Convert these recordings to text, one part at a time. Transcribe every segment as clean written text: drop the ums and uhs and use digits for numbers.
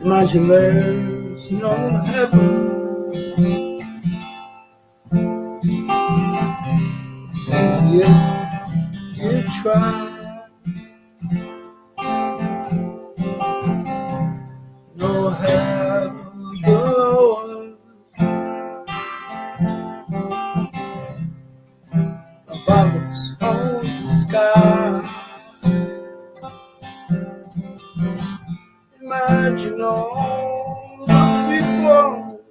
Imagine there's no heaven. It's easy if you try. No hell below us, above us on the sky. Imagine all the people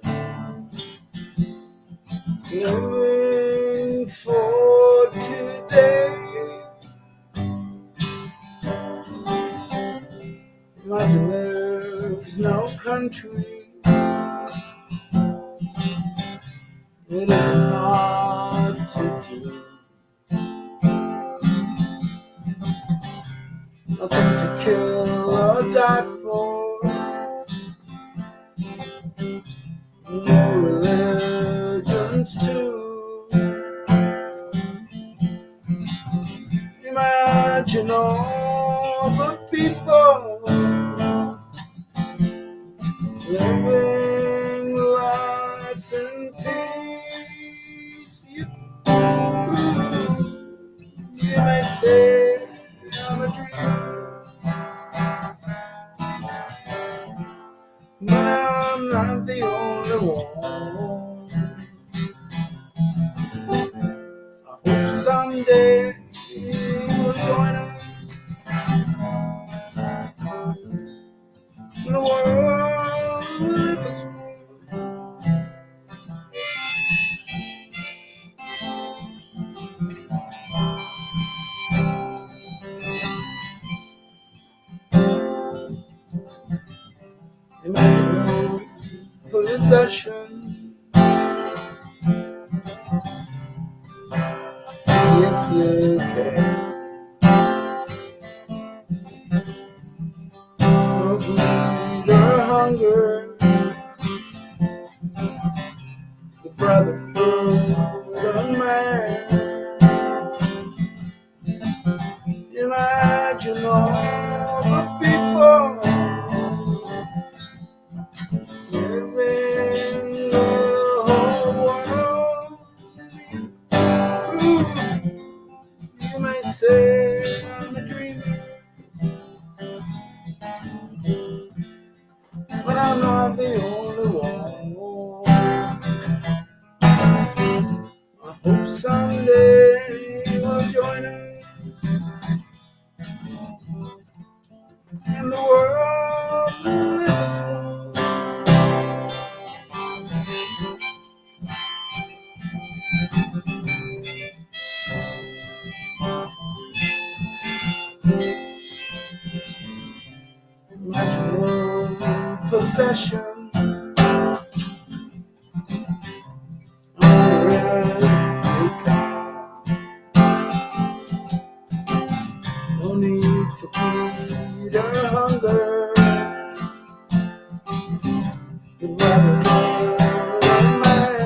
living for today. Imagine there's no country. It isn't hard to do. Nothing to kill or die for. No religions too. Imagine all the people living life in peace. You may say I'm a dreamer, but I'm not the only one. I hope someday you'll join us in the world we live as one. Imagine no possession if you can. No greed or hunger, the brotherhood of man. Imagine all the people living the whole world. Ooh, you may say I'm a dreamer, but I'm not the only one. I hope someday you'll join us in the world we live as one. Imagine no possession. No need for greed or hunger. The brotherhood of man.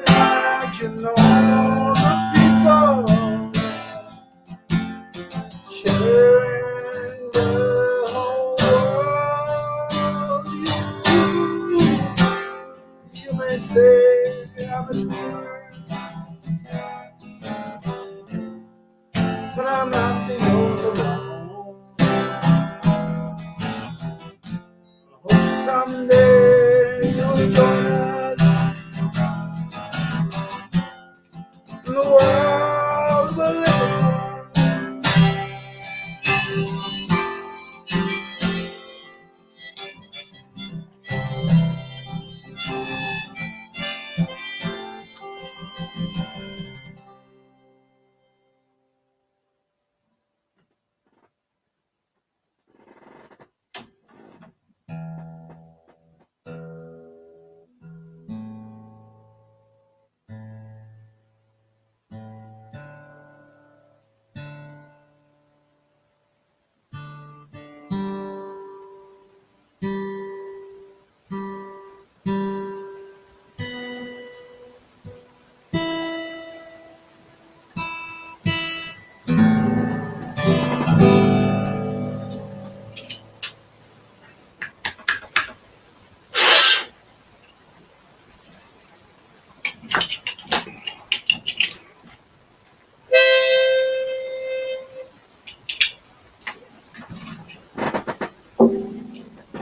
Imagine all the people sharing the whole world. You may say I'm a dreamer, but I'm not the only one. I hope someday you'll join us in the world we live in.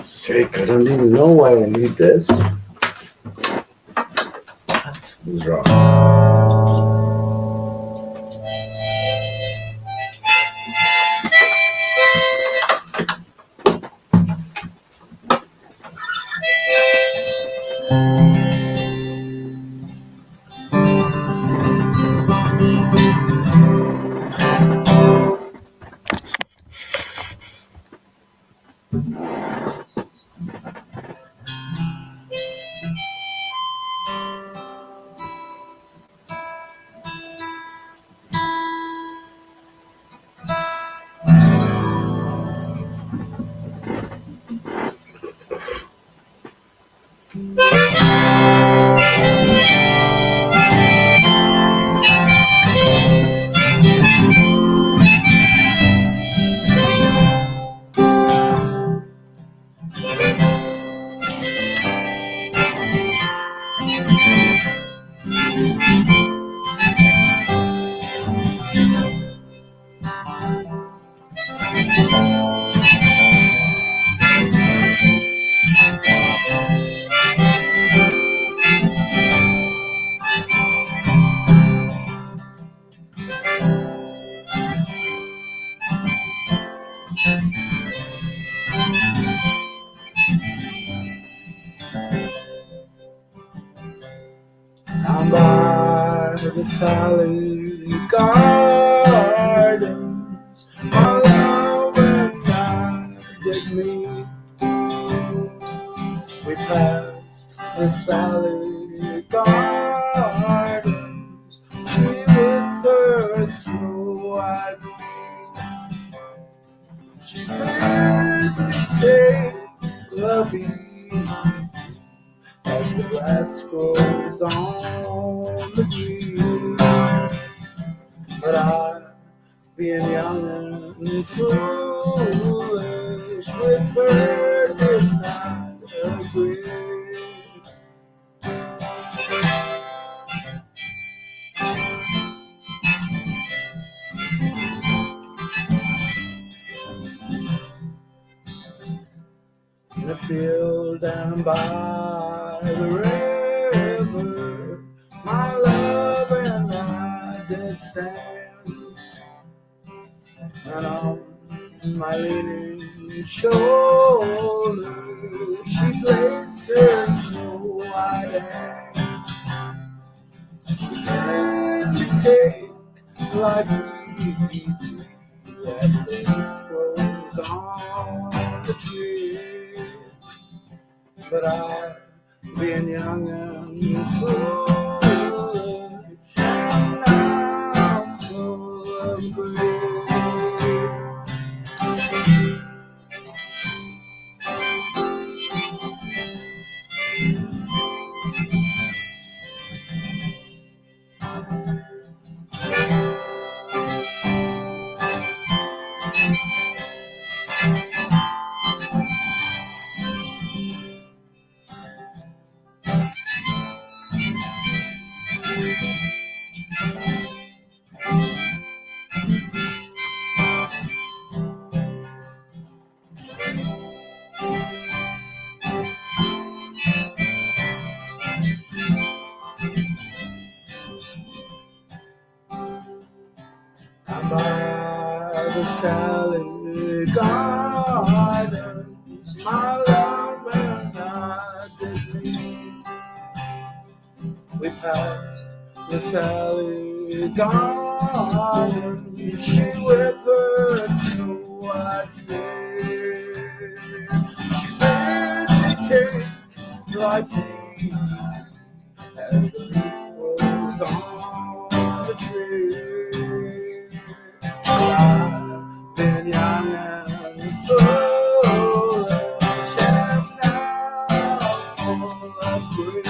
sake, I don't even know why I need this. What was wrong? I'm by the Sally Gardens, my love and I did meet. We passed the Sally Gardens, she with her snow-white feet. She made me take the beat as the grass grows on the green. But I, being young and foolish, with her did not agree. In the field down by the river, my love and I did stand, and on my leaning shoulder she placed her snow-white hand. She made me take life easy as the leaf grows on the tree. But I, being young and foolish, and I'm full of grief. I'm by the Sally Gardens, my love and I did meet. We passed the Sally Gardens, she with her snow-white face. She made me take life easy as the leaf grows on the tree. I've been young and foolish, and now full of grief.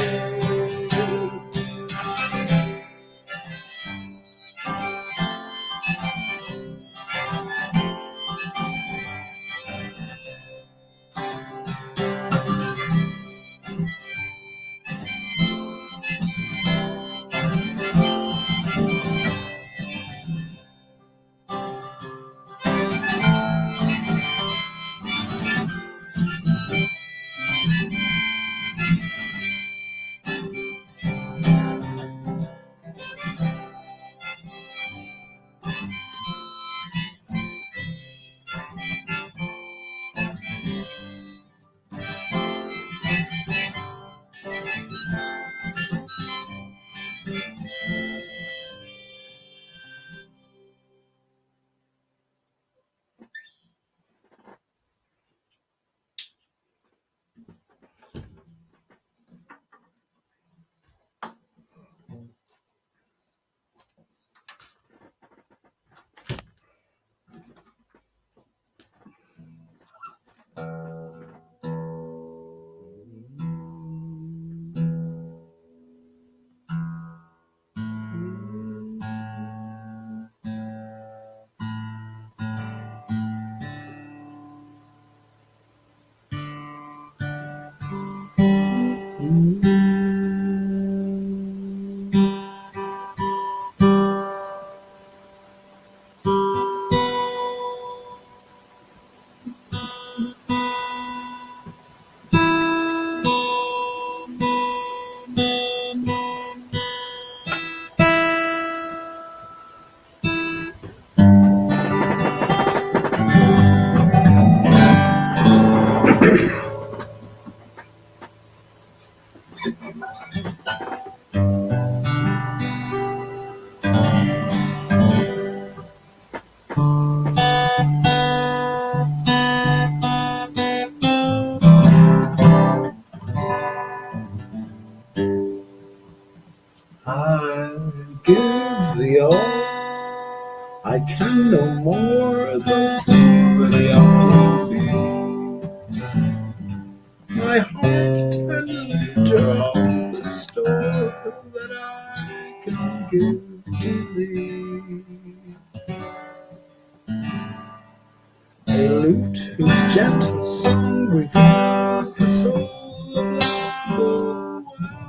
gentle song reveals the soul of love full well.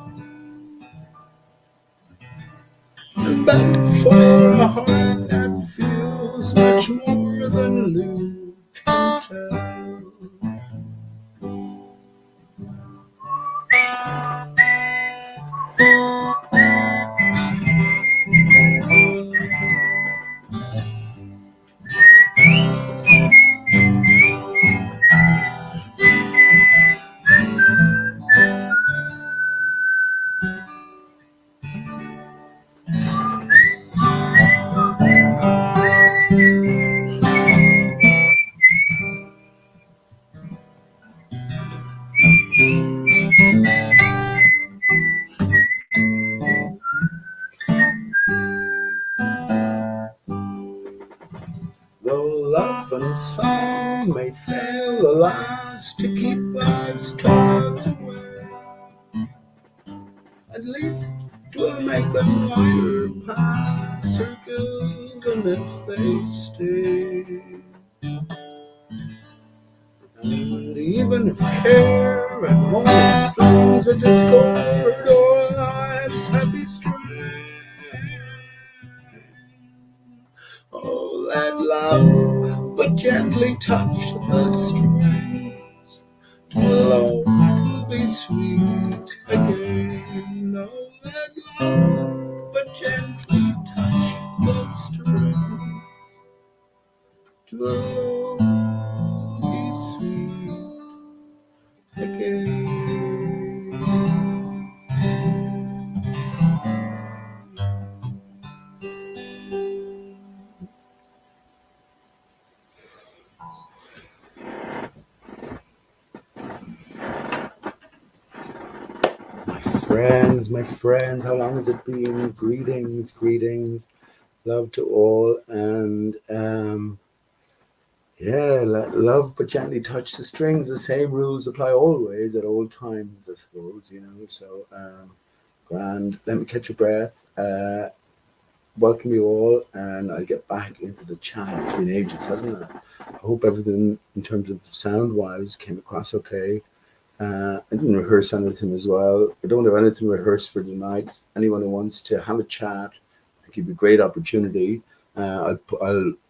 And but for a heart that feels much more than lute can tell. Though love and song may fail, alas, to keep life's clouds away, at least 'twill make them lighter past circles, and if they stay. And even if care and romance flings a discord o'er life's happy strain, oh, let love but gently touch the strings, 'twill all be sweet again. Oh, let love but gently touch the strings, 'twill all be sweet again. My friends, how long has it been? Greetings, love to all, and yeah, let love but gently touch the strings. The same rules apply always at all times, I suppose, you know. So, grand. Let me catch a breath. Welcome you all, and I'll get back into the chat. It's been ages, hasn't it? I hope everything in terms of sound-wise came across okay. I didn't rehearse anything as well. I don't have anything rehearsed for tonight. Anyone who wants to have a chat, I think it'd be a great opportunity. I'll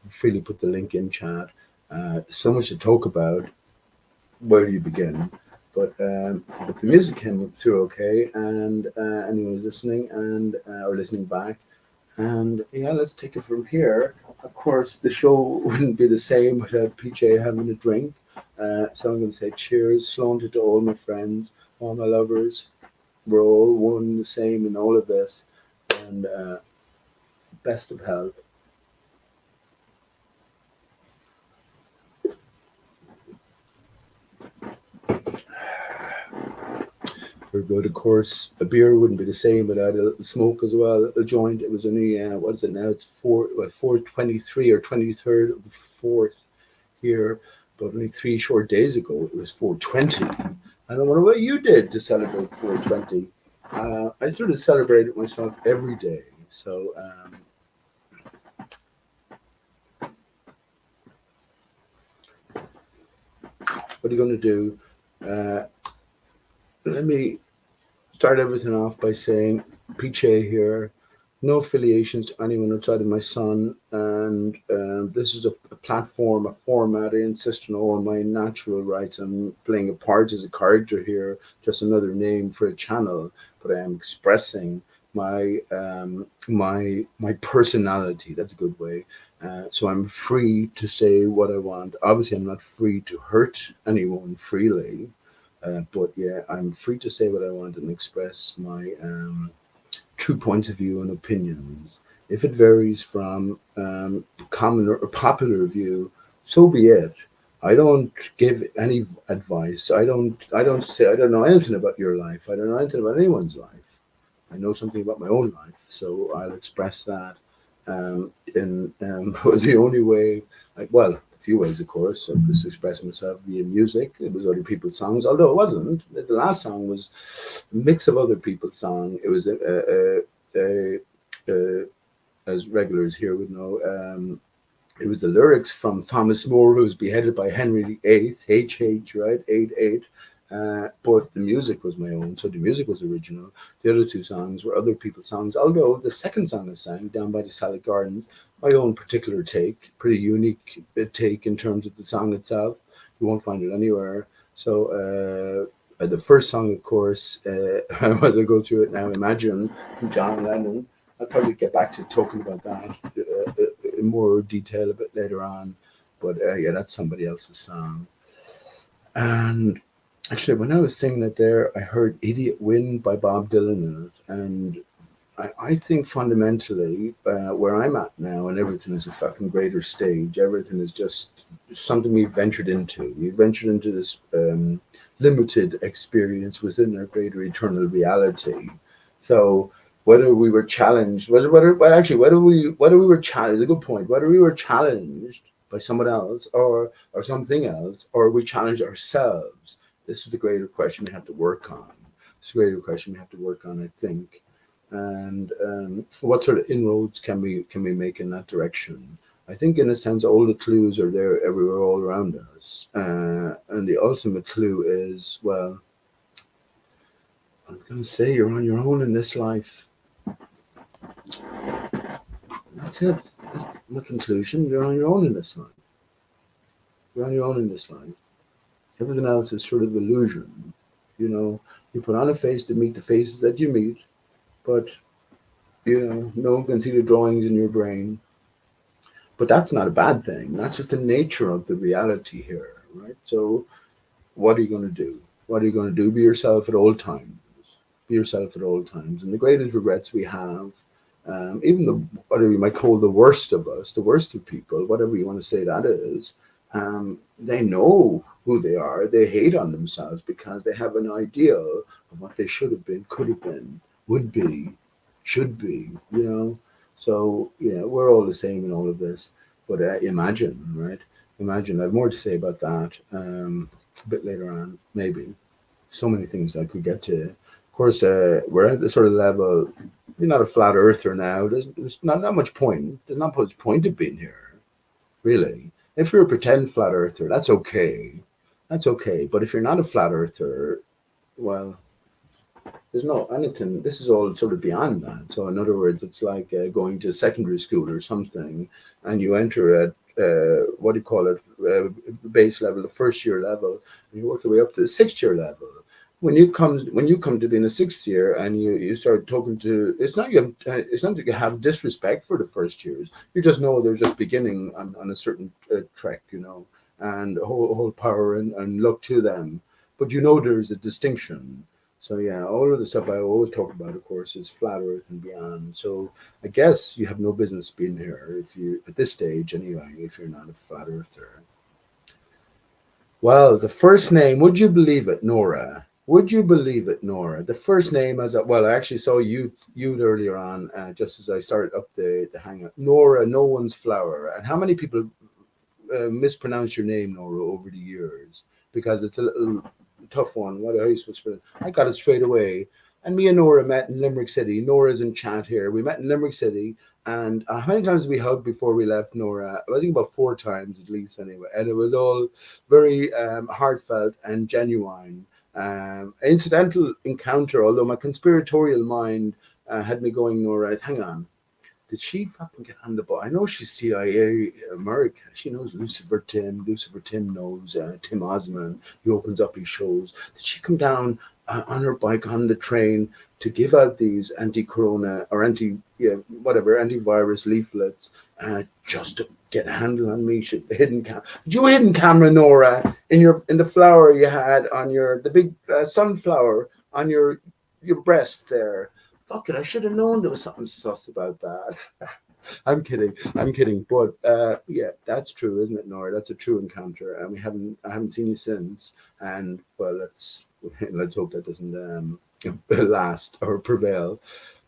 freely put the link in chat. So much to talk about. Where do you begin? But the music came through okay, and anyone who's listening and or listening back, and yeah, let's take it from here. Of course, the show wouldn't be the same without PJ having a drink. So I'm going to say cheers, Slánta to all my friends, all my lovers. We're all one, the same in all of this, and best of health. We're good, of course. A beer wouldn't be the same without a little smoke as well. A joint. It was only what is it now? It's 4:23 or 23rd of the 4th here, but only 3 short days ago it was 4:20. I don't know what you did to celebrate 4:20. I sort of celebrate it myself every day. So what are you going to do? Let me start everything off by saying, PJ here, no affiliations to anyone outside of my son, and this is a platform, a format. I insist on all my natural rights. I'm playing a part as a character here, just another name for a channel, but I am expressing my my personality. That's a good way. So I'm free to say what I want. Obviously, I'm not free to hurt anyone freely. But yeah, I'm free to say what I want and express my true points of view and opinions. If it varies from common or popular view, so be it. I don't give any advice. I don't say I don't know anything about your life. I don't know anything about anyone's life. I know something about my own life, so I'll express that in the only way. Well, a few ways, of course. I just express myself via music. It was other people's songs, although it wasn't. The last song was a mix of other people's songs. It was as regulars here would know. it was the lyrics from Thomas More, who was beheaded by Henry VIII, HH, right? 8-8. But the music was my own, so the music was original. The other two songs were other people's songs, although the second song I sang, Down by the Salad Gardens, my own particular take, pretty unique take in terms of the song itself. You won't find it anywhere. So the first song, of course, I might as well go through it now, Imagine, from John Lennon. I'll probably get back to talking about that in more detail a bit later on. But yeah, that's somebody else's song. And actually, when I was singing it there, I heard Idiot Wind by Bob Dylan in it. And I think fundamentally, where I'm at now, and everything is a fucking greater stage, everything is just something we've ventured into. We've ventured into this limited experience within our greater eternal reality. So whether we were challenged, whether we were challenged, a good point, whether we were challenged by someone else or something else, or we challenged ourselves, this is the greater question we have to work on. It's a greater question we have to work on, I think. And what sort of inroads can we make in that direction? I think, in a sense, all the clues are there everywhere, all around us. And the ultimate clue is, well, I'm going to say you're on your own in this life. That's it. That's my conclusion. You're on your own in this life. You're on your own in this life. Everything else is sort of illusion. You know, you put on a face to meet the faces that you meet, but, you know, no one can see the drawings in your brain. But that's not a bad thing. That's just the nature of the reality here, right? So what are you going to do? What are you going to do? Be yourself at all times. Be yourself at all times. And the greatest regrets we have, even the whatever you might call the worst of us, the worst of people, whatever you want to say that is, they know who they are. They hate on themselves because they have an ideal of what they should have been, could have been, would be, should be, you know. So, yeah, we're all the same in all of this. But imagine, right? Imagine. I have more to say about that a bit later on, maybe. So many things I could get to. Of course, we're at the sort of level, you're not a flat earther now. There's not that much point. There's not much point of being here, really. If you're a pretend flat earther, that's okay. That's okay. But if you're not a flat earther, well, there's no anything. This is all sort of beyond that. So, in other words, it's like going to secondary school or something, and you enter at what do you call it, base level, the first year level, and you work your way up to the 6th year level. When you come to be in a 6th year and you start talking to, it's not that you have disrespect for the first years. You just know they're just beginning on a certain trek, you know, and hold power and look to them. But you know there's a distinction. So yeah, all of the stuff I always talk about, of course, is flat Earth and beyond. So I guess you have no business being here if you, at this stage anyway, if you're not a flat Earther. Well, the first name, would you believe it, Nora? Would you believe it, Nora? The first name, I actually saw you earlier on, just as I started up the hangout. Nora, no one's flower. And how many people mispronounce your name, Nora, over the years? Because it's a little tough one. What are you supposed to? I got it straight away. And me and Nora met in Limerick City. Nora's in chat here. We met in Limerick City. And how many times we hugged before we left, Nora? I think about 4 times at least, anyway. And it was all very heartfelt and genuine. Incidental encounter, although my conspiratorial mind had me going, Nora, hang on. Did she fucking get on the ball? I know she's CIA America. She knows Lucifer Tim. Lucifer Tim knows Tim Osman. He opens up his shows. Did she come down on her bike on the train to give out these anti-corona or antivirus leaflets just to get a handle on me? Did you hidden camera, Nora, in the flower you had on the big sunflower on your breast there? Fuck it, I should have known there was something sus about that. I'm kidding. But yeah, that's true, isn't it, Nora? That's a true encounter, and I haven't seen you since. And well, let's hope that doesn't last or prevail.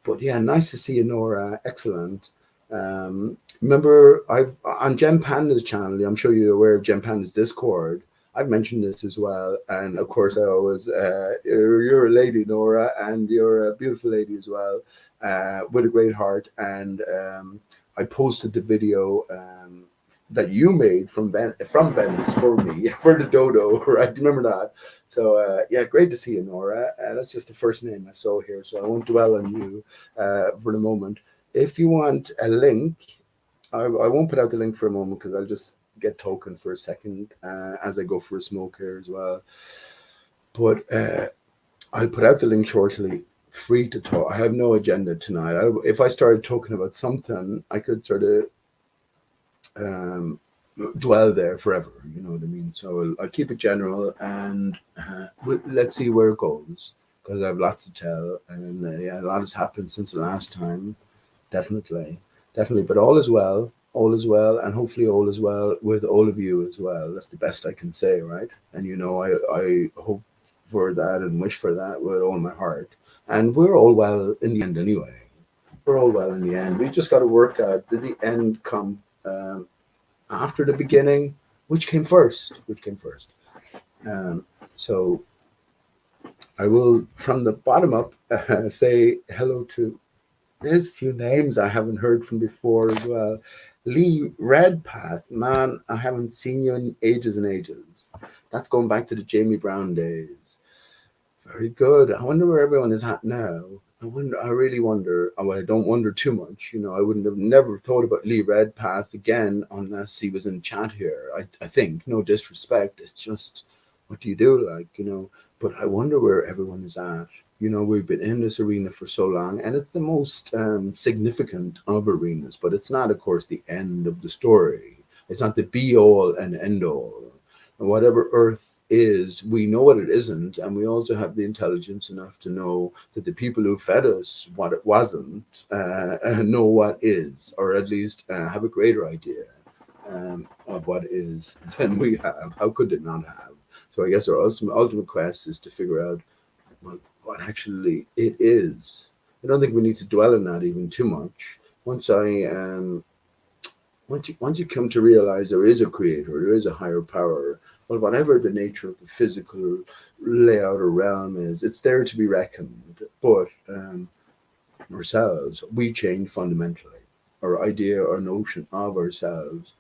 But yeah, nice to see you, Nora. Excellent. Remember, on Jem Panda's channel, I'm sure you're aware of Jem Panda's Discord. I've mentioned this as well, and of course I always you're a lady, Nora, and you're a beautiful lady as well, with a great heart. And I posted the video that you made from Venice for me for the dodo, right? Remember that? So yeah, great to see you, Nora. That's just the first name I saw here, so I won't dwell on you for the moment. If you want a link, I won't put out the link for a moment because I'll just get token for a second as I go for a smoke here as well. But I'll put out the link shortly. Free to talk. I have no agenda tonight. If I started talking about something, I could sort of um, dwell there forever. You know what I mean? So I'll keep it general, and let's see where it goes because I have lots to tell, and yeah, a lot has happened since the last time. Definitely, definitely. But all is well. All is well, and hopefully all is well with all of you as well. That's the best I can say, right? And you know, I hope for that and wish for that with all my heart. And we're all well in the end anyway. We're all well in the end. We just got to work out, did the end come after the beginning? Which came first? Which came first? So I will, from the bottom up, say hello to, there's a few names I haven't heard from before as well. Lee Redpath, man, I haven't seen you in ages and ages. That's going back to the Jamie Brown days. Very good. I wonder where everyone is at now. I wonder. I really wonder. Oh, well, I don't wonder too much. You know, I wouldn't have never thought about Lee Redpath again unless he was in chat here. I think, no disrespect. It's just, what do you do? Like, you know. But I wonder where everyone is at. You know, we've been in this arena for so long, and it's the most significant of arenas. But it's not, of course, the end of the story. It's not the be all and end all. And whatever Earth is, we know what it isn't, and we also have the intelligence enough to know that the people who fed us what it wasn't know what is, or at least have a greater idea of what is than we have. How could it not have? So I guess our ultimate quest is to figure out, well, what actually it is. I don't think we need to dwell on that even too much. Once you come to realize there is a creator, there is a higher power, well, whatever the nature of the physical layout or realm is, it's there to be reckoned. But ourselves, we change fundamentally. Our idea or notion of ourselves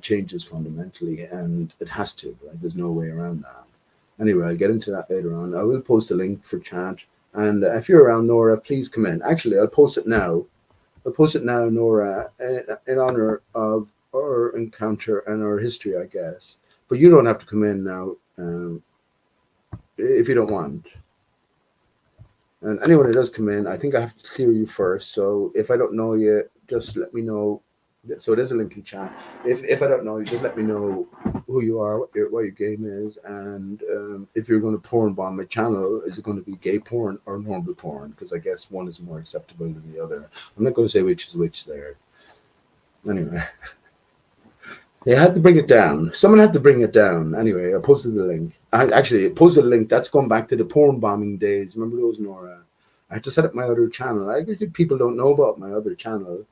changes fundamentally, and it has to, right? There's no way around that. Anyway, I'll get into that later on. I will post a link for chat. And if you're around, Nora, please come in. Actually, I'll post it now. I'll post it now, Nora, in honor of our encounter and our history, I guess. But you don't have to come in now if you don't want. And anyone who does come in, I think I have to clear you first. So if I don't know you, just let me know. So there's a link in chat. If I don't know you, just let me know who you are, what your game is, and if you're going to porn bomb my channel, is it going to be gay porn or normal porn? Because I guess one is more acceptable than the other. I'm not going to say which is which there. Anyway, they had to bring it down. Someone had to bring it down. Anyway, I posted the link. I actually posted a link. That's going back to the porn bombing days. Remember those, Nora? I had to set up my other channel. I think people don't know about my other channel.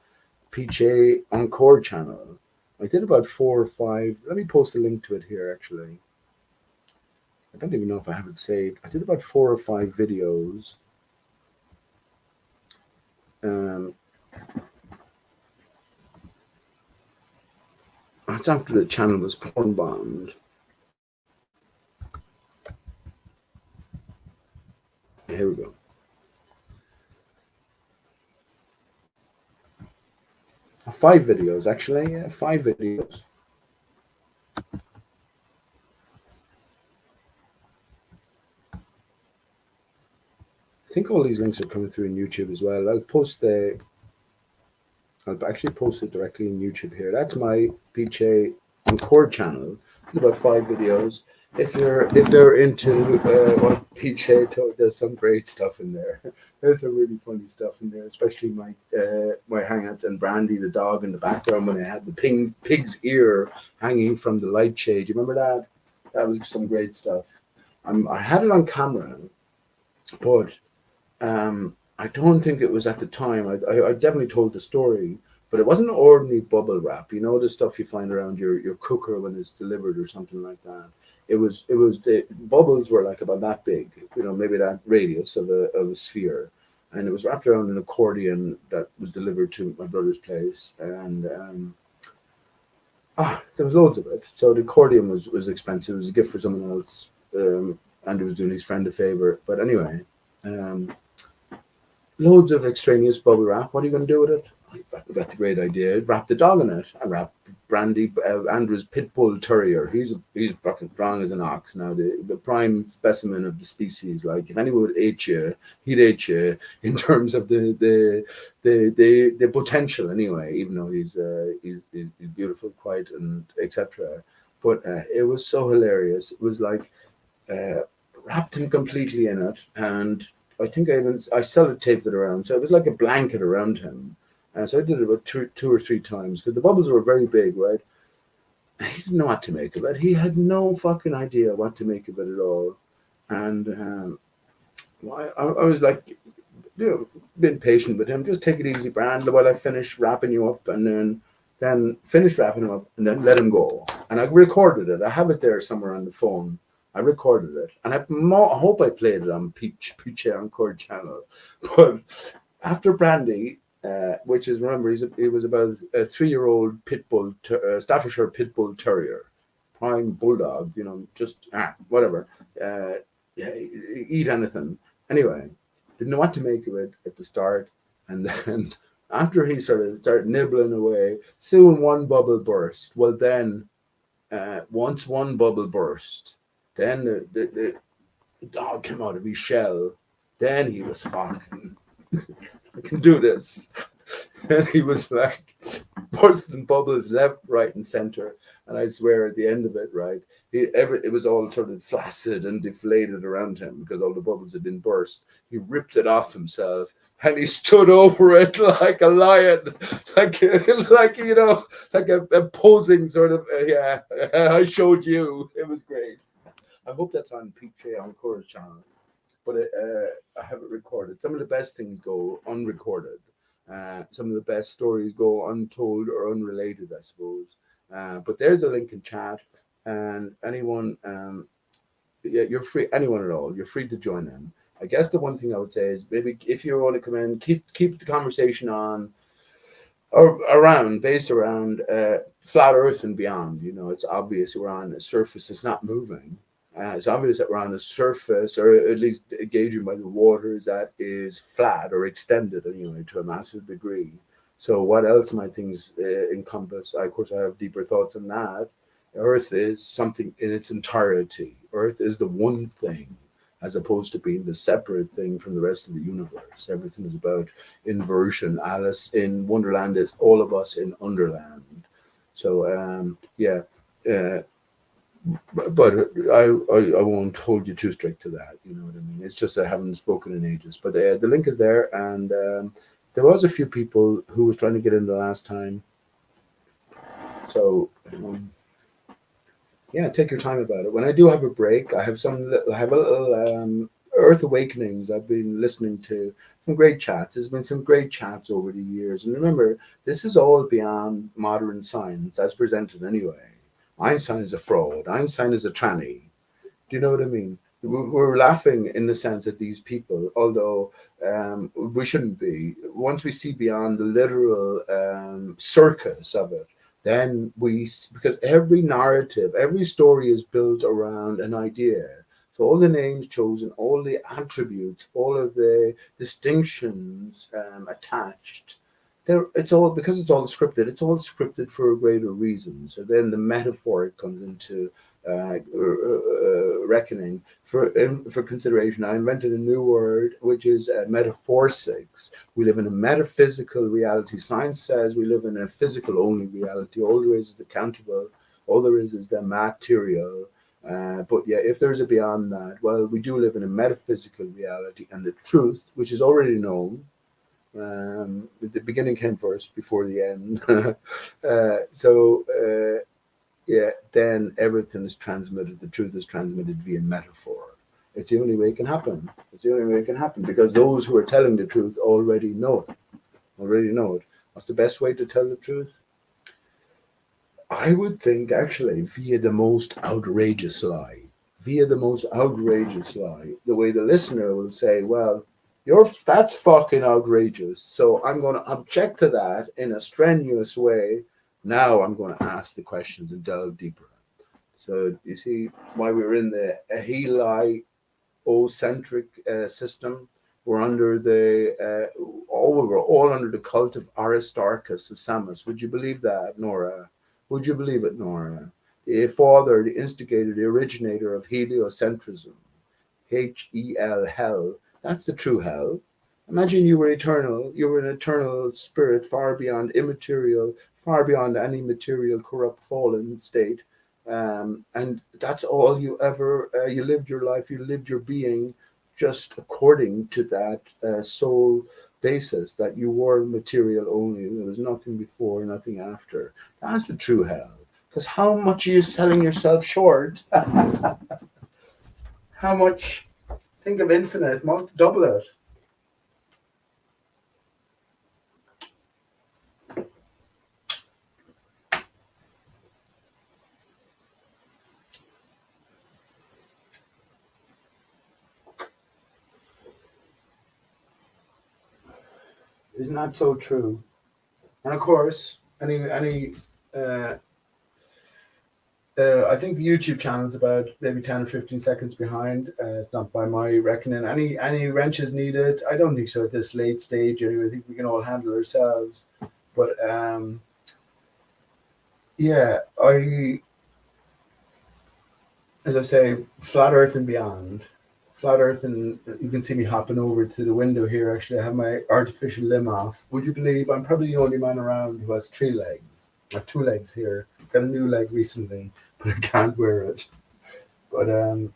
PJ Encore channel. I did about 4 or 5. Let me post a link to it here, actually. I don't even know if I have it saved. I did about 4 or 5 videos. That's after the channel was porn bombed. Here we go. 5 videos, actually. Yeah, 5 videos. I think all these links are coming through in YouTube as well. I'll actually post it directly in YouTube here. That's my PJ Encore channel. About 5 videos. If they're into what PJ told, there's some great stuff in there. There's some really funny stuff in there, especially my hangouts and Brandy the dog in the background when I had the pig's ear hanging from the light shade. You remember that? That was some great stuff. I had it on camera, but I don't think it was at the time. I definitely told the story, but it wasn't ordinary bubble wrap. You know, the stuff you find around your cooker when it's delivered or something like that. It was the bubbles were like about that big, you know, maybe that radius of a sphere, and it was wrapped around an accordion that was delivered to my brother's place, and There was loads of it. So the accordion was expensive. It was a gift for someone else. Andy was doing his friend a favor. But anyway, um, loads of extraneous bubble wrap. What are you going to do with it? I got the great idea. Wrap the dog in it. I wrapped Brandy, Andrew's pit bull terrier. He's fucking strong as an ox. Now the prime specimen of the species. Like if anyone would eat you, he'd eat you in terms of the potential anyway. Even though he's beautiful, quiet, and etc. But it was so hilarious. It was like wrapped him completely in it, and I think I sellotaped it around, so it was like a blanket around him. And so I did it about two or three times because the bubbles were very big, right? He didn't know what to make of it. He had no fucking idea what to make of it at all. And I was like, being patient with him. Just take it easy, Brand, while I finish wrapping you up, and then finish wrapping him up, and then let him go. And I recorded it. I have it there somewhere on the phone. I recorded it, and I hope I played it on Peach Encore channel. But after Brandy, which is, remember, he was about a 3-year-old pit bull, Staffordshire pit bull terrier, prime bulldog, just whatever, eat anything. Anyway, didn't know what to make of it at the start, and then after he started nibbling away, soon one bubble burst. Well, then once one bubble burst, then the dog came out of his shell. Then he was fucking, I can do this. And he was like bursting bubbles left, right, and center. And I swear at the end of it, right, it was all sort of flaccid and deflated around him because all the bubbles had been burst. He ripped it off himself and he stood over it like a lion, like a posing sort of, I showed you. It was great. I hope that's on PJ Encore's channel, but I have it recorded. Some of the best things go unrecorded. Some of the best stories go untold or unrelated, I suppose. But there's a link in chat, and anyone, you're free. Anyone at all, you're free to join in. I guess the one thing I would say is maybe if you want to come in, keep the conversation on or based around flat Earth and beyond. It's obvious we're on a surface that's not moving. It's obvious that we're on a surface, or at least gauging by the waters, that is flat or extended anyway to a massive degree. So what else might things encompass? Of course, I have deeper thoughts on that. Earth is something in its entirety. Earth is the one thing, as opposed to being the separate thing from the rest of the universe. Everything is about inversion. Alice in Wonderland is all of us in Underland. So, but I won't hold you too strict to that. You know what I mean? It's just I haven't spoken in ages. But the link is there, and there was a few people who was trying to get in the last time. So take your time about it. When I do have a break, I have a little Earth Awakenings. I've been listening to some great chats. There's been some great chats over the years, and remember, this is all beyond modern science as presented anyway. Einstein is a fraud. Einstein is a tranny. Do you know what I mean? We're laughing in the sense that these people, although we shouldn't be, once we see beyond the literal circus of it, then because every narrative, every story is built around an idea. So all the names chosen, all the attributes, all of the distinctions attached, it's all because it's all scripted. It's all scripted for a greater reason. So then the metaphoric comes into reckoning for consideration. I invented a new word, which is metaphorsics. We live in a metaphysical reality. Science says we live in a physical only reality. All there is the countable. All there is the material. But yeah, if there's a beyond that, well, we do live in a metaphysical reality, and the truth, which is already known. The beginning came first before the end. Then everything is transmitted. The truth is transmitted via metaphor. It's the only way it can happen. It's the only way it can happen because those who are telling the truth already know it. What's the best way to tell the truth? I would think actually via the most outrageous lie. The way the listener will say, well, that's fucking outrageous. So I'm going to object to that in a strenuous way. Now I'm going to ask the questions and delve deeper. So you see why we're in the heliocentric system. We're under we're all under the cult of Aristarchus of Samos. Would you believe that, Nora? Would you believe it, Nora? The father, the instigator, the originator of heliocentrism. Hel, hell. That's the true hell. Imagine you were eternal. You were an eternal spirit, far beyond immaterial, far beyond any material, corrupt, fallen state. And that's all you ever, you lived your life, you lived your being just according to that soul basis, that you were material only. There was nothing before, nothing after. That's the true hell. Because how much are you selling yourself short? How much? Think of infinite, double it. Isn't that so true? And of course, uh, I think the YouTube channel is about maybe 10 or 15 seconds behind. It's not by my reckoning. Any wrenches needed? I don't think so at this late stage. Anyway, I think we can all handle ourselves. But yeah, as I say, flat Earth and beyond. Flat Earth, and you can see me hopping over to the window here. Actually, I have my artificial limb off. Would you believe I'm probably the only man around who has 3 legs? I have 2 legs here. Got a new leg recently, but I can't wear it. But I'm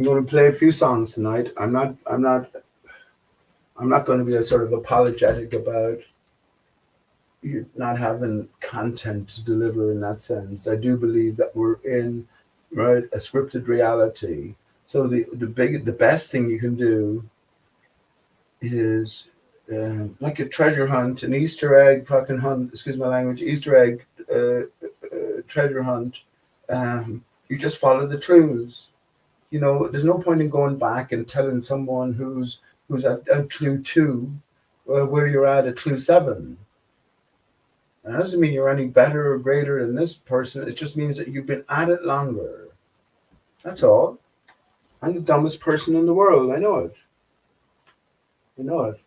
going to play a few songs tonight. I'm not going to be a sort of apologetic about you not having content to deliver in that sense. I do believe that we're in a scripted reality. So the best thing you can do is like a treasure hunt, an Easter egg fucking hunt. Excuse my language. Easter egg treasure hunt. You just follow the clues. There's no point in going back and telling someone who's at clue 2 where you're at clue 7. And that doesn't mean you're any better or greater than this person. It just means that you've been at it longer. That's all. I'm the dumbest person in the world. I know it. I know it.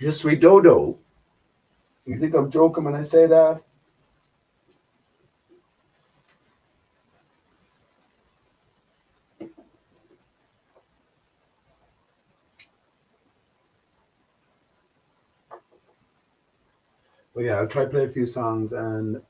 Je suis dodo. You think I'm joking when I say that? Well, yeah, I'll try to play a few songs and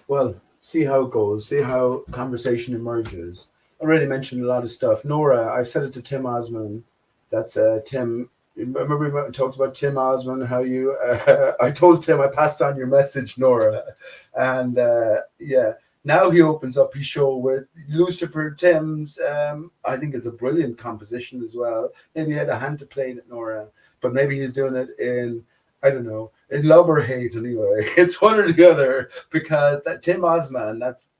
well, see how it goes, see how conversation emerges. I already mentioned a lot of stuff. Nora, I said it to Tim Osman. That's Tim. Remember we talked about Tim Osman, how you, I told Tim, I passed on your message, Nora. And yeah, now he opens up his show with Lucifer Tim's. I think it's a brilliant composition as well. Maybe he had a hand to play in it, Nora, but maybe he's doing it in, I don't know, in love or hate anyway. It's one or the other, because that Tim Osman, that's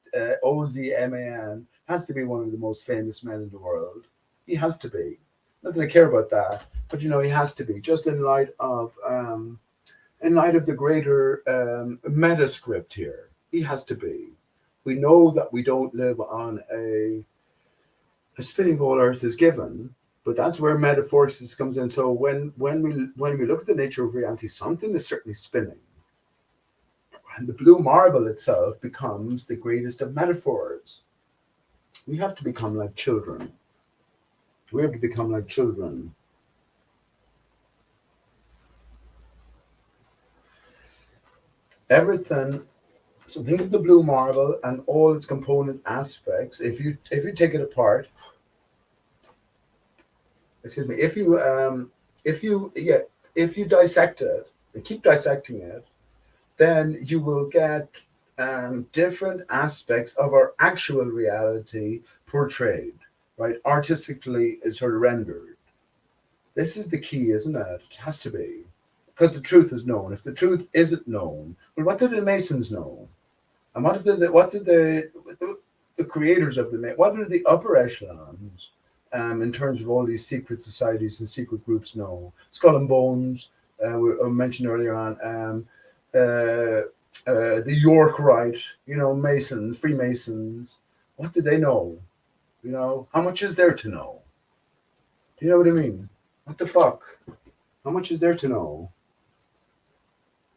Ozman, has to be one of the most famous men in the world. He has to be. Not that I care about that, but he has to be, just in light of the greater meta script here. He has to be. We know that we don't live on a spinning ball Earth is given, but that's where metaphorsis comes in. So when we look at the nature of reality, something is certainly spinning. And the blue marble itself becomes the greatest of metaphors. We have to become like children. We have to become like children. Everything. So think of the blue marble and all its component aspects. If you take it apart, excuse me, if you dissect it and keep dissecting it, then you will get different aspects of our actual reality portrayed, right? Artistically, sort of rendered. This is the key, isn't it? It has to be. Because the truth is known. If the truth isn't known, well, what did the Masons know? And the creators of what did the upper echelons, in terms of all these secret societies and secret groups know? Skull and Bones, we mentioned earlier on, the York Rite, Masons, Freemasons. What did they know? How much is there to know? Do you know what I mean? What the fuck? How much is there to know?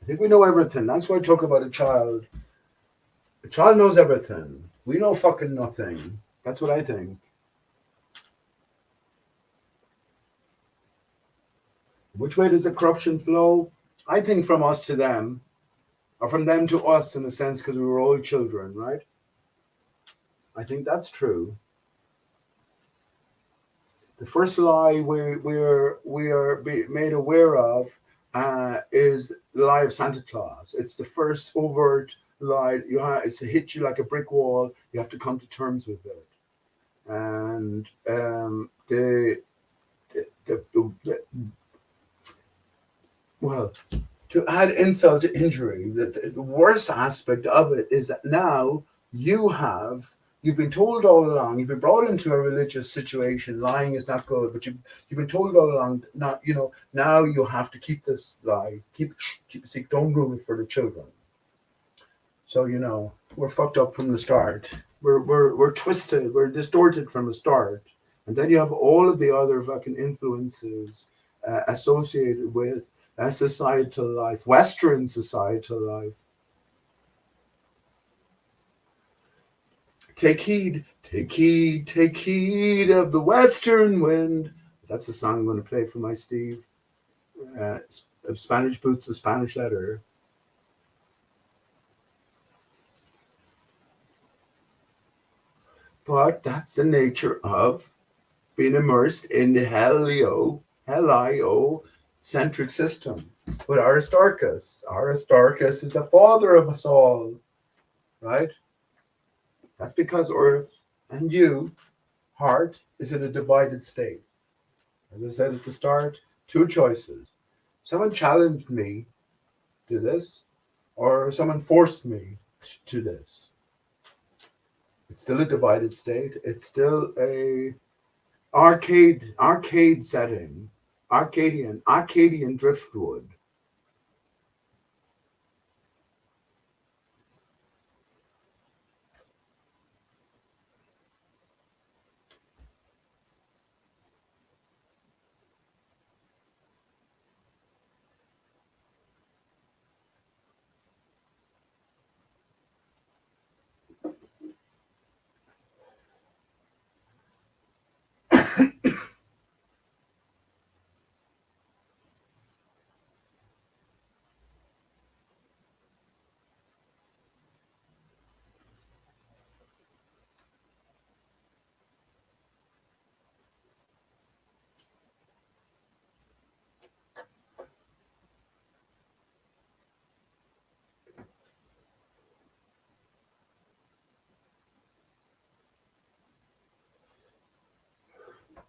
I think we know everything. That's why I talk about a child. A child knows everything. We know fucking nothing. That's what I think. Which way does the corruption flow? I think from us to them, or from them to us in a sense, because we were all children, right? I think that's true. The first lie we are made aware of is the lie of Santa Claus. It's the first overt lie. It's to hit you like a brick wall. You have to come to terms with it. And well, to add insult to injury, the worst aspect of it is that now you've been told all along, you've been brought into a religious situation, lying is not good, but you've been told all along, now you have to keep this lie, keep it secret, don't ruin it for the children. So, we're fucked up from the start. We're twisted, we're distorted from the start. And then you have all of the other fucking influences associated with societal life, Western societal life. Take heed, take heed, take heed of the western wind. That's the song I'm going to play for my Steve. Spanish Boots, a Spanish Letter. But that's the nature of being immersed in the heliocentric system. But Aristarchus is the father of us all, right? That's because Earth and heart, is in a divided state. As I said at the start, two choices. Someone challenged me to this, or someone forced me to this. It's still a divided state. It's still a arcade setting, Arcadian driftwood.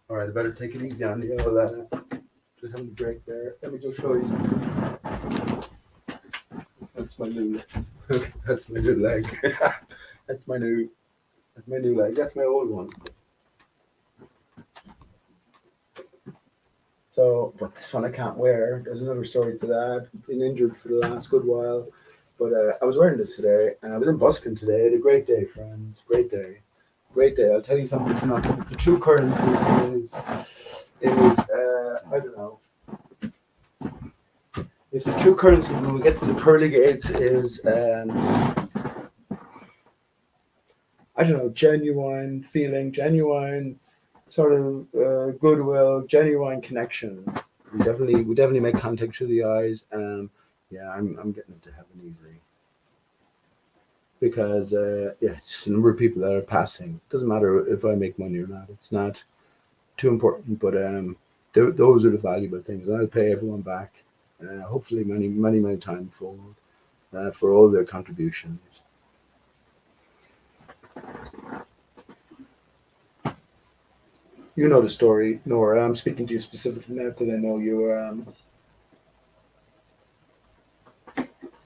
All right, I better take it easy on you. Just having a break there. Let me just show you something. That's my new. That's my new leg. That's my new leg. That's my old one. So, but this one I can't wear. There's another story for that. I've been injured for the last good while, but I was wearing this today, and I was in busking today. I had a great day, friends. Great day. Great day. I'll tell you something tonight. The true currency is I don't know. If the true currency when we get to the pearly gates is I don't know, genuine feeling, genuine sort of goodwill, genuine connection. We definitely make contact through the eyes. Yeah, I'm getting into heaven easily. Because it's just a number of people that are passing. Doesn't matter if I make money or not. It's not too important. But those are the valuable things. And I'll pay everyone back. Hopefully many timefold for all their contributions. You know the story, Nora. I'm speaking to you specifically now because I know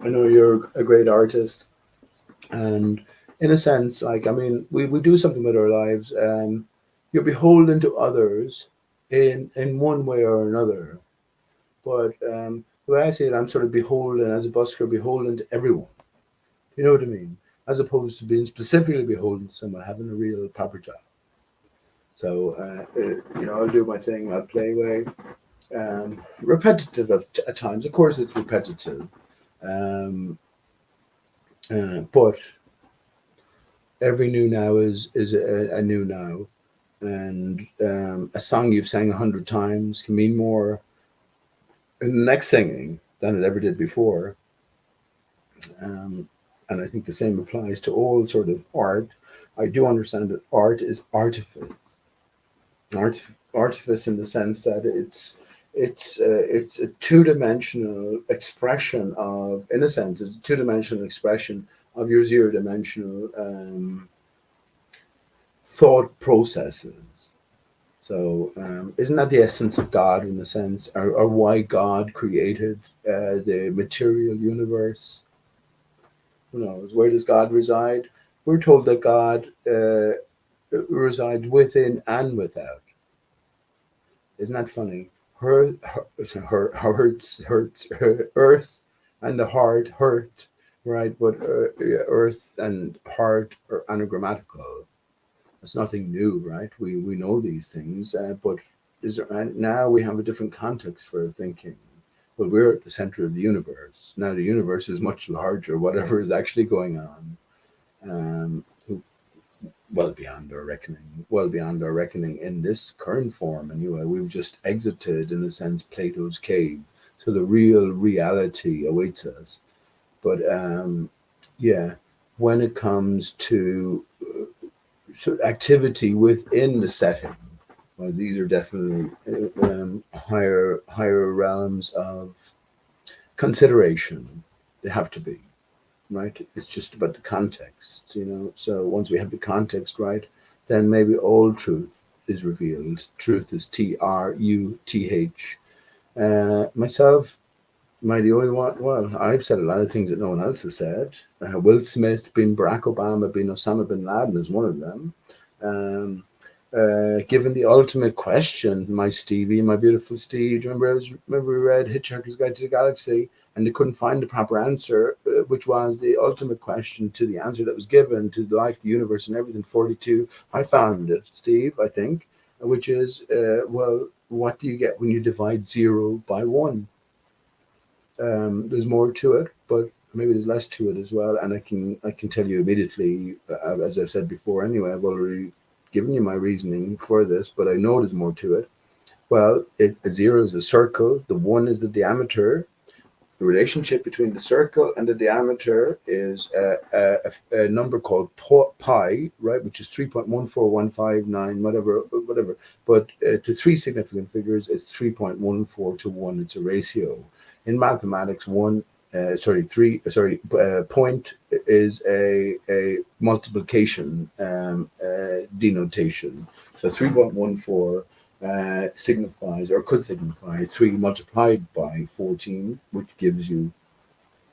I know you're a great artist. And in a sense, like, I mean, we do something with our lives, and you're beholden to others in one way or another. But the way I see it, I'm sort of beholden, as a busker, beholden to everyone. You know what I mean? As opposed to being specifically beholden to someone having a real proper job. So, I'll do my thing, I'll play away. Repetitive at times. Of course, it's repetitive. Um, but every new now is a new now. And a song you've sang 100 times can mean more in the next singing than it ever did before. Um, and I think the same applies to all sort of art. I do understand that art is artifice, artifice in the sense that it's a two-dimensional expression of, in a sense, it's a two-dimensional expression of your zero-dimensional thought processes. So, isn't that the essence of God in a sense, or why God created the material universe? Who knows? Where does God reside? We're told that God resides within and without. Isn't that funny? Earth and the heart hurt, right? But earth and heart are anagrammatical. It's nothing new, right? We know these things, but now we have a different context for thinking. Well, we're at the center of the universe. Now the universe is much larger, whatever is actually going on. Um, well beyond our reckoning in this current form. Anyway, we've just exited, in a sense, Plato's cave. So the real reality awaits us. But yeah, when it comes to sort of activity within the setting, well, these are definitely higher realms of consideration. They have to be right. It's just about the context, So once we have the context right, then maybe all truth is revealed. Truth is Truth. Myself, am I the only one? Well, I've said a lot of things that no one else has said. Will Smith, being Barack Obama, being Osama bin Laden is one of them. Um, Given the ultimate question, my Stevie, my beautiful Steve, remember we read Hitchhiker's Guide to the Galaxy, and they couldn't find the proper answer, which was the ultimate question to the answer that was given to life, the universe, and everything. 42. I found it, Steve, I think, which is, well, what do you get when you divide 0 by 1? There's more to it, but maybe there's less to it as well. And I can tell you immediately, as I've said before. Anyway, I've already given you my reasoning for this, but I know there's more to it. Well, a 0 is a circle. The 1 is the diameter. The relationship between the circle and the diameter is a number called pi, right, which is 3.14159, whatever. But to three significant figures, it's 3.14 to 1. It's a ratio. In mathematics, point is a multiplication denotation. So 3.14 signifies, or could signify, 3 multiplied by 14, which gives you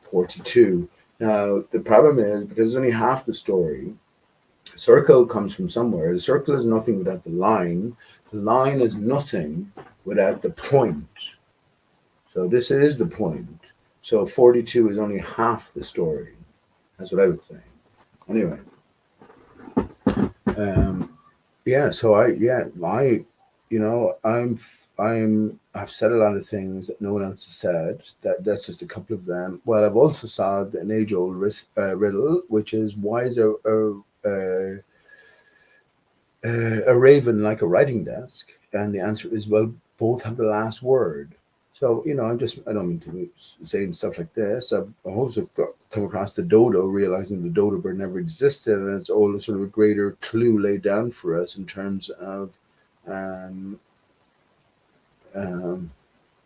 42. Now, the problem is, because it's only half the story, the circle comes from somewhere. The circle is nothing without the line. The line is nothing without the point. So this is the point. So 42 is only half the story. That's what I would say. Anyway. Yeah, so I've said a lot of things that no one else has said. That's just a couple of them. Well, I've also solved an age-old riddle, which is, why is a raven like a writing desk? And the answer is, well, both have the last word. So, I don't mean to be saying stuff like this. I've also come across the dodo, realizing the dodo bird never existed, and it's all a sort of a greater clue laid down for us in terms of um, um,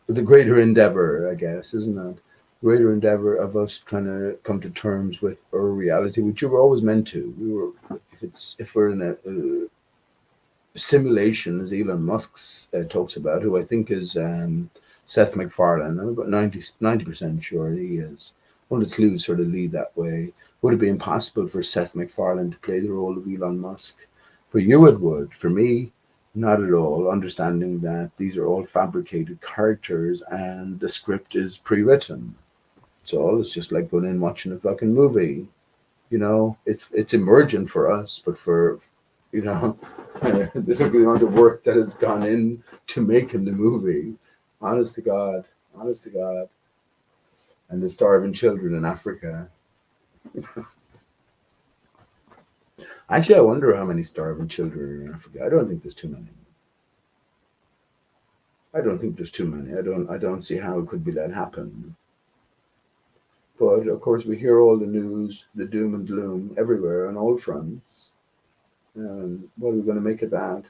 the greater endeavor, I guess, isn't it? Greater endeavor of us trying to come to terms with our reality, which we were always meant to. If we're in a simulation, as Elon Musk talks about, who I think is Seth MacFarlane. I'm about 90% sure he is. One of the clues sort of lead that way. Would it be impossible for Seth MacFarlane to play the role of Elon Musk? For you, it would. For me, not at all. Understanding that these are all fabricated characters and the script is pre-written. So it's just like going in and watching a fucking movie. It's emergent for us, but for the amount of work that has gone in to making the movie, honest to God, honest to God, and the starving children in Africa. Actually, I wonder how many starving children are in Africa. I don't think there's too many. I don't think there's too many. I don't see how it could be that happen. But of course, we hear all the news, the doom and gloom everywhere on all fronts. What are we going to make of that?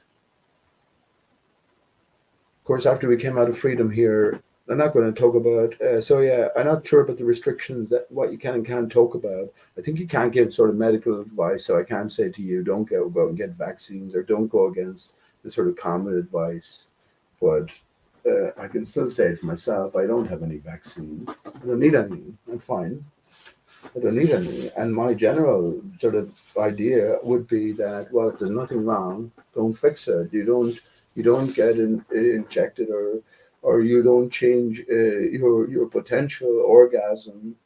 Of course, after we came out of freedom here, I'm not going to talk about. I'm not sure about the restrictions that what you can and can't talk about. I think you can't give sort of medical advice, so I can't say to you, don't go and get vaccines or don't go against the sort of common advice. But I can still say it for myself. I don't have any vaccine. I don't need any. I'm fine. I don't need any. And my general sort of idea would be that, well, if there's nothing wrong, don't fix it. You don't get injected or you don't change your potential organism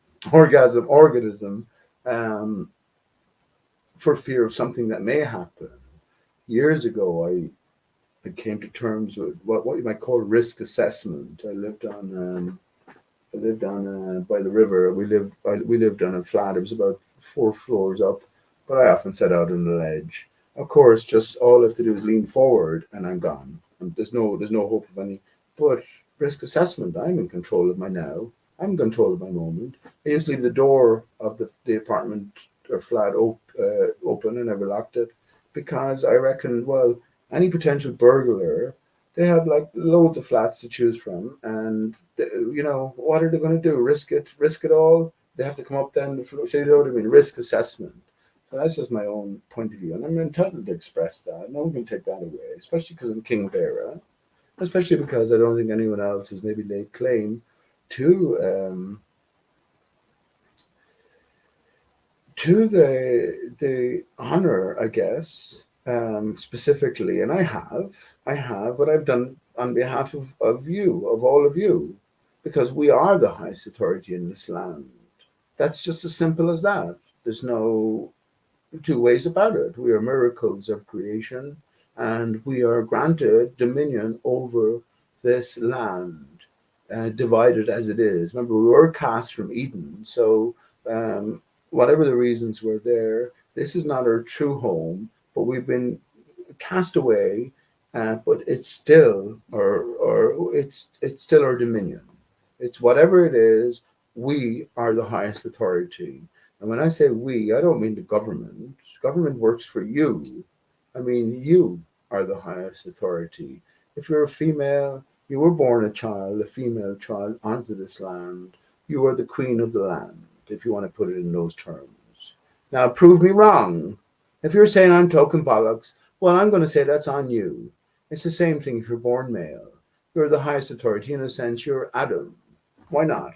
for fear of something that may happen. Years ago, I came to terms with what you might call risk assessment. I lived on by the river. We lived on a flat. It was about 4 floors up, but I often sat out on the ledge. Of course, just all I have to do is lean forward, and I'm gone. And there's no hope of any. But risk assessment, I'm in control of my now. I'm in control of my moment. I used to leave the door of the apartment or flat open and never locked it because I reckon, well, any potential burglar, they have like loads of flats to choose from, and what are they going to do? Risk it all? They have to come up then the floor. So you know what I mean? Risk assessment. So that's just my own point of view, and I'm entitled to express that. No one can take that away, especially because I'm King Bearer, especially because I don't think anyone else has maybe laid claim to the honor, I guess, specifically, and I have what I've done on behalf of you, of all of you, because we are the highest authority in this land. That's just as simple as that. There's no two ways about it. We are miracles of creation, and we are granted dominion over this land, divided as it is. Remember, we were cast from Eden, so whatever the reasons were there, this is not our true home, but we've been cast away. But it's still, it's still our dominion. It's whatever it is. We are the highest authority. And when I say we, I don't mean the government. Government works for you. I mean, you are the highest authority. If you're a female, you were born a female child, onto this land. You are the queen of the land, if you want to put it in those terms. Now, prove me wrong. If you're saying I'm talking bollocks, well, I'm going to say that's on you. It's the same thing if you're born male. You're the highest authority. In a sense, you're Adam. Why not?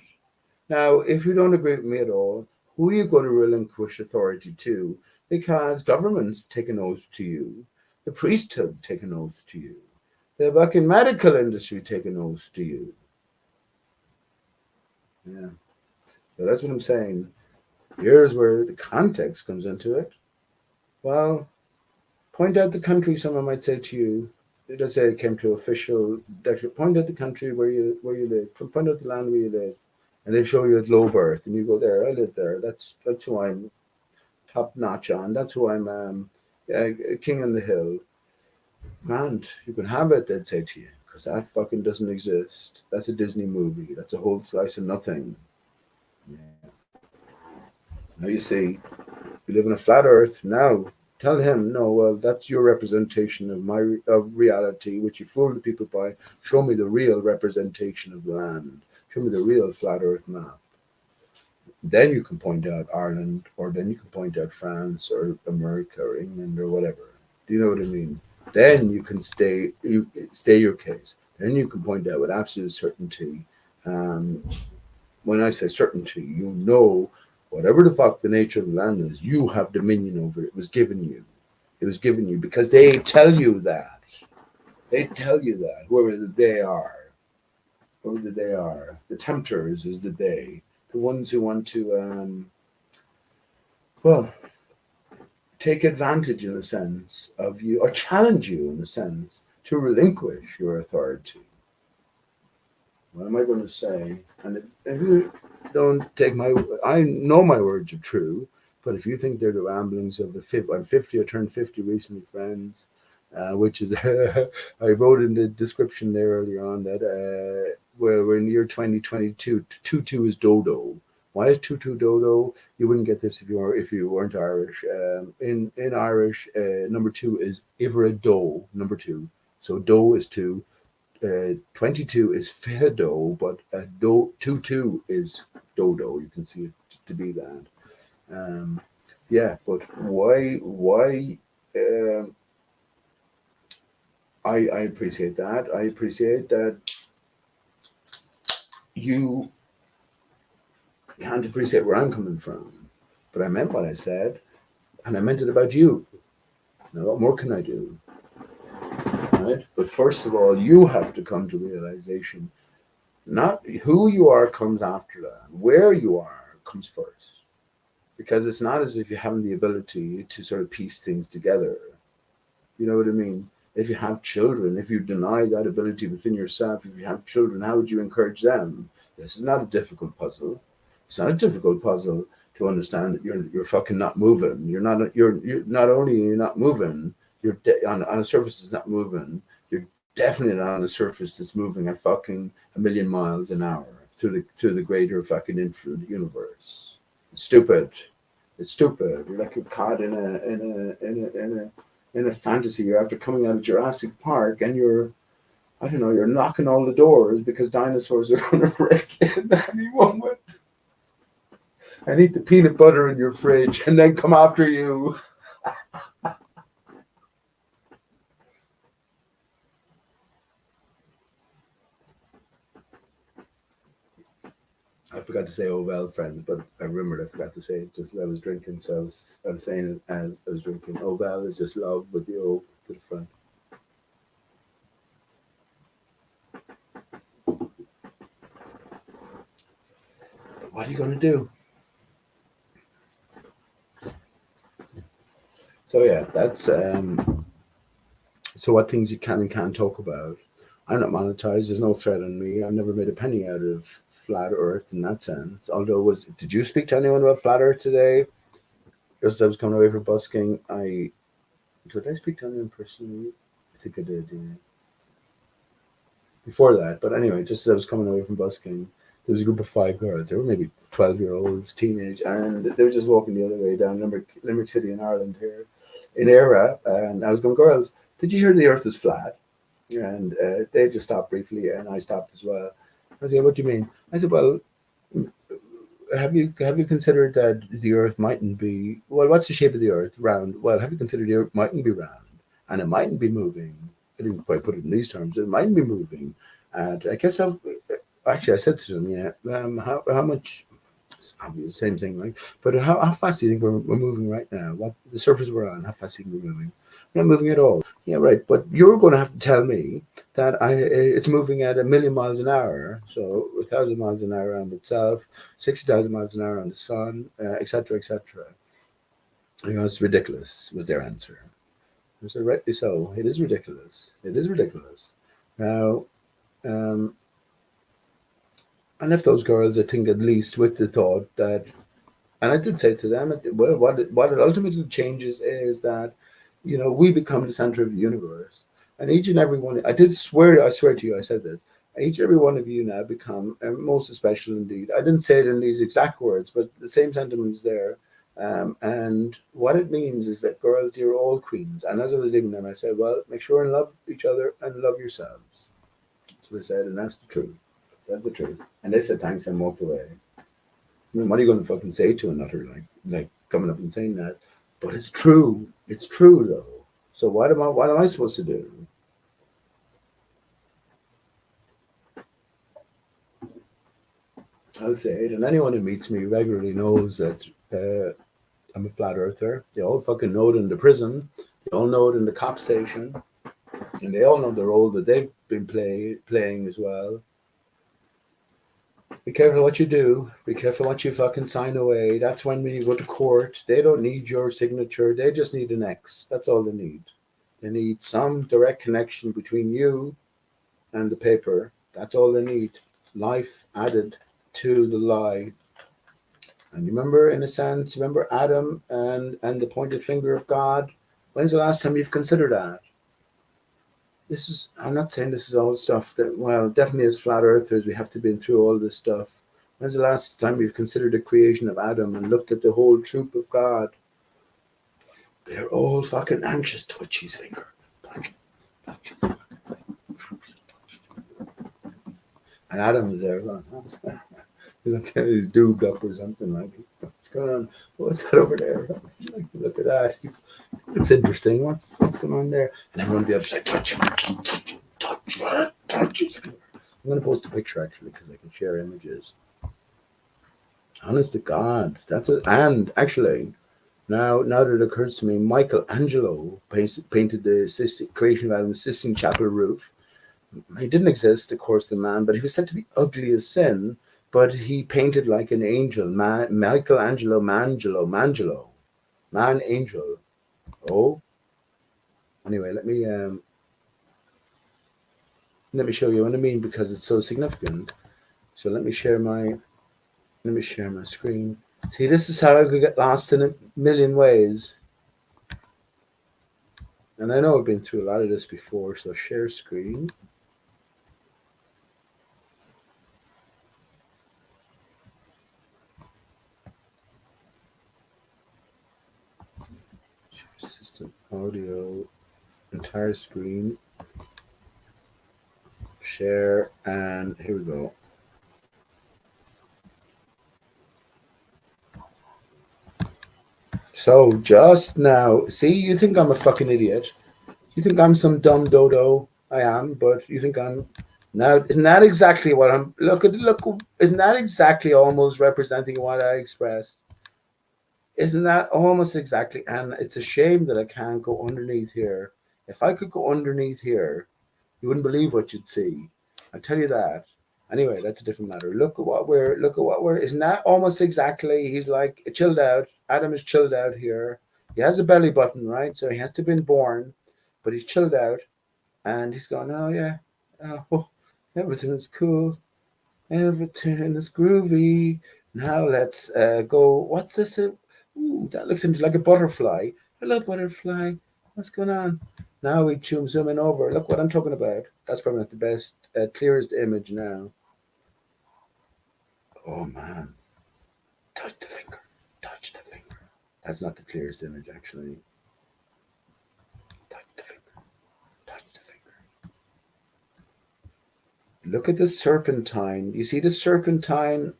Now, if you don't agree with me at all, who are you going to relinquish authority to? Because governments take an oath to you. The priesthood take an oath to you. The fucking medical industry take an oath to you. Yeah. So that's what I'm saying. Here's where the context comes into it. Well, point out the country, someone might say to you. Let's say it came to official. Point out the country where you live. Point out the land where you live, and they show you at low birth, and you go there. I live there. That's who I'm top notch on. That's who I'm king on the hill. And you can have it. They'd say to you, because that fucking doesn't exist. That's a Disney movie. That's a whole slice of nothing. Yeah. Now you see, you live on a flat Earth now. Tell him, no, well, that's your representation of reality, which you fool the people by. Show me the real representation of the land. Show me the real flat Earth map. Then you can point out Ireland, or then you can point out France, or America, or England, or whatever. Do you know what I mean? Then you can stay your case. Then you can point out with absolute certainty when I say certainty, you know, whatever the fuck the nature of the land is, you have dominion over it. It was given you. It was given you because they tell you that. They tell you that, whoever they are. Whoever they are. The tempters is the they. The ones who want to, well, take advantage in a sense of you, or challenge you in a sense, to relinquish your authority. What am I going to say? And if you don't take my, I know my words are true, but if you think they're the ramblings of I'm 50, I turned 50 recently, friends, which is, I wrote in the description there earlier on that we're in the year 2022, 22 is dodo. Why is 22 dodo? You wouldn't get this if you weren't Irish. In Irish, number two is Ivra do, number two. So do is two. 22 is Fedo, but 22 is Dodo. You can see it to be that. Yeah, but why? I appreciate that. I appreciate that you can't appreciate where I'm coming from. But I meant what I said, and I meant it about you. Now, what more can I do? Right? But first of all, you have to come to realization. Not who you are comes after that. Where you are comes first. Because it's not as if you have the ability to sort of piece things together. You know what I mean? If you have children, if you deny that ability within yourself, if you have children, how would you encourage them? This is not a difficult puzzle. It's not a difficult puzzle to understand that you're fucking not moving. You're not only you're not moving, on a surface it's not moving. You're definitely not on a surface that's moving at fucking a million miles an hour through the greater fucking infinite universe. It's stupid. It's stupid. You're like you're caught in a fantasy. You're after coming out of Jurassic Park and you're knocking all the doors because dinosaurs are going to break in any moment and eat the peanut butter in your fridge and then come after you. I forgot to say "oh well, friends," but I remembered I forgot to say it just as I was drinking. So I was saying it as I was drinking. "Oh well" is just love with the O to the front. What are you going to do? So yeah, that's so what things you can and can't talk about. I'm not monetized. There's no threat on me. I've never made a penny out of flat Earth in that sense. Although, did you speak to anyone about flat Earth today? Just as I was coming away from busking, did I speak to anyone personally? I think I did. Yeah. Before that, but anyway, just as I was coming away from busking, there was a group of five girls. They were maybe 12-year-olds, teenage, and they were just walking the other way down Limerick City in Ireland here, in Era. And I was going, girls, did you hear the Earth is flat? And they just stopped briefly, and I stopped as well. I said, what do you mean? I said, well, have you considered that the Earth mightn't be, well, what's the shape of the Earth? Round. Well, have you considered the Earth mightn't be round, and it mightn't be moving? I didn't quite put it in these terms. It mightn't be moving, and I guess actually I said to them, yeah, how much? Same thing, like, but how fast do you think we're moving right now? What the surface we're on? How fast do you think we're moving? We're not moving at all. Yeah, right. But you're going to have to tell me that it's moving at a million miles an hour, so 1,000 miles an hour on itself, 60,000 miles an hour on the sun, etc., etc. It's ridiculous. Was their answer. I said, rightly so. It is ridiculous. It is ridiculous. Now, I left those girls, I think, at least with the thought that, and I did say to them, well, what it ultimately changes is that, we become the center of the universe. And each and every one, I swear to you, I said that. Each and every one of you now become, and most special indeed. I didn't say it in these exact words, but the same sentiment is there. And what it means is that, girls, you're all queens. And as I was leaving them, I said, well, make sure and love each other and love yourselves. That's what I said, and that's the truth. That's the truth. And they said thanks and walked away. I mean, what are you going to fucking say to another, like coming up and saying that? But it's true. It's true though. So what am I supposed to do? I'll say it. And anyone who meets me regularly knows that I'm a flat earther. They all fucking know it in the prison. They all know it in the cop station. And they all know the role that they've been playing as well. Be careful what you do. Be careful what you fucking sign away. That's when you go to court, they don't need your signature. They just need an X. That's all they need. They need some direct connection between you and the paper. That's all they need. Life added to the lie. And you remember, in a sense, remember Adam and the pointed finger of God? When's the last time you've considered that? This is, I'm not saying this is all stuff that, well, definitely as flat earthers, we have to been through all this stuff. When's the last time you've considered the creation of Adam and looked at the whole troop of God? They're all fucking anxious. Touch his finger. And Adam was there. He's duped up or something like it. What's going on? What's that over there? Look at that. It's interesting. What's going on there? And everyone would be able to say, touch. I'm going to post a picture actually because I can share images. Honest to God, that's it. And actually, now that it occurs to me, Michelangelo painted the creation of Adam's Sistine Chapel roof. He didn't exist, of course, the man, but he was said to be ugly as sin. But he painted like an angel. Michelangelo, man angel. Oh, anyway, let me show you what I mean because it's so significant. So let me share my screen. See, this is how I could get lost in a million ways. And I know I've been through a lot of this before. So share screen. System audio, entire screen, share, and here we go. So just now, see, you think I'm a fucking idiot. You think I'm some dumb dodo. I am, but you think I'm now. Isn't that exactly what I'm? Look, isn't that exactly almost representing what I expressed? Isn't that almost exactly? And it's a shame that I can't go underneath here. If I could go underneath here, you wouldn't believe what you'd see. I tell you that. Anyway, that's a different matter. Look at what we're. Isn't that almost exactly? He's like chilled out. Adam is chilled out here. He has a belly button, right? So he has to have been born, but he's chilled out, and he's going, oh yeah, oh, everything is cool, everything is groovy. Now let's go. What's this? Ooh, that looks like a butterfly. Hello, butterfly. What's going on? Now we zoom in over. Look what I'm talking about. That's probably not the best, clearest image now. Oh man. Touch the finger. Touch the finger. That's not the clearest image actually. Touch the finger. Touch the finger. Look at the serpentine. You see the serpentine?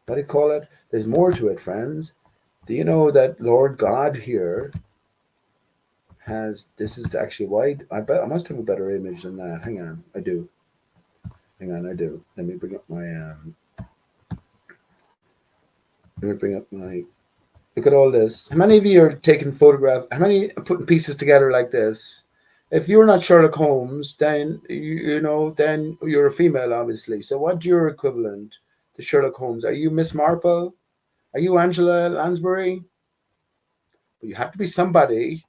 What do you call it? There's more to it, friends. Do you know that Lord God here has, this is actually wide. I must have a better image than that. Hang on, I do. Hang on, I do. Let me bring up my look at all this. How many of you are taking photographs? How many are putting pieces together like this? If you're not Sherlock Holmes, then then you're a female, obviously. So what's your equivalent to Sherlock Holmes? Are you Miss Marple? Are you Angela Lansbury? But you have to be somebody.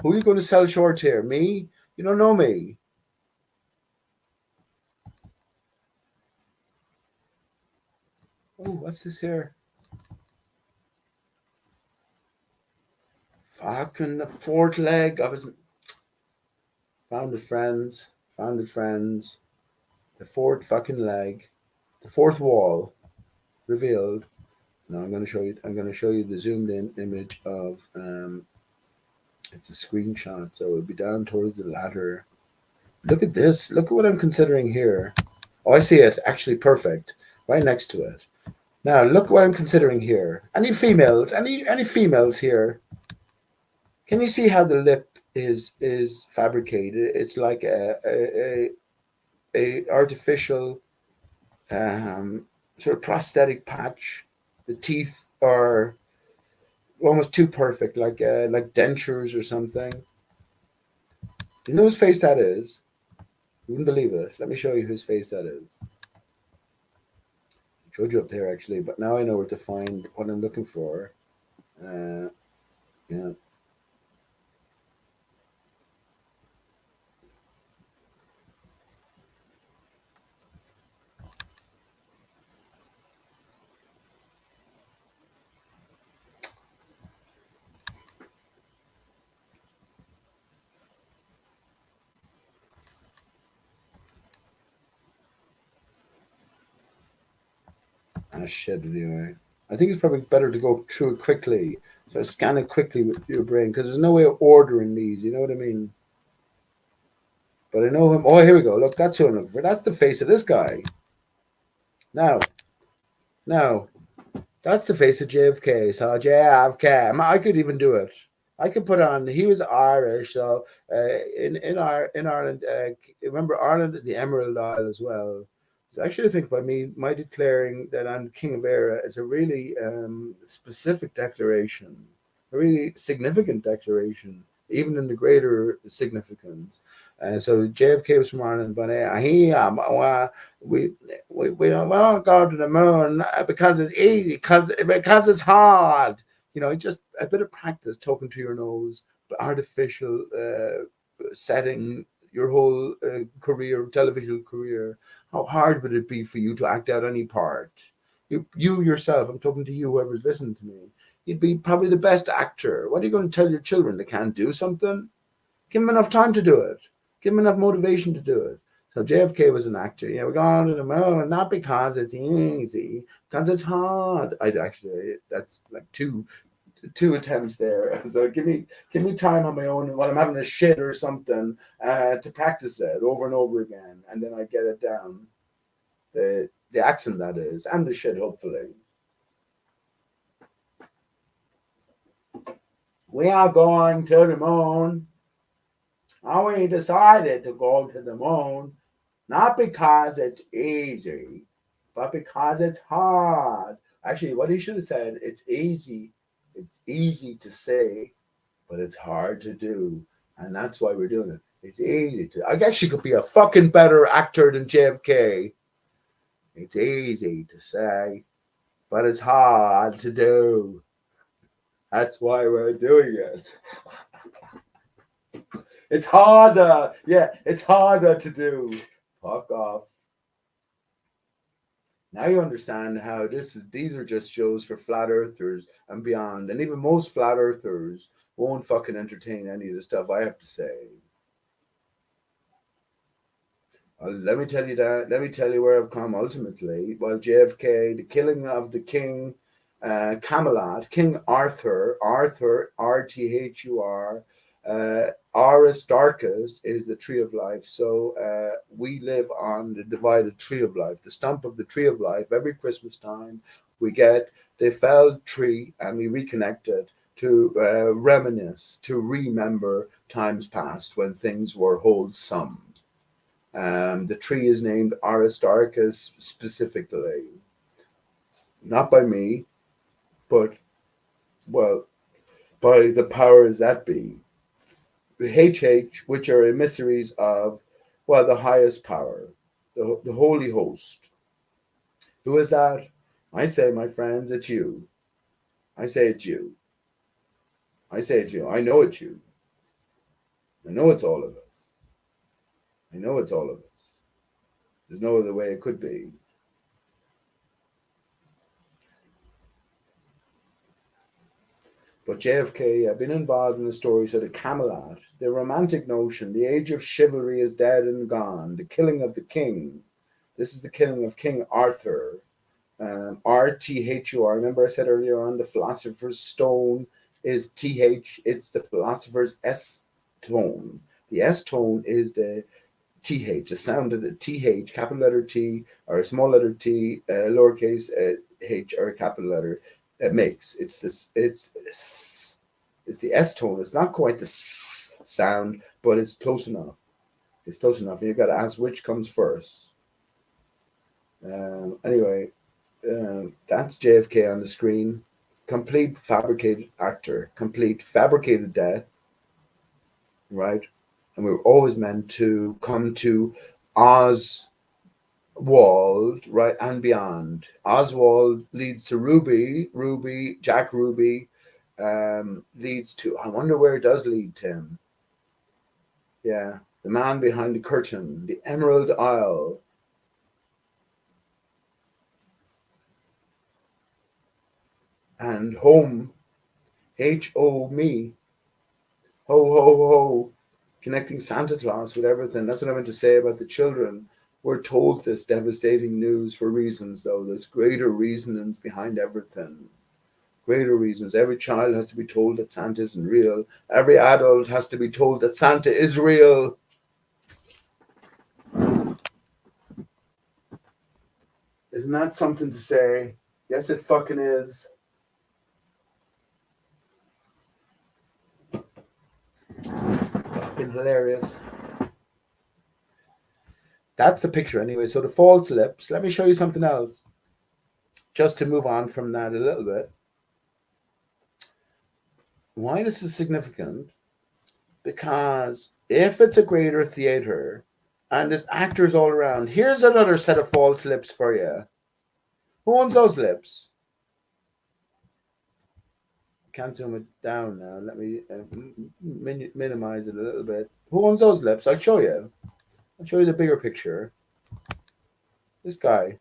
Who are you going to sell short here? Me? You don't know me. Oh, what's this here? Fucking the fourth leg of his founded friends. The fourth fucking leg. The fourth wall revealed. Now I'm going to show you. I'm going to show you the zoomed in image of. It's a screenshot, so it'll be down towards the ladder. Look at this. Look at what I'm considering here. Oh, I see it. Actually, perfect. Right next to it. Now look what I'm considering here. Any females? Any females here? Can you see how the lip is fabricated? It's like a artificial sort of prosthetic patch. The teeth are almost too perfect, like dentures or something. You know whose face that is? You wouldn't believe it. Let me show you whose face that is. I showed you up there actually, but now I know where to find what I'm looking for. Uh, yeah. Ah, shit, anyway. I think it's probably better to go through it quickly. So scan it quickly with your brain because there's no way of ordering these. You know what I mean? But I know him. Oh, here we go. Look, that's who I'm looking for. That's the face of this guy. Now, now, that's the face of JFK. So JFK. I could even do it. I could put on. He was Irish, so in Ireland, remember Ireland is the Emerald Isle as well. So actually, I think by my declaring that I'm King of Era is a really specific declaration, a really significant declaration, even in the greater significance. So JFK was from Ireland, but we we don't go to the moon because it's easy, because it's hard. You know, just a bit of practice talking to your nose, artificial setting your whole career, television career. How hard would it be for you to act out any part? You yourself, I'm talking to you, whoever's listening to me. You'd be probably the best actor. What are you going to tell your children? They can't do something? Give them enough time to do it. Give them enough motivation to do it. So JFK was an actor. Yeah, we're going to the moon, not because it's easy, because it's hard. I actually, that's like two attempts there. So give me time on my own while I'm having a shit or something to practice it over and over again, and then I get it down. The accent that is, and the shit hopefully. We are going to the moon. And we decided to go to the moon not because it's easy, but because it's hard. Actually, what he should have said, it's easy. It's easy to say, but it's hard to do. And that's why we're doing it. It's easy to. I actually could be a fucking better actor than JFK. It's easy to say, but it's hard to do. That's why we're doing it. It's harder. Yeah, it's harder to do. Fuck off. Now you understand how these are just shows for flat earthers and beyond. And even most flat earthers won't fucking entertain any of the stuff I have to say. Let me tell you that. Let me tell you where I've come ultimately. Well, JFK, the killing of the king, Camelot, King Arthur, Arthur, ARI-STAR-CHUS is the tree of life. So we live on the divided tree of life, the stump of the tree of life. Every Christmas time, we get the felled tree and we reconnect it to reminisce, to remember times past when things were wholesome. The tree is named ARI-STAR-CHUS specifically, not by me, but, well, by the powers that be. The HH, which are emissaries of, well, the highest power, the holy host. Who is that? I say, my friends, it's you. I say it's you. I say it's you. I know it's you. I know it's all of us. I know it's all of us. There's no other way it could be. But JFK, I've been involved in the story, so the Camelot, the romantic notion, the age of chivalry is dead and gone, the killing of the king. This is the killing of King Arthur. RTHUR. Remember I said earlier on the philosopher's stone is TH, it's the philosopher's S tone. The S tone is the TH, the sound of the TH, capital letter T or a small letter T, lowercase h or a capital letter makes. It's this. It's the S tone. It's not quite the S sound, but it's close enough. It's close enough. And you've got to ask which comes first. Anyway, That's JFK on the screen. Complete fabricated actor, complete fabricated death, right? And we were always meant to come to Oswald, right, and beyond. Oswald leads to Ruby, Jack Ruby, leads to, I wonder where it does lead to him. Yeah, the man behind the curtain, the Emerald Isle. And home, H-O me, ho, ho, ho, connecting Santa Claus with everything. That's what I meant to say about the children. We're told this devastating news for reasons, though. There's greater reasons behind everything. Greater reasons. Every child has to be told that Santa isn't real. Every adult has to be told that Santa is real. Isn't that something to say? Yes, it fucking is. Fucking hilarious. That's the picture anyway. So the false lips. Let me show you something else. Just to move on from that a little bit. Why this is significant? Because if it's a greater theater and there's actors all around, here's another set of false lips for you. Who owns those lips? Can't zoom it down now. Let me minimize it a little bit. Who owns those lips? I'll show you. I'll show you the bigger picture. This guy.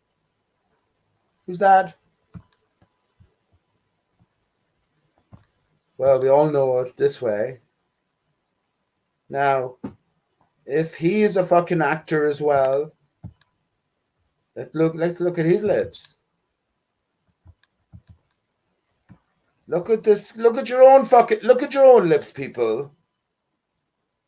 Who's that? Well, we all know it this way. Now, if he is a fucking actor as well, let's look at his lips. Look at this. Look at your own lips, people.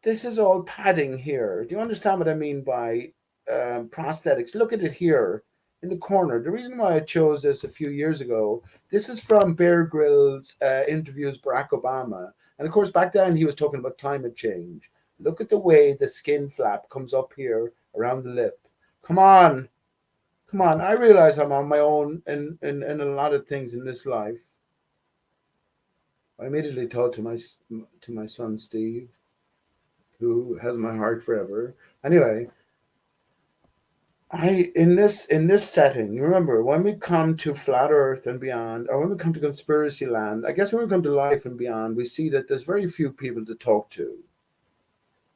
This is all padding here. Do you understand what I mean by prosthetics? Look at it here in the corner. The reason why I chose this a few years ago, this is from Bear Grylls interviews Barack Obama. And of course, back then he was talking about climate change. Look at the way the skin flap comes up here around the lip. Come on. Come on. I realize I'm on my own in a lot of things in this life. I immediately thought to my son, Steve, who has my heart forever. Anyway, in this setting, you remember when we come to flat Earth and beyond, or when we come to conspiracy land, I guess when we come to life and beyond, we see that there's very few people to talk to.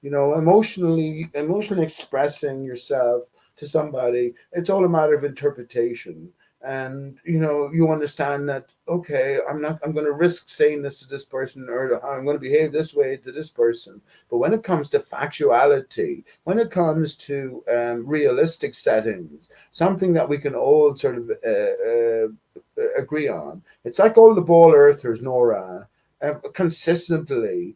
You know, emotionally expressing yourself to somebody, it's all a matter of interpretation. And you know, you understand that, okay, I'm going to risk saying this to this person, or I'm going to behave this way to this person. But when it comes to factuality, when it comes to realistic settings, something that we can all sort of agree on, it's like all the ball earthers, Nora, consistently.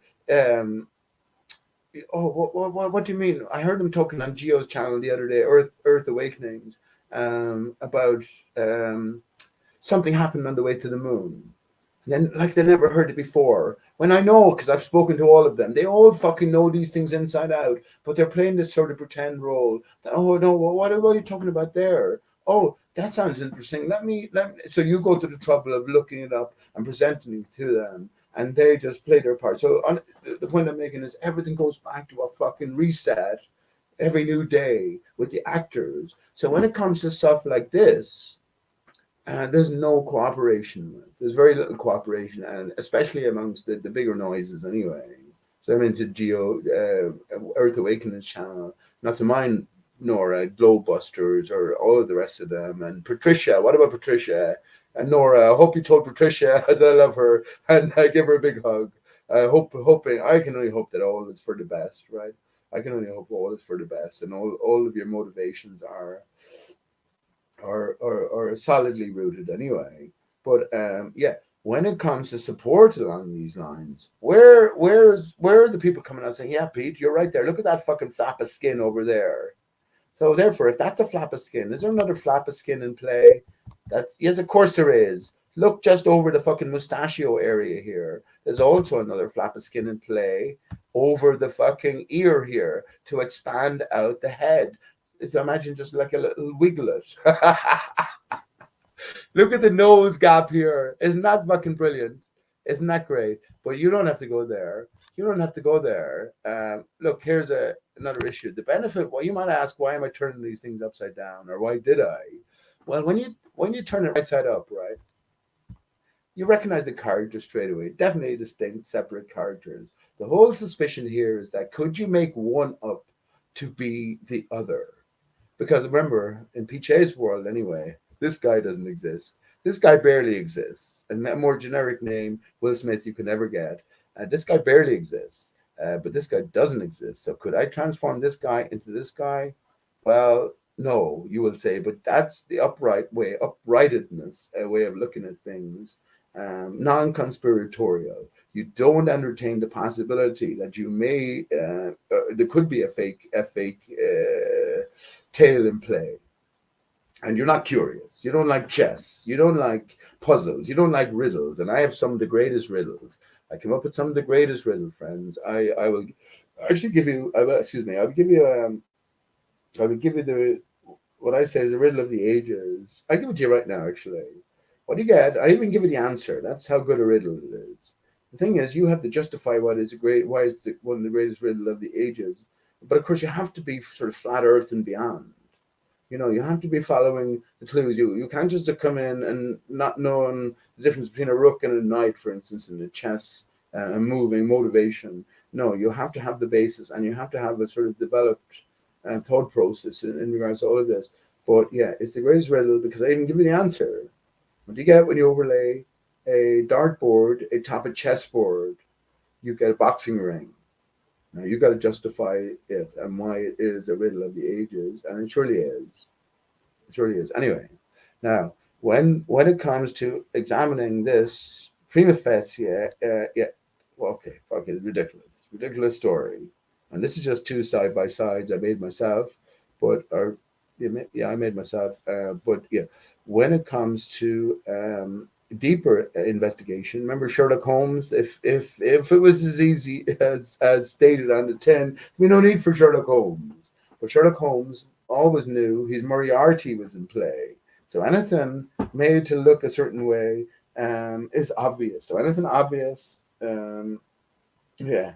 What do you mean? I heard him talking on Geo's channel the other day, Earth Awakenings, about something happened on the way to the moon. And then, like, they never heard it before. When I know, because I've spoken to all of them, they all fucking know these things inside out, but they're playing this sort of pretend role. That, oh no, what are you talking about there? Oh, that sounds interesting. Let me. So you go to the trouble of looking it up and presenting it to them, and they just play their part. So the point I'm making is everything goes back to a fucking reset every new day with the actors. So when it comes to stuff like this, there's no cooperation. There's very little cooperation, and especially amongst the bigger noises anyway. So I'm into Geo, Earth Awakenings channel, not to mind Nora, Glowbusters, or all of the rest of them. And Patricia, what about Patricia? And Nora, I hope you told Patricia that I love her and I give her a big hug. I can only hope that all is for the best, right? I can only hope all is for the best, and all of your motivations are solidly rooted anyway. But yeah, when it comes to support along these lines, where are the people coming out saying, yeah, Pete, you're right there. Look at that fucking flap of skin over there. So therefore, if that's a flap of skin, is there another flap of skin in play? Yes, of course there is. Look just over the fucking mustachio area here. There's also another flap of skin in play over the fucking ear here to expand out the head. So imagine just like a little wiglet. Look at the nose gap here. Isn't that fucking brilliant? Isn't that great? But you don't have to go there. You don't have to go there. Look, here's another issue. The benefit. Well, you might ask, why am I turning these things upside down, or why did I? Well, when you turn it right side up, right, you recognize the character straight away. Definitely distinct, separate characters. The whole suspicion here is that could you make one up to be the other? Because remember, in PJ's world anyway, this guy doesn't exist. This guy barely exists. And a more generic name, Will Smith, you can never get. This guy barely exists. But this guy doesn't exist. So could I transform this guy into this guy? Well, no, you will say, but that's the upright way, uprightedness, a way of looking at things, non-conspiratorial. You don't entertain the possibility that you may, there could be a fake tale in play. And you're not curious. You don't like chess. You don't like puzzles. You don't like riddles. And I have some of the greatest riddles. I came up with some of the greatest riddle friends. I will actually give you. Excuse me. I will give you. I will give you the what I say is a riddle of the ages. I give it to you right now. Actually, what do you get? I even give you the answer. That's how good a riddle it is. The thing is, you have to justify what is a great. Why is it one of the greatest riddle of the ages? But of course, you have to be sort of flat Earth and beyond. You have to be following the clues. You can't just come in and not knowing the difference between a rook and a knight, for instance, in a chess and moving motivation. No, you have to have the basis, and you have to have a sort of developed thought process in regards to all of this. But yeah, it's the greatest riddle because I even give you the answer. What do you get when you overlay a dartboard atop a chessboard? You get a boxing ring. Now you got to justify it and why it is a riddle of the ages, and it surely is. It surely is. Anyway, now when it comes to examining this prima facie, well, okay, fuck it, ridiculous story, and this is just two side by sides I made myself, but I made myself, but yeah, when it comes to deeper investigation. Remember Sherlock Holmes? If it was as easy as stated on the tin, we no need for Sherlock Holmes. But Sherlock Holmes always knew his Moriarty was in play. So anything made to look a certain way is obvious. So anything obvious, yeah,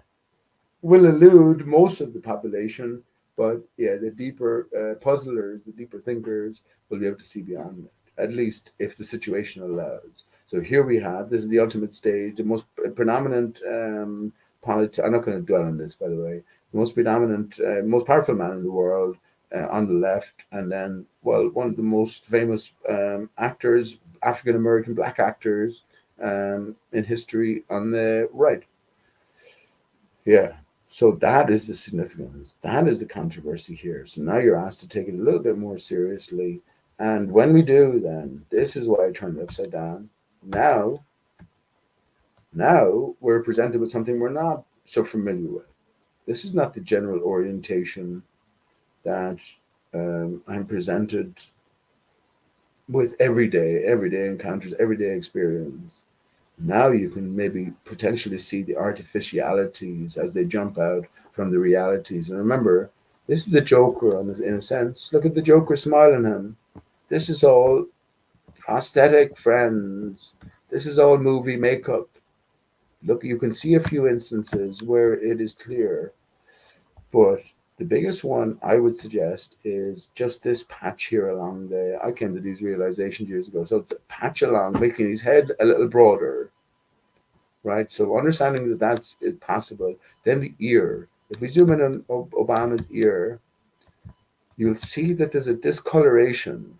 will elude most of the population. But yeah, the deeper puzzlers, the deeper thinkers will be able to see beyond it, at least if the situation allows. So here we have, this is the ultimate stage, the most predominant I'm not going to dwell on this, by the way, the most predominant, most powerful man in the world on the left, and then, well, one of the most famous actors, African-American black actors in history on the right. Yeah. So that is the significance. That is the controversy here. So now you're asked to take it a little bit more seriously. And when we do, then this is why I turned it upside down. Now we're presented with something we're not so familiar with. This is not the general orientation that I'm presented with everyday encounters, everyday experience. Now you can maybe potentially see the artificialities as they jump out from the realities. And remember, this is the Joker in a sense. Look at the Joker smiling at him. This is all prosthetic, friends. This is all movie makeup. Look, you can see a few instances where it is clear, but the biggest one I would suggest is just this patch here along the. I came to these realizations years ago. So it's a patch along, making his head a little broader, right? So understanding that that's possible. Then the ear. If we zoom in on Obama's ear, you'll see that there's a discoloration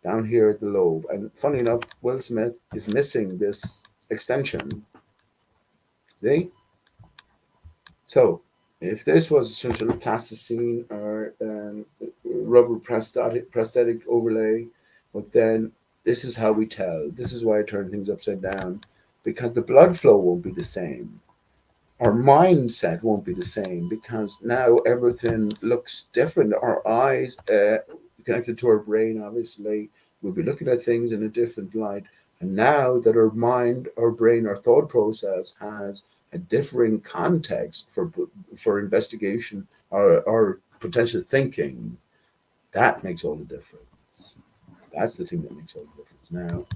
down here at the lobe. And funny enough, Will Smith is missing this extension. See? So if this was some sort of plasticine or rubber prosthetic overlay, but then this is how we tell. This is why I turn things upside down, because the blood flow won't be the same. Our mindset won't be the same because now everything looks different. Our eyes, connected to our brain, obviously, we'll be looking at things in a different light. And now that our mind, our brain, our thought process has a differing context for investigation or potential thinking, that makes all the difference. That's the thing that makes all the difference. Now,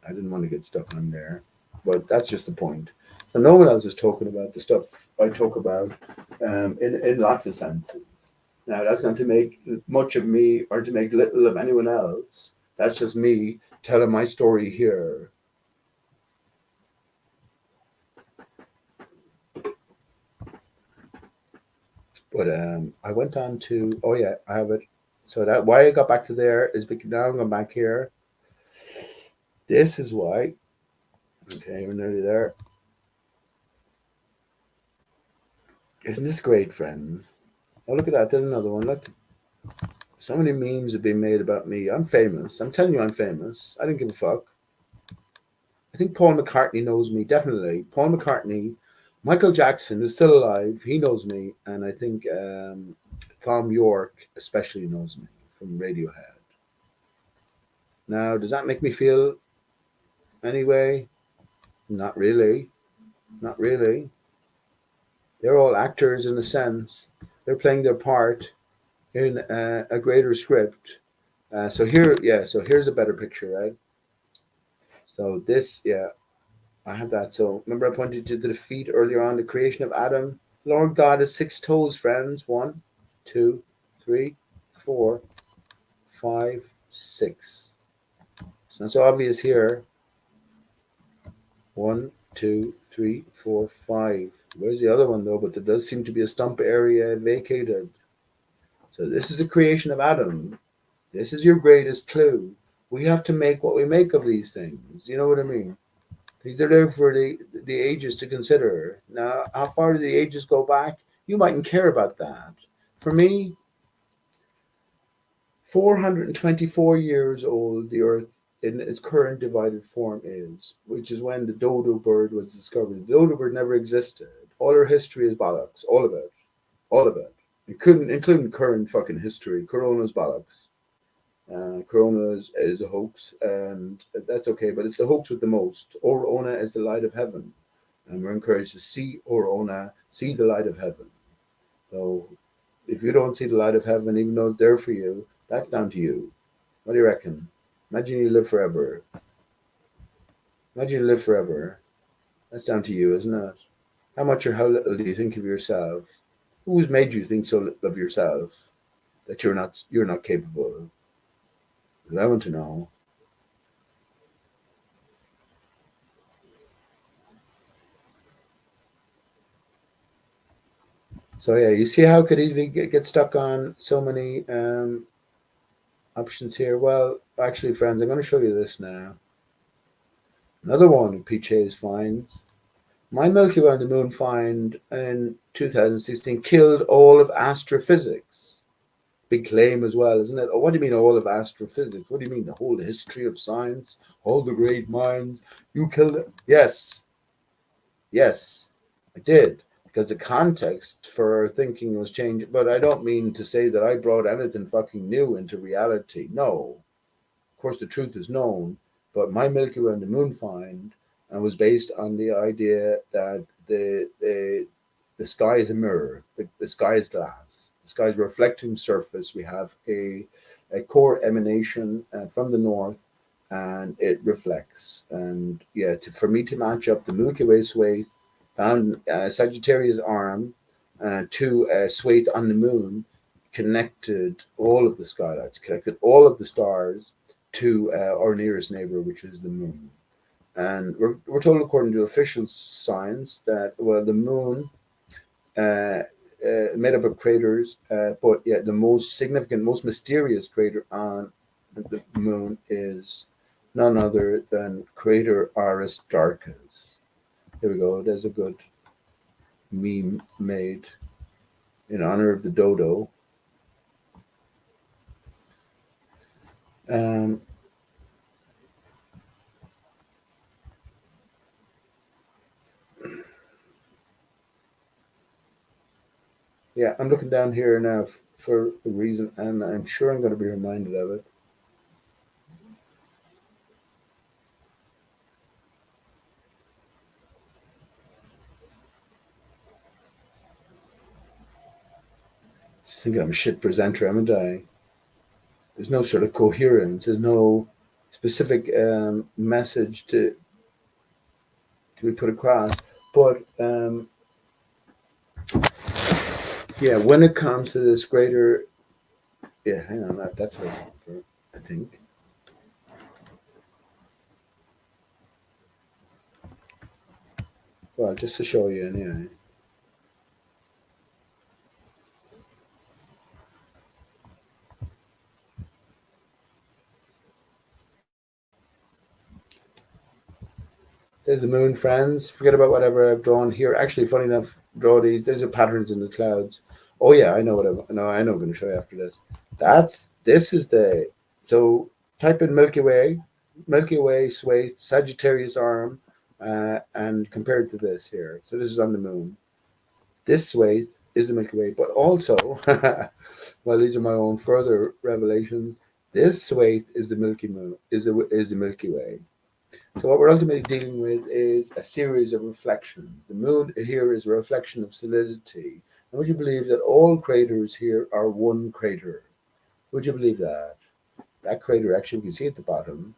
I didn't want to get stuck on there, but that's just the point. So no one else is talking about the stuff I talk about in lots of senses. Now, that's not to make much of me or to make little of anyone else. That's just me telling my story here. But I went on to, oh yeah, I have it. So that why I got back to there is because now I'm going back here. This is why. Okay, we're nearly there. Isn't this great, friends? Oh, look at that. There's another one. Look. So many memes have been made about me. I'm famous. I'm telling you, I'm famous. I didn't give a fuck. I think Paul McCartney knows me, definitely. Paul McCartney, Michael Jackson, who's still alive, he knows me. And I think Thom Yorke especially knows me from Radiohead. Now, does that make me feel anyway? Not really. Not really. They're all actors in a sense. They're playing their part in a greater script. So here, yeah. So here's a better picture, right? So this, yeah, I have that. So remember, I pointed to the feet earlier on. The creation of Adam. Lord God has 6 toes, friends. 1, 2, 3, 4, 5, 6. It's not so obvious here. 1, 2, 3, 4, 5. Where's the other one though? But there does seem to be a stump area vacated. So this is the creation of Adam. This is your greatest clue. We have to make what we make of these things. You know what I mean? They're there for the ages to consider. Now, how far do the ages go back? You mightn't care about that. For me, 424 years old, the Earth in its current divided form is, which is when the dodo bird was discovered. The dodo bird never existed. All our history is bollocks. All of it. All of it. Including current fucking history. Corona's bollocks. Corona is a hoax, and that's okay, but it's the hoax with the most. Orona is the light of heaven, and we're encouraged to see Orona, see the light of heaven. So if you don't see the light of heaven, even though it's there for you, that's down to you. What do you reckon? Imagine you live forever. Imagine you live forever. That's down to you, isn't it? How much or how little do you think of yourself? Who's made you think so little of yourself that you're not capable? I want to know. So yeah, you see how it could easily get stuck on so many options here. Well, actually, friends, I'm going to show you this now. Another one of Piche's finds. My Milky Way on the Moon find in 2016 killed all of astrophysics. Big claim as well, isn't it? Oh, what do you mean all of astrophysics? What do you mean the whole history of science, all the great minds? You killed it? Yes, yes, I did. Because the context for our thinking was changed. But I don't mean to say that I brought anything fucking new into reality. No. Of course, the truth is known. But my Milky Way and the Moon find was based on the idea that the sky is a mirror. The sky is glass. The sky is a reflecting surface. We have a core emanation from the north, and it reflects. And yeah, for me to match up the Milky Way swathe found Sagittarius arm to a swathe on the moon, connected all of the skylights, connected all of the stars to our nearest neighbor, which is the moon. And we're told, according to official science, that, well, the moon made up of craters, but yeah, the most significant, most mysterious crater on the moon is none other than crater ARI-STAR-CHUS. Here we go. There's a good meme made in honor of the dodo. Um, yeah, I'm looking down here now for a reason, and I'm sure I'm going to be reminded of it. Just thinking I'm a shit presenter, haven't I? There's no sort of coherence. There's no specific message to be put across. But yeah, when it comes to this greater, yeah, hang on, that's what I think. Well, just to show you anyway. There's the moon, friends. Forget about whatever I've drawn here. Actually, funny enough, draw these. There's a patterns in the clouds. Oh yeah, I know what I know. I'm going to show you after this. This is the so type in Milky Way swathe, Sagittarius arm, and compared to this here. So this is on the moon. This swathe is the Milky Way, but also, well, these are my own further revelations. This swathe is the Milky Moon, is the Milky Way. So what we're ultimately dealing with is a series of reflections. The moon here is a reflection of solidity. And would you believe that all craters here are one crater? Would you believe that? That crater, actually, you can see at the bottom.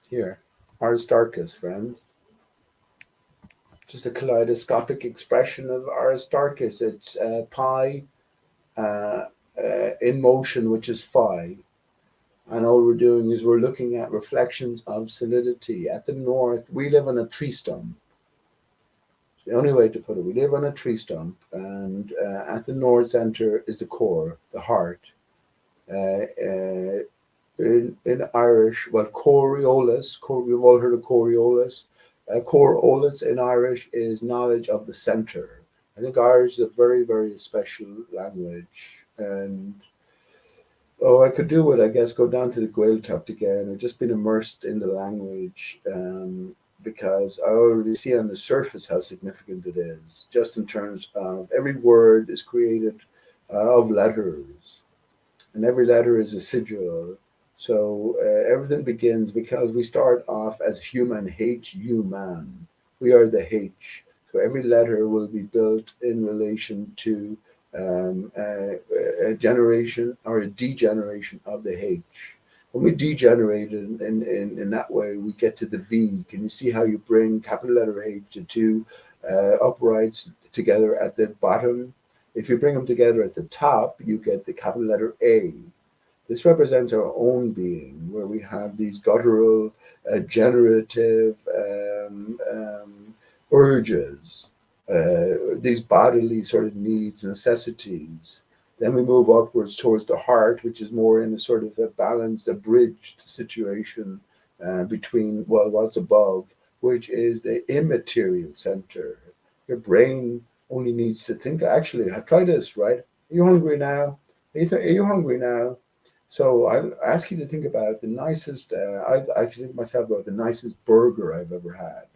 Here, ARI-STAR-CHUS, friends. Just a kaleidoscopic expression of ARI-STAR-CHUS. It's pi in motion, which is phi. And all we're doing is we're looking at reflections of solidity. At the north, we live on a tree stump. The only way to put it, we live on a tree stump, and at the north center is the core, the heart. In Irish, well, Coriolis, we've all heard of Coriolis. Coriolis in Irish is knowledge of the center. I think Irish is a very, very special language. And oh, I could do it, I guess, go down to the Gaeltacht again. I've just been immersed in the language because I already see on the surface how significant it is, just in terms of every word is created of letters, and every letter is a sigil. So everything begins because we start off as human, H-U-man. We are the H. So every letter will be built in relation to a generation or a degeneration of the H. When we degenerate in that way, we get to the V. Can you see how you bring capital letter H to two uprights together at the bottom? If you bring them together at the top, you get the capital letter A. This represents our own being, where we have these guttural, generative urges, these bodily sort of needs, necessities. Then we move upwards towards the heart, which is more in a sort of a balanced, a bridged situation between, well, what's above, which is the immaterial center. Your brain only needs to think. Actually, try this, right? Are you hungry now? Are you hungry now? So I ask you to think about the nicest, I actually think myself about the nicest burger I've ever had.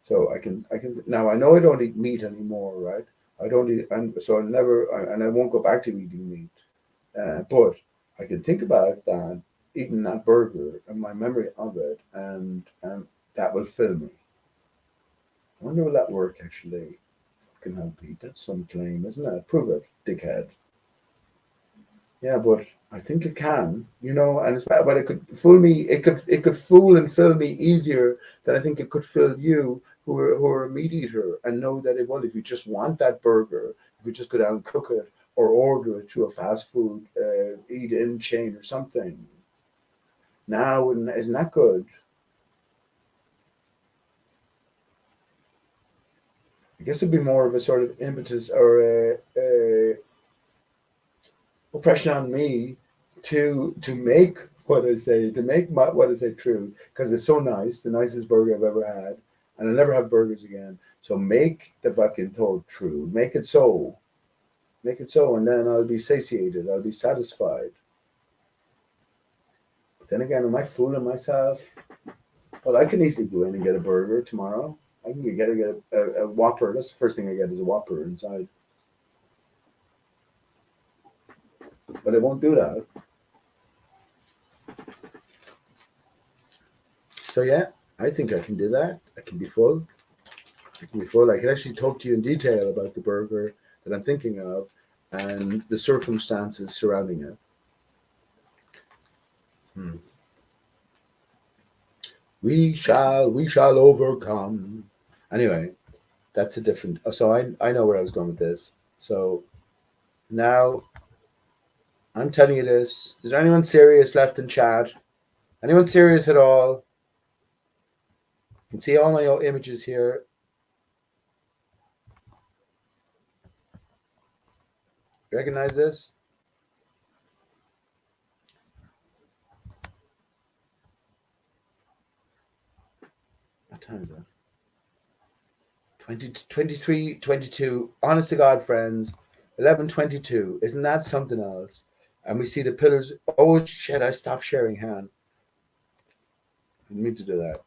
So I can now I know I don't eat meat anymore, right? I don't eat, and so I never, and I won't go back to eating meat. But I can think about that, eating that burger and my memory of it, and that will fill me. I wonder will that work actually? Can help eat. That's some claim, isn't it? Prove it, dickhead. Yeah, but I think it can, and it's bad, but it could fool me. It could fool and fill me easier than I think it could fill you, who are a meat eater, and know that if you just want that burger, you could just go down and cook it or order it through a fast food eat-in chain or something. Now, isn't that good? I guess it'd be more of a sort of impetus or a oppression on me to make what I say, to make what I say true, because it's so nice, the nicest burger I've ever had, and I'll never have burgers again. So make the fucking thought true. Make it so, and then I'll be satiated. I'll be satisfied. But then again, am I fooling myself? Well, I can easily go in and get a burger tomorrow. I can get a Whopper. That's the first thing I get is a Whopper inside. But I won't do that. So yeah, I think I can do that. I can be full. before. I can actually talk to you in detail about the burger that I'm thinking of and the circumstances surrounding it. We shall overcome. Anyway, that's a different. So I know where I was going with this. So now I'm telling you this. Is there anyone serious left in chat? Anyone serious at all? You can see all my images here. Recognize this? What time is that? 20, 23, 22. Honest to God, friends. 11:22. Isn't that something else? And we see the pillars. Oh, shit, I stopped sharing hand. I didn't mean to do that.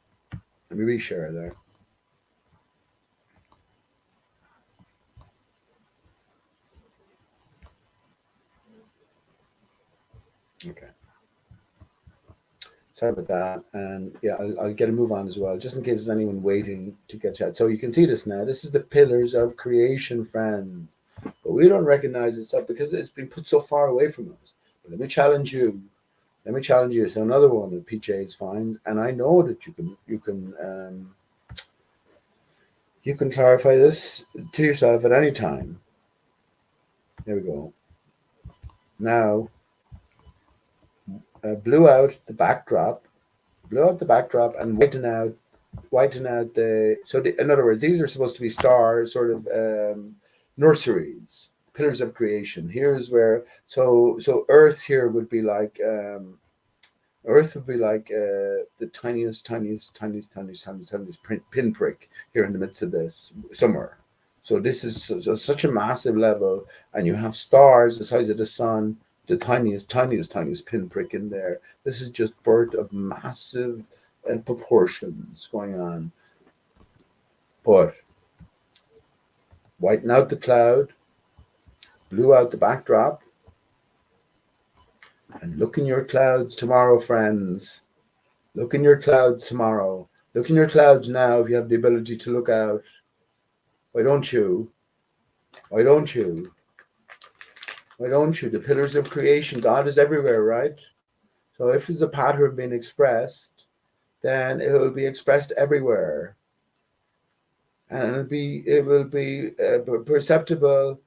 Let me reshare there. Okay. Sorry about that. And yeah, I'll get a move on as well, just in case there's anyone waiting to get chat. So you can see this now. This is the pillars of creation, friends. But we don't recognize this up because it's been put so far away from us. But let me challenge you. Let me challenge you. So another one that PJ's finds, and I know that you can clarify this to yourself at any time. There we go. Now, blew out the backdrop, and whiten out the. So in other words, these are supposed to be star sort of nurseries, pillars of creation. Here's where so Earth here would be like Earth would be like the tiniest pinprick here in the midst of this somewhere. So this is such a massive level, and you have stars the size of the sun, the tiniest pinprick in there. This is just birth of massive proportions going on. But whiten out the cloud, blew out the backdrop, and look in your clouds tomorrow, friends. Look in your clouds tomorrow. Look in your clouds now if you have the ability to look out. Why don't you? Why don't you? Why don't you? The pillars of creation. God is everywhere, right? So if there's a pattern being expressed, then it will be expressed everywhere. And it will be perceptible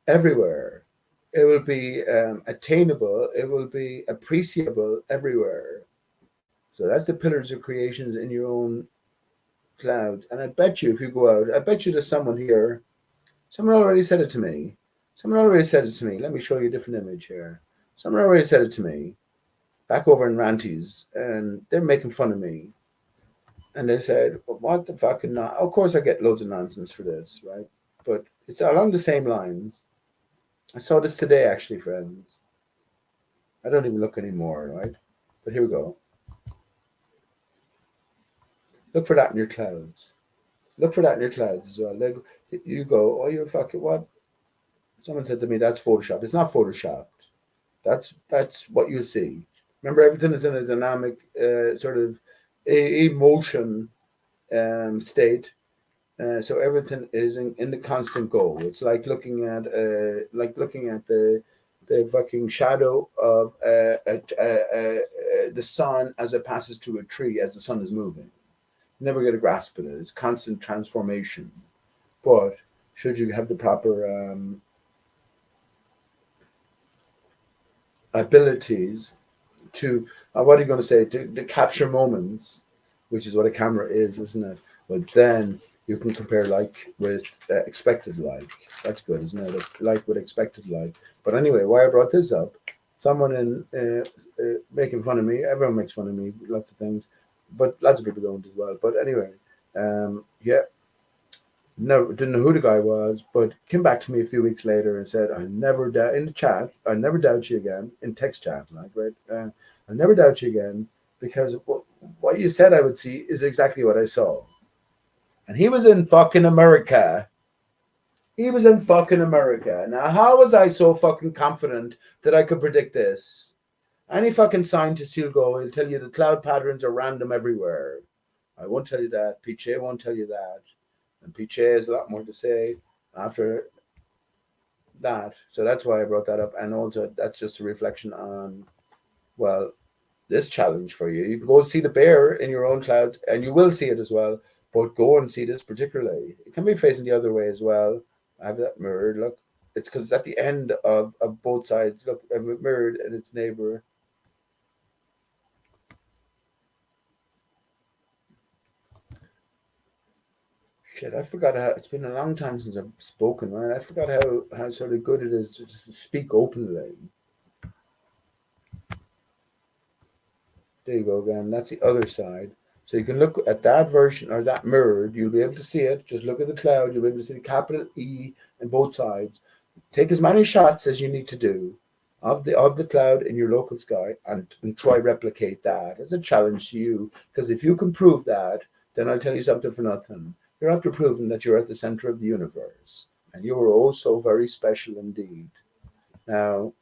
everywhere. It will be attainable. It will be appreciable everywhere. So that's the pillars of creations in your own clouds. And I bet you, if you go out, I bet you there's someone here. Someone already said it to me. Let me show you a different image here. Someone already said it to me back over in Ranties, and they're making fun of me. And they said, well, what the fuck? Not? Of course, I get loads of nonsense for this, right? But it's along the same lines. I saw this today, actually, friends. I don't even look anymore, right? But here we go. Look for that in your clouds. Look for that in your clouds as well. You go, oh, you're fucking what? Someone said to me, that's Photoshopped. It's not Photoshopped. That's what you see. Remember, everything is in a dynamic sort of emotion state. So everything is in the constant go. It's like looking at the fucking shadow of the sun as it passes through a tree as the sun is moving. You never get a grasp of it. It's constant transformation. But should you have the proper abilities to what are you going to say to capture moments, which is what a camera is, isn't it? But then you can compare like with expected like. That's good, isn't it? Like with expected like. But anyway, why I brought this up, someone in making fun of me. Everyone makes fun of me, lots of things, but lots of people don't as well. But anyway, yeah. No, didn't know who the guy was, but came back to me a few weeks later and said, "I never doubt in the chat. I never doubt you again in text chat, like right. I never doubt you again because what you said I would see is exactly what I saw." And he was in fucking America. He was in fucking America. Now, how was I so fucking confident that I could predict this? Any fucking scientist he'll tell you the cloud patterns are random everywhere. I won't tell you that. PJ won't tell you that. And PJ has a lot more to say after that. So that's why I brought that up. And also, that's just a reflection on, well, this challenge for you. You can go see the bear in your own cloud, and you will see it as well. But go and see this particularly. It can be facing the other way as well. I have that mirrored. Look, it's because it's at the end of both sides. Look, I have it mirrored and its neighbor. Shit, I forgot how. It's been a long time since I've spoken, man. I forgot how sort of good it is to just speak openly. There you go again. That's the other side. So you can look at that version or that mirrored. You'll be able to see it. Just look at the cloud. You'll be able to see the capital E in both sides. Take as many shots as you need to do of the cloud in your local sky and try replicate that. It's a challenge to you, because if you can prove that, then I'll tell you something for nothing. You're after proving that you're at the center of the universe, and you are oh so very special indeed. Now,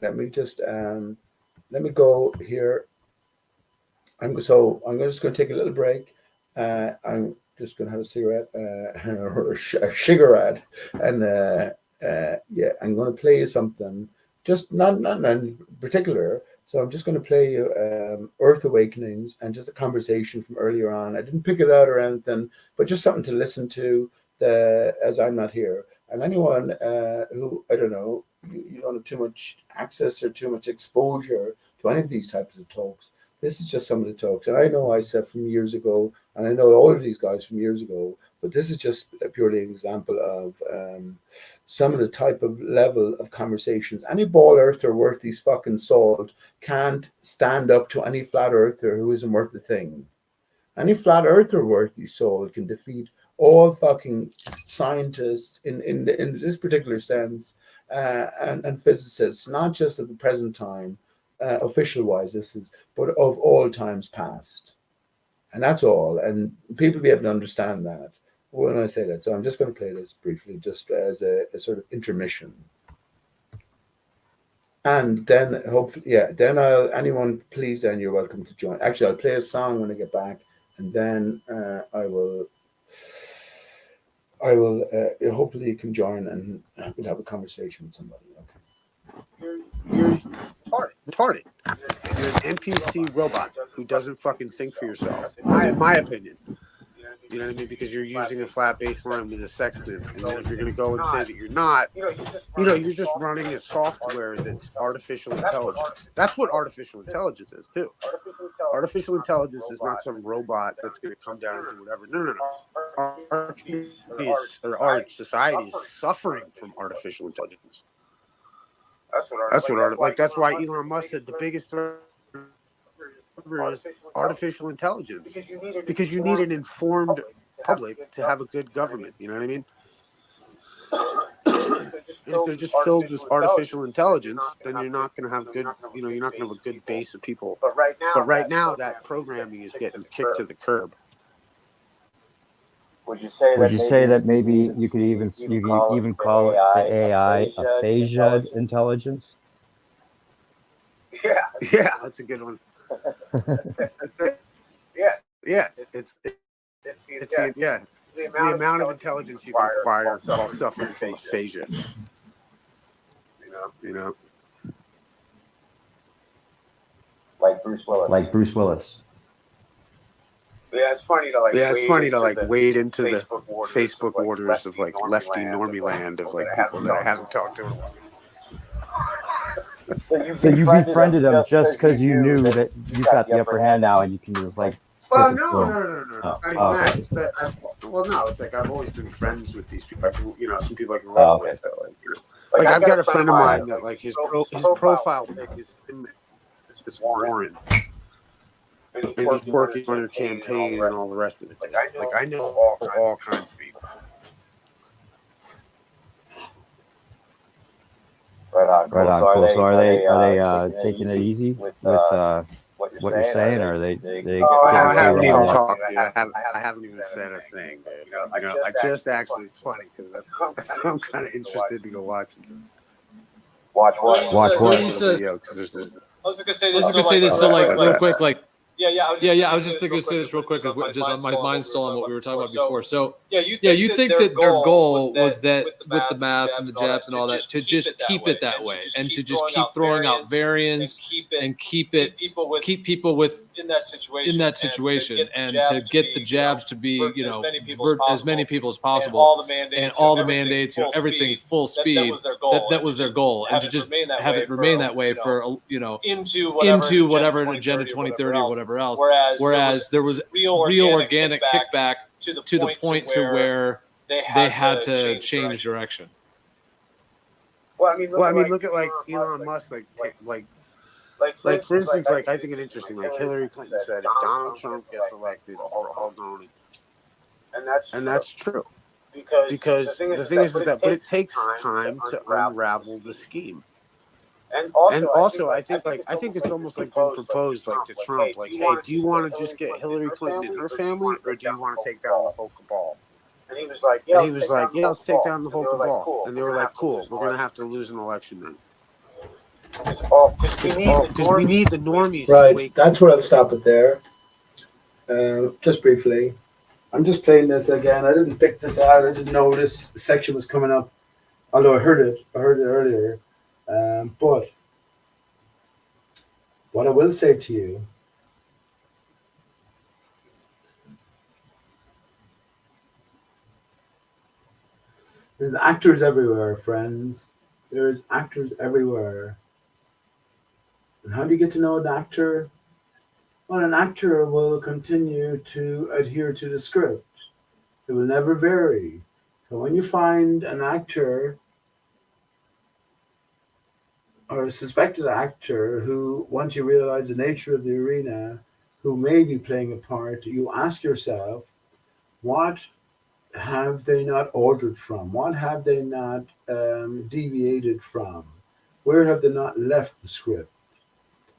let me just let me go here. I'm just going to take a little break. I'm just going to have a cigarette or a cigarette, and yeah, I'm going to play you something. Just not in particular. So I'm just going to play you Earth Awakenings and just a conversation from earlier on. I didn't pick it out or anything, but just something to listen to as I'm not here. And anyone who, I don't know, you don't have too much access or too much exposure to any of these types of talks, this is just some of the talks. And I know I said from years ago, and I know all of these guys from years ago, but this is just purely an example of some of the type of level of conversations. Any ball earther worth his fucking salt can't stand up to any flat earther who isn't worth a thing. Any flat earther worth his salt can defeat all fucking scientists in this particular sense, and physicists, not just at the present time, official wise, this is, but of all times past. And that's all. And people be able to understand that when I say that. So I'm just going to play this briefly, just as a sort of intermission. And then hopefully, yeah, then anyone, please, then you're welcome to join. Actually, I'll play a song when I get back, and then I will hopefully you can join and we'll have a conversation with somebody. Okay. You're retarded. You're an NPC robot who doesn't fucking think for yourself, in my opinion. You know what I mean? Because you're using a flat baseline with a sextant, and then if you're going to go and say that you're not, you're just running a software that's artificial intelligence. That's what artificial intelligence is too. Artificial intelligence is not some robot that's going to come down and do whatever. No. Our communities, or our society is suffering from artificial intelligence. That's why Elon Musk said the biggest threat is artificial intelligence, because you need an informed public to have a good government. You know what I mean? And if they're just filled with artificial intelligence, then you're not going to have good. You're not going to have a good base of people. But right now, that programming is getting kicked to the curb. Would you say that maybe you could even call it the AI aphasia intelligence? Yeah, that's a good one. Yeah, it's the amount of intelligence you can acquire while suffering from aphasia. You know, like Bruce Willis. Yeah, it's funny to wade into the Facebook orders of like lefty normie land of like people that I haven't talked to. So you befriended him just because you knew that you got the upper hand now, and you can just like. Well, no. It's like I've always been friends with these people. Some people I grew up with. Like I've got a friend of mine that like his profile is Warren. And he's working on her campaign and all the rest of it. Like I know all kinds of people. Right on. Cool. So are they taking it easy with what you're saying, or are they? I haven't even talked. I haven't even said a thing. I just actually, it's funny because I'm kind of interested to go watch this. Watch what? Video, because there's I was gonna say this. So like real quick, like Yeah. I was just going to say this real quick, just on my mind's still on what we were talking about before. So, you think that their goal was that with the masks and the jabs and all that, to just keep it that way, and to just keep throwing out variants and keep people with in that situation, and to get the jabs to be, as many people as possible, and all the mandates, everything full speed. That was their goal, and to just have it remain that way for into whatever Agenda 2030 or whatever else. Whereas there was real organic kickback to the point to where they had to change direction. Well, I mean, look at like Elon Musk, like for instance, like I think it's interesting. Like Hillary Clinton said, if Donald Trump gets elected, we're all going, and that's true. Because the thing is that, but it takes time to unravel the scheme. And also, I think it's almost like been proposed like to Trump, like, hey, do you want to just get Hillary Clinton and her family, or do you want to take down the whole cabal? And he was like, yeah, let's take down the whole cabal. And they were like, cool, we're gonna have to lose an election then. Because we need the normies. Right, that's where I'll stop it there. Just briefly, I'm just playing this again. I didn't pick this out. I didn't know this section was coming up, although I heard it earlier. But what I will say to you, there's actors everywhere, friends. There's actors everywhere. And how do you get to know an actor? Well, an actor will continue to adhere to the script. It will never vary. So when you find an actor or a suspected actor who, once you realize the nature of the arena, who may be playing a part, you ask yourself, what have they not altered from? What have they not deviated from? Where have they not left the script?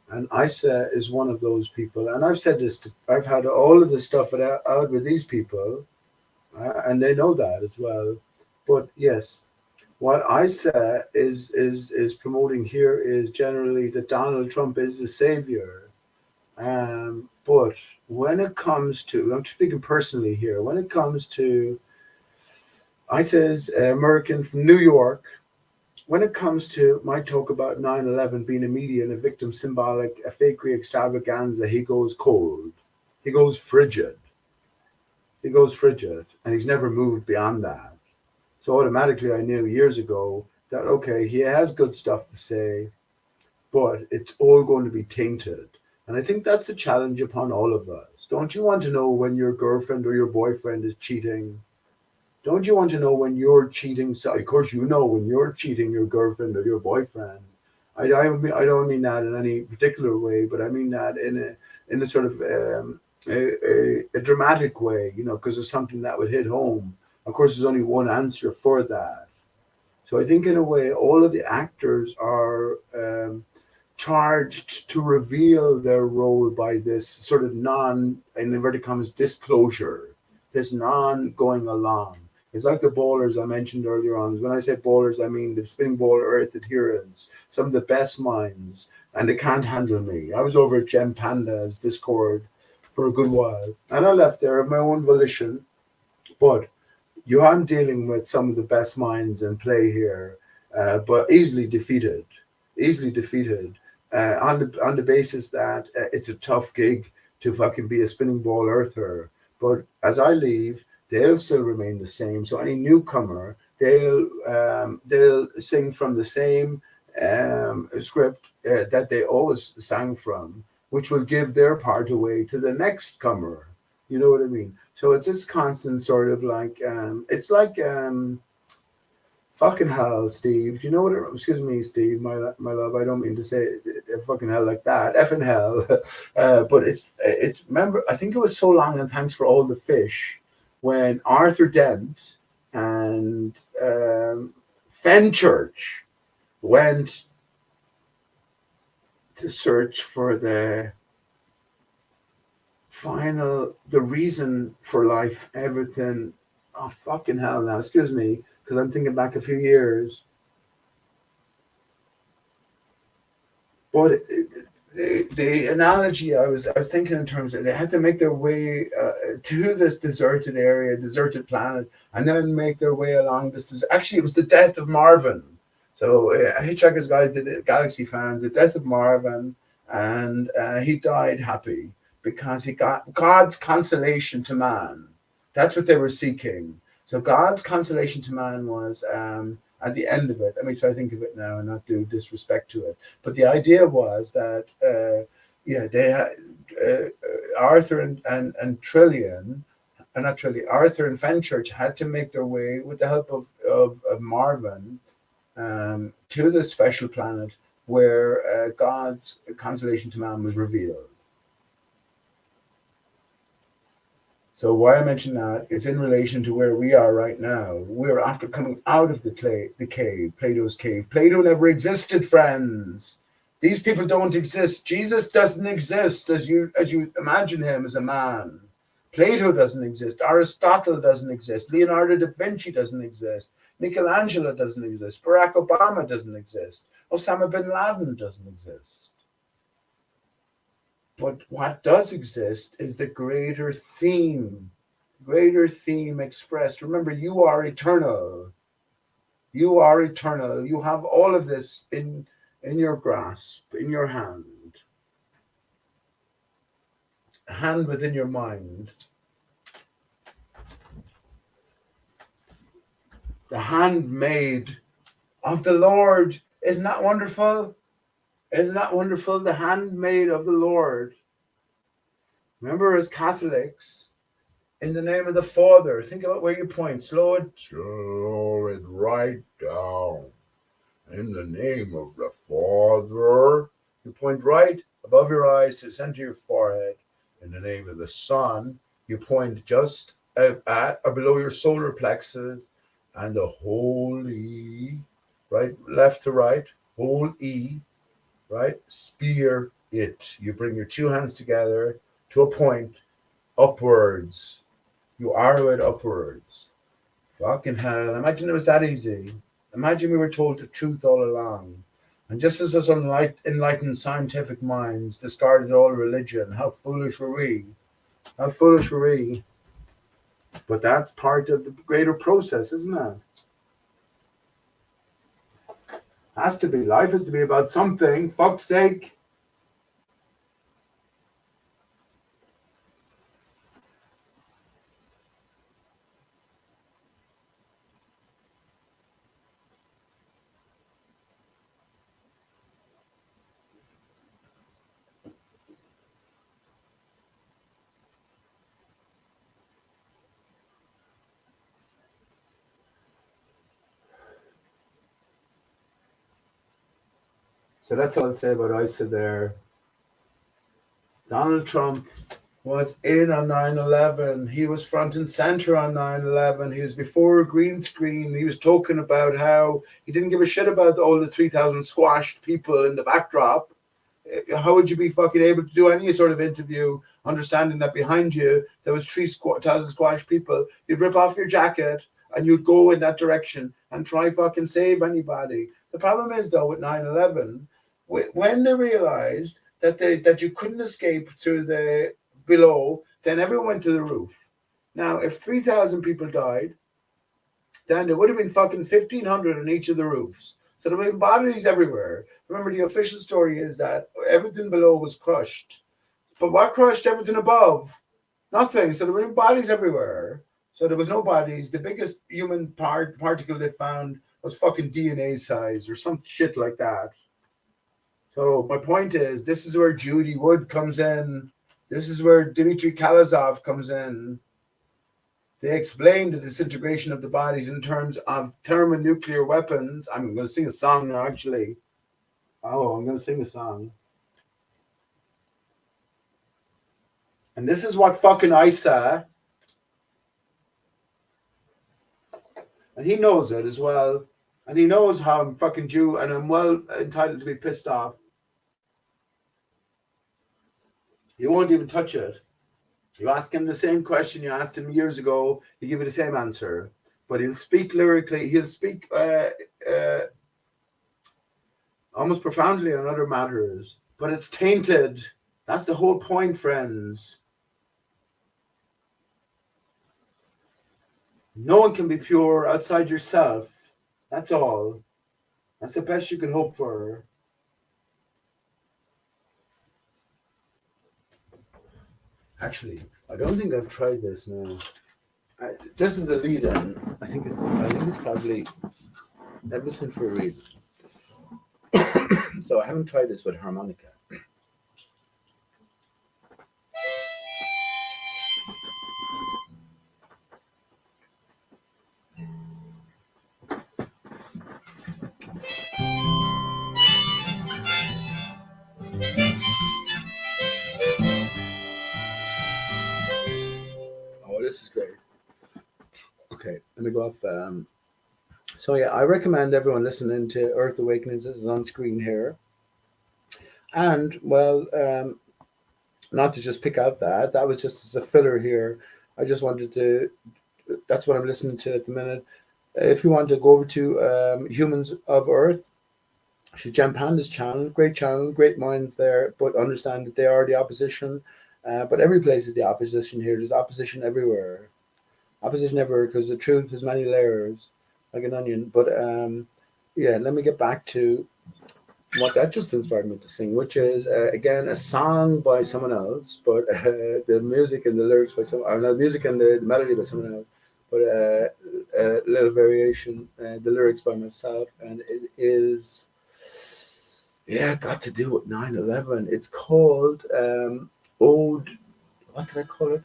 And Isa is one of those people. And I've said this, I've had all of this stuff out with these people, and they know that as well. But yes, what Isa is promoting here is generally that Donald Trump is the savior. But when it comes to, I'm speaking personally here, when it comes to, Isa's American from New York, when it comes to my talk about 9/11 being a media and a victim symbolic, a fakery extravaganza, he goes cold. He goes frigid. And he's never moved beyond that. So automatically I knew years ago that, okay, he has good stuff to say, but it's all going to be tainted. And I think that's a challenge upon all of us. Don't you want to know when your girlfriend or your boyfriend is cheating? Don't you want to know when you're cheating? So of course, you know when you're cheating your girlfriend or your boyfriend. I don't mean that in any particular way, but I mean that in a sort of a dramatic way, because it's something that would hit home. Of course, there's only one answer for that. So I think in a way, all of the actors are charged to reveal their role by this sort of in inverted commas, disclosure, this non-going along. It's like the bowlers I mentioned earlier on. When I say bowlers, I mean the spinning ball earth adherents, some of the best minds, and they can't handle me. I was over at Gem Panda's Discord for a good while, and I left there of my own volition. But I'm dealing with some of the best minds in play here, but easily defeated on the basis that it's a tough gig to fucking be a spinning ball earther. But as I leave, they'll still remain the same. So any newcomer, they'll sing from the same script that they always sang from, which will give their part away to the next comer. You know what I mean? So it's this constant sort of like, it's like fucking hell, Steve. Do you know what? Excuse me, Steve, my love. I don't mean to say fucking hell like that. Effing hell. But it's. Remember, I think it was So Long and Thanks for All the Fish, when Arthur Dent and Fenchurch went to search for the reason for life, everything. Oh, fucking hell now. Excuse me, because I'm thinking back a few years. But the analogy I was thinking in terms of they had to make their way to this deserted area, deserted planet, and then make their way along this. Actually, it was the death of Marvin. So Hitchhiker's Guide to the Galaxy fans, the death of Marvin, and he died happy because he got God's consolation to man. That's what they were seeking. So God's consolation to man was at the end of it. Let me try to think of it now and not do disrespect to it. But the idea was that they had Arthur and Trillian, not Trillian, Arthur and Fenchurch had to make their way with the help of Marvin to this special planet where God's consolation to man was revealed. So why I mention that is in relation to where we are right now. We're after coming out of the cave, Plato's cave. Plato never existed, friends. These people don't exist. Jesus doesn't exist as you imagine him as a man. Plato doesn't exist. Aristotle doesn't exist. Leonardo da Vinci doesn't exist. Michelangelo doesn't exist. Barack Obama doesn't exist. Osama bin Laden doesn't exist. But what does exist is the greater theme expressed. Remember, you are eternal. You are eternal. You have all of this in your grasp, in your hand. A hand within your mind. The handmaid of the Lord. Isn't that wonderful? Isn't that wonderful? The handmaid of the Lord. Remember, as Catholics, in the name of the Father, think about where you point. Slow it right down. In the name of the Father. You point right above your eyes to the center of your forehead. In the name of the Son, you point just at or below your solar plexus, and the Holy, right, left to right, whole E, right? Spear it. You bring your two hands together to a point upwards. You arrow it upwards. Fucking hell. Imagine it was that easy. Imagine we were told the truth all along. And just as us enlightened scientific minds discarded all religion, how foolish were we? How foolish were we? But that's part of the greater process, isn't it? Has to be. Life has to be about something. Fuck's sake. So that's all I'll say about ISA there. Donald Trump was in on 9/11. He was front and center on 9/11. He was before a green screen. He was talking about how he didn't give a shit about all the 3,000 squashed people in the backdrop. How would you be fucking able to do any sort of interview understanding that behind you there was 3,000 squashed people? You'd rip off your jacket and you'd go in that direction and try fucking save anybody. The problem is, though, with 9/11, when they realized that you couldn't escape through the below, then everyone went to the roof. Now, if 3,000 people died, then there would have been fucking 1,500 on each of the roofs. So there would have been bodies everywhere. Remember, the official story is that everything below was crushed. But what crushed everything above? Nothing. So there were bodies everywhere. So there was no bodies. The biggest human particle they found was fucking DNA size or some shit like that. So my point is, this is where Judy Wood comes in. This is where Dmitry Kalazov comes in. They explained the disintegration of the bodies in terms of thermonuclear weapons. I'm going to sing a song now, actually. Oh, I'm going to sing a song. And this is what fucking ISA, and he knows it as well. And he knows how I'm fucking Jew and I'm well entitled to be pissed off. He won't even touch it. You ask him the same question you asked him years ago, he'll give you the same answer. But he'll speak lyrically, he'll speak almost profoundly on other matters. but it's tainted. That's the whole point, friends. No one can be pure outside yourself. That's all. That's the best you can hope for. Actually, I don't think I've tried this now. Just as a lead-in, I think it's probably everything for a reason. So I haven't tried this with harmonica. Oh, this is great. Okay, let me go off. So yeah, I recommend everyone listening to Earth Awakenings. This is on screen here. And well, not to just pick out that was just as a filler here. I just wanted to. That's what I'm listening to at the minute. If you want to go over to Humans of Earth, Shujam Panda's channel, great minds there, but understand that they are the opposition. But every place is the opposition here. There's opposition everywhere. Opposition everywhere because the truth has many layers, like an onion. But yeah, let me get back to what that just inspired me to sing, which is again a song by someone else, but the music and the lyrics by someone, or no, the music and the melody by someone else, but a little variation, the lyrics by myself, and it is, yeah, got to do with 9/11. It's called Ode. What did I call it?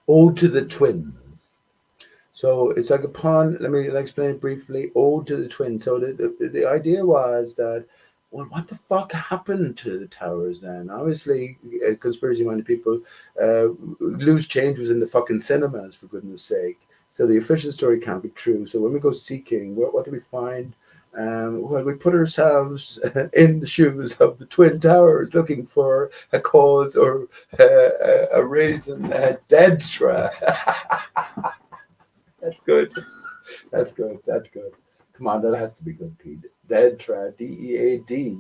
Ode to the Twins. So it's like a pun. Let me explain it briefly. Ode to the Twins. So the idea was that, well, what the fuck happened to the towers then? Obviously, conspiracy-minded people, loose change was in the fucking cinemas, for goodness sake. So the official story can't be true. So when we go seeking, what do we find? Well, we put ourselves in the shoes of the Twin Towers, looking for a cause or a reason, a dead tra. That's good. That's good. That's good. Come on, that has to be good, Pete. Dead tra, DEAD,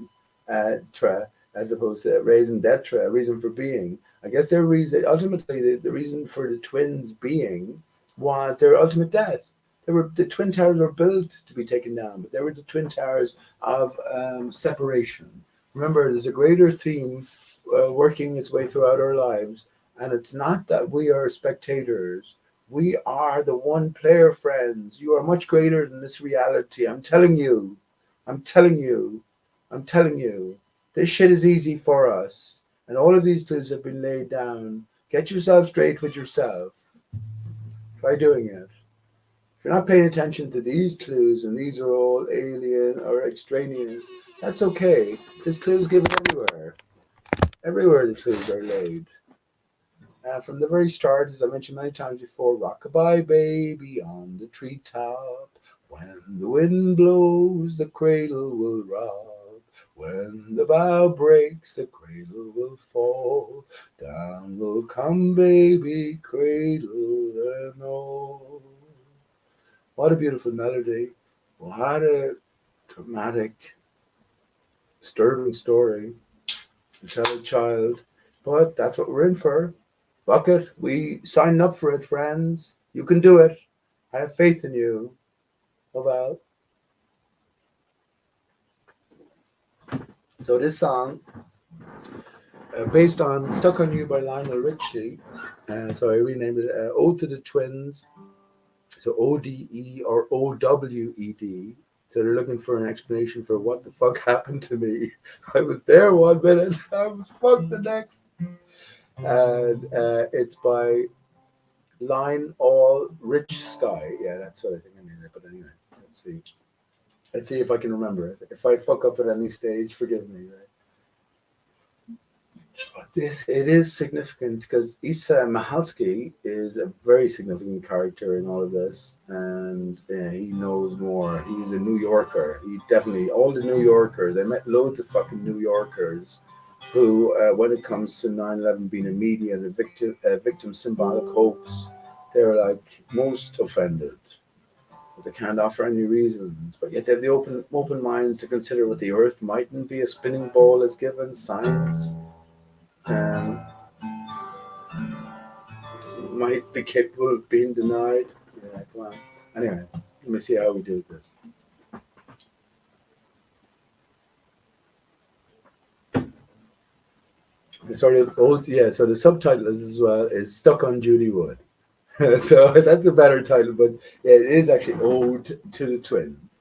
tra, as opposed to raising dead tra, reason for being. I guess their reason, ultimately, the reason for the twins being was their ultimate death. The Twin Towers were built to be taken down, but they were the Twin Towers of separation. Remember, there's a greater theme working its way throughout our lives, and it's not that we are spectators. We are the one player, friends. You are much greater than this reality. I'm telling you. I'm telling you. I'm telling you. This shit is easy for us. And all of these clues have been laid down. Get yourself straight with yourself. Try doing it. If you're not paying attention to these clues and these are all alien or extraneous, that's okay. There's clues given everywhere. Everywhere the clues are laid. From the very start, as I mentioned many times before, rockabye baby on the treetop. When the wind blows, the cradle will rock. When the bough breaks, the cradle will fall. Down will come baby, cradle and all. What a beautiful melody. What a dramatic, disturbing story to tell a child. But that's what we're in for. Fuck it. We signed up for it, friends. You can do it. I have faith in you. Oh, well. So this song, based on Stuck on You by Lionel Richie, so I renamed it Ode to the Twins. So ODE or OWED. So they're looking for an explanation for what the fuck happened to me. I was there 1 minute, I was fucked the next. And it's by Lionel Richie. Yeah, that's what I think I named it. But anyway, let's see. Let's see if I can remember it. If I fuck up at any stage, forgive me. Right? But it is significant because Issa Mahalski is a very significant character in all of this, and he knows more. He's a New Yorker. He definitely, all the New Yorkers. I met loads of fucking New Yorkers who, when it comes to 9/11 being a media and a victim symbolic hoax, they're like most offended. but they can't offer any reasons. But yet they have the open minds to consider what the Earth mightn't be a spinning ball as given science might be capable of being denied. Yeah, well, anyway, let me see how we do this. The sort of so the subtitle as well is "Stuck on Judy Wood." So that's a better title, but yeah, it is actually Ode to the Twins.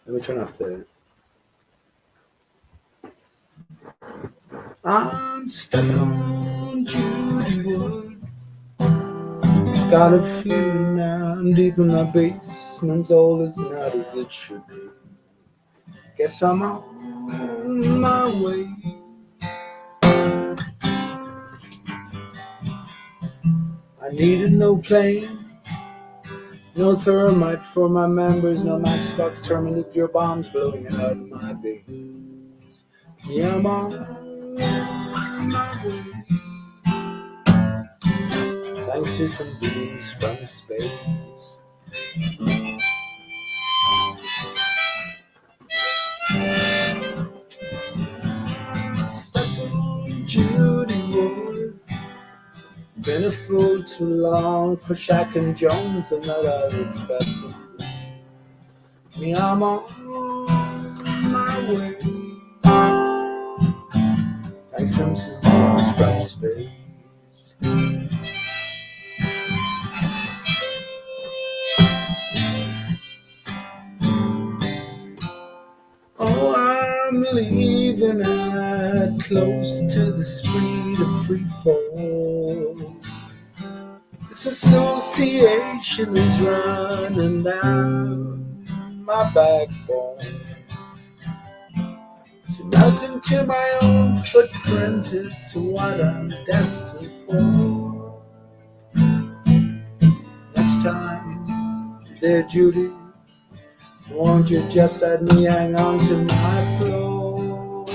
Let me turn off the. I'm stuck on Judy Wood. Got a feeling now deep in my basement's all is not as it should be. Guess I'm on my way. I needed no plane, no thermite for my members, no matchbox thermonuclear bombs blowing out of my veins. Yeah, I'm on my way. Thanks to some beams from space. Stuck on Judy Wood. Been a fool too long for Shaq and Jones and that other fancy. Me, I'm on my way. Thanks to some beams from space. Oh, I'm leaving at close to the speed of free fall. This association is running down my backbone. To melt into my own footprint, it's what I'm destined for. Next time, dear Judy, won't you just let me hang on to my floor?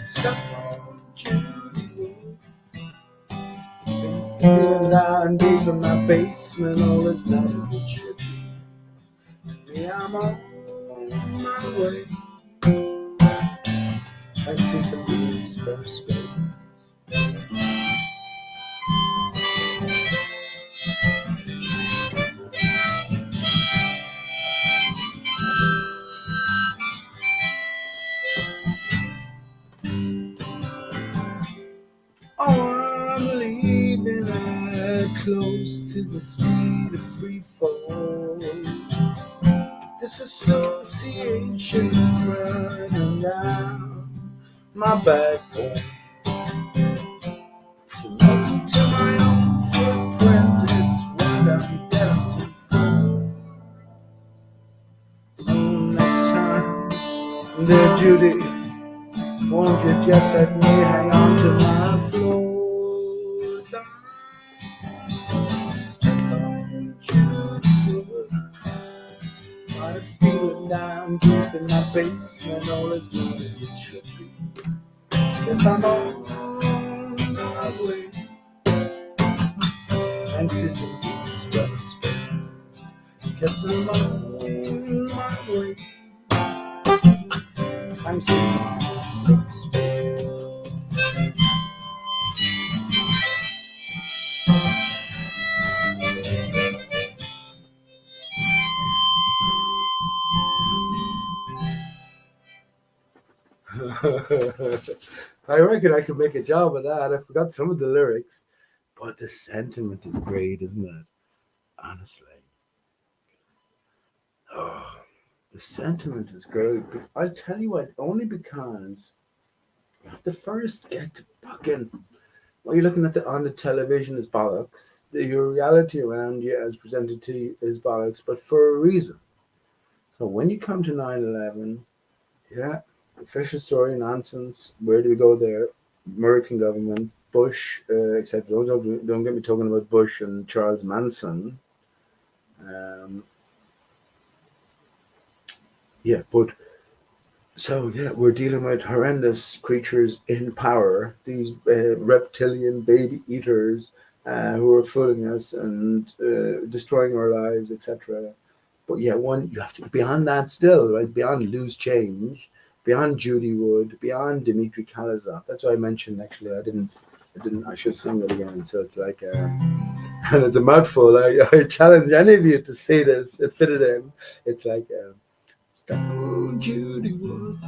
Stuck on Judy Wood. Been feeling down deep in my basement, all is not as it should be. Me, I'm on my way. I see some beams from space. Oh, I'm leaving at close to the speed of free fall. This association is running down my backbone. To melt into my own footprint, it's what I'm destined for. Next time, dear Judy, won't you just let me hang on to my floors? I'm stuck on Judy Wood. I feel it down deep in my basement, all as neat as it should be. Guess I'm on my way. Thanks to some beams from space. Guess I'm on my way. Thanks to some beams from space. I reckon I could make a job of that. I forgot some of the lyrics, but the sentiment is great, isn't it? Honestly. Oh, the sentiment is great. I'll tell you what, only because you have to first get to fucking what you're looking at on the television is bollocks. Your reality around you as presented to you is bollocks, but for a reason. So when you come to 9/11, yeah, official story nonsense. Where do we go there? American government Bush, except don't get me talking about Bush and Charles Manson. Yeah, but so yeah, we're dealing with horrendous creatures in power. These reptilian baby eaters who are fooling us and destroying our lives, etc. But yeah, you have to beyond that still, right? Beyond Loose Change, beyond Judy Wood, beyond Dmitry Kalazov. That's what I mentioned. Actually, I should sing it again. So it's like, and it's a mouthful. I challenge any of you to say this and fit it in. It's like, oh, Judy Wood,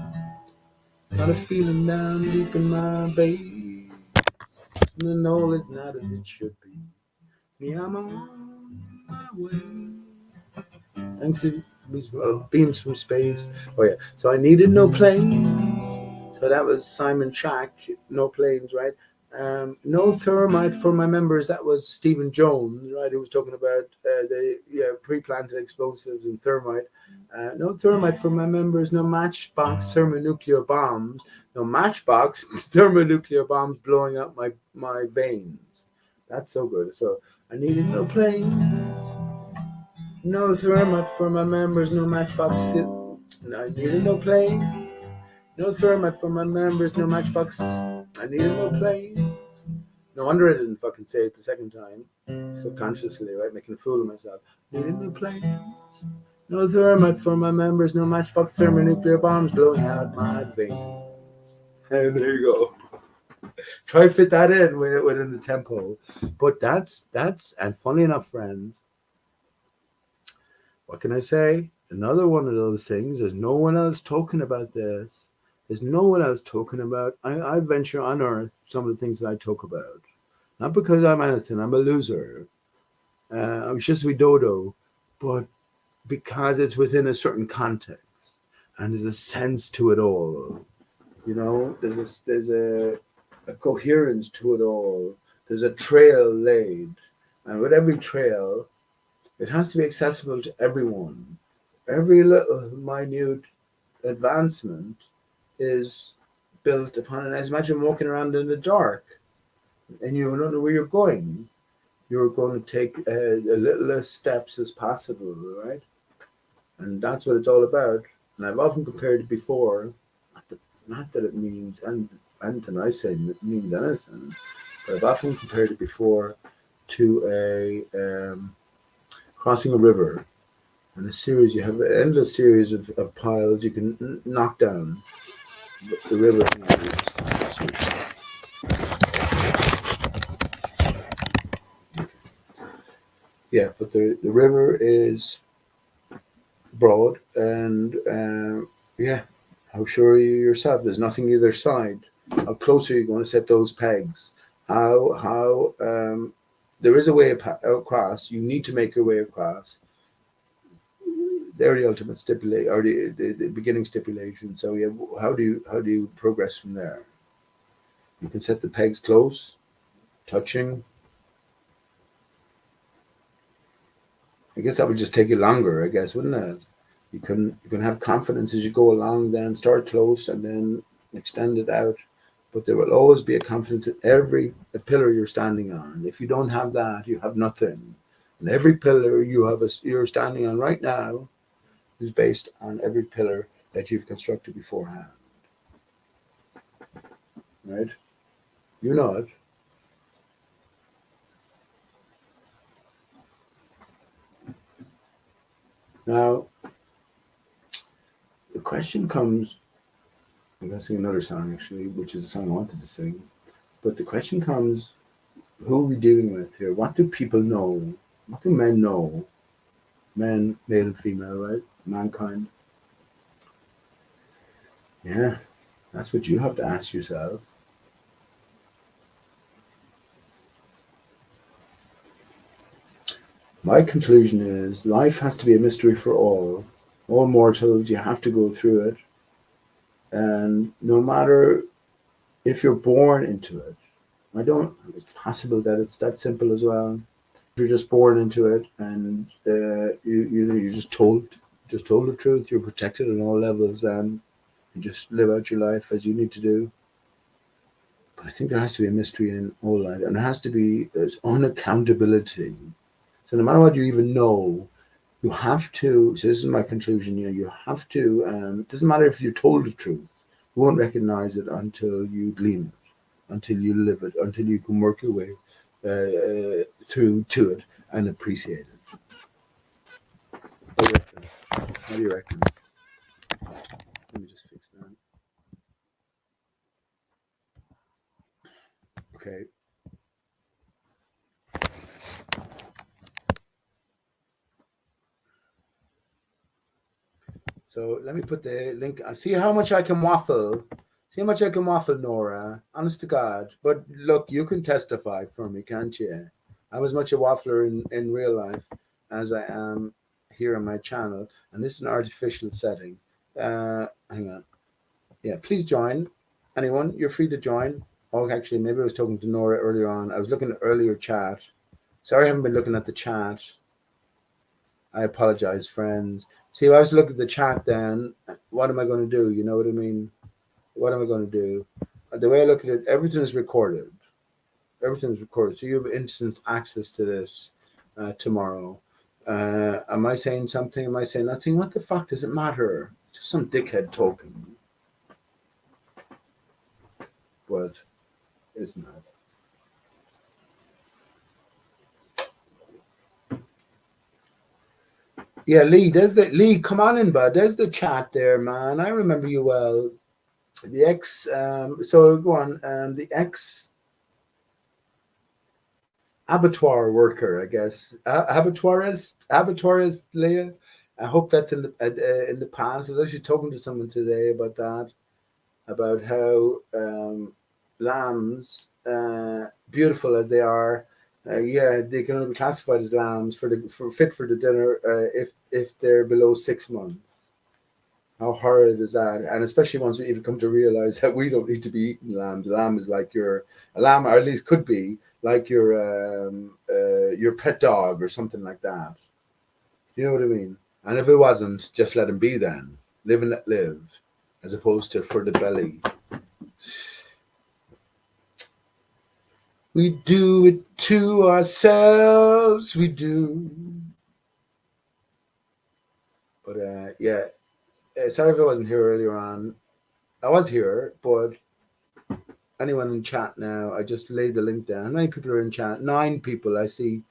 got a feeling down deep in my base, and all is not as it should be. Me, I'm on my way. Thanks to beams from space. Oh yeah. So I needed no planes. So that was Simon Shack. No planes, right? No thermite for my members. That was Stephen Jones, right? Who was talking about the pre-planted explosives and thermite. No thermite for my members. No matchbox thermonuclear bombs. No matchbox thermonuclear bombs blowing up my veins. That's so good. So I needed no planes. No thermite for my members, no matchbox. I needed no planes. No thermite for my members, no matchbox. I needed no planes. No wonder I didn't fucking say it the second time. Subconsciously, right? Making a fool of myself. Needed no planes. No thermite for my members, no matchbox thermonuclear bombs blowing out my veins. And there you go. Try to fit that in within the tempo. But that's, and funny enough, friends, what can I say? Another one of those things. There's no one else talking about this. There's no one else talking about. I venture on earth some of the things that I talk about. Not because I'm anything. I'm a loser. I'm just a dodo. But because it's within a certain context. And there's a sense to it all. You know, there's a coherence to it all. There's a trail laid. And with every trail, it has to be accessible to everyone. Every little minute advancement is built upon it. As imagine walking around in the dark and you don't know where you're going. You're going to take a little less steps as possible, right? And that's what it's all about. And I've often compared it before, not that it means anything I say means anything, but I've often compared it before to a crossing a river. And a series, you have an endless series of piles you can knock down. The river. Yeah, but the river is broad, and yeah, how sure are you yourself? There's nothing either side. How close are you going to set those pegs? How there is a way across. You need to make your way across. They're the ultimate stipulate or the beginning stipulation. So yeah, how do you progress from there? You can set the pegs close, touching. I guess that would just take you longer, I guess, wouldn't it? You can have confidence as you go along, then start close and then extend it out. But there will always be a confidence in every pillar you're standing on. If you don't have that, you have nothing. And every pillar you're standing on right now is based on every pillar that you've constructed beforehand. Right? You know it. Now, the question comes, I'm going to sing another song actually, which is a song I wanted to sing. But the question comes, who are we dealing with here? What do people know? What do men know? Men, male and female, right? Mankind. Yeah, that's what you have to ask yourself. My conclusion is life has to be a mystery for all. All mortals, you have to go through it. And no matter if you're born into it, it's possible that it's that simple as well. If you're just born into it and you're just told the truth, you're protected on all levels, and you just live out your life as you need to do. But I think there has to be a mystery in all that, and there has to be there's unaccountability. So no matter what you even know, you have to. So this is my conclusion. You have to. It doesn't matter if you're told the truth. You won't recognize it until you glean it, until you live it, until you can work your way through to it and appreciate it. What do you reckon? What do you reckon? Let me just fix that. Okay. So let me put the link. See how much I can waffle. See how much I can waffle, Nora. Honest to God. But look, you can testify for me, can't you? I'm as much a waffler in real life as I am here on my channel. And this is an artificial setting. Hang on. Yeah, please join. Anyone, you're free to join. Oh, actually, maybe I was talking to Nora earlier on. I was looking at earlier chat. Sorry, I haven't been looking at the chat. I apologize, friends. See, if I was to look at the chat then, what am I going to do? You know what I mean? What am I going to do? The way I look at it, everything is recorded. Everything is recorded. So you have instant access to this tomorrow. Am I saying something? Am I saying nothing? What the fuck does it matter? Just some dickhead talking. But it's not. Yeah, Lee, come on in, bud. There's the chat there, man. I remember you well. The ex, so go on. The ex abattoir worker, I guess. Abattoirist, Leah. I hope that's in the past. I was actually talking to someone today about that, about how lambs, beautiful as they are, yeah, they can only be classified as lambs for fit for the dinner if they're below 6 months. How horrid is that? And especially once we even come to realize that we don't need to be eating lambs. A lamb is like a lamb, or at least could be like your pet dog or something like that. You know what I mean? And if it wasn't, just let him be then. Live and let live, as opposed to for the belly. We do it to ourselves, we do. But yeah, sorry if I wasn't here earlier on. I was here, but anyone in chat now, I just laid the link down. How many people are in chat? 9 people I see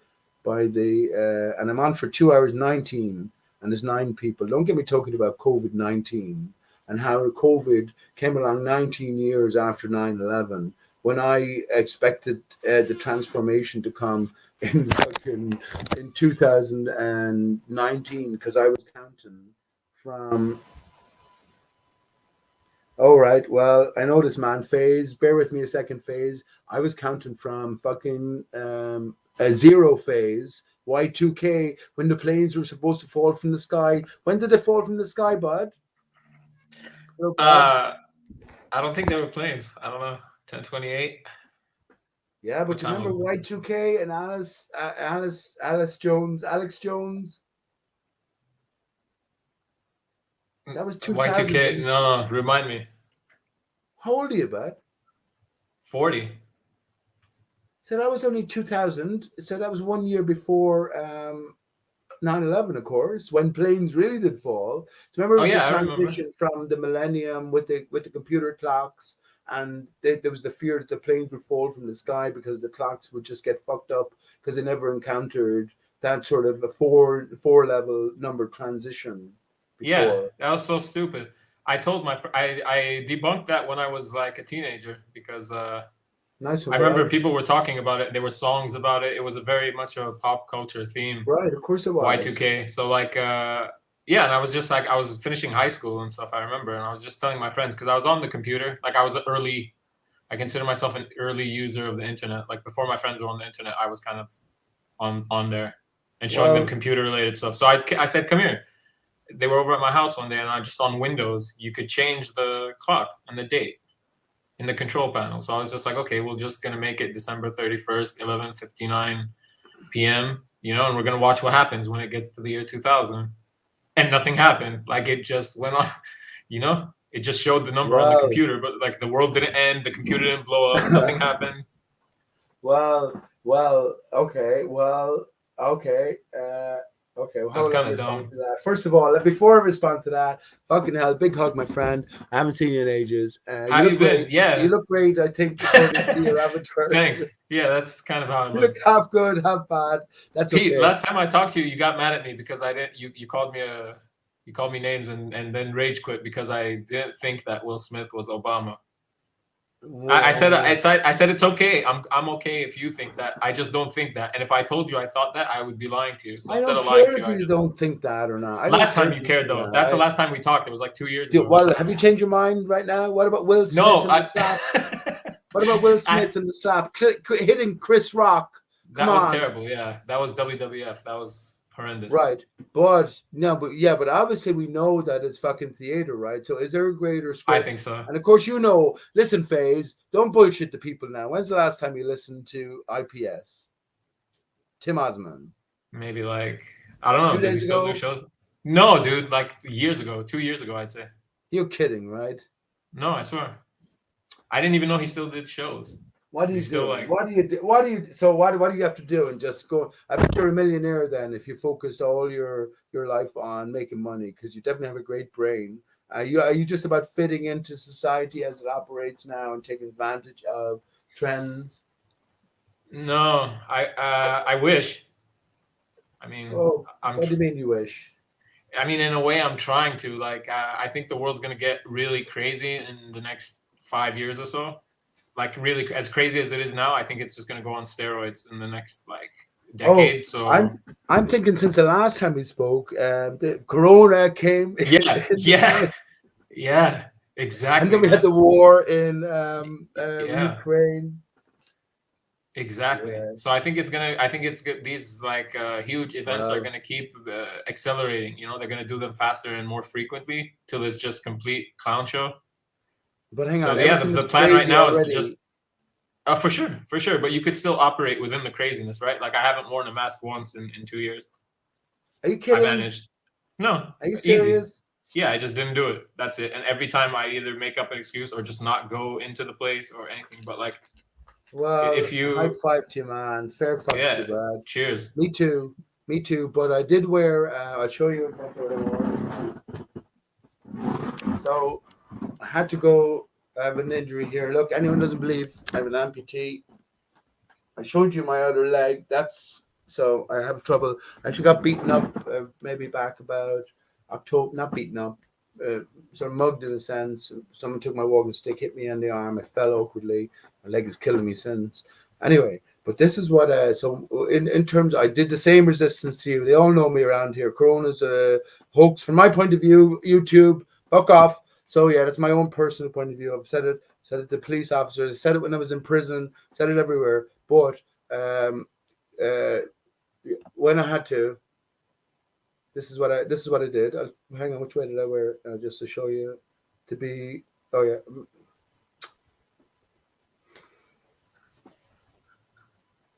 by the, and I'm on for 2 hours 19, and there's 9 people. Don't get me talking about COVID-19 and how COVID came along 19 years after 9/11. When I expected the transformation to come in 2019, because I was counting from. All right, well, I know this, man. Phase, bear with me a second. Phase, I was counting from fucking a 0 phase, Y2K, when the planes were supposed to fall from the sky. When did they fall from the sky, bud? Hello, bud. I don't think they were planes. I don't know. 1028. Yeah, but you remember Y2K and Alex Jones? That was 2000. Y2K. No, remind me. How old are you, bud? 40. So that was only 2000. So that was 1 year before 9/11, of course, when planes really did fall. So remember, it was the transition from the millennium with the computer clocks, and there was the fear that the planes would fall from the sky because the clocks would just get fucked up because they never encountered that sort of a four level number transition before. Yeah, that was so stupid. I told I debunked that when I was like a teenager because nice one, I remember people were talking about it. There were songs about it. It was a very much a pop culture theme. Right, of course it was. Y2K. So like yeah, and I was just like, I was finishing high school and stuff, I remember, and I was just telling my friends, because I was on the computer, like I consider myself an early user of the internet. Like before my friends were on the internet, I was kind of on there and showing them computer related stuff. So I said, come here. They were over at my house one day, and I just on Windows, you could change the clock and the date in the control panel. So I was just like, okay, we're just going to make it December 31st, 11:59 p.m., and we're going to watch what happens when it gets to the year 2000. And nothing happened. Like it just went on, It just showed the number on the computer, but like the world didn't end, the computer didn't blow up, nothing happened. Well, okay. Well, okay. Well, how That's will I kind of respond dumb. to that? First of all, before I respond to that, fucking hell, big hug, my friend. I haven't seen you in ages. How you look been? great. Yeah. You look great, I think, according to your avatar. Thanks. Yeah, that's kind of how I You look. look half good, half bad. That's Pete, okay. last time I talked to you, you got mad at me because I didn't. You called me names and then rage quit because I didn't think that Will Smith was Obama. I said it's okay. I'm okay if you think that. I just don't think that. And if I told you I thought that, I would be lying to you. So I instead don't of lying care to if you, you don't think that or not. last time you cared though. That's the last time we talked. It was like 2 years ago. Well, have you changed your mind right now? What about Will Smith and the slap? What about Will Smith and the slap hitting Chris Rock? That was terrible. Yeah, that was WWF. That was horrendous. Right, but obviously we know that it's fucking theater, right? So is there a greater script? I think so. And of course, listen, FaZe, don't bullshit the people now. When's the last time you listened to IPS? Tim Osman. Maybe like, I don't know. 2 days ago? Still do shows? No, dude, like years ago, 2 years ago, I'd say. You're kidding, right? No, I swear. I didn't even know he still did shows. What do you do? What do you have to do and just go? I bet you're a millionaire then if you focused all your life on making money, because you definitely have a great brain. Are you just about fitting into society as it operates now and taking advantage of trends? No, I wish. I mean, what do you mean you wish? I mean, in a way, I'm trying to. Like, I think the world's gonna get really crazy in the next 5 years or so. Like, really, as crazy as it is now, I think it's just gonna go on steroids in the next like decade. So I'm thinking since the last time we spoke, the Corona came. Yeah, exactly. And then we had the war in Ukraine. Exactly. Yeah. So I think it's good. These like huge events are gonna keep accelerating. They're gonna do them faster and more frequently till it's just complete clown show. But hang on. Yeah, the plan right now is to just for sure. But you could still operate within the craziness, right? Like I haven't worn a mask once in 2 years. Are you kidding? I managed. No. Are you serious? Easy. Yeah, I just didn't do it. That's it. And every time I either make up an excuse or just not go into the place or anything. But like, well, if you high five to you, man. Fair fuck to you, bad. Cheers. Me too. But I did wear. I'll show you exactly what I wore. So I had to go. I have an injury here. Look, anyone doesn't believe I have an amputee. I showed you my other leg. So I have trouble. I actually got beaten up maybe back about October. Not beaten up. Sort of mugged in a sense. Someone took my walking stick, hit me on the arm. I fell awkwardly. My leg is killing me since. Anyway, but this is what. So in terms, I did the same resistance to you. They all know me around here. Corona's a hoax from my point of view. YouTube, fuck off. So yeah, that's my own personal point of view. I've said it to police officers. I said it when I was in prison. Said it everywhere. But when I had to, this is what I did. Hang on, which way did I wear it? Just to show you, to be. Oh yeah.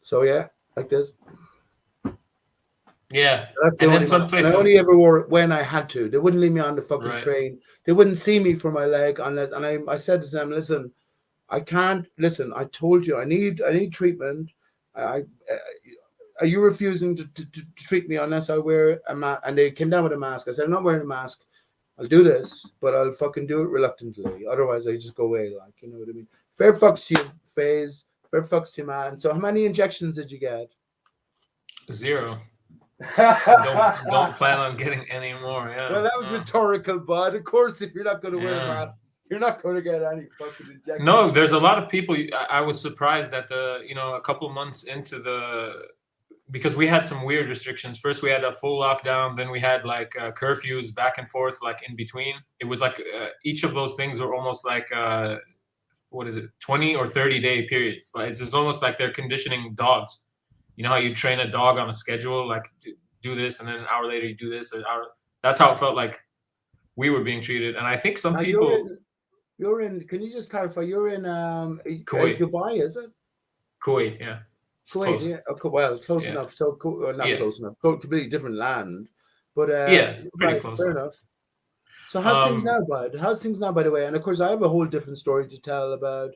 So yeah, like this. Yeah, that's the only some places. I only ever wore it when I had to. They wouldn't leave me on the fucking train. They wouldn't see me for my leg unless. And I said to them, "Listen, I can't. Listen, I told you I need treatment. Are you refusing to treat me unless I wear a mask?" And they came down with a mask. I said, "I'm not wearing a mask. I'll do this, but I'll fucking do it reluctantly. Otherwise, I just go away. Like, you know what I mean? Fair fucks to you, FaZe. Fair fucks to you, man. So, how many injections did you get? 0. don't plan on getting any more. Yeah. Well, that was rhetorical, bud. Of course, if you're not going to wear a mask, you're not going to get any fucking injection. No, there's a lot of people. I was surprised that a couple months into because we had some weird restrictions. First, we had a full lockdown. Then we had like curfews back and forth, like in between. It was like each of those things were almost like 20 or 30 day periods. Like it's almost like they're conditioning dogs. You know how you train a dog on a schedule, like do this, and then an hour later you do this. That's how it felt like we were being treated. And I think some people. You're in. Can you just clarify? You're in Kuwait. Dubai, is it? Kuwait, yeah. Kuwait, close. Yeah. Okay, well, close enough. So not close enough. Completely different land, but pretty close. Fair enough. So how's things now, bud? How's things now, by the way? And of course, I have a whole different story to tell about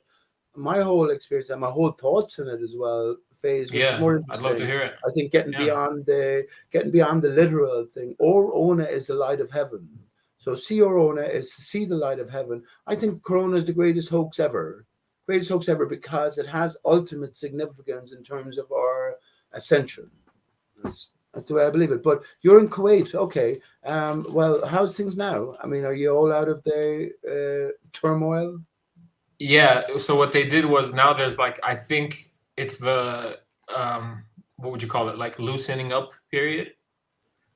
my whole experience and my whole thoughts in it as well, phase, which is Yeah, more I'd love to interesting. hear it. I think Yeah. getting beyond the literal thing. Or Ona is the light of heaven. So see or Ona is to see the light of heaven. I think Corona is the greatest hoax ever. Greatest hoax ever because it has ultimate significance in terms of our ascension. That's the way I believe it. But you're in Kuwait, okay. Well, how's things now? I mean, are you all out of the turmoil? Yeah. So what they did was now there's like, I think it's the what would you call it? Like loosening up period.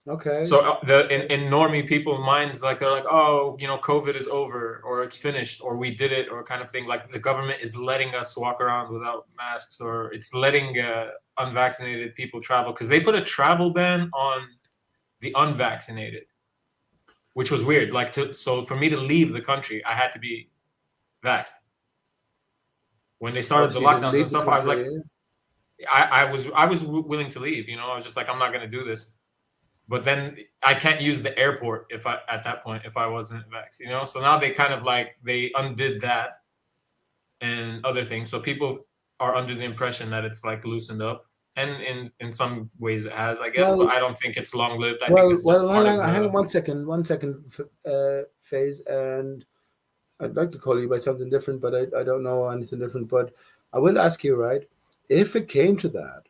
Okay. So in normie people's minds, like they're like, oh, you know, COVID is over, or it's finished, or we did it, or kind of thing. Like the government is letting us walk around without masks, or it's letting unvaccinated people travel because they put a travel ban on the unvaccinated, which was weird. Like so for me to leave the country, I had to be vaxxed. When they started the So you didn't lockdowns leave and the stuff, I was like, country. I was willing to leave. You know, I was just like, I'm not gonna do this. But then I can't use the airport at that point if I wasn't vaxxed, you know. So now they kind of like they undid that and other things. So people are under the impression that it's like loosened up, and in some ways it has, I guess. But Well, I don't think it's long lived. I think this is just part of hang on the. 1 second, 1 second, phase, and I'd like to call you by something different, but I don't know anything different. But I will ask you, right? If it came to that,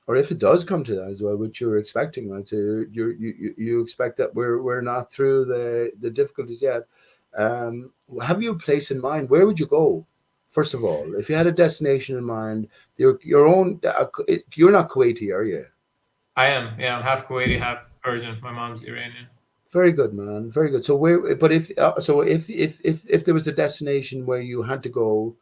or if it does come to that as well, which you're expecting, right? So you expect that we're not through the difficulties yet. Have you a place in mind? Where would you go? First of all, if you had a destination in mind, your own, you're not Kuwaiti, are you? I am, yeah. I'm half Kuwaiti, half Persian. My mom's Iranian. Very good, man. Very good. So where? But if so, if there was a destination where you had to go,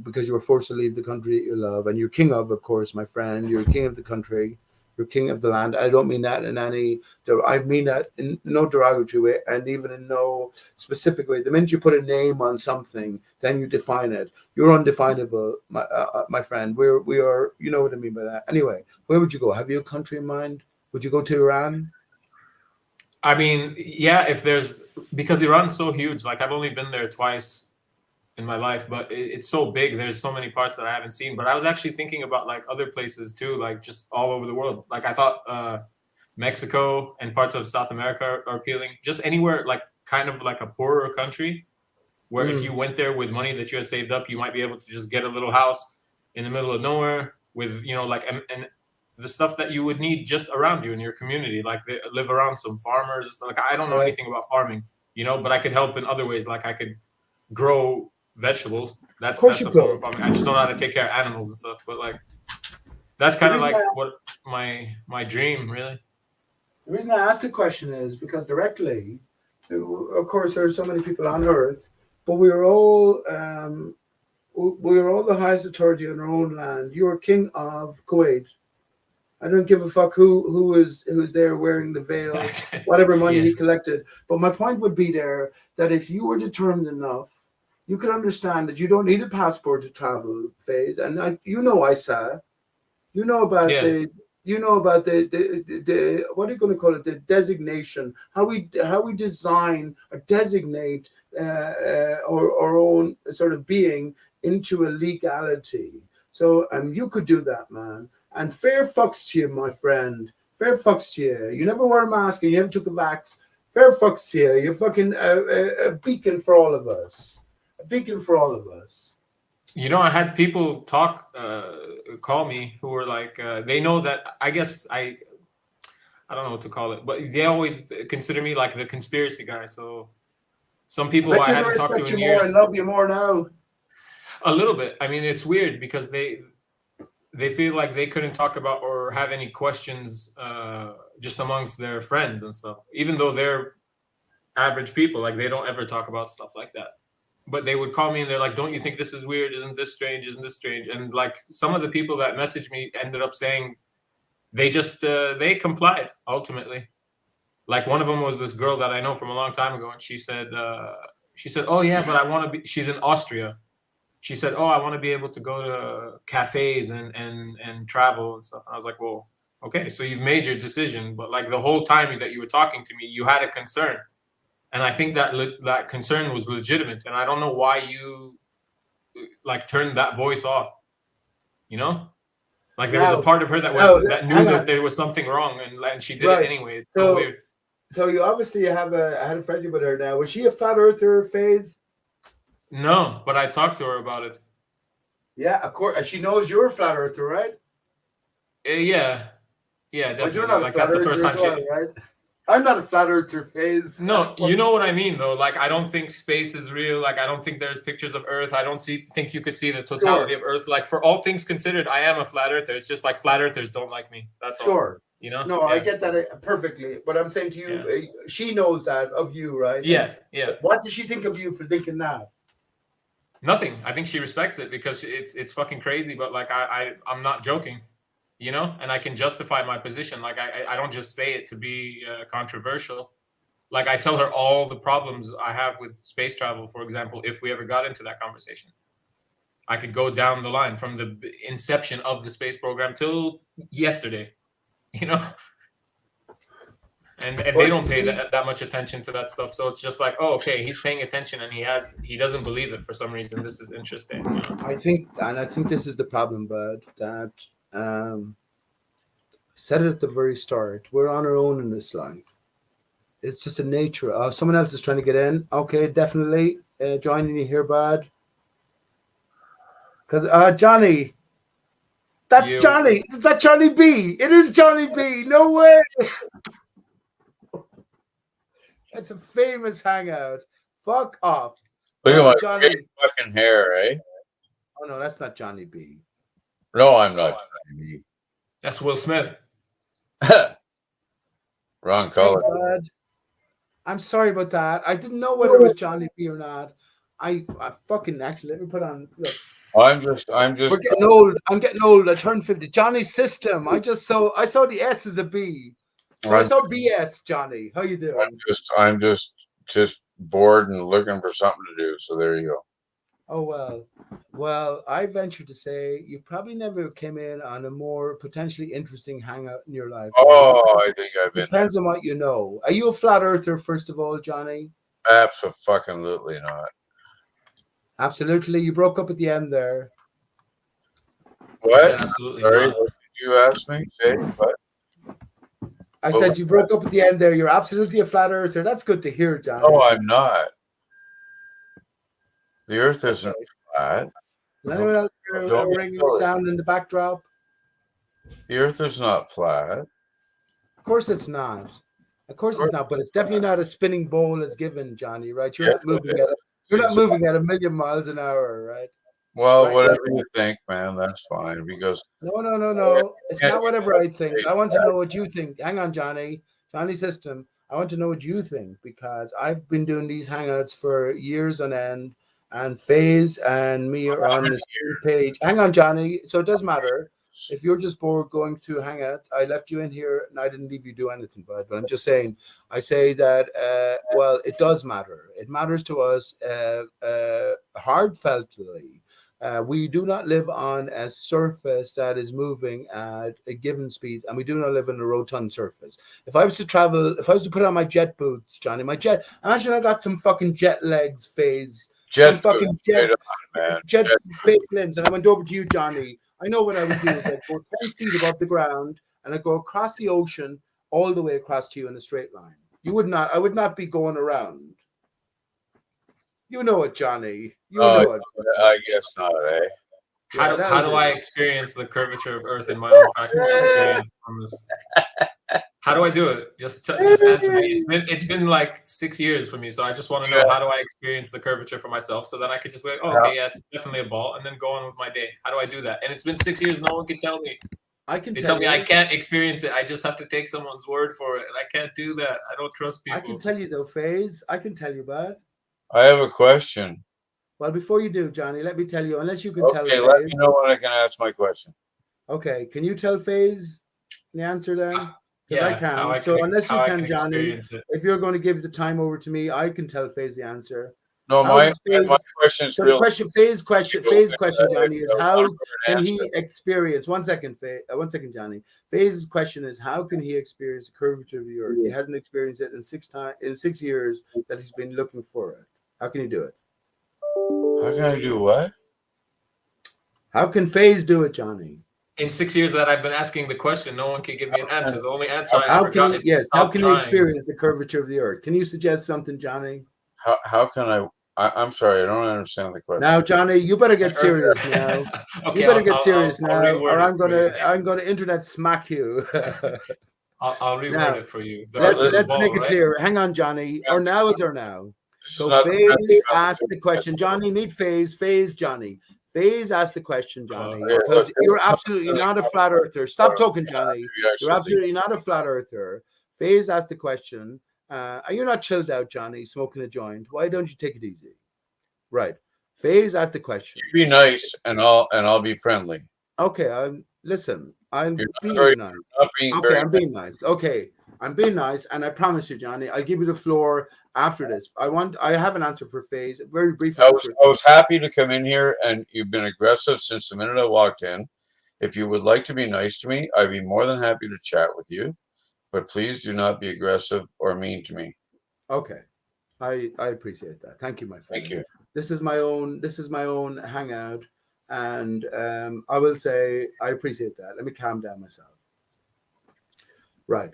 because you were forced to leave the country that you love, and you're king of course, my friend, you're king of the country, you're king of the land. I don't mean that in any. I mean that in no derogatory way, and even in no specific way. The minute you put a name on something, then you define it. You're undefinable, my friend. We are. You know what I mean by that. Anyway, where would you go? Have you a country in mind? Would you go to Iran? I mean, yeah, if there's because Iran's so huge. Like I've only been there twice in my life, but it's so big. There's so many parts that I haven't seen. But I was actually thinking about like other places too, like just all over the world. Like I thought Mexico and parts of South America are appealing. Just anywhere like kind of like a poorer country where if you went there with money that you had saved up, you might be able to just get a little house in the middle of nowhere with, you know, like and the stuff that you would need just around you in your community. Like they live around some farmers and stuff. Like I don't know anything about farming, you know, but I could help in other ways. Like I could grow vegetables. Of course That's you a form could. of farming. I just don't know how to take care of animals and stuff. But like that's The kind of reason like what my dream really. The reason I asked the question is because directly, of course, there are so many people on Earth, but we are all the highest authority on our own land. You are king of Kuwait. I don't give a fuck who's there wearing the veil, whatever money Yeah. he collected. But my point would be there that if you were determined enough, you could understand that you don't need a passport to travel, phase. And you know, ISA, you know about Yeah. the what are you going to call it, the designation, how we design or designate our own sort of being into a legality. So you could do that, man. And fair fucks to you, my friend. Fair fucks to you. You never wore a mask and you never took a vax. Fair fucks to you. You're fucking a beacon for all of us. A beacon for all of us. You know, I had people call me who were like, they know that I guess I don't know what to call it, but they always consider me like the conspiracy guy. So some people I hadn't talked to in more. I years. love you more now. A little bit. I mean, it's weird because they feel like they couldn't talk about or have any questions just amongst their friends and stuff, even though they're average people. Like they don't ever talk about stuff like that. But they would call me and they're like, don't you think this is weird? Isn't this strange? Isn't this strange? And like some of the people that messaged me ended up saying they just they complied ultimately. Like one of them was this girl that I know from a long time ago, and she said, oh yeah, but I want to be. She's in Austria. She said, oh, I want to be able to go to cafes and travel and stuff. And I was like, well, okay, so you've made your decision, but like the whole time that you were talking to me, you had a concern. And I think that concern was legitimate, and I don't know why you like turned that voice off. You know, like there was a part of her that knew that there was something wrong, and she did it anyway. It's so weird. So you obviously had a friendship with her now. Was she a flat earther, FaZe? No, but I talked to her about it. Yeah, of course. She knows you're a flat earther, right? Yeah, definitely. But you're not like that's the first time right? I'm not a flat earther, FaZe. No, you know what I mean, though. Like, I don't think space is real. Like, I don't think there's pictures of Earth. I don't think you could see the totality of Earth. Like, for all things considered, I am a flat earther. It's just like flat earthers don't like me. That's all. Sure. You know? No, I get that perfectly. But I'm saying to you, she knows that of you, right? Yeah. What does she think of you for thinking that? Nothing. I think she respects it because it's fucking crazy. But like, I'm not joking. You know, and I can justify my position. Like, I don't just say it to be controversial. Like, I tell her all the problems I have with space travel, for example, if we ever got into that conversation. I could go down the line from the inception of the space program till yesterday, you know? And they don't pay that much attention to that stuff. So it's just like, oh, okay, he's paying attention and he doesn't believe it for some reason. This is interesting. You know? I think this is the problem, Bud, that said it at the very start. We're on our own in this life. It's just a nature of someone else is trying to get in. Okay, definitely joining you here, Bud. Because Johnny, that's Johnny. Is that Johnny B? It is Johnny B. No way. That's a famous hangout. Fuck off. Look at my Johnny fucking hair, eh? Oh no, that's not Johnny B. No, I'm not Johnny B. That's Will Smith. Wrong color. Hey, Bud. I'm sorry about that. I didn't know whether it was Johnny B or not. I fucking actually let me put on. Look. I'm just. We're getting old. I'm getting old. I turned 50. Johnny's system. I saw the S as a B. So I saw BS. Johnny, how you doing? I'm just bored and looking for something to do. So there you go. Oh well. I venture to say you probably never came in on a more potentially interesting hangout in your life. Oh, I think I've been. Depends on what you know. Are you a flat earther, first of all, Johnny? Absolutely not. Absolutely. You broke up at the end there. What? Absolutely. Sorry, what did you ask me? Say what? I said you broke up at the end there. You're absolutely a flat earther. That's good to hear, Johnny. No, I'm not. The Earth isn't flat. Is anyone else hear a ringing sound in the backdrop? The Earth is not flat. Of course it's not. Of course it's not. But it's definitely not a spinning bowl as given, Johnny. Right? You're not moving at a million miles an hour, right? Well, whatever you think, man, that's fine. Because no. It's not whatever I think. I want to know what you think. Hang on, Johnny. Johnny System. I want to know what you think because I've been doing these hangouts for years on end, and FaZe and me are on the same page. Hang on, Johnny. So it does matter. If you're just bored going through hangouts, I left you in here and I didn't leave you do anything, Bud. But I'm just saying, I say that, well, it does matter. It matters to us heartfeltly. We do not live on a surface that is moving at a given speed, and we do not live on a rotund surface. If I was to travel, if I was to put on my jet boots, Johnny, imagine I got some fucking jet legs, FaZe. Jet face limbs, and I went over to you, Johnny. I know what I would do is I'd go 10 feet above the ground and I'd go across the ocean all the way across to you in a straight line. I would not be going around. You know it, Johnny. You know it. I guess not, eh? How do I experience the curvature of Earth in my own practical experience from this? How do I do it? Just answer me. It's been like 6 years for me, so I just want to know how do I experience the curvature for myself, so then I could just be like, oh, okay, yeah, it's definitely a ball, and then go on with my day. How do I do that? And it's been 6 years, no one can tell me. They tell me I can't experience it. I just have to take someone's word for it, and I can't do that. I don't trust people. I can tell you though, FaZe. I can tell you, bud. I have a question. Well, before you do, Johnny, let me tell you. Unless you can tell FaZe. Let me know when I can ask my question. Okay, can you tell FaZe the answer then? Yeah, I can. So unless you can, Johnny, if you're going to give the time over to me, I can tell FaZe the answer. No, How my does phase? question is So the real. phase question, Johnny, is how can Answer. he experience? 1 second, 1 second, Johnny. Phase's question is how can he experience the curvature of the Earth? He hasn't experienced it in 6 years that he's been looking for it. How can he do it? How can I do what? How can Phase do it, Johnny? In 6 years that I've been asking the question, no one can give me an answer. The only answer I How ever can got he? is to Yes. How stop can he trying. experience the curvature of the Earth? Can you suggest something, Johnny? How can I'm sorry, I don't understand the question. Now, Johnny, you better get Earth- serious now. Okay, You better I'll- get I'll- serious I'll now, reword or it for you. I'm gonna internet smack you. I'll reword Now, it for you. The let's Earth is a let's ball, make it right? clear. Hang on, Johnny. Or now is or now. This is So not Phase asked the question. Johnny, need Phase, Johnny. Phase asked the question, Johnny, Okay, because look, you're absolutely not a flat earther. Stop talking, Johnny. You You're actually absolutely not a flat earther. Phase asked the question. Are you not chilled out, Johnny, smoking a joint? Why don't you take it easy? Right. Phase asked the question. you be nice and I'll be friendly. Okay, listen. I'm You're being not very nice. not being Okay, very I'm being nice. Okay, I'm being nice, and I promise you, Johnny, I'll give you the floor after this. I have an answer for Phase, a very brief I answer. was happy to come in here and you've been aggressive since the minute I walked in. If you would like to be nice to me, I'd be more than happy to chat with you. But please do not be aggressive or mean to me. Okay, I appreciate that. Thank you, my friend. Thank you. This is my own hangout, and I will say I appreciate that. Let me calm down myself. Right.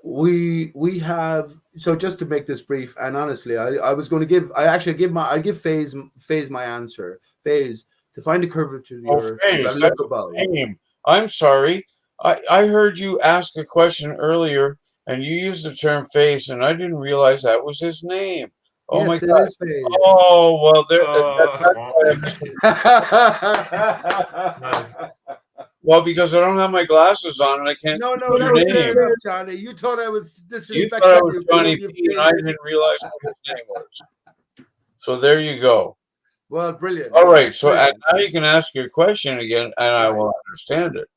We have, so just to make this brief, and honestly, I'll give Phase my answer. Phase, to find the curvature of the Earth, you Phase, gotta that's look above. name. I'm sorry. I heard you ask a question earlier and you used the term face and I didn't realize that was his name. Oh Yes, my it God. is Phase. Oh, well, Nice. well, because I don't have my glasses on and I can't No, see your fair name. enough, Johnny. You thought I was You disrespecting thought I was you. Johnny calling P you and I Phase. didn't realize what his name was. So there you go. Well, brilliant. All right. So Brilliant. now you can ask your question again and I Right. will understand it.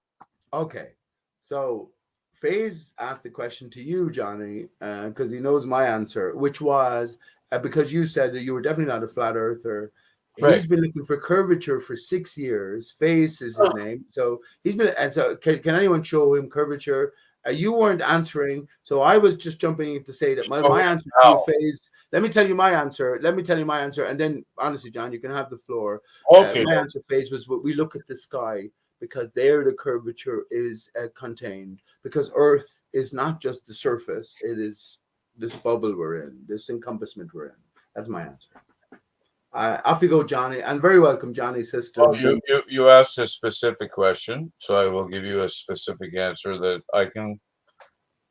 Okay, so Faze asked the question to you, Johnny, because he knows my answer, which was because you said that you were definitely not a flat earther. Right. He's been looking for curvature for 6 years. Faze is his name, so he's been. And so, can anyone show him curvature? You weren't answering, so I was just jumping in to say that my answer to you, Faze. Let me tell you my answer. And then, honestly, John, you can have the floor. Okay. My answer, Faze, was what we look at the sky, because there the curvature is contained, because Earth is not just the surface, it is this bubble we're in, this encompassment we're in. That's my answer. Off you go, Johnny, and very welcome, Johnny, sister. Well, you asked a specific question, so I will give you a specific answer that I can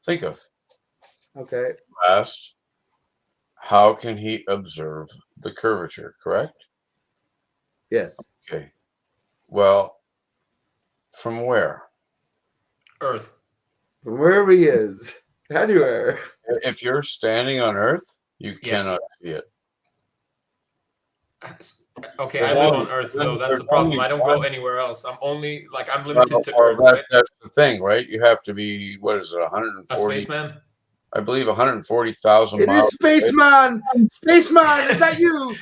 think of. Okay. You asked, how can he observe the curvature, correct? Yes. Okay. Well, from where? Earth. From wherever he is, anywhere. If you're standing on Earth, you cannot see it. Okay, There's I live only- on Earth though. That's there's the problem. only I don't one- go anywhere else. I'm limited to Well, Earth, right? that's the thing, right? You have to be, what is it, A 140? spaceman. I believe 140,000 It miles. is Spaceman. Spaceman, is that you?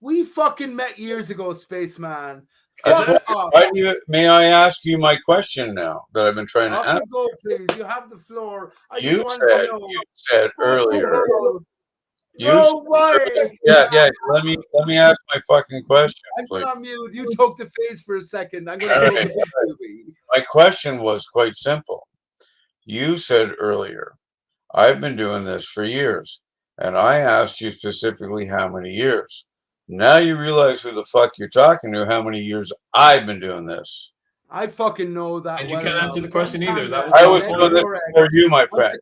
We fucking met years ago, Spaceman. Fuck off. May I ask you my question now that I've been trying to Off ask? you go, please. You have the floor. You said earlier. No way. Yeah. Let me ask my fucking question, I'm please. on mute. You took the face for a second. I'm going to go to the movie. My question was quite simple. You said earlier, I've been doing this for years, and I asked you specifically how many years. Now you realize who the fuck you're talking to, how many years I've been doing this. I fucking know that. And you can't answer the question either. That was I was doing this before you, my friend.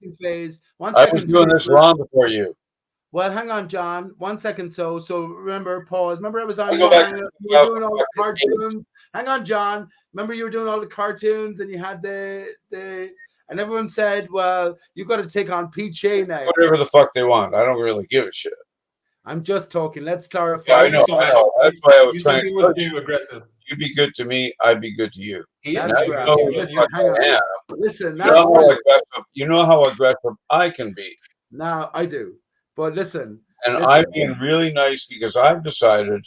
I was doing this long before you. Well, hang on, John. 1 second. So remember, pause. Remember, I was on. I'll You go back to were doing all the cartoons. Hang on, John. Remember, you were doing all the cartoons, and you had the, and everyone said, "Well, you got to take on PJ next." Whatever the fuck they want. I don't really give a shit. I'm just talking. Let's clarify. Yeah, I know. That's why I was You trying said he was being aggressive. You be good to me, I'd be good to you. That's now right. you know who the Listen, fuck hang on. I am. Listen, You know how aggressive I can be. Now I do. But listen, And listen. I've been really nice because I've decided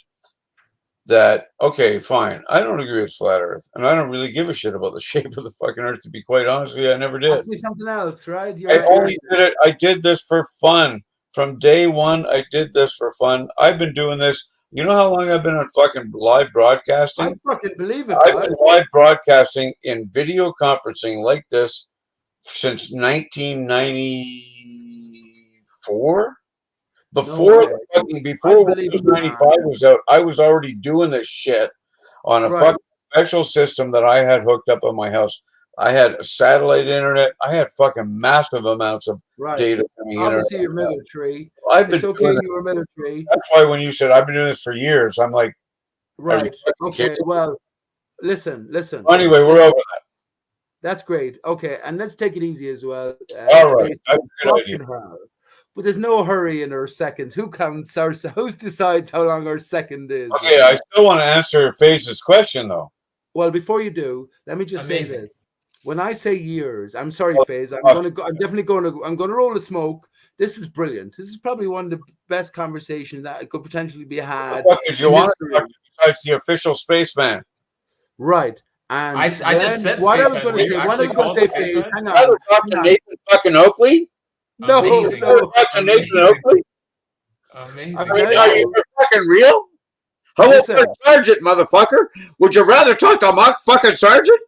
that, okay, fine, I don't agree with flat Earth, and I don't really give a shit about the shape of the fucking Earth. To be quite honest with you, I never did. Ask me something else, right? I only did it. I did this for fun from day one. I did this for fun. I've been doing this. You know how long I've been on fucking live broadcasting? I fucking believe it, I've bud. been live broadcasting in video conferencing like this since 1994. Before before Windows 95 was out, I was already doing this shit on a fucking special system that I had hooked up on my house. I had satellite internet. I had fucking massive amounts of data coming in. Obviously, you're military. I've been it's okay, you were military. That's why when you said I've been doing this for years, I'm like, right. Okay. Well, listen. Anyway, we're over that. That's great. Okay, and let's take it easy as well. All right. That's a good idea. But there's no hurry in our seconds. Who counts our? Who decides how long our second is? Okay, I still want to answer Faze's question though. Well, before you do, let me just say this. When I say years, I'm sorry, Faze. I'm definitely going to roll the smoke. This is brilliant. This is probably one of the best conversations that could potentially be had. What did you want to talk besides the official spaceman? Right. And I just said what I was spaceman. going to say. What I was going to say, Faze. Hang on. I would talk to Nathan fucking Oakley. No. Talk to Nathan Oakley. Amazing. I mean, are you fucking real? Hello, Sergeant, motherfucker. Would you rather talk to Mark fucking Sergeant?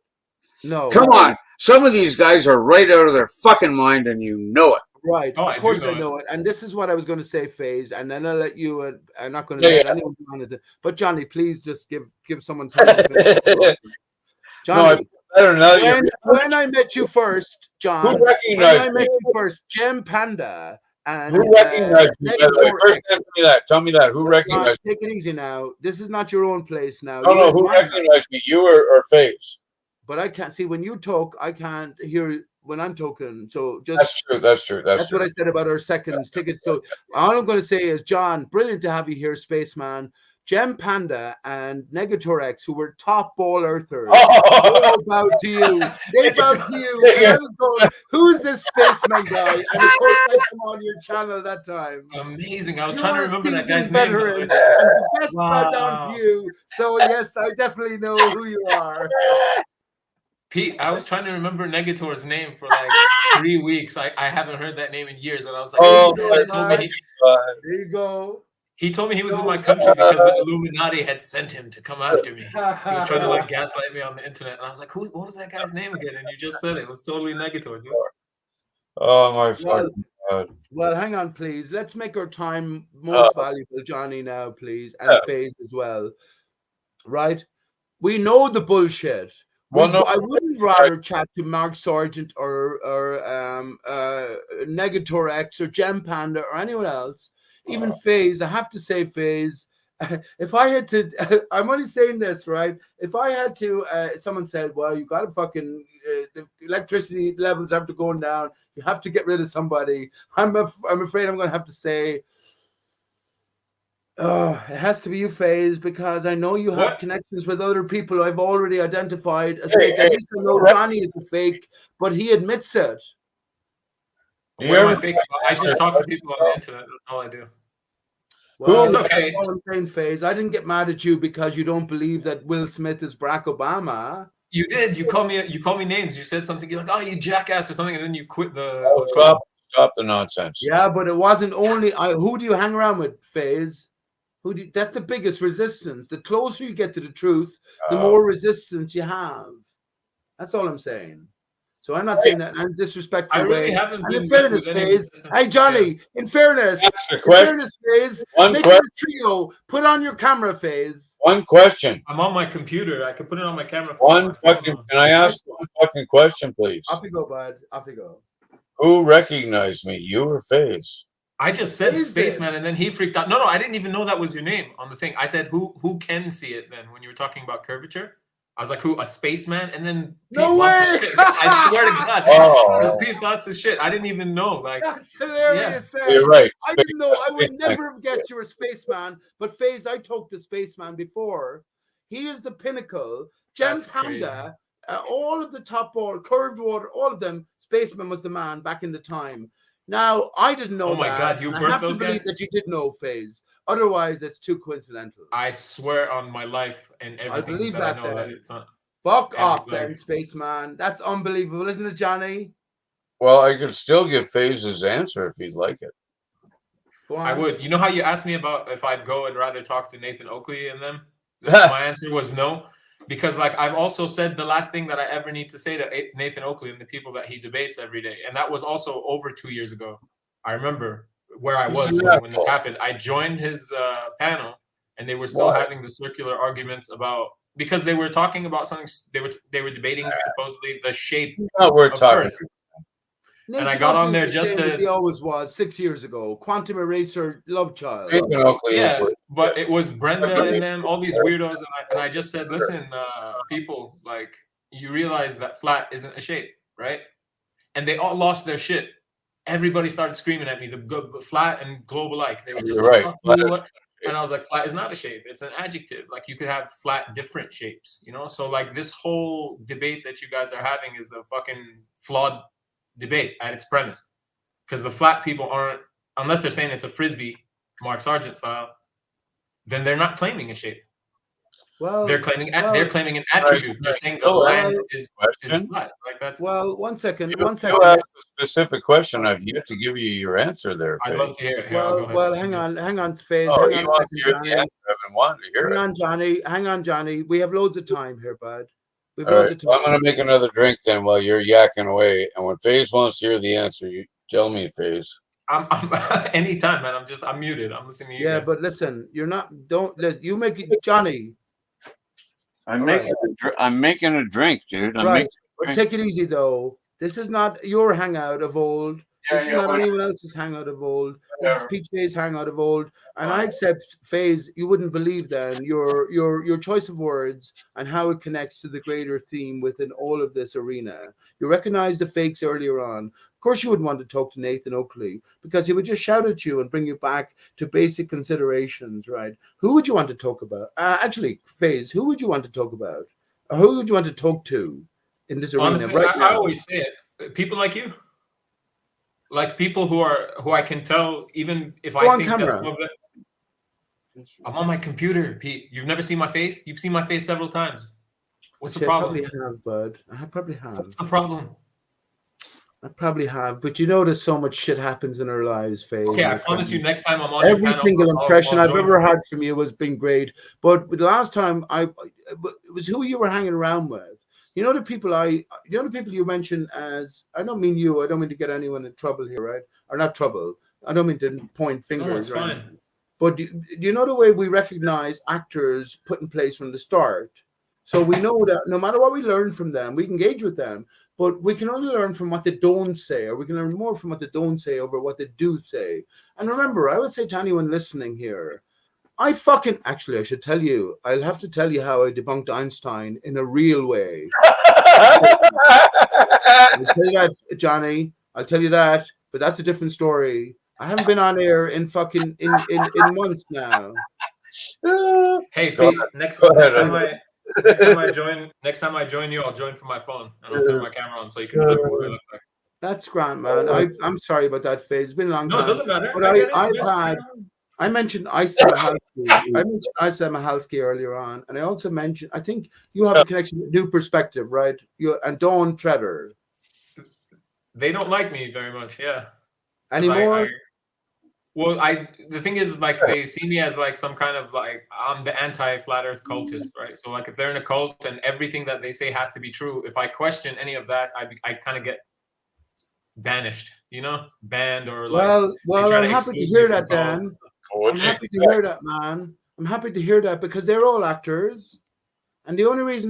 No. Come on. Some of these guys are right out of their fucking mind, and you know it. Right. Of course I know it. And this is what I was going to say, Faze, and then I'll let you. I'm not going to let anyone do anything. But Johnny, please just give someone time. Johnny, when I met you first, John, who recognized when I met you first, Gem Panda. And, who recognized me, by the way? First answer me that. Tell me that. Who recognized me? Take it easy now. This is not your own place now. No, who recognized me? You or Faze? But I can't see when you talk. I can't hear when I'm talking. So just That's true. That's what I said about our seconds tickets. So all I'm going to say is, John, brilliant to have you here, Spaceman. Gem Panda and Negatorex, who were top ball earthers, they bowed to you. They bowed to you. And I was going, who's this spaceman guy? And of course, I come on your channel that time. Amazing. I was trying to remember that guy's veteran, name. And the best brought down to you. So yes, I definitely know who you are. Pete, I was trying to remember Negator's name for like 3 weeks. I haven't heard that name in years, and I was like, there you go. He told me he was in my country because the Illuminati had sent him to come after me. He was trying to like gaslight me on the internet. And I was like, what was that guy's name again? And you just said it. It was totally Negator, dude. Oh, my fucking God. Well, hang on, please. Let's make our time most valuable, Johnny, now, please. And Faze as well. Right? We know the bullshit. Well, no, I wouldn't rather chat to Mark Sargent or Negatorex or Gem Panda or anyone else. Even Faze, I have to say, Faze, if I had to, I'm only saying this, right? If I had to, someone said, well, you got to fucking, the electricity levels have to go down. You have to get rid of somebody. I'm afraid I'm going to have to say, it has to be you, Faze, because I know you have connections with other people I've already identified as fake. At least I know Johnny is a fake, but he admits it. What am I fake about? I just talk to people on the internet. That's all I do. Well, it's okay. All I'm saying, Faze, I didn't get mad at you because you don't believe that Will Smith is Barack Obama. You did. You called me names. You said something. You're like, "Oh, you jackass" or something, and then you quit the. Stop the nonsense. Yeah, but it wasn't only. Who do you hang around with, Faze? That's the biggest resistance. The closer you get to the truth, the more resistance you have. That's all I'm saying. So I'm not saying that in a disrespectful way. Haven't been in fairness, Faze. Hey, Johnny, in fairness, Faze, make it a trio. Put on your camera, Faze. One question. I'm on my computer. I can put it on my camera. Can I ask one fucking question, please? Off you go, bud. Off you go. Who recognized me? You or Faze? I just said Spaceman, and then he freaked out. No, I didn't even know that was your name on the thing. I said, who can see it then when you were talking about curvature? I was like, who? A spaceman? And then no way! I swear to God, this piece lost his shit. I didn't even know. Like, that's hilarious. Yeah. You're right. I didn't know. I would never have guessed you were a spaceman. But Faze, I talked to Spaceman before. He is the pinnacle. Gem Panda, all of the top ball, curved water, all of them. Spaceman was the man back in the time. Now, I didn't know Oh my that. God, you and I birthed have to those believe guys? that you did know, FaZe. Otherwise, it's too coincidental. I swear on my life and I everything believe that I that know that then. it's not. Fuck Every, off then, spaceman. That's unbelievable, isn't it, Johnny? Well, I could still give FaZe's answer if he'd like it. Go on. I would. You know how you asked me about if I'd go and rather talk to Nathan Oakley and them? My answer was no. Because like I've also said the last thing that I ever need to say to Nathan Oakley and the people that he debates every day. And that was also over 2 years ago. I remember where I was when this happened. I joined his panel and they were still having the circular arguments about, because they were talking about something, they were debating supposedly the shape of Earth. Nathan and I got on there the just same as he to. always was 6 years ago. Quantum Eraser, Love Child. Nathan Oakley Yeah, but it was Brenda and them, all these weirdos, and I just said, listen, people, like, you realize that flat isn't a shape, right? And they all lost their shit. Everybody started screaming at me, the flat and globe alike. They were just like, fuck you, what? And I was like, flat is not a shape. It's an adjective. Like, you could have flat different shapes, you know? So, like, this whole debate that you guys are having is a fucking flawed debate at its premise. Because the flat people aren't, unless they're saying it's a frisbee, Mark Sargent style, then they're not claiming a shape. Well, they're claiming an attribute. They're saying the land is flat. Like that's. Well, one second. You asked a specific question. I've yet to give you your answer there. I'd love to hear it. Well, hang on, FaZe. Oh, hang you on want a to second, hear the answer? I've been wanting to hear it. Hang on, Johnny. We have loads of time here, bud. We've All loads right, of time. I'm going to make another drink then while you're yakking away. And when FaZe wants to hear the answer, you tell me, FaZe. I'm anytime, man. I'm muted. I'm listening to you. Yeah, guys. but listen, you're not. You make it, Johnny. I'm making a drink, dude. But take it easy though. This is not your hangout of old. This is not anyone else's hangout of old. This is PJ's hangout of old. And I accept, FaZe, you wouldn't believe then your choice of words and how it connects to the greater theme within all of this arena. You recognize the fakes earlier on. Of course you wouldn't want to talk to Nathan Oakley because he would just shout at you and bring you back to basic considerations, right? Who would you want to talk about? Actually, FaZe, who would you want to talk about? Or who would you want to talk to in this arena? Honestly, right now? I always say it. People like you. Like people who I can tell, even if I think that some of them. I'm on my computer, Pete. You've never seen my face? You've seen my face several times. What's the problem? I probably have, bud. I probably have. What's the problem? I probably have, but you notice so much shit happens in our lives, FaZe. Okay, I promise you, next time I'm on every single impression I've ever had from you has been great. But the last time it was who you were hanging around with. You know the people you mentioned as, I don't mean you, I don't mean to get anyone in trouble here, right? Or not trouble. I don't mean to point fingers. No, it's right? fine. But do you know the way we recognize actors put in place from the start? So we know that no matter what we learn from them, we engage with them, but we can only learn from what they don't say, or we can learn more from what they don't say over what they do say. And remember, I would say to anyone listening here, I should tell you, I'll have to tell you how I debunked Einstein in a real way. I'll tell you that, Johnny. I'll tell you that, but that's a different story. I haven't been on air in months now. Hey, Pete, next time I join you, I'll join from my phone and I'll turn my camera on so you can look what I look like. That's grand, man. I'm sorry about that, FaZe. It's been a long time. No, it doesn't matter. But I mentioned Isa Mahalski earlier on, and I also mentioned, I think you have a connection with New Perspective, right? And Dawn Treader. They don't like me very much, yeah. Anymore? The thing is, like, they see me as like some kind of like, I'm the anti-flat Earth cultist, right? So like, if they're in a cult and everything that they say has to be true, if I question any of that, I kind of get banished, banned or like. Well, I'm happy to hear that, Dan. I'm happy to hear that, man. I'm happy to hear that because they're all actors, and maybe was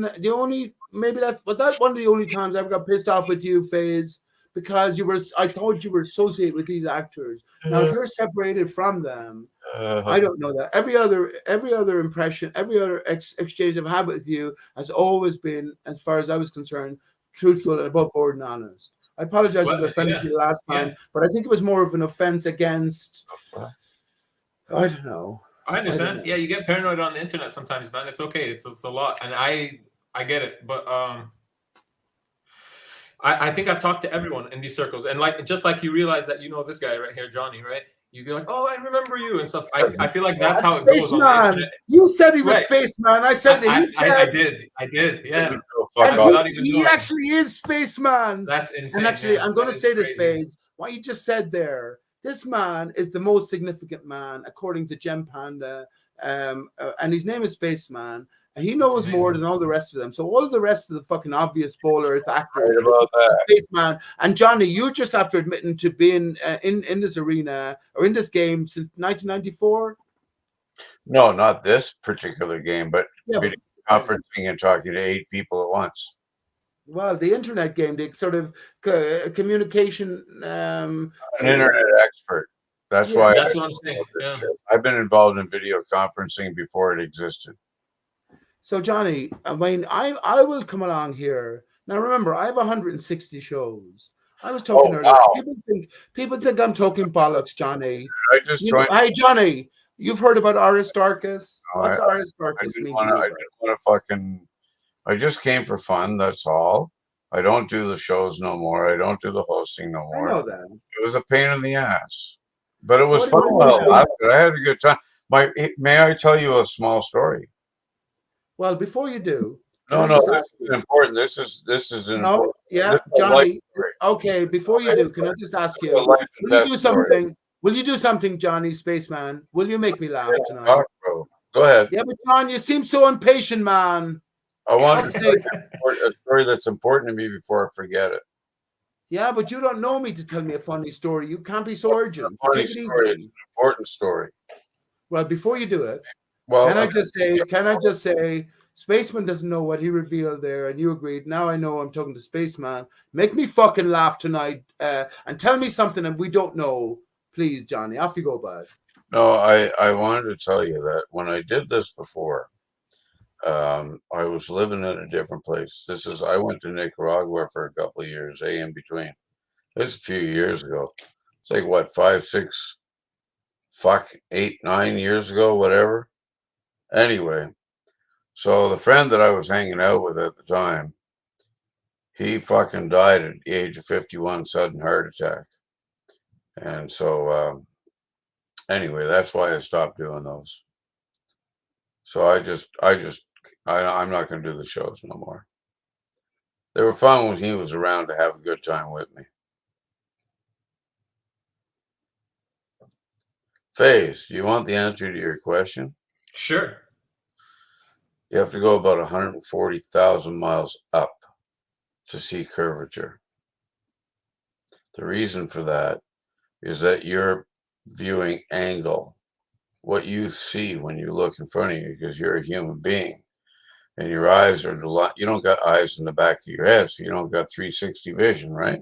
that one of the only times I ever got pissed off with you, FaZe, because I thought you were associated with these actors. Now, if you're separated from them, I don't know that. Every other impression, every other exchange I've had with you has always been, as far as I was concerned, truthful and above board and honest. I apologize if I offended you last time, but I think it was more of an offense against. I don't know. I understand. Yeah, you get paranoid on the internet sometimes, man. It's okay. It's a lot, and I get it. But I think I've talked to everyone in these circles, and like just like you realize that you know this guy right here, Johnny, right? You'd be like, oh, I remember you and stuff. I feel like that's That's how it goes on the Spaceman. internet. You said he was Right. Spaceman. I said that he I said, did, yeah. Fuck and off. Without even he knowing. actually is Spaceman. That's insane. And actually, man. I'm going to That is say this, crazy. Faze. What you just said there, this man is the most significant man, according to Gem Panda. And his name is Spaceman. And he knows more than all the rest of them. So all of the rest of the fucking obvious Bowl Earth actors, Right about that. Spaceman. And Johnny, you just after admitting to being in this arena or in this game since 1994. No, not this particular game, but Yeah, video conferencing and talking to 8 people at once. well, the internet game, the sort of communication. An internet expert. That's Yeah. why. That's what I'm saying. Yeah. I've been involved in video conferencing before it existed. So, Johnny, I mean, I will come along here. Now, remember, I have 160 shows. I was talking earlier. Wow. People think I'm talking bollocks, Johnny. I just joined. Hey, Johnny, you've heard about ARI-STAR-CHUS? What's I ARI-STAR-CHUS didn't mean? want to fucking. I just came for fun. That's all. I don't do the shows no more. I don't do the hosting no more. I know that. It was a pain in the ass, but it was What fun do you while do? it lasted. I had a good time. May I tell you a small story? Well, before you do, No, this is important. This is an no, important. yeah, this is a Johnny. life story. Okay, before you do, can I just ask This you? is a life and Will you death do story. something? Will you do something, Johnny Spaceman? Will you make me laugh tonight? Talk, bro. Go ahead. Yeah, but John, you seem so impatient, man. I want Fuck's to tell sake. you a story that's important to me before I forget it. Yeah, but you don't know me to tell me a funny story. You can't be so urgent. A funny Take it story. easy. It's an important story. Well, before you do it, Well, can I just say, Spaceman doesn't know what he revealed there, and you agreed. Now I know I'm talking to Spaceman. Make me fucking laugh tonight, and tell me something that we don't know, please, Johnny. Off you go, bud. no, I wanted to tell you that when I did this before, I was living in a different place. I went to Nicaragua for a couple of years, in between. This is a few years ago. It's like what, 5, 6, 8, 9 years ago, whatever. Anyway, so the friend that I was hanging out with at the time, he fucking died at the age of 51, sudden heart attack. And so, anyway, that's why I stopped doing those. So I'm not going to do the shows no more. They were fun when he was around to have a good time with me. Faze, do you want the answer to your question? Sure. You have to go about 140,000 miles up to see curvature. The reason for that is that your viewing angle, what you see when you look in front of you, because you're a human being, and your eyes are you don't got eyes in the back of your head, so you don't got 360 vision, right?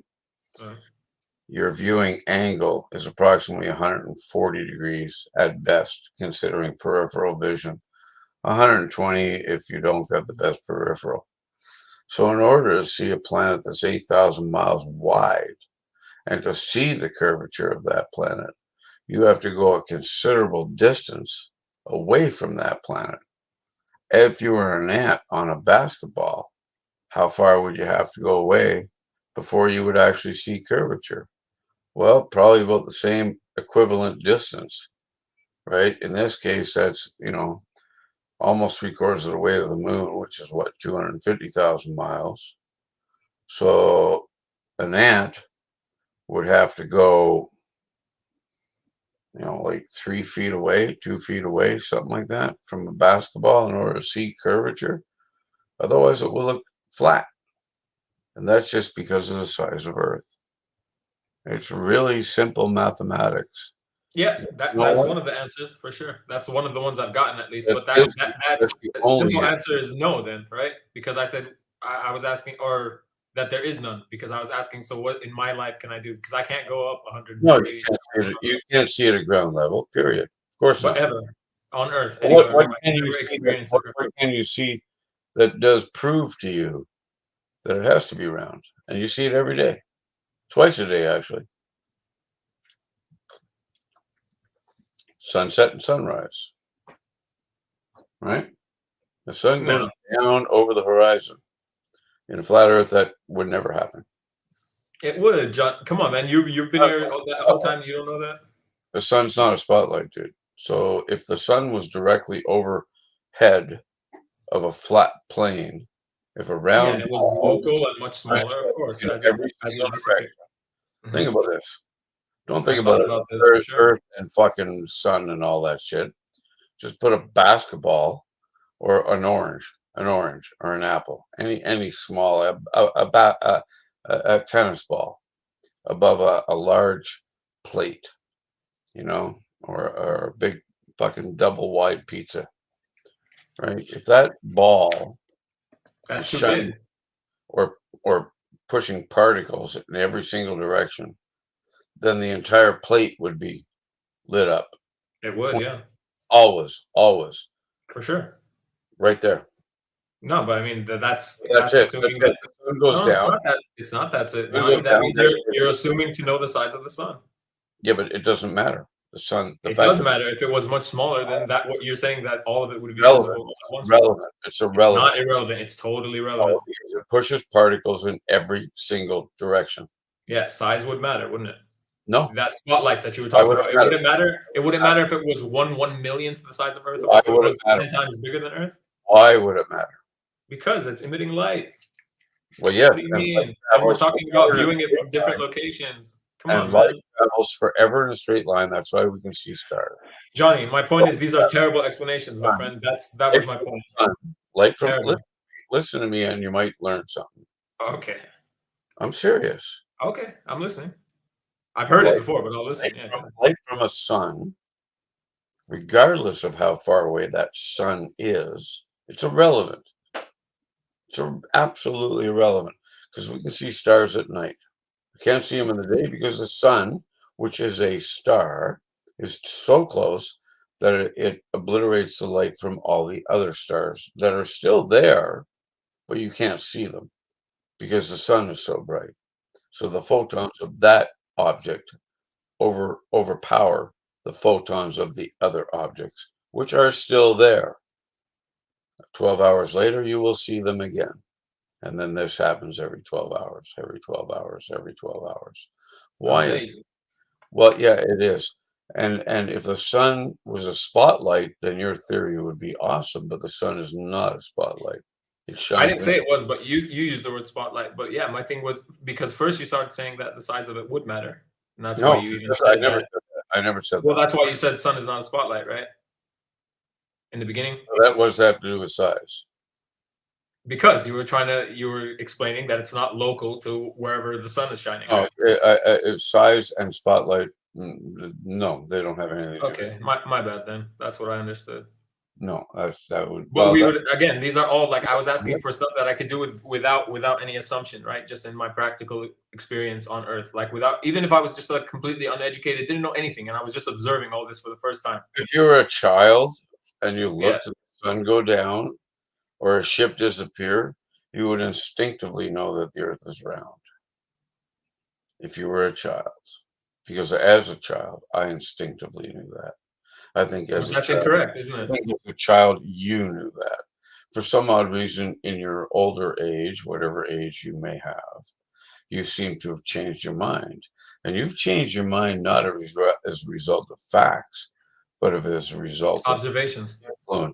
Your viewing angle is approximately 140 degrees at best, considering peripheral vision. 120 if you don't got the best peripheral. So in order to see a planet that's 8,000 miles wide and to see the curvature of that planet, you have to go a considerable distance away from that planet. If you were an ant on a basketball, how far would you have to go away before you would actually see curvature? Well, probably about the same equivalent distance, right? In this case, that's, almost 3/4 of the way to the moon, which is what, 250,000 miles. So an ant would have to go, like 3 feet away, 2 feet away, something like that from a basketball in order to see curvature. Otherwise, it will look flat. And that's just because of the size of Earth. It's really simple mathematics. Yeah, that's one of the answers for sure. That's one of the ones I've gotten at least. But that's the simple answer is no, then, right? Because I said I was asking, or that there is none, because I was asking, so what in my life can I do? Because I can't go up 100. No, you can't see it at ground level, period. Of course not. But ever on Earth. What can you see that does prove to you that it has to be round? And you see it every day. Twice a day, actually. Sunset and sunrise, right? The sun goes down over the horizon. In a flat Earth, that would never happen. It would, John. Come on, man. You've been here that whole time. You don't know that? The sun's not a spotlight, dude. So if the sun was directly overhead of a flat plane, if a Yeah, round and it was ball local and much smaller, of course, in as every it single dissipated. direction. Think about this. Don't think I about thought it. about this for sure. Earth and fucking sun and all that shit. Just put a basketball or an orange or an apple, any small a tennis ball above a large plate, you know, or a big fucking double wide pizza, right? If that ball That's is too shining big. or pushing particles in every single direction, then the entire plate would be lit up. It would, yeah, Always, for sure. right there. No, but I mean that's That's it. assuming That's that. it. The sun goes No, it's down. not that. It's not that, Sun Johnny. goes That down. means you're assuming to know the size of the sun. Yeah, but it doesn't matter. The sun. The It fact does that matter if it was much smaller than that. What you're saying that all of it would be relevant. visible at once. Relevant. It's It's irrelevant. not irrelevant. It's totally relevant. Because it pushes particles in every single direction. Yeah, size would matter, wouldn't it? No. That spotlight that you were Why talking would about. it It matter? wouldn't matter. It wouldn't matter if it was 1/1,000,000th the size of Earth, or Why if it would it was matter? 10 times bigger than Earth. Why would it matter? Because it's emitting light. Well, yes. What do you and mean? light And we're travels talking about forever in viewing a it straight from different line. locations. Come And on, light man. travels forever in a straight line. That's why we can see stars. Johnny, my point is these are terrible explanations, my friend. That was my point. Light from Terrible. listen to me, and you might learn something. Okay. I'm serious. Okay, I'm listening. I've heard it before, but I'll listen. Yeah. Light from a sun, regardless of how far away that sun is, it's irrelevant. It's absolutely irrelevant because we can see stars at night. We can't see them in the day because the sun, which is a star, is so close that it obliterates the light from all the other stars that are still there, but you can't see them because the sun is so bright. So the photons of that object overpower the photons of the other objects, which are still there. 12 hours later, you will see them again. And then this happens every 12 hours, every 12 hours, every 12 hours. Why? Amazing. Well, yeah, it is. And if the sun was a spotlight, then your theory would be awesome. But the sun is not a spotlight. It shines. I didn't say it was, but you used the word spotlight. But yeah, my thing was because first you started saying that the size of it would matter, and that's why you even said that. I never said that. Well, that's why you said sun is not a spotlight, right? In the beginning. That was have to do with size. Because you were explaining that it's not local to wherever the sun is shining. Oh, right? size and spotlight. No, they don't have anything. Okay, my bad then. That's what I understood. No, that would. But we would again. These are all like I was asking for stuff that I could do without any assumption, right? Just in my practical experience on Earth, like even if I was just like completely uneducated, didn't know anything, and I was just observing all this for the first time. If you were a child and you looked at the sun go down or a ship disappear, you would instinctively know that the Earth is round. If you were a child, because as a child, I instinctively knew that. I think that's incorrect, isn't it? I think as a child, you knew that. For some odd reason, in your older age, whatever age you may have, you seem to have changed your mind. And you've changed your mind not as a result of facts, but as a result observations. of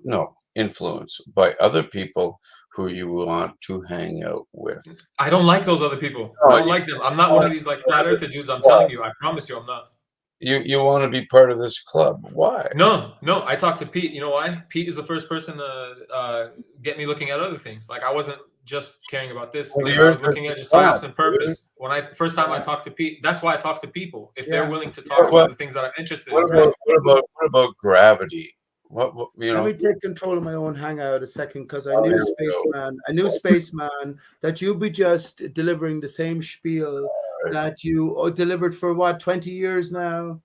influence by other people who you want to hang out with. I don't like those other people. I don't like them. I'm not one of these like flat earther dudes. I'm telling you. I promise you, I'm not. You want to be part of this club. Why? No. I talked to Pete. You know why? Pete is the first person to get me looking at other things. Like I wasn't just caring about this. Because I was looking at just purpose and purpose. When first time I talked to Pete, that's why I talk to people. If they're willing to talk about the things that I'm interested in. What about gravity? What Let me take control of my own hangout a second, because I knew Spaceman that you'd be just delivering the same spiel that you delivered for 20 years now.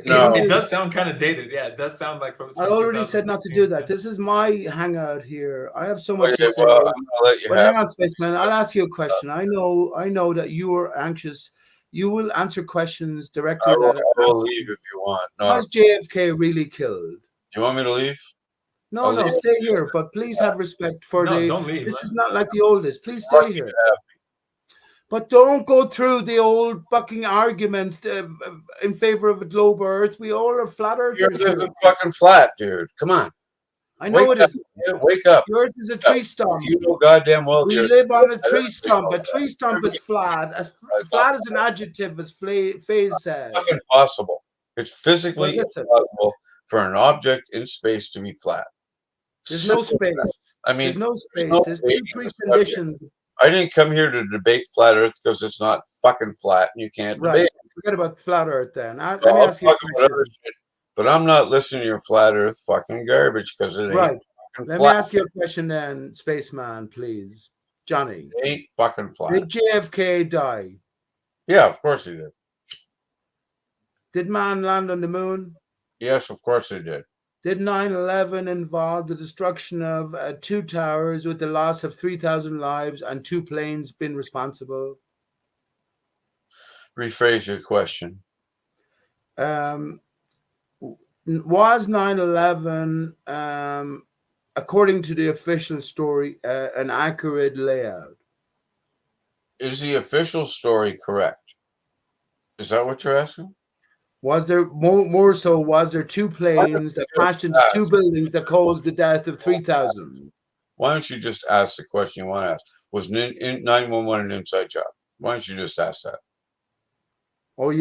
No. It does sound kind of dated. Yeah, it does sound like from I already said not to do that. This is my hangout here. I have so much to say. Well, I'm gonna let you but have hang on, Spaceman. I'll ask you a question. I know that you are anxious. You will answer questions directly. I will leave if you want. No. Was JFK really killed? You want me to leave? No, stay here. But please have respect for don't leave. This is not like the oldest. Please stay here. But don't go through the old fucking arguments in favor of a globe Earth. We all are flat Yours earthers here. isn't fucking flat, dude. Come on. I know Wake it up. isn't. Wake up. Yours is a Wake up. tree stump. You know goddamn well. We live on a tree stump. A tree stump is flat. As flat as an adjective, as Faze said. Fucking possible. It's physically Well, listen. impossible for an object in space to be flat. There's no Simple. space. I mean, There's no space. no There's two debating the subject. preconditions. I didn't come here to debate flat Earth because it's not fucking flat and you can't Right. debate. Forget about flat Earth then. Let Well, me I'll ask you a talk about other question. shit, but I'm not listening to your flat Earth fucking garbage because it ain't Right. fucking Let flat. me ask you a question then, spaceman, please. Johnny. It ain't fucking flat. Did JFK die? Yeah, of course he did. Did man land on the moon? Yes, of course he did. Did 9/11 involve the destruction of 2 towers with the loss of 3,000 lives and 2 planes been responsible? Rephrase your question. Was 9/11, according to the official story, an accurate layout? Is the official story correct? Is that what you're asking? Was there more so? Was there 2 planes that crashed into 2 buildings that caused the death of 3,000? Why don't you just ask the question you want to ask? Was 911 an inside job? Why don't you just ask that? Oh,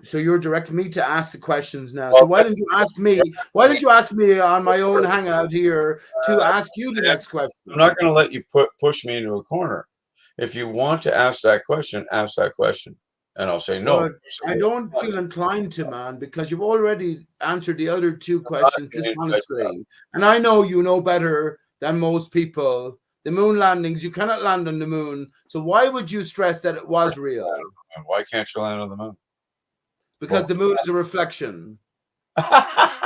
so you're directing me to ask the questions now. So why didn't you ask me? Why didn't you ask me on my own hangout here to ask you the next question? I'm not going to let you push me into a corner. If you want to ask that question, and I'll say no. But I don't feel inclined to, man, because you've already answered the other 2 questions dishonestly, and I know you know better than most people. The moon landings, you cannot land on the moon. So why would you stress that it was real? Why can't you land on the moon? Because the moon is a reflection. I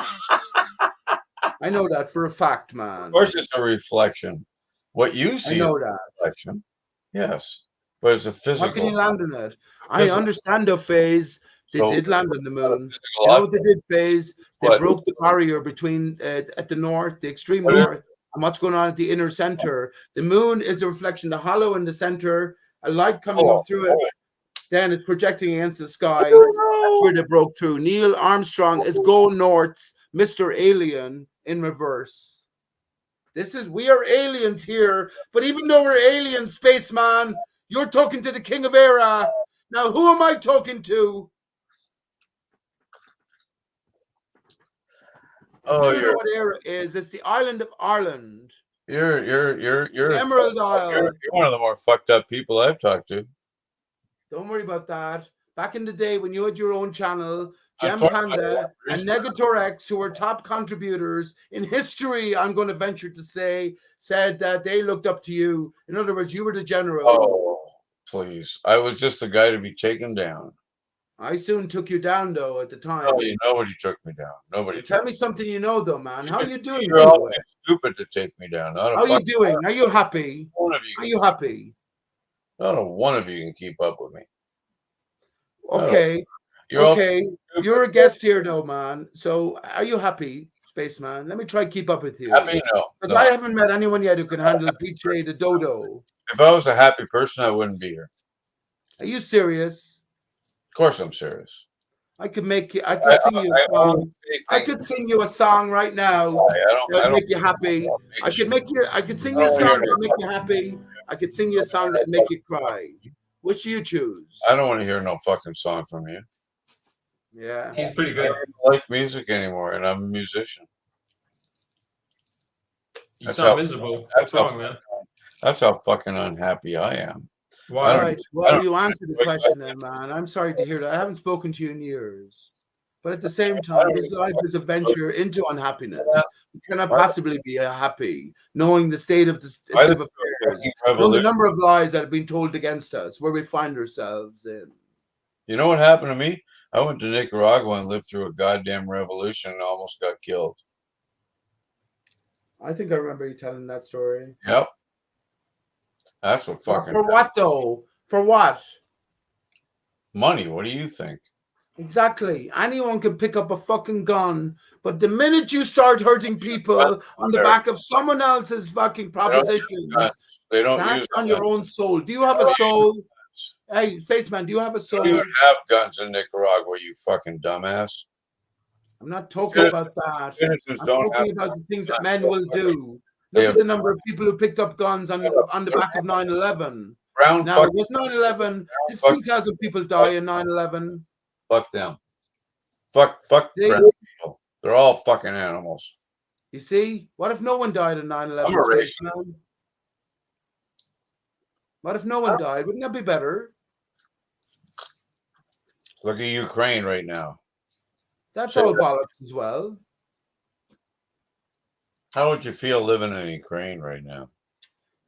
know that for a fact, man. Of course it's a reflection. What you see I know is a that. reflection. Yes. But it's a physical. How can you land on it? I understand the phase. They did land on the moon. You know what they did, phase? They broke the barrier between at the north, the extreme north, and what's going on at the inner center. The moon is a reflection, the hollow in the center, a light coming up through it. Then it's projecting against the sky. That's where they broke through. Neil Armstrong is Go North's Mr. Alien in reverse. We are aliens here, but even though we're aliens, spaceman, you're talking to the king of era. Now, who am I talking to? Oh, you know what era is? It's the island of Ireland. You're the Emerald Isle. You're one of the more fucked up people I've talked to. Don't worry about that. Back in the day when you had your own channel, Gem Panda and Negator X, who were top contributors in history, I'm going to venture to say, said that they looked up to you. In other words, you were the general. Oh, please. I was just the guy to be taken down. I soon took you down, though, at the time. Oh, nobody took me down. Nobody. So tell me something you know, though, man. How are you doing? You're always stupid to take me down. How are you doing? Are you happy? Are you happy? Not a one of you can keep up with me. Okay. You're a guest here, though, man. So are you happy, spaceman? Let me try to keep up with you. Happy? No. Because I haven't met anyone yet who can handle PJ the dodo. If I was a happy person, I wouldn't be here. Are you serious? Of course I'm serious. I could make you. I could sing you a song. I could sing you a song right now that would make you happy. I could sing you a song that would make you happy. I could sing you a song that would make you cry. Which do you choose? I don't want to hear no fucking song from you. Yeah. He's pretty good. I don't like music anymore, and I'm a musician. You sound miserable. What's wrong, man? That's how fucking unhappy I am. Why? Right. Well, you answered the question then, man. I'm sorry to hear that. I haven't spoken to you in years. But at the same time, this life is a venture into unhappiness. You cannot possibly be happy knowing the state of affairs, knowing the number of lies that have been told against us, where we find ourselves in. You know what happened to me? I went to Nicaragua and lived through a goddamn revolution and almost got killed. I think I remember you telling that story. Yep. That's what fucking. For what though? For what? Money. What do you think? Exactly. Anyone can pick up a fucking gun, but the minute you start hurting people on the back of someone else's fucking propositions, they don't that's use on your own soul. Do you have a soul? guns. Hey, Spaceman, do you have a You soul? don't even have guns in Nicaragua, you fucking dumbass. I'm not talking about that. Citizens I'm don't have talking about the things that guns. men will do. They Look have at the number of people who picked up guns on the back of 9/11. brown Now, fuck, was 9/11? Did fuck, 3,000 people die in 9/11? fuck them. Fuck See? brown people. They're all fucking animals. You see? What if no one died in I'm 9/11, a racist. Spaceman? What if no one died? Wouldn't that be better? Look at Ukraine right now. That's Say all that. bollocks as well. How would you feel living in Ukraine right now?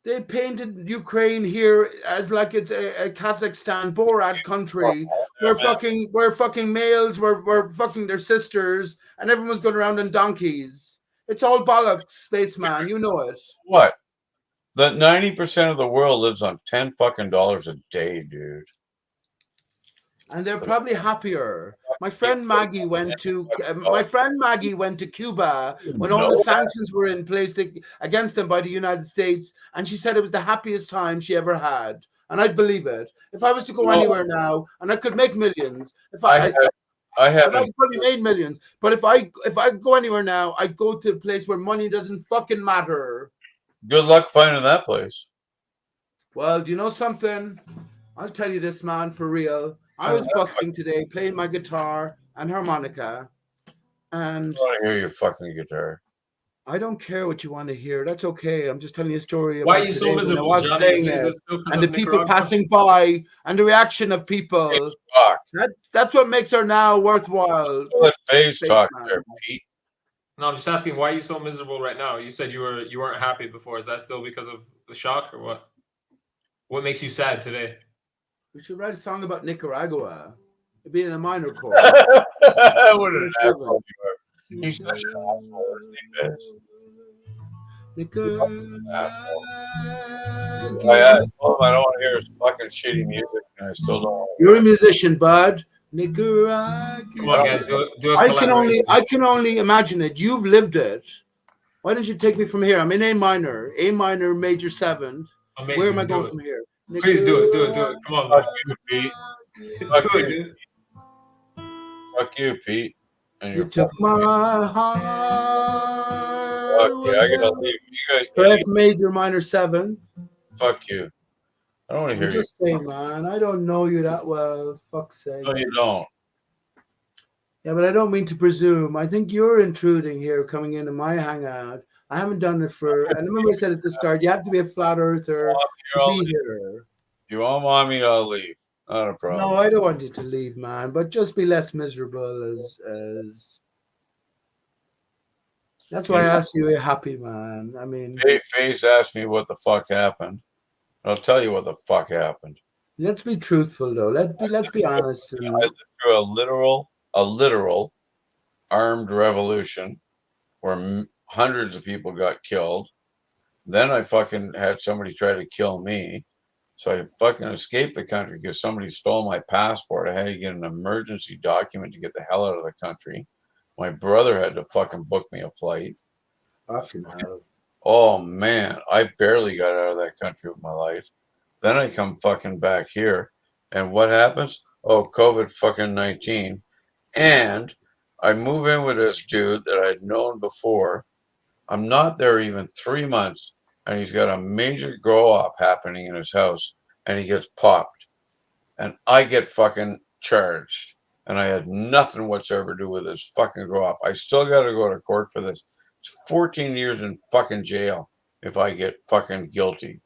They painted Ukraine here as like it's a Kazakhstan Borat country where fucking males were fucking their sisters and everyone's going around on donkeys. It's all bollocks, Spaceman. You know it. What? The 90% of the world lives on $10 fucking a day, dude. And they're probably happier. My friend Maggie went to Cuba when all the sanctions were in place against them by the United States, and she said it was the happiest time she ever had. And I'd believe it. If I was to go anywhere now, and I could make millions, I haven't probably made millions. But if I go anywhere now, I'd go to a place where money doesn't fucking matter. good luck finding that place. Well, do you know something? I'll tell you this, man, for real. I was busking today, playing my guitar and harmonica, and I want to hear your fucking guitar. I don't care what you want to hear. That's okay. I'm just telling you a story Why about are you so today when I miserable, was Johnny? playing Is it, it still 'cause and of the people Nicaragua? passing by, and the reaction of people. Talk. That's what makes her now worthwhile. Let Faze talk man. there, Pete. No, I'm just asking, why are you so miserable right now? You said you weren't happy before. Is that still because of the shock or what? What makes you sad today? We should write a song about Nicaragua. It'd be in a minor chord. What an asshole you are. He's such an asshole, isn't he, Faze? I told him I don't want to hear his fucking shitty music, and I still don't want to You're hear a musician, bud. Nicaragua. Come on, guys, do a I collaboration. can only imagine it. You've lived it. Why don't you take me from here? I'm in A minor, major 7th. Amazing. Where am I Do going it. from here? Please do it. Come on, Fuck man. you, Pete. Do Fuck it, you, dude. Fuck you, Pete. And You your took my fuck heart. you. I gotta leave. First major, minor 7th. Fuck you. I don't want to I'm hear you. just saying, man. I don't know you that well. Fuck's sake. No, you don't. Yeah, but I don't mean to presume. I think you're intruding here, coming into my hangout. I haven't done it for. And remember, I said at the start, you have to be a flat earther to be here. You want mommy? I'll leave. Not a problem. No, I don't want you to leave, man. But just be less miserable. As that's why I asked you, you're happy, man. I mean, Faze asked me what the fuck happened. I'll tell you what the fuck happened. let's be truthful, though. Let's be honest. I lived through a literal armed revolution where hundreds of people got killed. Then I fucking had somebody try to kill me. So I fucking escaped the country because somebody stole my passport. I had to get an emergency document to get the hell out of the country. My brother had to fucking book me a flight. Fucking hell. Oh man, I barely got out of that country with my life. Then I come fucking back here. And what happens? Oh, COVID fucking 19. And I move in with this dude that I'd known before. I'm not there even 3 months. And he's got a major grow up happening in his house. And he gets popped. And I get fucking charged. And I had nothing whatsoever to do with this fucking grow up. I still got to go to court for this. It's 14 years in fucking jail if I get fucking guilty.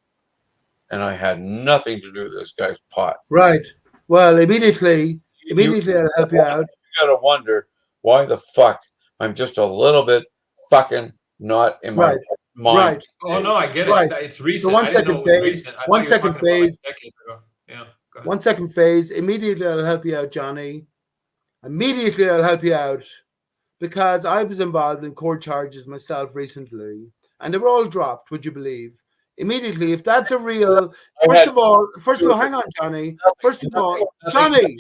And I had nothing to do with this guy's pot. Right. Well, immediately I'll help you out. You gotta wonder why the fuck I'm just a little bit fucking not in my mind. Right. Oh no, I get it. Right. It's recent. So one I didn't know second it was phase. recent. I One thought you were second talking about, phase. like, decades ago. Yeah. Go ahead. 1 second phase. Immediately I'll help you out, Johnny. Immediately I'll help you out. Because I was involved in court charges myself recently. And they were all dropped, would you believe? Immediately, if that's a real first of all, hang on, Johnny. First of all, Johnny.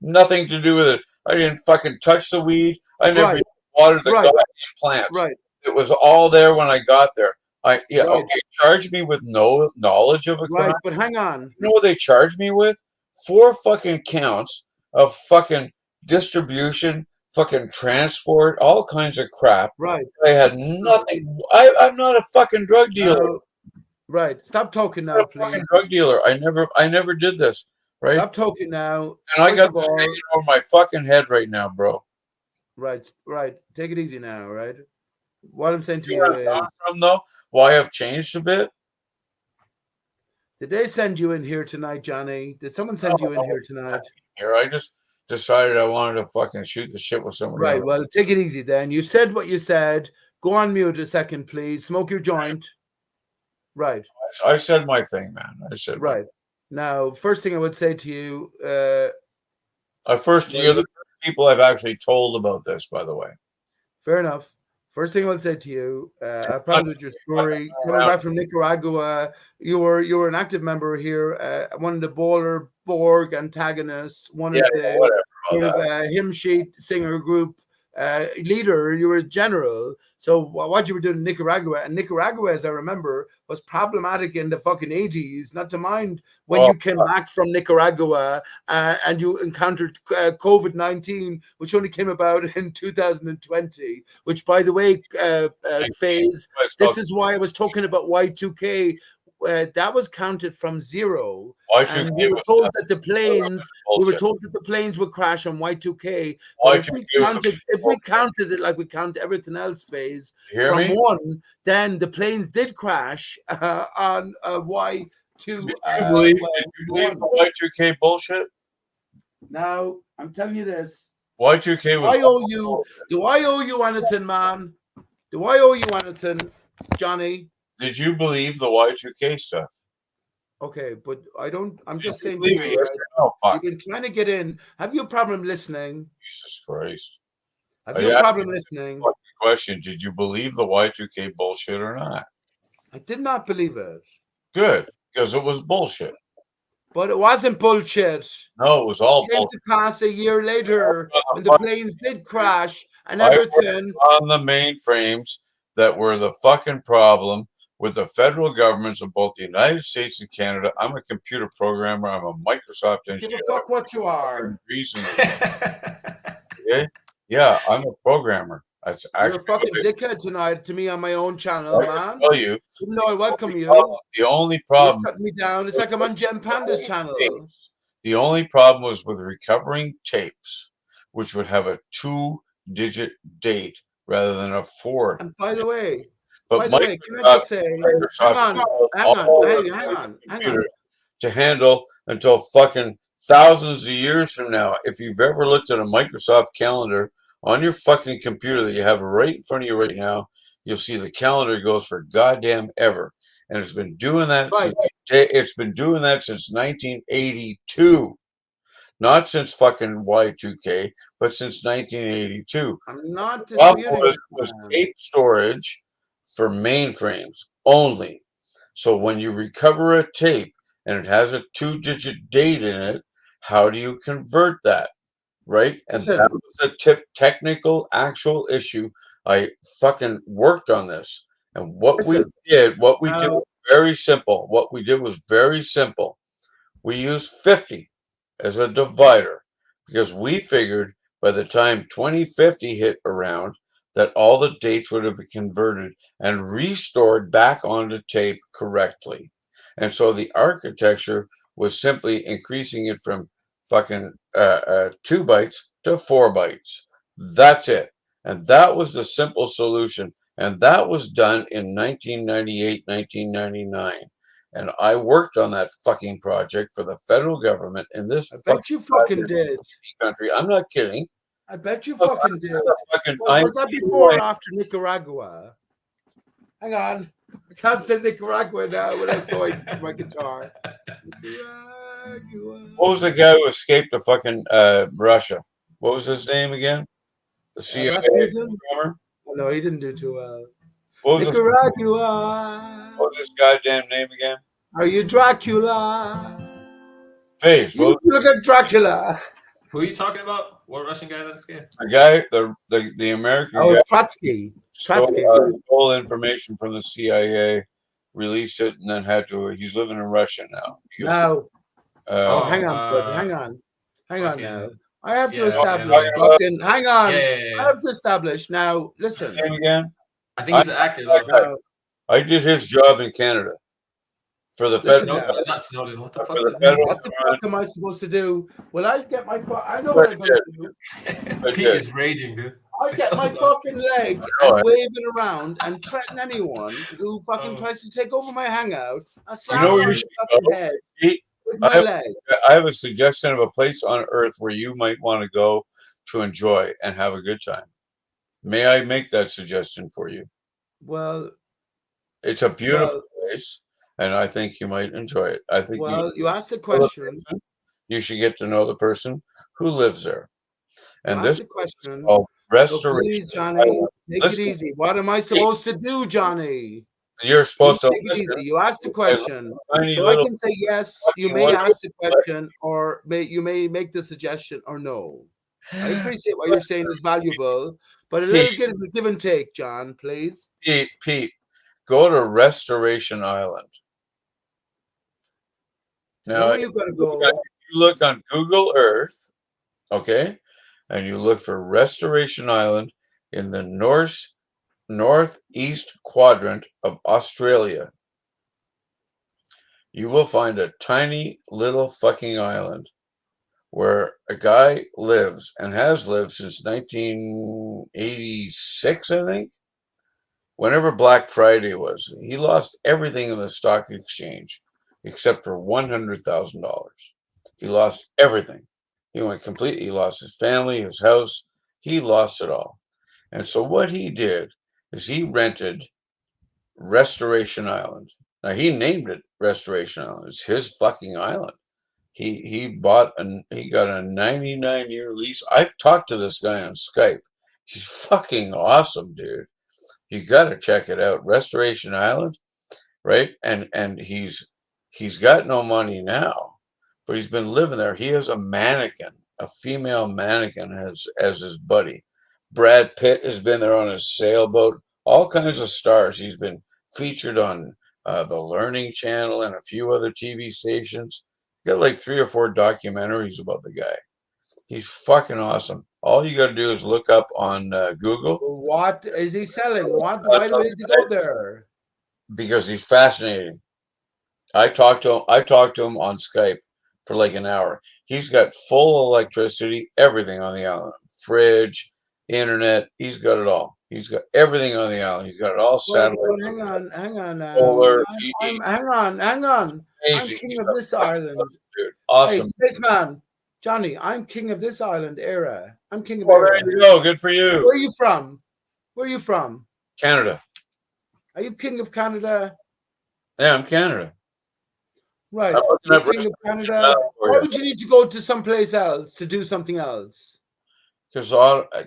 Nothing to do with it. I didn't fucking touch the weed. I never Right. even watered the Right. goddamn plants. Right. It was all there when I got there. Okay, charge me with no knowledge of a crime. Right, but hang on. You know what they charged me with? 4 fucking counts of fucking distribution, fucking transport, all kinds of crap. Right. I had nothing. I'm not a fucking drug dealer. Right. Stop talking I'm not now, a please. fucking drug dealer. I never did this. Right. Stop talking now. And I First got of this all, hanging over my fucking head right now, bro. right. Take it easy now, right? What I'm saying to you Where I'm coming from, though, why I've changed a bit. did they send you in here tonight, Johnny? Did someone send you in here tonight? Here, I just decided I wanted to fucking shoot the shit with somebody Right. else. Well, take it easy then. You said what you said. Go on mute a second, please. Smoke your joint. Right. I said my thing, man. I said right. Now, first thing I would say to you, you're the first people I've actually told about this, by the way. Fair enough. First thing I would say to you, I probably with your story coming back from Nicaragua, you were an active member here, one of the Bowler Borg antagonists, one of the hymn sheet singer group leader. You were a general. So what you were doing in Nicaragua, and Nicaragua, as I remember, was problematic in the fucking 80s. Not to mind when you came back from Nicaragua and you encountered COVID-19, which only came about in 2020. Which, by the way, Phase, this is why I was talking about Y2K. That was counted from 0. And we were told that the planes would crash on Y2K. But if we counted it like we count everything else, Phase, from 1, then the planes did crash on Y2. Did you believe the Y2K bullshit? Now I'm telling you this. Y2K was. Do I owe you anything, man? Do I owe you anything, Johnny? Did you believe the Y2K stuff? Okay, but I don't. I'm just saying to you, you've been trying to get in. Have you a problem listening? Jesus Christ. Have you a problem listening? Question: did you believe the Y2K bullshit or not? I did not believe it. Good, because it was bullshit. But it wasn't bullshit. No, it was all bullshit. It came to pass a year later when the planes did crash and everything. On the mainframes that were the fucking problem with the federal governments of both the United States and Canada. I'm a computer programmer. I'm a Microsoft engineer. Give a fuck what you are. Okay? Yeah, I'm a programmer. That's You're a fucking dickhead tonight to me on my own channel, man. Tell you. Even though I welcome you. The only problem. You're shutting me down. It's like I'm on Gem Panda's channel. The only problem was with recovering tapes, which would have a 2-digit date rather than a 4. And by the way, can I just say, hang on. To handle until fucking thousands of years from now. If you've ever looked at a Microsoft calendar on your fucking computer that you have right in front of you right now, you'll see the calendar goes for goddamn ever. And it's been doing that since 1982. Not since fucking Y2K, but since 1982. I'm not disputing was tape storage for mainframes only. So when you recover a tape and it has a 2-digit date in it, how do you convert that? Right? And that was a technical actual issue. I fucking worked on this. And what we did was very simple. What we did was very simple. We used 50 as a divider because we figured by the time 2050 hit around that all the dates would have been converted and restored back onto tape correctly. And so the architecture was simply increasing it from fucking 2 bytes to 4 bytes. That's it. And that was the simple solution. And that was done in 1998, 1999. And I worked on that fucking project for the federal government in this fucking did. Country. I'm not kidding. I bet you fucking did. Was that before or after Nicaragua? Hang on. I can't say Nicaragua now without going to my guitar. What was the guy who escaped to fucking Russia? What was his name again? The CIA programmer? No, he didn't do too well. What was Nicaragua. What was his goddamn name again? Are you Dracula? Phase. You look at Dracula. Who are you talking about? What Russian guy that escaped? The guy, the American guy. Trotsky. stole information from the CIA, released it, and then had to. He's living in Russia now. Now, Oh, hang on, bud. Hang on. Hang on now. fucking I have to yeah, establish. okay, Fucking, hang on. yeah, yeah, I yeah. have to establish. Now, listen. Him again. I think he's an actor though. Now, I did his job in Canada for the listen federal. now. Not Snowden. What the For fuck's the his name? federal What the government. fuck am I supposed to do? Well, I get my. I know what I'm going to do. Pete is raging, dude. I get my fucking leg know and it. wave it around and threaten anyone who fucking tries to take over my hangout. I slap know them where on you the should fucking go? head Pete, with my I have- leg. I have a suggestion of a place on earth where you might want to go to enjoy and have a good time. May I make that suggestion for you? Well, It's a beautiful place, and I think you might enjoy it. I think you asked the question. you should get to know the person who lives there. And You this asked the question. is called So Restoration please, Johnny, Island. take Listen. it easy. What am I supposed to do, Johnny? You're supposed to Take it listen. easy. You asked the question. Tiny So I little can say yes, you fucking may wonderful ask the question, or you may make the suggestion, or no. I appreciate what you're saying is valuable, but a little give and take, John, please. Pete, go to Restoration Island. Now, Where are you going to go? you look on Google Earth, okay, and you look for Restoration Island in the northeast quadrant of Australia, you will find a tiny little fucking island where a guy lives and has lived since 1986, I think. Whenever Black Friday was, he lost everything in the stock exchange except for $100,000. He lost everything. He went completely, he lost his family, his house. He lost it all. And so what he did is he rented Restoration Island. Now he named it Restoration Island. It's his fucking island. He got a 99-year lease. I've talked to this guy on Skype. He's fucking awesome, dude. You got to check it out. Restoration Island, right? And he's got no money now, but he's been living there. He has a mannequin, a female mannequin as his buddy. Brad Pitt has been there on his sailboat. All kinds of stars. He's been featured on the Learning Channel and a few other TV stations. Got like 3 or 4 documentaries about the guy. He's fucking awesome. All you got to do is look up on Google. What is he selling? Why do we need to go there? Because he's fascinating. I talked to him on Skype for like an hour. He's got full electricity, everything on the island. Fridge, internet, he's got it all. He's got everything on the island. He's got it all satellite. Hang on now. Solar, hang on. I'm amazing. king of this island. Dude, awesome. Hey, spaceman, Johnny, I'm king of this island era. I'm king of Well, era. there you go. Good for you. Where are you from? Where are you from? Canada. Are you king of Canada? Yeah, I'm Canada. Right. I'm looking up King of Canada. Canada for Why you. would you need to go to someplace else to do something else? Because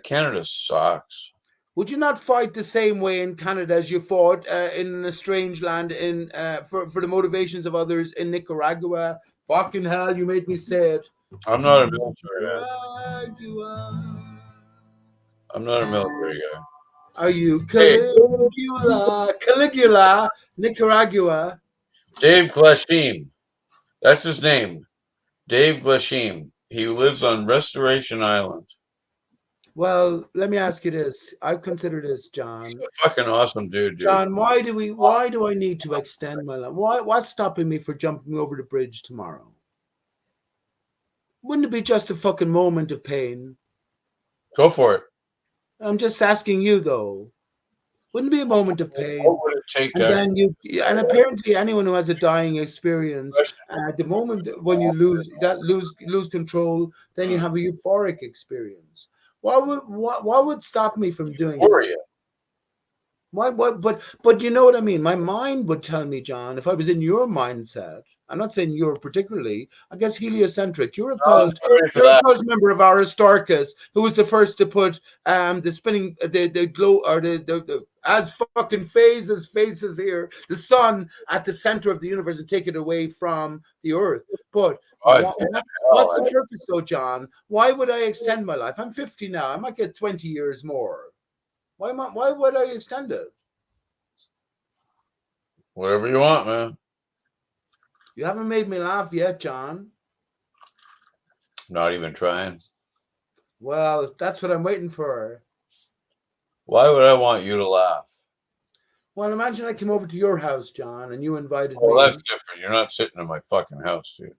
Canada sucks. Would you not fight the same way in Canada as you fought in a strange land for the motivations of others in Nicaragua? Fucking hell, you made me say it. I'm not a military guy. Nicaragua. I'm not a military guy. Are you Caligula, Nicaragua? Dave Glashim. That's his name. Dave Glashim. He lives on Restoration Island. Well, let me ask you this. I consider this, John. He's a fucking awesome dude. John, why do I need to extend my life? What's stopping me from jumping over the bridge tomorrow? Wouldn't it be just a fucking moment of pain? Go for it. I'm just asking you though. Wouldn't it be a moment of pain? What would it take And then and apparently anyone who has a dying experience, the moment when you lose control, then you have a euphoric experience. What would stop me from doing it? Why? But you know what I mean. My mind would tell me, John, if I was in your mindset. I'm not saying you're particularly. I guess heliocentric. You're a cult member of ARI-STAR-CHUS, who was the first to put the spinning the glow or the as fucking faces here, the sun at the center of the universe and take it away from the earth. But what's the purpose though, John? Why would I extend my life? I'm 50 now. I might get 20 years more. Why would I extend it? Whatever you want, man. You haven't made me laugh yet, John. Not even trying. Well, that's what I'm waiting for. Why would I want you to laugh? Well, imagine I came over to your house, John, and you invited Well, me. that's different. You're not sitting in my fucking house, dude.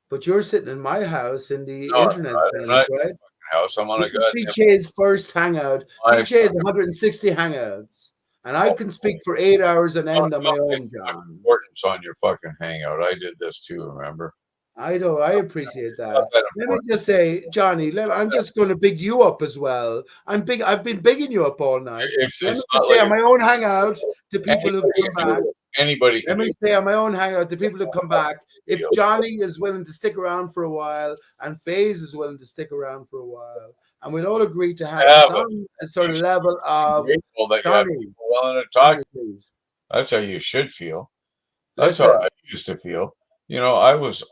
But you're sitting in my house in the No, internet I'm sense, not right? house. I'm on This a is goddamn. PJ's first hangout. My- PJ has 160 hangouts, and I can speak for 8 hours and end on my own, John. Importance on your fucking hangout. I did this too. Remember? I know. I appreciate that. Not that Let me important. just say, Johnny, I'm just going to big you up as well. I'm big. I've been bigging you up all night. It's Let me not just say like on my own hangout to people who've come back. anybody Let can me do. say on my own hangout to people who come back. If Johnny is willing to stick around for a while and FaZe is willing to stick around for a while, and we'll all agree to have Yeah, some sort of level of Grateful that you have Johnny, people willing to talk. Johnny, please. That's how you should feel. That's Listen, how I used to feel. You know, I was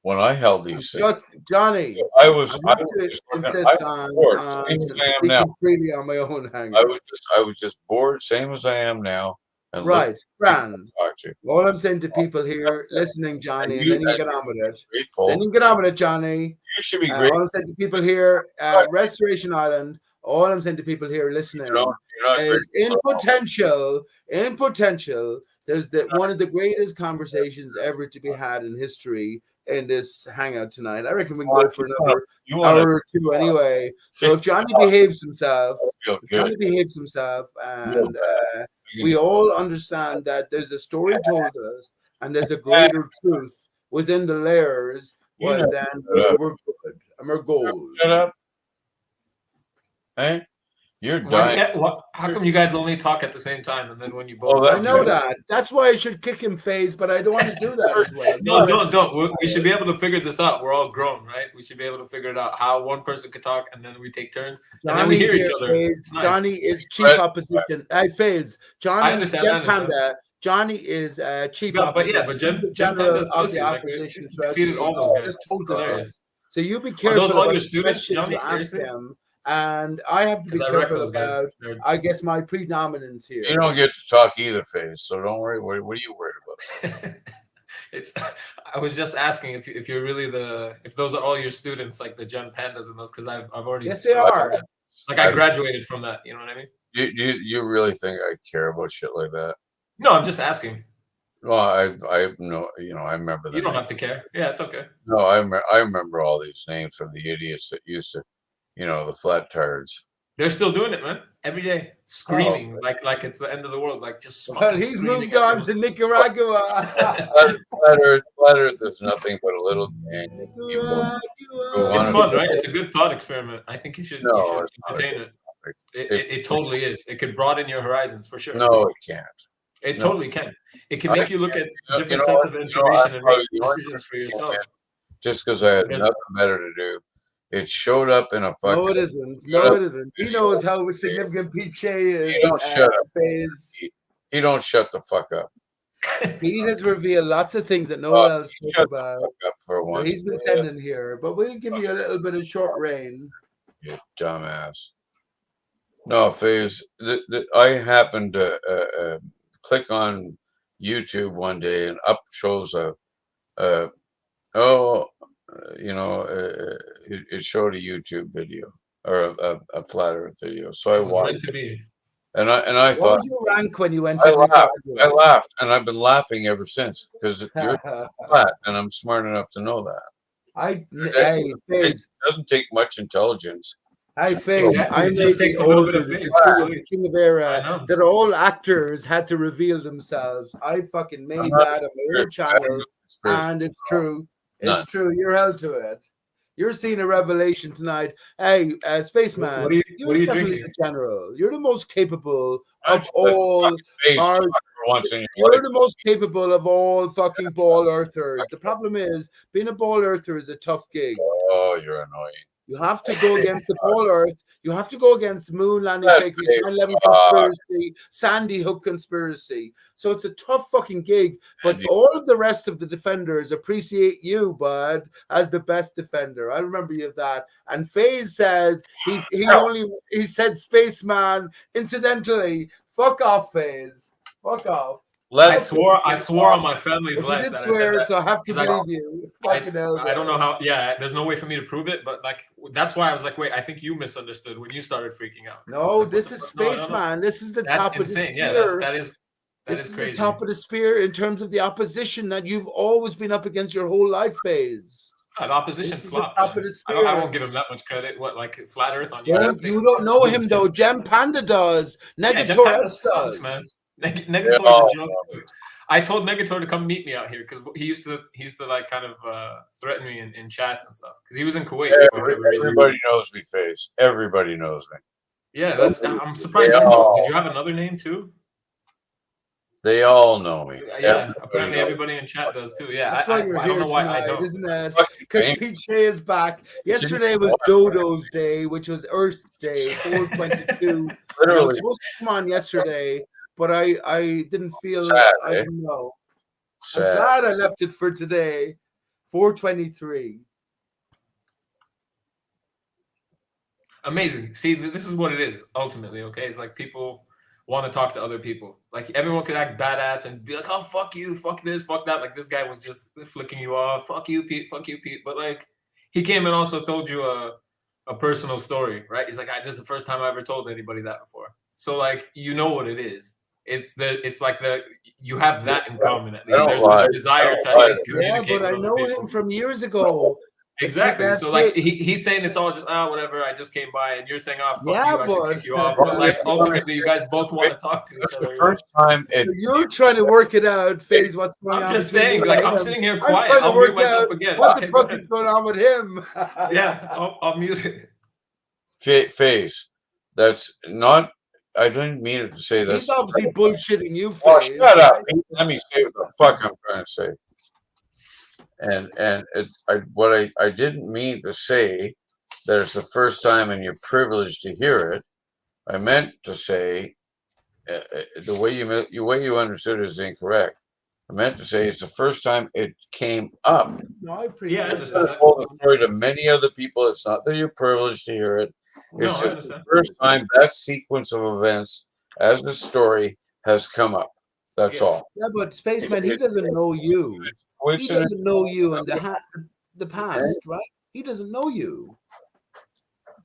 when I held these things. just Johnny. I was I have to just insist bored, on same as I am now. speaking freely on my own I hangout. was just bored, same as I am now. And Right, grand. talk to. All I'm saying to people here listening, Johnny, and then you can get on with it. Grateful. Then you can get on with it, Johnny. You should be All grateful. I'm saying to people here at Restoration Island, all I'm saying to people here listening You're not is grateful. in potential, there's one of the greatest conversations ever to be had in history in this hangout tonight. I reckon we can go for another hour or two anyway. So if Johnny behaves himself, and we all understand that there's a story told us and there's a greater truth within the layers, well, then we're good and we're gold. Shut up. Hey, you're dying. How come you guys only talk at the same time, and then when you both? I know that. That's why I should kick him FaZe, but I don't want to do that as well. No, don't. We should be able to figure this out. We're all grown, right? We should be able to figure it out how one person could talk, and then we take turns, and then we hear each other. Nice. Johnny is chief opposition. Hey, FaZe. Johnny is Jen Panda. Johnny is chief opposition. But Jen general Panda's of the opposition. defeated all those guys. So you be careful those all about your the students, questions Johnny, you ask seriously? them. And I have to be careful about, I guess, my predominance here. You don't get to talk either, FaZe, so don't worry. What are you worried about? I was just asking if you're really if those are all your students, like the Gen Pandas and those, because I've already. Yes, they are. Like I graduated from that. You know what I mean? You really think I care about shit like that? No, I'm just asking. Well, I know, I remember that. You don't have to care. Yeah, it's okay. No, I remember all these names from the idiots that used to, the flat tards. They're still doing it, man. Every day, screaming like it's the end of the world, like just. Well, he's moved on to Nicaragua. Flat Earth is nothing but a little gang. It's fun, right? It's a good thought experiment. I think you should entertain it. It totally is. It could broaden your horizons for sure. No, it can't. It totally can. It can make you look at different sets of information and make decisions for yourself. Just because I had nothing better to do. It showed up in a fucking. No, it isn't. No, it isn't. He knows how significant PJ is. He don't shut up. He don't shut the fuck up. He has revealed lots of things that no one else talks about. For once. He's been sending here, but we'll give you a little bit of short reign. You dumbass. No, FaZe. I happened to click on YouTube one day, and up shows it showed a YouTube video or a flat Earth video. So I watched it. And I thought, what was your rank when you went? I laughed, and I've been laughing ever since because you're flat, and I'm smart enough to know that. It doesn't take much intelligence. Hey, FaZe, it just takes a little bit of faith. The King of Era, that all actors had to reveal themselves. I fucking made that on my own channel, and it's true. It's true. You're held to it. You're seeing a revelation tonight. Hey, Spaceman, what are you drinking? The general. You're the most capable of all. You're the most capable of all fucking ball earthers. The problem is, being a ball earther is a tough gig. Oh, you're annoying. You have to go against the whole Earth. You have to go against the moon landing That's fake, big 9/11 fuck. conspiracy, Sandy Hook conspiracy. So it's a tough fucking gig. But Sandy. all of the rest of the defenders appreciate you, bud, as the best defender. I remember you of that. And FaZe said he said spaceman. Incidentally, fuck off, FaZe. Fuck off. I Let's swore on my family's But you life did that I swear, said that. so I have to 'cause believe you. I Fucking hell, I don't bro. know how. Yeah, there's no way for me to prove it, but like that's why I was like, wait, I think you misunderstood when you started freaking out. 'Cause I was No, like, what this the is fuck? No, I don't know. spaceman. This is the That's top of the insane. Yeah, spear. that is This is crazy. the top of the spear in terms of the opposition that you've always been up against your whole life, FaZe. The opposition This is the flopped. top Man. of the I spear. won't give him that much credit. What, like Flat Earth on Well, YouTube? They you don't suck. know him though. Gem Panda does. Yeah, Jet Negator Panda X sucks, does. man. Yeah. Negator's a joke. Too. I told Negator to come meet me out here because he used to like kind of threaten me in chats and stuff because he was in Kuwait for whatever reason. Everybody knows me, FaZe. Everybody knows me. Yeah, I'm surprised. I know. Did you have another name too? They all know me. Yeah, apparently everybody in chat does too. Yeah, That's why you're I here don't know why I tonight, don't. isn't it? Fucking Because fame. Pete Shea is back. Yesterday was Dodo's Day, which was Earth Day, 4/22. I was Literally. supposed to come on yesterday, but I didn't feel Sad, I eh? didn't know. I'm Sad. glad I left it for today, 4/23. Amazing. See, this is what it is ultimately. Okay, it's like people want to talk to other people. Like everyone could act badass and be like, "Oh, fuck you, fuck this, fuck that." Like this guy was just flicking you off. Fuck you, Pete. Fuck you, Pete. But like, he came and also told you a personal story, right? He's like, "This is the first time I ever told anybody that before." So like, you know what it is. It's like you have that in common at least. There's this desire to at least Yeah, communicate but I with other know people. him from years ago. Exactly. So like he's saying it's all just whatever. I just came by, and you're saying fuck you. I should kick you off. But like ultimately, you guys both want to talk to each That's other. the first time You're trying to work it out, FaZe. What's going on? I'm just between saying, you like and I'm him. sitting here I'm quiet. trying to I'll mute work myself out again. what the Okay, fuck is going on with him? Yeah, I'll mute it. FaZe. That's not. I didn't mean it to say that. He's obviously bullshitting you, Oh, FaZe. shut up. Let me say what the fuck I'm trying to say. And what I didn't mean to say that it's the first time and you're privileged to hear it. I meant to say the way you understood it is incorrect. I meant to say it's the first time it came up. No, I appreciate Yeah, I that. understand I've told the story to many other people. It's not that you're privileged to hear it. No, It's I just understand. the first time that sequence of events as the story has come up. That's all. Yeah, but Spaceman, he doesn't know you. He doesn't know you in the past, right? He doesn't know you.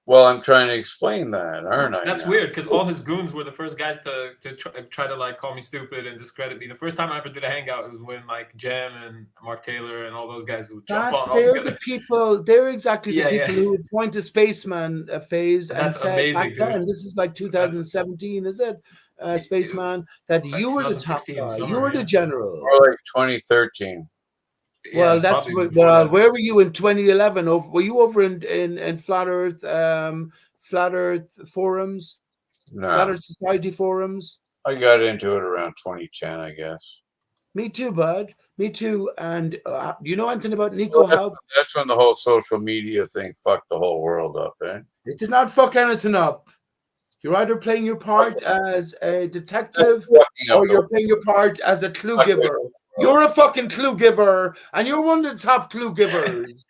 Well, I'm trying to explain that, aren't I? That's now? weird because all his goons were the first guys to try to like call me stupid and discredit me. The first time I ever did a hangout, it was when like Jam and Mark Taylor and all those guys would jump on all They're together. the people. They're exactly the Yeah, people yeah. who would point to Spaceman FaZe and That's say amazing, back then. dude. This is like 2017, is it? Spaceman, that Like you were the top 2016 guy. summer, You were yeah. the general. Or like 2013. Well, Yeah, that's probably what, before that. where were you in 2011? Were you over in Flat Earth forums, Flat No, Earth Society forums? I got into it around 2010, I guess. Me too, bud. Me too. And you know anything about Nico Haupt? That's when the whole social media thing fucked the whole world up, eh? It did not fuck anything up. You're either playing your part as a detective Fucking up or the- you're playing your part as a clue giver. You're a fucking clue giver, and you're one of the top clue givers.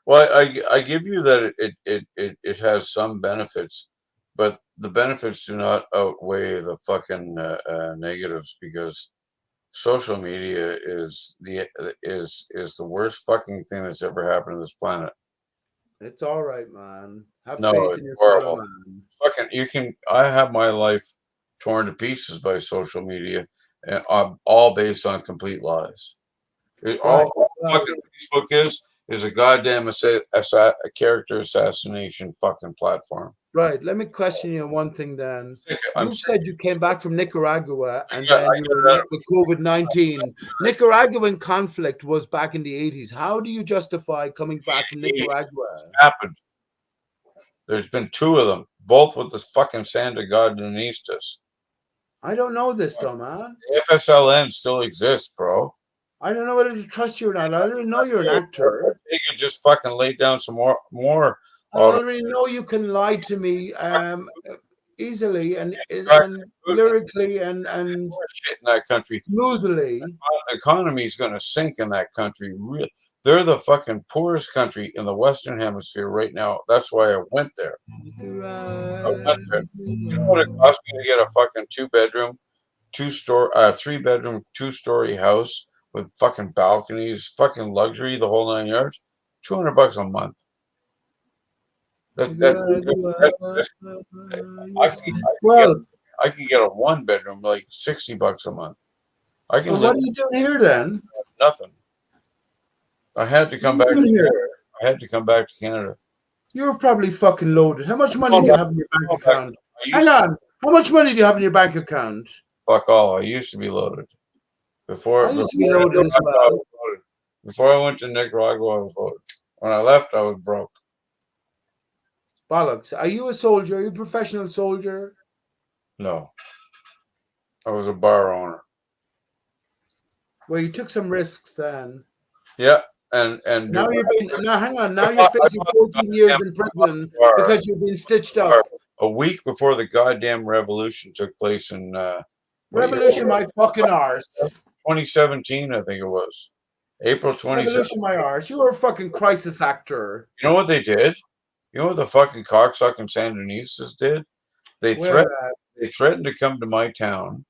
Well, I give you that it has some benefits, but the benefits do not outweigh the fucking negatives because social media is the worst fucking thing that's ever happened to this planet. It's all right, man. Have No, faith it's in your horrible. fellow man. Fucking, I have my life torn to pieces by social media, and all based on complete lies. All fucking Facebook is a goddamn a character assassination fucking platform. Right. Let me question you on one thing then. I'm You said you came back from Nicaragua and Yeah, then you were met with COVID-19. Nicaraguan conflict was back in the 80s. How do you justify coming back from Nicaragua? happened. There's been two of them, both with the fucking Sandinistas. I don't know this though, man. The FSLN still exists, bro. I don't know whether to trust you or not. I already know you're an actor. They could just fucking lay down some more. I already know you can lie to me easily and Shit lyrically and in that country. smoothly. The economy is going to sink in that country. They're the fucking poorest country in the Western Hemisphere right now. That's why I went there. I went there. You know what it cost me to get a fucking 2-bedroom, 3-bedroom, 2-story house with fucking balconies, fucking luxury, the whole 9 yards? $200 a month. Well, I can get a 1-bedroom like $60 a month. I can what live are you doing here then? nothing. I had to come back. Here? I had to come back to Canada. You're probably fucking loaded. How much money do you have in your bank account? Hang on. How much money do you have in your bank account? Fuck all. I used to be loaded. Before I used to be loaded as well. Before I went to Nicaragua, I was loaded. When I left, I was broke. Bollocks. Are you a soldier? Are you a professional soldier? No. I was a bar owner. Well, you took some risks then. Yeah. And now hang on. Now you're facing 14 years in prison because you've been stitched up. A week before the goddamn revolution took place in revolution my fucking arse. 2017, I think it was. April 2017. Revolution my arse. You were a fucking crisis actor. You know what they did? You know what the fucking cocksucking Sandinistas did? They threatened to come to my town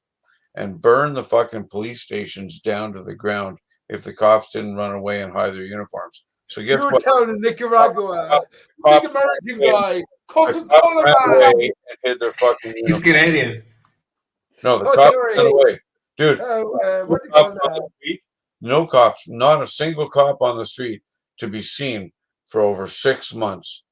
and burn the fucking police stations down to the ground if the cops didn't run away and hide their uniforms. So guess what? You were telling in Nicaragua, big American guy, Coca-Cola man. And hid their fucking uniforms. He's Canadian. No, the cops ran away. Dude, what do you call that? No cops, not a single cop on the street to be seen for over 6 months.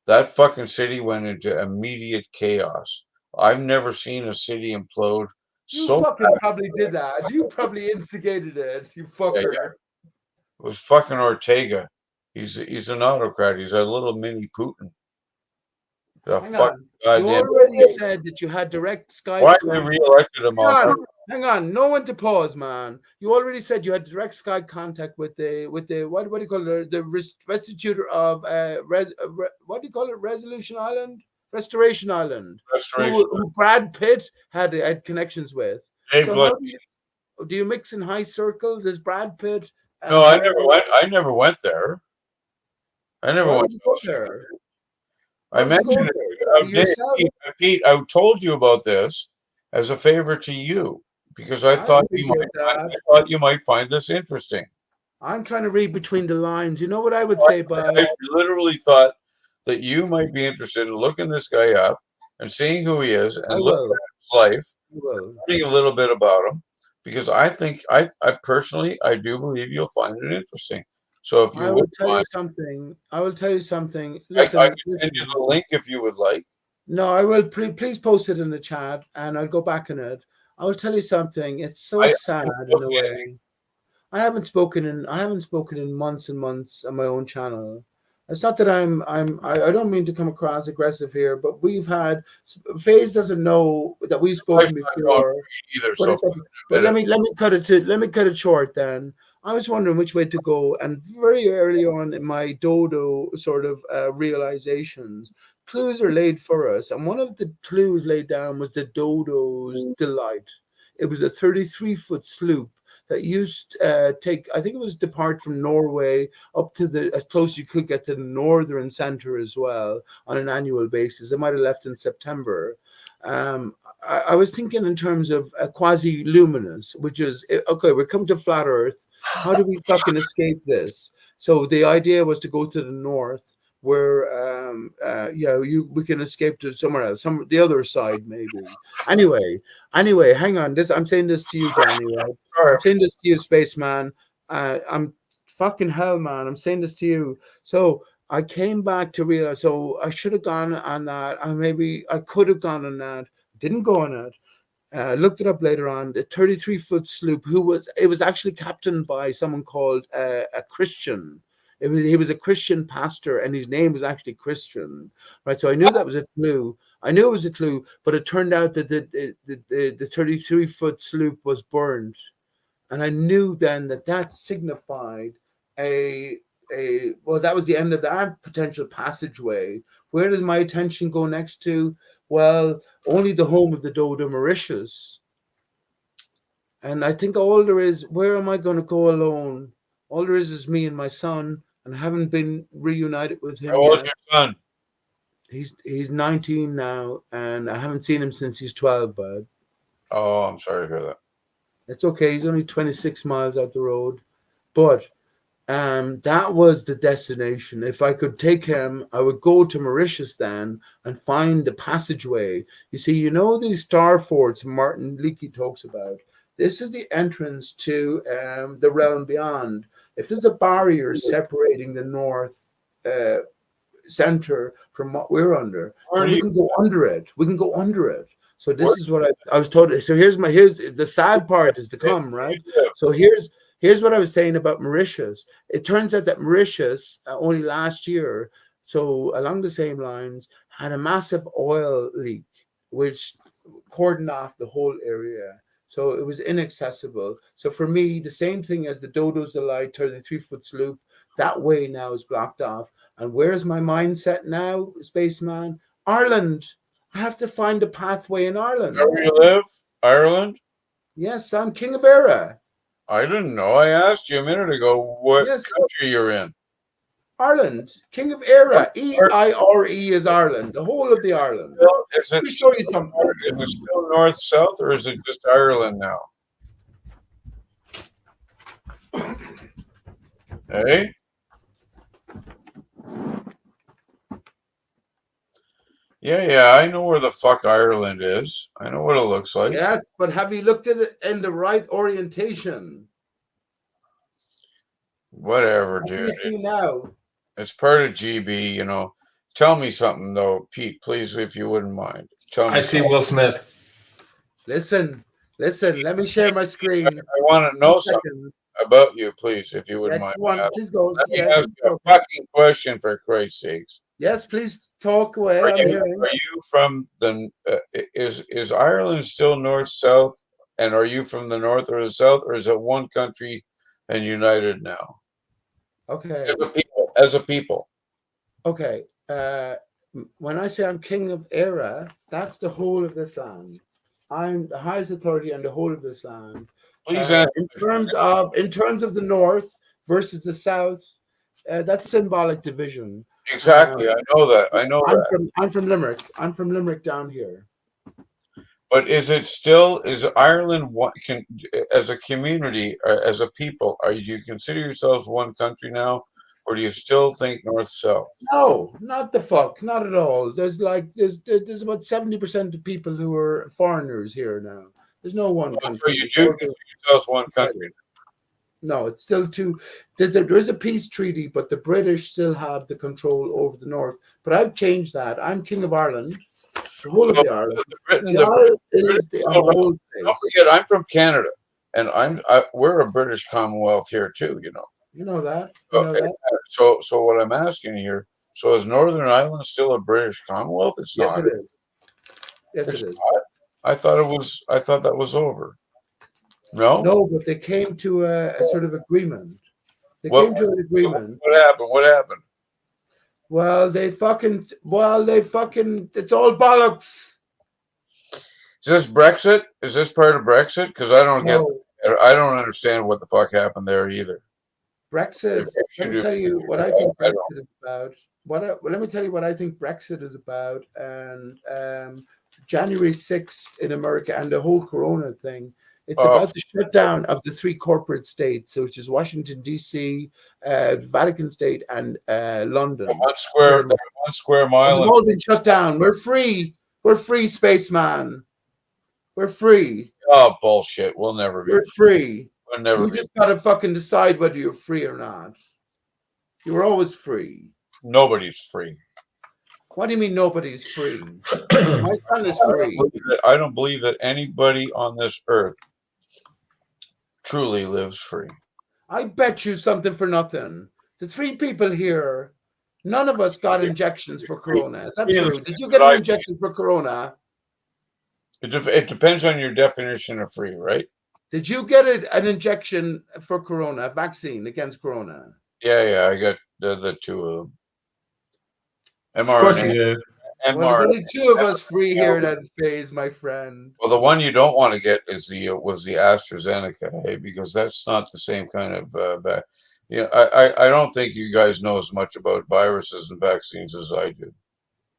That fucking city went into immediate chaos. I've never seen a city implode. You fucking probably did that. You probably instigated it, you fucker. Yeah. It was fucking Ortega. He's an autocrat. He's a little mini Putin. Hang on. You already said that you had direct Skype. Why they re-elected him? Hang on. No one to pause, man. You already said you had direct Skype contact with the what do you call it? The restitutor of what do you call it? Restoration Island. Who Brad Pitt had connections with. So do you mix in high circles? Is Brad Pitt? No, I never went. I never went there. I never went there. I mentioned it. Pete, I told you about this as a favor to you because I thought you might find this interesting. I'm trying to read between the lines. You know what I would say, Bob? I literally thought that you might be interested in looking this guy up and seeing who he is and looking at his life, learning a little bit about him, because I think I personally do believe you'll find it interesting. So if you I will tell you something. Listen, I can send you the link if you would like. No, I will. Please post it in the chat, and I'll go back in it. I will tell you something. It's so sad in a way. I haven't spoken in months and months on my own channel. It's not that I don't mean to come across aggressive here, but we've had FaZe doesn't know that we've spoken before. Either, but let me cut it short then. I was wondering which way to go, and very early on in my dodo sort of realizations, clues are laid for us, and one of the clues laid down was the dodo's delight. It was a 33-foot sloop that used to take, I think it was depart from Norway up to as close you could get to the northern center as well on an annual basis. It might have left in September. I was thinking in terms of quasi-luminous, which is, okay, we're coming to flat Earth. How do we fucking escape this? So the idea was to go to the north where, we can escape to somewhere else, the other side maybe. Anyway, hang on. I'm saying this to you, Johnny, right? I'm saying this to you, Spaceman. I'm fucking hell, man. I'm saying this to you. So I came back to realize, so I should have gone on that. I could have gone on that. Didn't go on it. Looked it up later on. The 33-foot sloop, it was actually captained by someone called a Christian. He was a Christian pastor, and his name was actually Christian, right? So I knew that was a clue. I knew it was a clue, but it turned out that the 33-foot sloop was burned. And I knew then that that signified well, that was the end of that potential passageway. Where does my attention go next to? Well, only the home of the dodo Mauritius. And I think all there is, where am I going to go alone? All there is me and my son, and I haven't been reunited with him How old's yet. your son? He's 19 now, and I haven't seen him since he's 12, bud. Oh, I'm sorry to hear that. It's okay. He's only 26 miles out the road. But that was the destination. If I could take him, I would go to Mauritius then and find the passageway. You see, you know these star forts Martin Leakey talks about. This is the entrance to the realm beyond. If there's a barrier separating the north center from what we're under, Where then do we you can go under it. We can go under it. So this Where- is what I was told. So here's the sad part is to come, right? live? So here's what I was saying about Mauritius. It turns out that Mauritius only last year, so along the same lines, had a massive oil leak, which cordoned off the whole area. So it was inaccessible. So for me, the same thing as the Dodo's Delight 33-foot sloop, that way now is blocked off. And where's my mindset now, spaceman? Ireland. I have to find a pathway in Ireland. Where you live? Ireland? Yes, I'm king of ARI. I didn't know. I asked you a minute ago what Yes. country you're in. Ireland, king of ARI. EIRE is Ireland, the whole of the Ireland. Is Let it me show you something. Is it still north south or is it just Ireland now? Hey? Yeah, I know where the fuck Ireland is. I know what it looks like. Yes, but have you looked at it in the right orientation? Whatever, What do you dude. see now? It's part of GB, you know. Tell me something though, Pete, please, if you wouldn't mind. Tell me. I see Will Smith. Listen, let me share my screen. I want to know something about you, please, if you wouldn't mind. Please go. Let me Yeah, ask you a fucking question for Christ's sakes. yes, please talk away. Are I'm hearing. you from the? Is Ireland still north south? And are you from the north or the south, or is it one country and united now? Okay. As a people. Okay. When I say I'm king of ARI, that's the whole of this land. I'm the highest authority on the whole of this land. Please answer. In terms of the north versus the south, that's symbolic division. Exactly, I know that. I know that. I'm from Limerick. I'm from Limerick down here. But is Ireland as a community, as a people, do you consider yourselves one country now, or do you still think north south? No, not the fuck, not at all. There's about 70% of people who are foreigners here now. There's no one country. So you do consider yourselves one country? No, it's still two. There is a peace treaty, but the British still have the control over the north. But I've changed that. I'm king of Ireland. The whole of the Ireland. Don't forget, I'm from Canada, and we're a British Commonwealth here too. You know. You know that. So what I'm asking here. So is Northern Ireland still a British Commonwealth? It's yes, not. It is. Yes, it is. Not. I thought that was over. No. No, but they came to a sort of agreement. Came to an agreement. What happened? Well, they fucking, it's all bollocks. Is this Brexit? Is this part of Brexit? Because I don't understand what the fuck happened there either. Brexit. Let me tell you what I think Brexit is about. Let me tell you what I think Brexit is about. And January 6th in America and the whole Corona thing. It's about the shutdown of the three corporate states, which is Washington, D.C., Vatican State, and London. One square mile. They've all been shut down. We're free. We're free, spaceman. We're free. Oh, bullshit. We'll never be. We're free. We'll never you just got to fucking decide whether you're free or not. You were always free. Nobody's free. What do you mean nobody's free? My son is free. I don't believe that anybody on this earth truly lives free. I bet you something for nothing. The three people here, none of us got injections for Corona. Is that true? Did you get an injection for Corona? It depends on your definition of free, right? Did you get an injection for corona, a vaccine against corona? Yeah, I got the two of them. Of course you mRNA. did. Well, there's mRNA. only two of us free here in that phase, my friend. Well, the one you don't want to get is the AstraZeneca, hey, because that's not the same kind of. I don't think you guys know as much about viruses and vaccines as I do.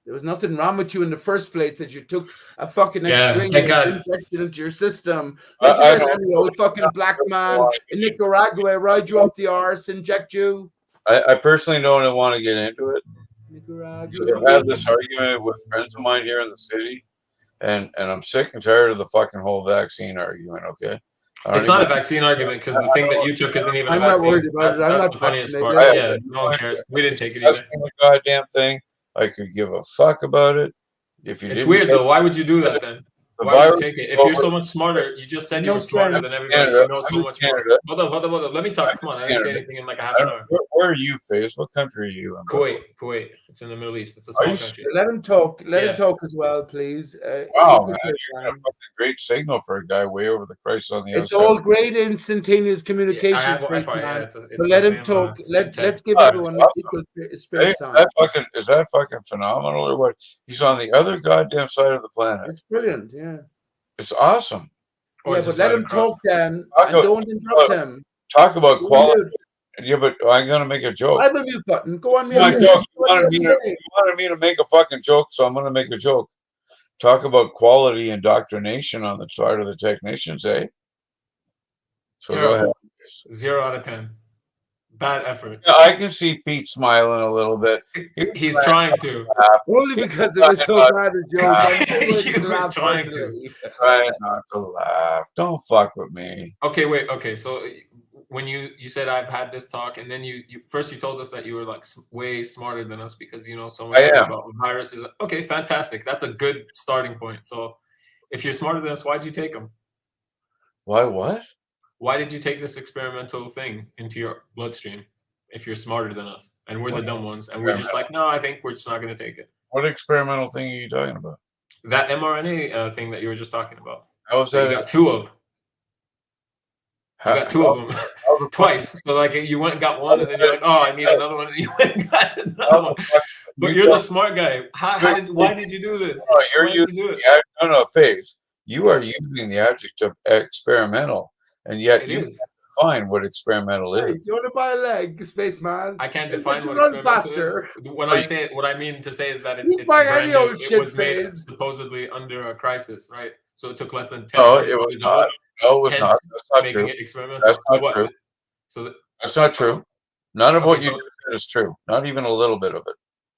There was nothing wrong with you in the first place that you took a fucking Yeah, thank extraneous God. injection into your system. I Let you let don't- any old fucking black man in Nicaragua ride you up the arse, inject you. I personally don't want to get into it. Nicaragua. Because I've had this argument with friends of mine here in the city, and I'm sick and tired of the fucking whole vaccine argument. Okay, It's not a vaccine argument because the thing that you took isn't even a I'm not vaccine. worried about it. I'm That's not the funniest part. vaccinated. Yeah, no one cares. We didn't take it That's either. the goddamn thing. I could give a fuck about it. If you It's didn't weird take though. Why would you do that then? the Why would virus, you take it? If you're so much smarter, you just said you No were smarter friend. than everybody. Canada. You know so I'm in much more. Canada. Hold up. Let me talk. Come on, I didn't say anything in like a half an hour. Where are you, FaZe? What country are you in? Kuwait. It's in the Middle East. It's a Are small you country. Let him talk. Let Yeah. him talk as well, please. Wow, equal man, care you're a time. fucking great signal for a guy way over the Christ on the It's outside. all great instantaneous Yeah, I communication have space, Wi-Fi. Yeah, man. it's But the let him same, talk. same tech. Let's give Oh, it's everyone awesome. equal Hey, space time. is that fucking phenomenal or what? He's on the other goddamn side of the planet. It's brilliant, yeah. It's awesome. Or Yeah, just but let right him across. talk then, Talk and about- don't interrupt him. Talk about Go on quality. mute. Yeah, but I'm gonna make a joke. I have a mute button. Go on mute. My joke. You What wanted, do me you to, say? you wanted me to make a fucking joke, so I'm gonna make a joke. Talk about quality indoctrination on the part of the technicians, eh? So go ahead. 0 out of 10. Bad effort. Yeah, I can see Pete smiling a little bit. He's trying to. Only because it was so bad a joke. I'm sure He he was laughed trying to. heartily. Trying not to laugh. Don't fuck with me. Okay, wait. Okay, so when you said I've had this talk, and then you first you told us that you were like way smarter than us because you know so much I am. about viruses. Okay, fantastic. That's a good starting point. So if you're smarter than us, why'd you take them? Why? What? Why did you take this experimental thing into your bloodstream if you're smarter than us and we're the dumb ones and we're just like, no, I think we're just not going to take it. What experimental thing are you talking about? That mRNA thing that you were just talking about. How is That that? you got two of. You got two of them twice. So like you went and got one, and then you're like, oh, I need another one, and you went and got another one. But you're the smart guy. Why did you do this? No, you're Why did using you do it? FaZe. You are using the adjective experimental, and yet It you is. define what experimental Hey, is. do you want to buy a leg, spaceman? I can't It define makes you what run experimental faster. is. When I say it, what I mean to say is that You it's buy brand any new. old It shit, was made FaZe. supposedly under a crisis, right? So it took less than 10 No, years it to was develop. not. No, it was Hence, not. That's not making true. it experimental. That's not What? true. So That's not true. None of Okay, what you so- just said is true. Not even a little bit of it.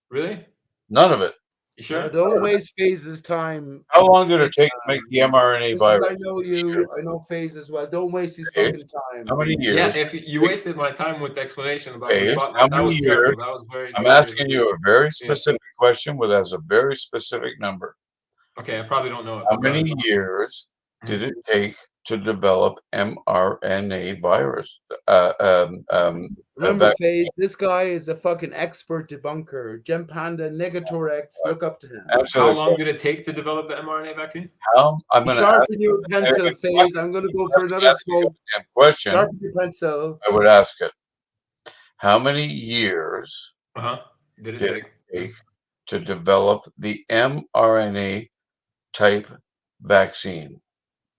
really? None of it. You sure? No, don't waste Phase's time. How long did it take to make the mRNA This is, virus? I know you. I know Phase as well. Don't waste his Phase? fucking time. How many years? Yeah, if you wasted my time with the explanation about the Phase? spotlight, How that many was terrible. years? That was very I'm serious. asking you a very specific question with as a very specific number. Okay, I probably don't know it. How but go many ahead. years did it take to develop mRNA virus? Remember, Phase, this guy is a fucking expert debunker. Gem Panda, Negatorex, look up to him. How long did it take to develop the mRNA vaccine? I'm going to ask Sharpen your pencil, Phase. I'm going to go for another smoke. a question. Sharpen your pencil. I would ask it. How many years Did it did take? it take to develop the mRNA type vaccine?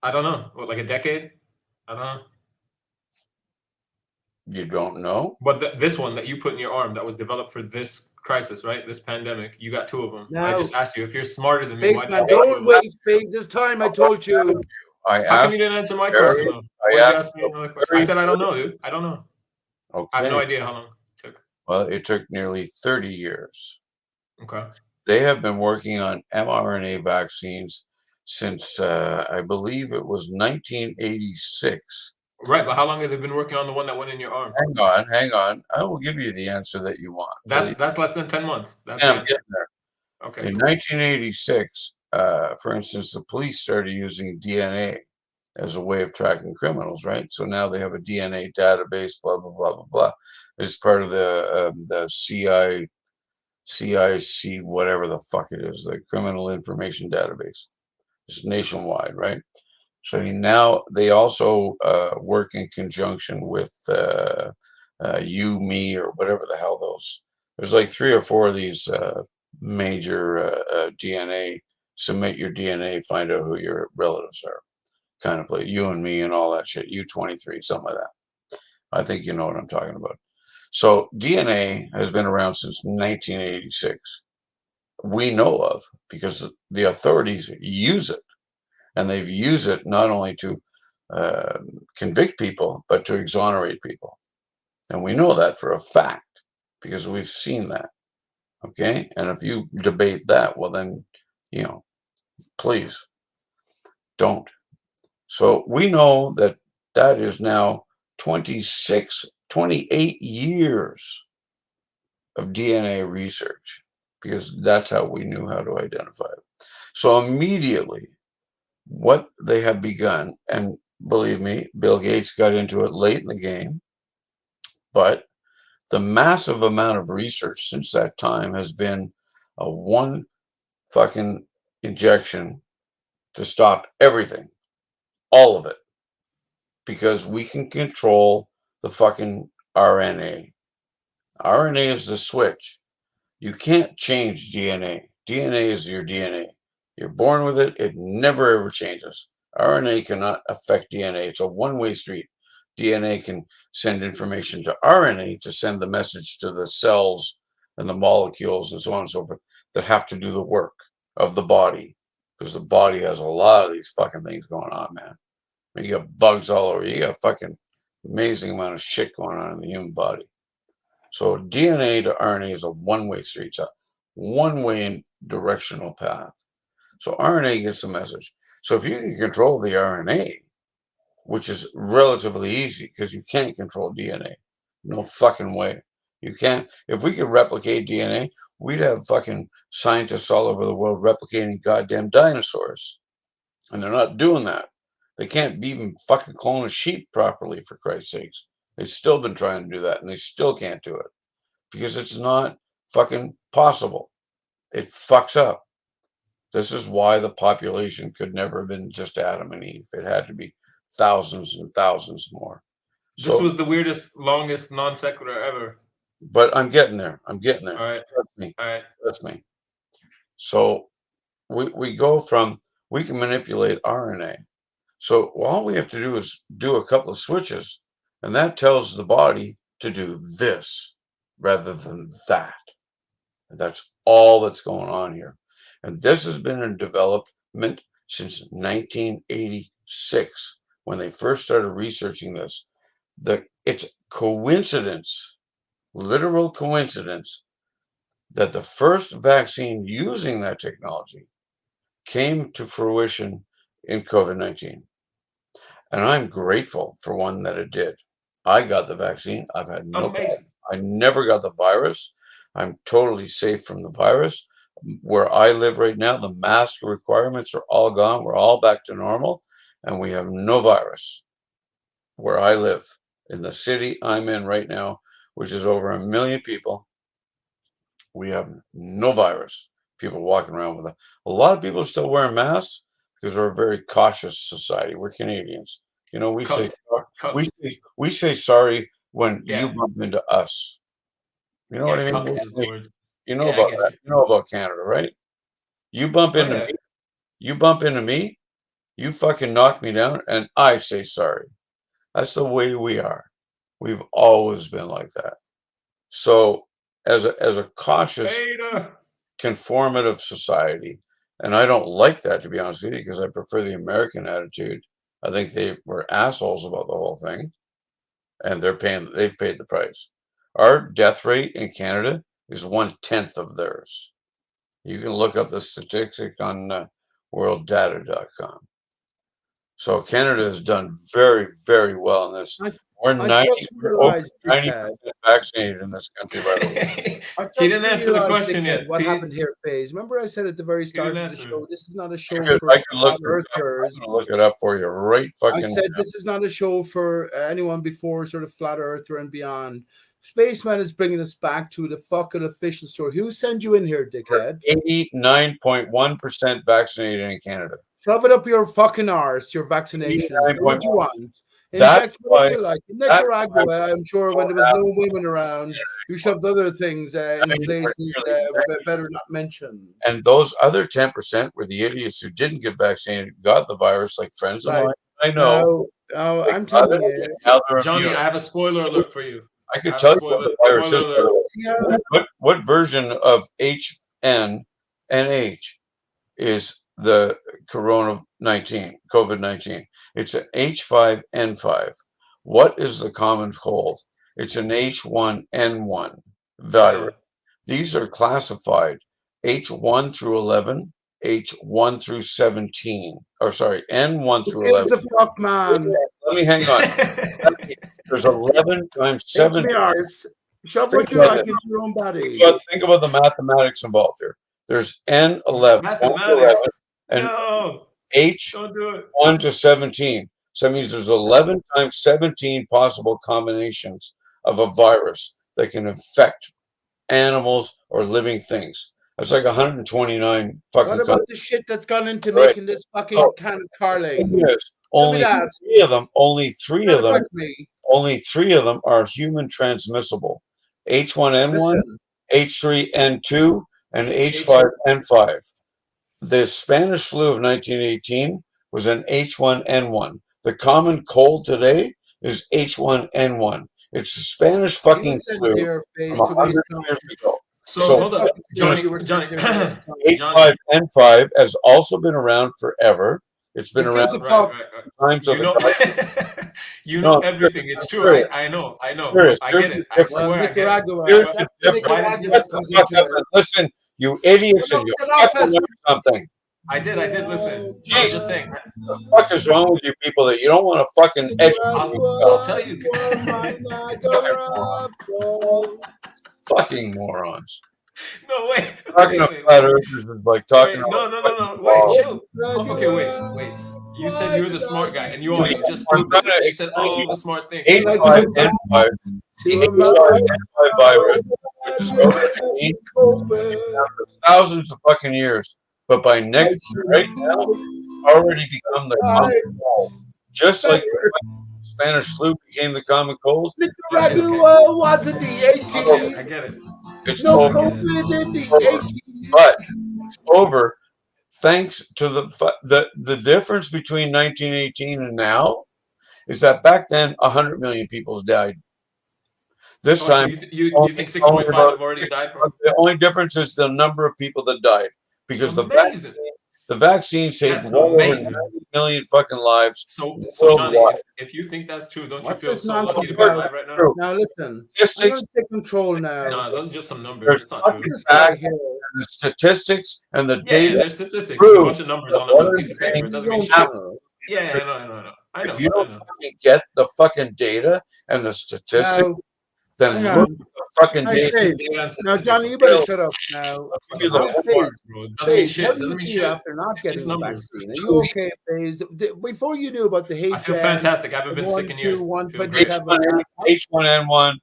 I don't know. What, like a decade? I don't know. You don't know? But this one that you put in your arm that was developed for this crisis, right? This pandemic, you got two of them. I No. just asked you if you're smarter than me. Phase, Why man, did you don't waste Phase's time. I told you. I How come asked. you didn't answer my very- question though? I Why'd you asked ask me a another question? I very- said I don't know, dude. I don't know. Okay. I have no idea how long it took. Well, it took nearly 30 years. Okay. They have been working on mRNA vaccines since I believe it was 1986. Right, but how long have they been working on the one that went in your arm? Hang on. I will give you the answer that you want. That's less than 10 months. That's Yeah, the I'm answer. getting there. Okay. In Cool. 1986, for instance, the police started using DNA as a way of tracking criminals, right? So now they have a DNA database, blah, blah, blah, blah, blah. It's part of the CIC, whatever the fuck it is, the Criminal Information Database. It's nationwide, right? So now they also work in conjunction with you, me, or whatever the hell those. There's like 3 or 4 of these major DNA. Submit your DNA, find out who your relatives are. Kind of play you and me and all that shit. U23, something like that. I think you know what I'm talking about. So DNA has been around since 1986. We know of because the authorities use it. And they've used it not only to convict people, but to exonerate people. And we know that for a fact because we've seen that. Okay. And if you debate that, well, then, please don't. So we know that that is now 28 years of DNA research because that's how we knew how to identify it. So immediately, what they have begun, and believe me, Bill Gates got into it late in the game, but the massive amount of research since that time has been a one fucking injection to stop everything, all of it, because we can control the fucking RNA. RNA is the switch. You can't change DNA. DNA is your DNA. You're born with it. It never ever changes. RNA cannot affect DNA. It's a one-way street. DNA can send information to RNA to send the message to the cells and the molecules and so on and so forth that have to do the work of the body, because the body has a lot of these fucking things going on, man. I mean, you got bugs all over. You got fucking amazing amount of shit going on in the human body. So DNA to RNA is a one-way street. It's a one-way directional path. So RNA gets the message. So if you can control the RNA, which is relatively easy because you can't control DNA. No fucking way. You can't. If we could replicate DNA, we'd have fucking scientists all over the world replicating goddamn dinosaurs. And they're not doing that. They can't even fucking clone a sheep properly, for Christ's sakes. They've still been trying to do that, and they still can't do it because it's not fucking possible. It fucks up. This is why the population could never have been just Adam and Eve. It had to be thousands and thousands more. This was the weirdest, longest non sequitur ever. But I'm getting there. I'm getting there. All right. Trust me. All right. Trust me. So we go from, we can manipulate RNA. So all we have to do is do a couple of switches, and that tells the body to do this rather than that. And that's all that's going on here. And this has been in development since 1986 when they first started researching this. It's coincidence, literal coincidence, that the first vaccine using that technology came to fruition in COVID-19. And I'm grateful for one that it did. I got the vaccine. I've had no problem. I never got the virus. I'm totally safe from the virus. Where I live right now, the mask requirements are all gone. We're all back to normal, and we have no virus. Where I live, in the city I'm in right now, which is over 1 million people, we have no virus. People walking around with a lot of people are still wearing masks because we're a very cautious society. We're Canadians. You know, we say sorry when you bump into us. You know what I mean? You know about that. You know about Canada, right? You bump into me. You bump into me. You fucking knock me down, and I say sorry. That's the way we are. We've always been like that. So, as a cautious, conformative society, and I don't like that, to be honest with you, because I prefer the American attitude. I think they were assholes about the whole thing, and they've paid the price. Our death rate in Canada is 1/10 of theirs. You can look up the statistic on worlddata.com. So Canada has done very, very well in this. We're 90% vaccinated in this country, by the way. He didn't answer the question yet. What happened here, FaZe? Remember I said at the very start of the show, this is not a show for I can flat earthers. look it up for you right fucking I said this is not a show for anyone before sort of flat earther and beyond. Spaceman is bringing us back to the fucking official story. Who sent you in here, dickhead? 89.1% vaccinated in Canada. Shove it up your fucking arse, your vaccination. Do what you want. That's Inject what why. you like. In Nicaragua, I'm sure when there was no women around, you shoved other things in places better not mentioned. And those other 10% were the idiots who didn't get vaccinated, got the virus, like friends of Right. mine. I know. No, They I'm got telling it, you. and now they're Johnny, immune. I have a spoiler alert for you. I I could have tell a you what spoiler, the virus is. spoiler alert. Yeah. What version of HNNH is the COVID-19? It's an H5N5. What is the common cold? It's an H1N1 virus. Yeah. These are classified H1 through 11, H1 through 17. Or sorry, N1 through Gives 11. a fuck, man. Let me hang on. There's 11 times 7. Shove Think what you about like it. into your own body. Think about the mathematics involved here. There's N11, Mathematics. and No, H1 don't do it. to 17. So that means there's 11 times 17 possible combinations of a virus that can infect animals or living things. That's like 129 fucking. What about the shit that's gone into Right. making this fucking can of carling? Yes. Tell me Only that. three of them. Only three of them. Affect me. Only three of them are human transmissible. H1N1, Listen. H3N2, and H5N5. The Spanish flu of 1918 was an H1N1. The common cold today is H1N1. It's the Spanish fucking flu from 100 years ago. So hold up, Johnny. H5N5 has also been around forever. It's been around times of you know everything. It's true. Serious. I know. Serious. I get it. I swear I get it. Here's the difference. Listen, you idiots, and you have to learn something. I did. Listen. I'm just saying. What the fuck is wrong with you people that you don't want to fucking educate? I'll tell you. Fucking morons. No, wait. Talking about flat earthers is like talking about. No. Wait, chill. Okay, wait. You said you're the smart guy, and you already just proved it. You said all the smart things. H5N5, the H5N5 virus was discovered for thousands of fucking years. But by next year, right now, it's already become the common cold. Just like the Spanish flu became the common cold. Nicaragua was in the 80s. I get it. It's No over. COVID in the 80s. But it's over thanks to the difference between 1918 and now is that back then 100 million people died. This time, so you think 6.5 have already died from? The only difference is the number of people that died because the vaccine saved well over 90 million fucking lives. So Johnny, if you think that's true, don't you feel so lucky to be alive right now? Now listen, I'm going to take control now. No, those are just some numbers. It's not true. The statistics and the data. There's statistics. There's a bunch of numbers on a piece of paper. It doesn't mean shit. Yeah, I know. If you don't fucking get the fucking data and the statistics, then look at the fucking data. Now, Johnny, you better shut up now. Doesn't mean shit. After not getting the vaccine, are you okay, FaZe? Before you knew about the I feel fantastic. I haven't been sick in years. H1N1,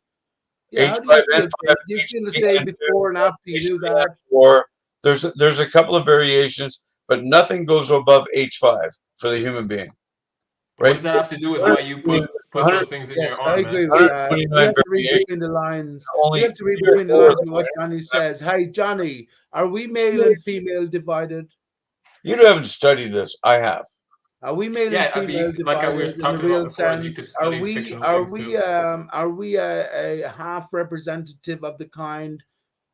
H5N5. Do you feel the same before and after you knew that? Or there's a couple of variations, but nothing goes above H5 for the human being. Right? What does that have to do with why you put those things in your arm? I agree with that. You have to read between the lines. You have to read between the lines of what Johnny says. Hey, Johnny, are we male and female divided? You haven't studied this. I have. Are we male and female divided? Like I was talking about before, you could study fictional things too. Are we a half representative of the kind?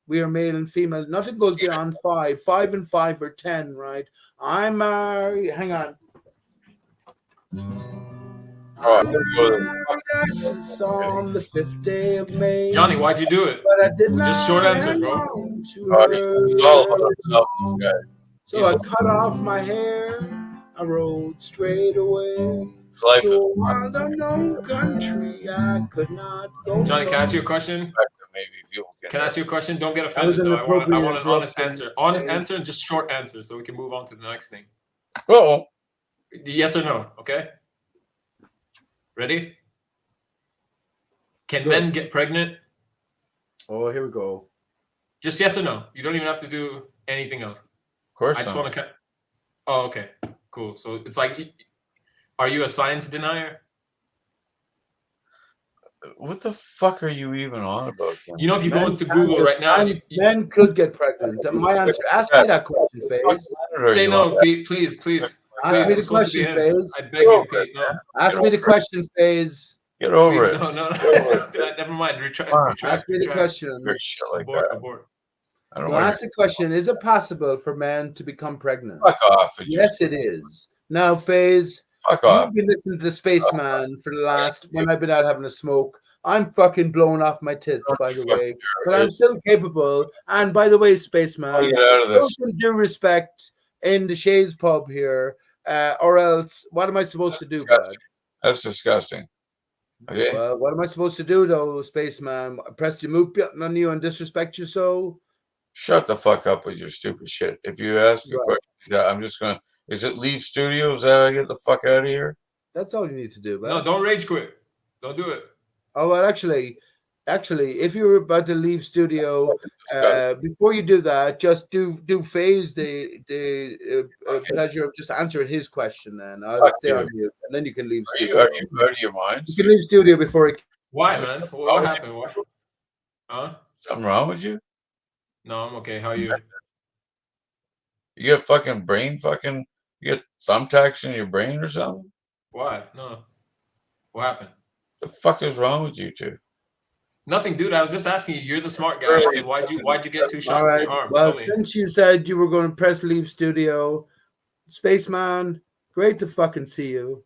We are male and female. Nothing goes beyond 5. 5 and 5 are 10, right? I'm married. Hang on. All right, on the 5th day of May. Johnny, why'd you do it? But I did not. Just short answer, bro. So I cut off my hair. I rode straight away to a wild unknown country. I could not go. Johnny, can I ask you a question? Can I ask you a question? Don't get offended. Though. I want an honest answer. Honest answer and just short answer so we can move on to the next thing. Uh-oh. Yes or no? Okay. Ready? Can men get pregnant? Oh, here we go. Just yes or no. You don't even have to do anything else. Of course. I just want to. Oh, okay. Cool. So it's like, are you a science denier? What the fuck are you even on about? You know, if you go Men into can Google get, right now, men could get pregnant. My answer. Ask me that question, Faze. say no, Pete, please, please, Ask please. me I'm the supposed to be question, him. Faze. I beg you, Pete. No, Ask me the question, Faze. Get over please, it. no, no, no. Never mind. Retract, Ask me the question. Your shit like abort, that. abort. I don't No, want ask the question. Is it possible for men to become pregnant? fuck off. Yes, it is. Now, Faze, Fuck off. you've been listening to the Spaceman for the last, when I've been out having a smoke. I'm fucking blown off my tits, by the way. But I'm still capable. And by the way, Spaceman, Get out of this. show some due respect in the Shades pub here, or else, what am I supposed to do, bud? That's disgusting. Okay. Well, what am I supposed to do, though, Spaceman? Press the move button on you and disrespect you so? Shut the fuck up with your stupid shit. If you ask a Right. question, I'm just gonna. Is it leave studio? Is that how I get the fuck out of here? That's all you need to do, bud. No, don't rage quit. Don't do it. Oh, well, actually, if you were about to leave studio, before you do that, just do Faze the pleasure of just answering his question. Then I'll Fuck stay you. on mute, and then you can leave Are studio. you out of your minds? You can leave studio before it. Why, man? What happened? What? Huh? Something wrong with you? No, I'm okay. How are you? You get fucking brain fucking. You get thumbtacks in your brain or something? Why? No. What happened? The fuck is wrong with you two? Nothing, dude. I was just asking you. You're the smart guy. I said, why'd you get 2 All shots in right. your arm? Well, Tell me. since you said you were going to press leave studio, Spaceman, great to fucking see you.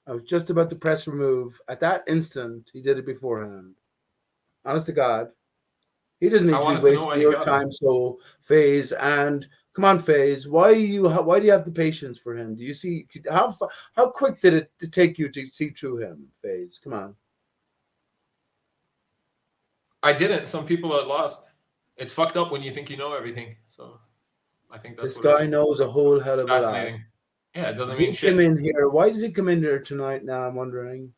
I was just about to press remove. At that instant, he did it beforehand. Honest to God. He doesn't need to be wasting your time, so Faze. And come on, Faze, why do you have the patience for him? Do you see how quick did it take you to see through him, Faze? Come on. I didn't. Some people are lost. It's fucked up when you think you know everything. So I think that's this guy knows a whole hell of a lot. Fascinating. Yeah, it doesn't mean He shit. came in here. Why did he come in here tonight? Now I'm wondering.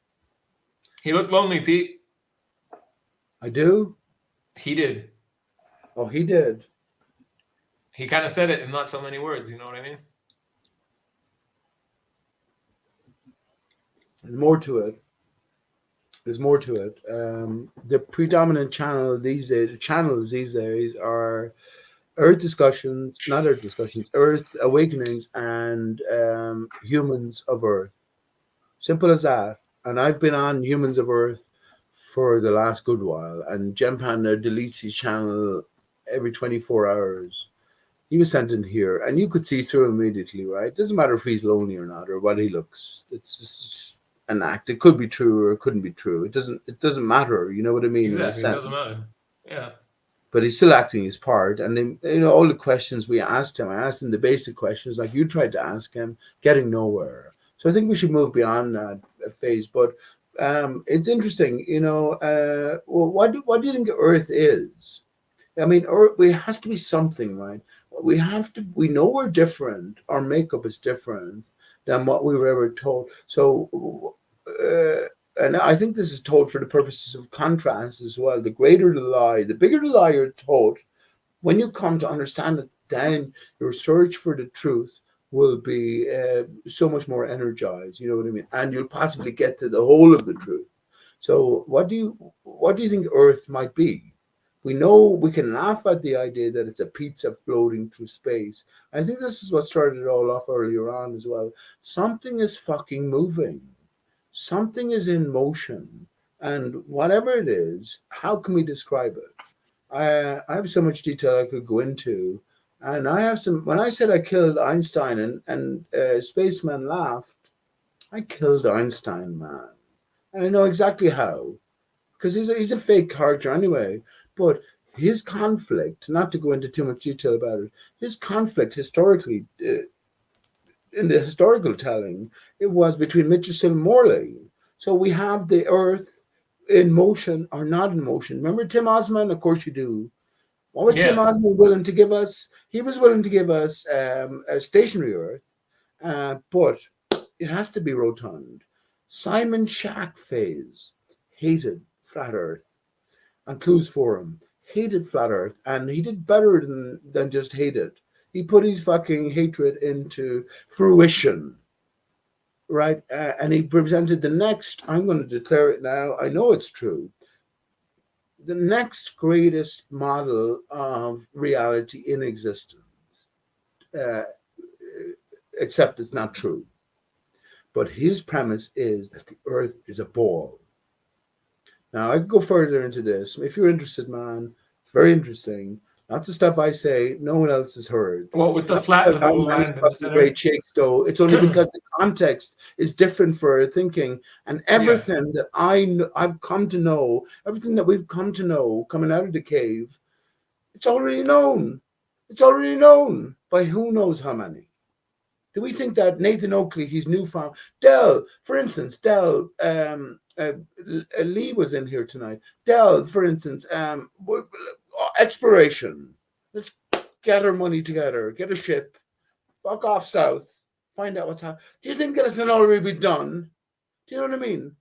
He looked lonely, Pete. I do. He did. Oh, he did. He kind of said it in not so many words. You know what I mean? There's more to it. There's more to it. The predominant channels these days are Earth discussions, not Earth discussions, Earth awakenings, and humans of Earth. Simple as that. And I've been on Humans of Earth for the last good while, and Jem Panda deletes his channel every 24 hours. He was sent in here, and you could see through him immediately, right? Doesn't matter if he's lonely or not, or what he looks. It's just an act. It could be true or it couldn't be true. It doesn't matter. You know what I mean? Exactly. It doesn't matter. Yeah. But he's still acting his part. And then, all the questions we asked him, I asked him the basic questions like you tried to ask him, getting nowhere. So I think we should move beyond that phase. But it's interesting, well, what do you think Earth is? I mean, Earth, it has to be something, right? We know we're different. Our makeup is different than what we were ever told. So, and I think this is told for the purposes of contrast as well. The greater the lie, the bigger the lie you're told, when you come to understand it, then your search for the truth will be so much more energized. You know what I mean? And you'll possibly get to the whole of the truth. So, what do you think Earth might be? We know we can laugh at the idea that it's a pizza floating through space. I think this is what started it all off earlier on as well. Something is fucking moving. Something is in motion. And whatever it is, how can we describe it? I have so much detail I could go into. And I have some, when I said I killed Einstein and Spaceman laughed, I killed Einstein, man. And I know exactly how. Because he's a fake character anyway. But his conflict, not to go into too much detail about it, his conflict historically, in the historical telling, it was between Mitchell and Morley. So we have the Earth in motion or not in motion. Remember Tim Osman? Of course you do. What was Tim Osman willing to give us? He was willing to give us a stationary Earth, but it has to be rotund. Simon Shack phase hated flat Earth, and Clues Forum hated flat Earth, and he did better than just hate it. He put his fucking hatred into fruition, right? And he presented the next, I'm going to declare it now, I know it's true, the next greatest model of reality in existence, uh, except it's not true. But his premise is that the earth is a ball. Now, I could go further into this. If you're interested, man, it's very interesting. Lots of stuff I say, no one else has heard. Well, with the Not flat because and the I'm blue any line in the fucking center. great shakes, though. It's only because the context is different for thinking, and everything that I've come to know, everything that we've come to know coming out of the cave, it's already known. It's already known by who knows how many. Do we think that Nathan Oakley, he's newfound, Dell, for instance, Dell, Lee was in here tonight. Dell, for instance, exploration. Let's get our money together, get a ship, fuck off south, find out what's happening. Do you think that it's already been done? Do you know what I mean?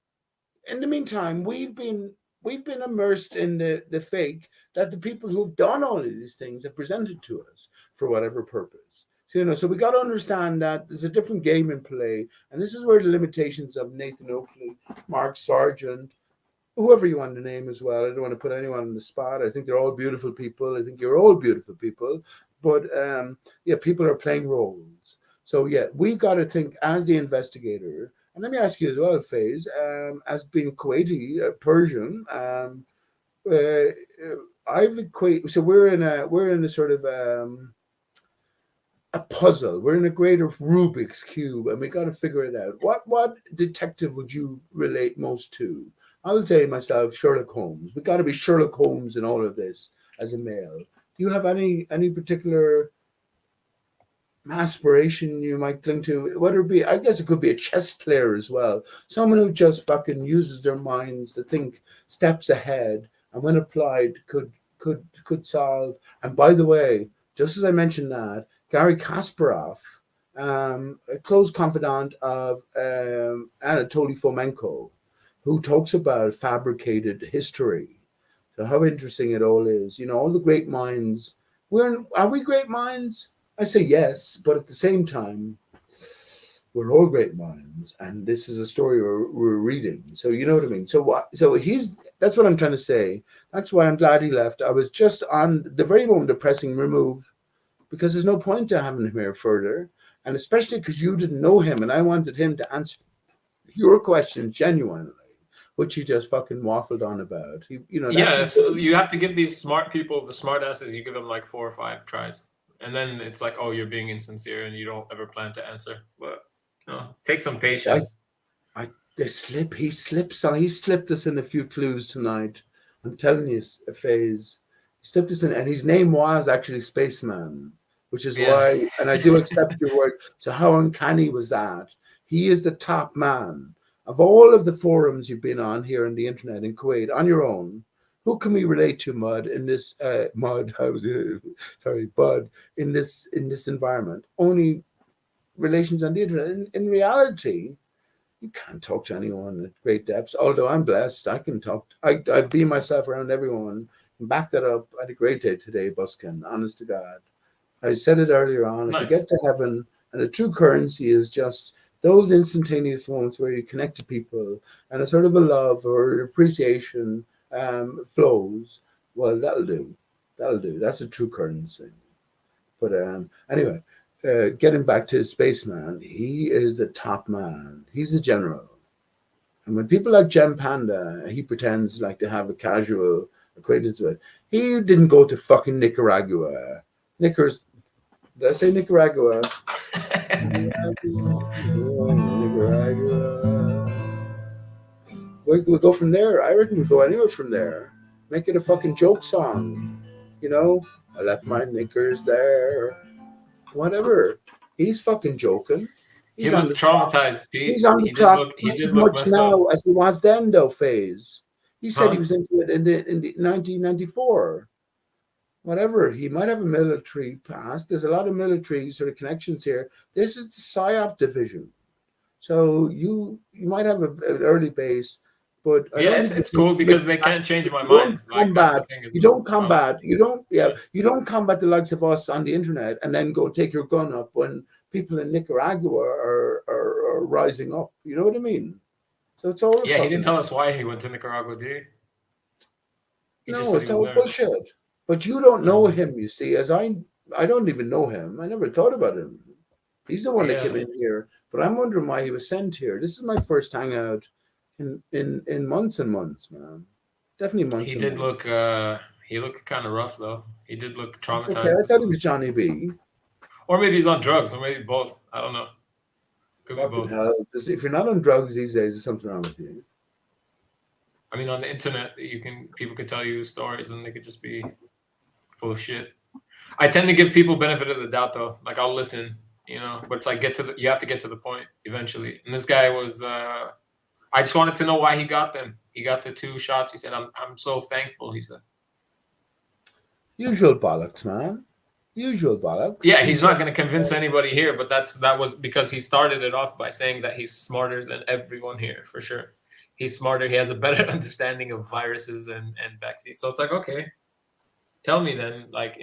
In the meantime, we've been immersed in the fake that the people who've done all of these things have presented to us for whatever purpose. So, so we got to understand that there's a different game in play, and this is where the limitations of Nathan Oakley, Mark Sargent, whoever you want to name as well. I don't want to put anyone on the spot. I think they're all beautiful people. I think you're all beautiful people, but people are playing roles. So we got to think as the investigator. And let me ask you as well, Faze, as being Kuwaiti, Persian, I've equated. So we're in a sort of a puzzle. We're in a greater Rubik's cube, and we got to figure it out. What detective would you relate most to? I would say myself, Sherlock Holmes. We got to be Sherlock Holmes in all of this as a male. Do you have any particular aspiration you might cling to? Whether it be, I guess it could be a chess player as well. Someone who just fucking uses their minds to think steps ahead, and when applied, could solve. And by the way, just as I mentioned that, Gary Kasparov, a close confidant of Anatoly Fomenko, who talks about fabricated history. So how interesting it all is. All the great minds. Are we great minds? I say yes, but at the same time, we're all great minds, and this is a story we're reading. So you know what I mean. So that's what I'm trying to say. That's why I'm glad he left. I was just on the very moment of pressing remove, because there's no point to having him here further, and especially because you didn't know him, and I wanted him to answer your question genuinely, which he just fucking waffled on about. So you have to give these smart people, the smart asses, you give them like 4 or 5 tries. And then it's like, oh, you're being insincere and you don't ever plan to answer. But take some patience. He slipped us in a few clues tonight. I'm telling you, Faze. He slipped us in, and his name was actually Spaceman, which is why, and I do accept your word. So how uncanny was that? He is the top man of all of the forums you've been on here on the internet in Kuwait on your own. Who can we relate to, Bud, in this environment? Only relations on the internet. In reality, you can't talk to anyone at great depths. Although I'm blessed, I can talk. I beam myself around everyone. And back that up. I had a great day today, Buskin. Honest to God, I said it earlier on. Nice. If you get to heaven, and the true currency is just those instantaneous moments where you connect to people, and a sort of a love or appreciation flows. Well, that'll do. That's a true currency. But anyway, getting back to Spaceman, he is the top man. He's the general. And when people like Gem Panda, he pretends like to have a casual acquaintance with, he didn't go to fucking Nicaragua. Did I say Nicaragua? Nicaragua. We'll go from there. I reckon we'll go anywhere from there. Make it a fucking joke song. I left my knickers there. Whatever. He's fucking joking. He looked traumatized. He's on the clock just as much now as he was then, though, Faze. He said he was into it in the 1994. Whatever. He might have a military past. There's a lot of military sort of connections here. This is the PSYOP division. So you might have an early base, But I Yeah, don't it's cool because they can't change my mind. Like that's the thing. Is you don't um, combat, you don't combat the likes of us on the internet and then go take your gun up when people in Nicaragua are rising up. You know what I mean? So it's all yeah, he didn't fucking tell us why he went to Nicaragua, did he? He just no, said he it's was all there. bullshit. But you don't know Mm. him, you see, as I don't even know him. I never thought about him. He's the one that Yeah, came in here, but I'm wondering why he was sent here. This is my first hangout in months and months, man. Definitely months he and did months. look. He looked kind of rough though. He did look That's okay. I traumatized, thought he was Johnny B. or maybe he's on drugs, or maybe both. I don't know. Could be Fucking both. hell. Because if you're not on drugs these days, there's something wrong with you. I mean, on the internet, people could tell you stories, and they could just be full of shit. I tend to give people benefit of the doubt, though. Like I'll listen, but it's like you have to get to the point eventually. And this guy was. I just wanted to know why he got them. He got the 2 shots. He said, "I'm so thankful." He said. Usual bollocks, man. Usual bollocks. Yeah, He's he's not just going to convince anybody here, but that was because he started it off by saying that he's smarter than everyone here, for sure. He's smarter. He has a better understanding of viruses and vaccines. So it's like, okay, tell me then, like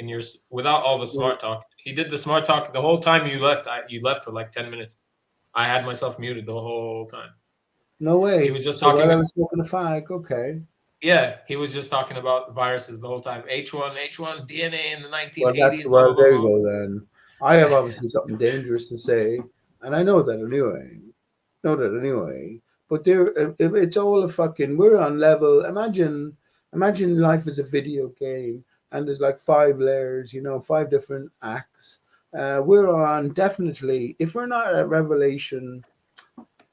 without all the smart talk. He did the smart talk the whole time you left. You left for like 10 minutes. I had myself muted the whole time. no way. He was just So talking. while I was smoking a fag, okay. Yeah, he was just talking about viruses the whole time. H1 DNA in the 1980s. Well, there you go then. I have obviously something dangerous to say, and I know that anyway. But it's all a fucking. We're on level. Imagine life is a video game, and there's like 5 layers. 5 different acts. We're on definitely. If we're not at Revelation,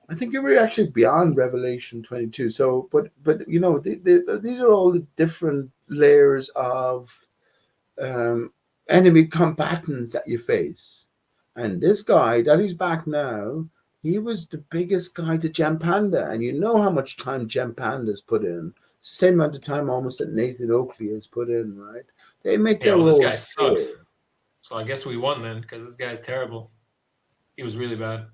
I think we're actually beyond Revelation 22. So, but these are all the different layers of enemy combatants that you face. And this guy, that he's back now, he was the biggest guy to Gem Panda. And you know how much time Gem Panda's put in. Same amount of time almost that Nathan Oakley has put in, right? They make their well, this guy roles sucks. clear. So I guess we won then, because this guy's terrible. He was really bad.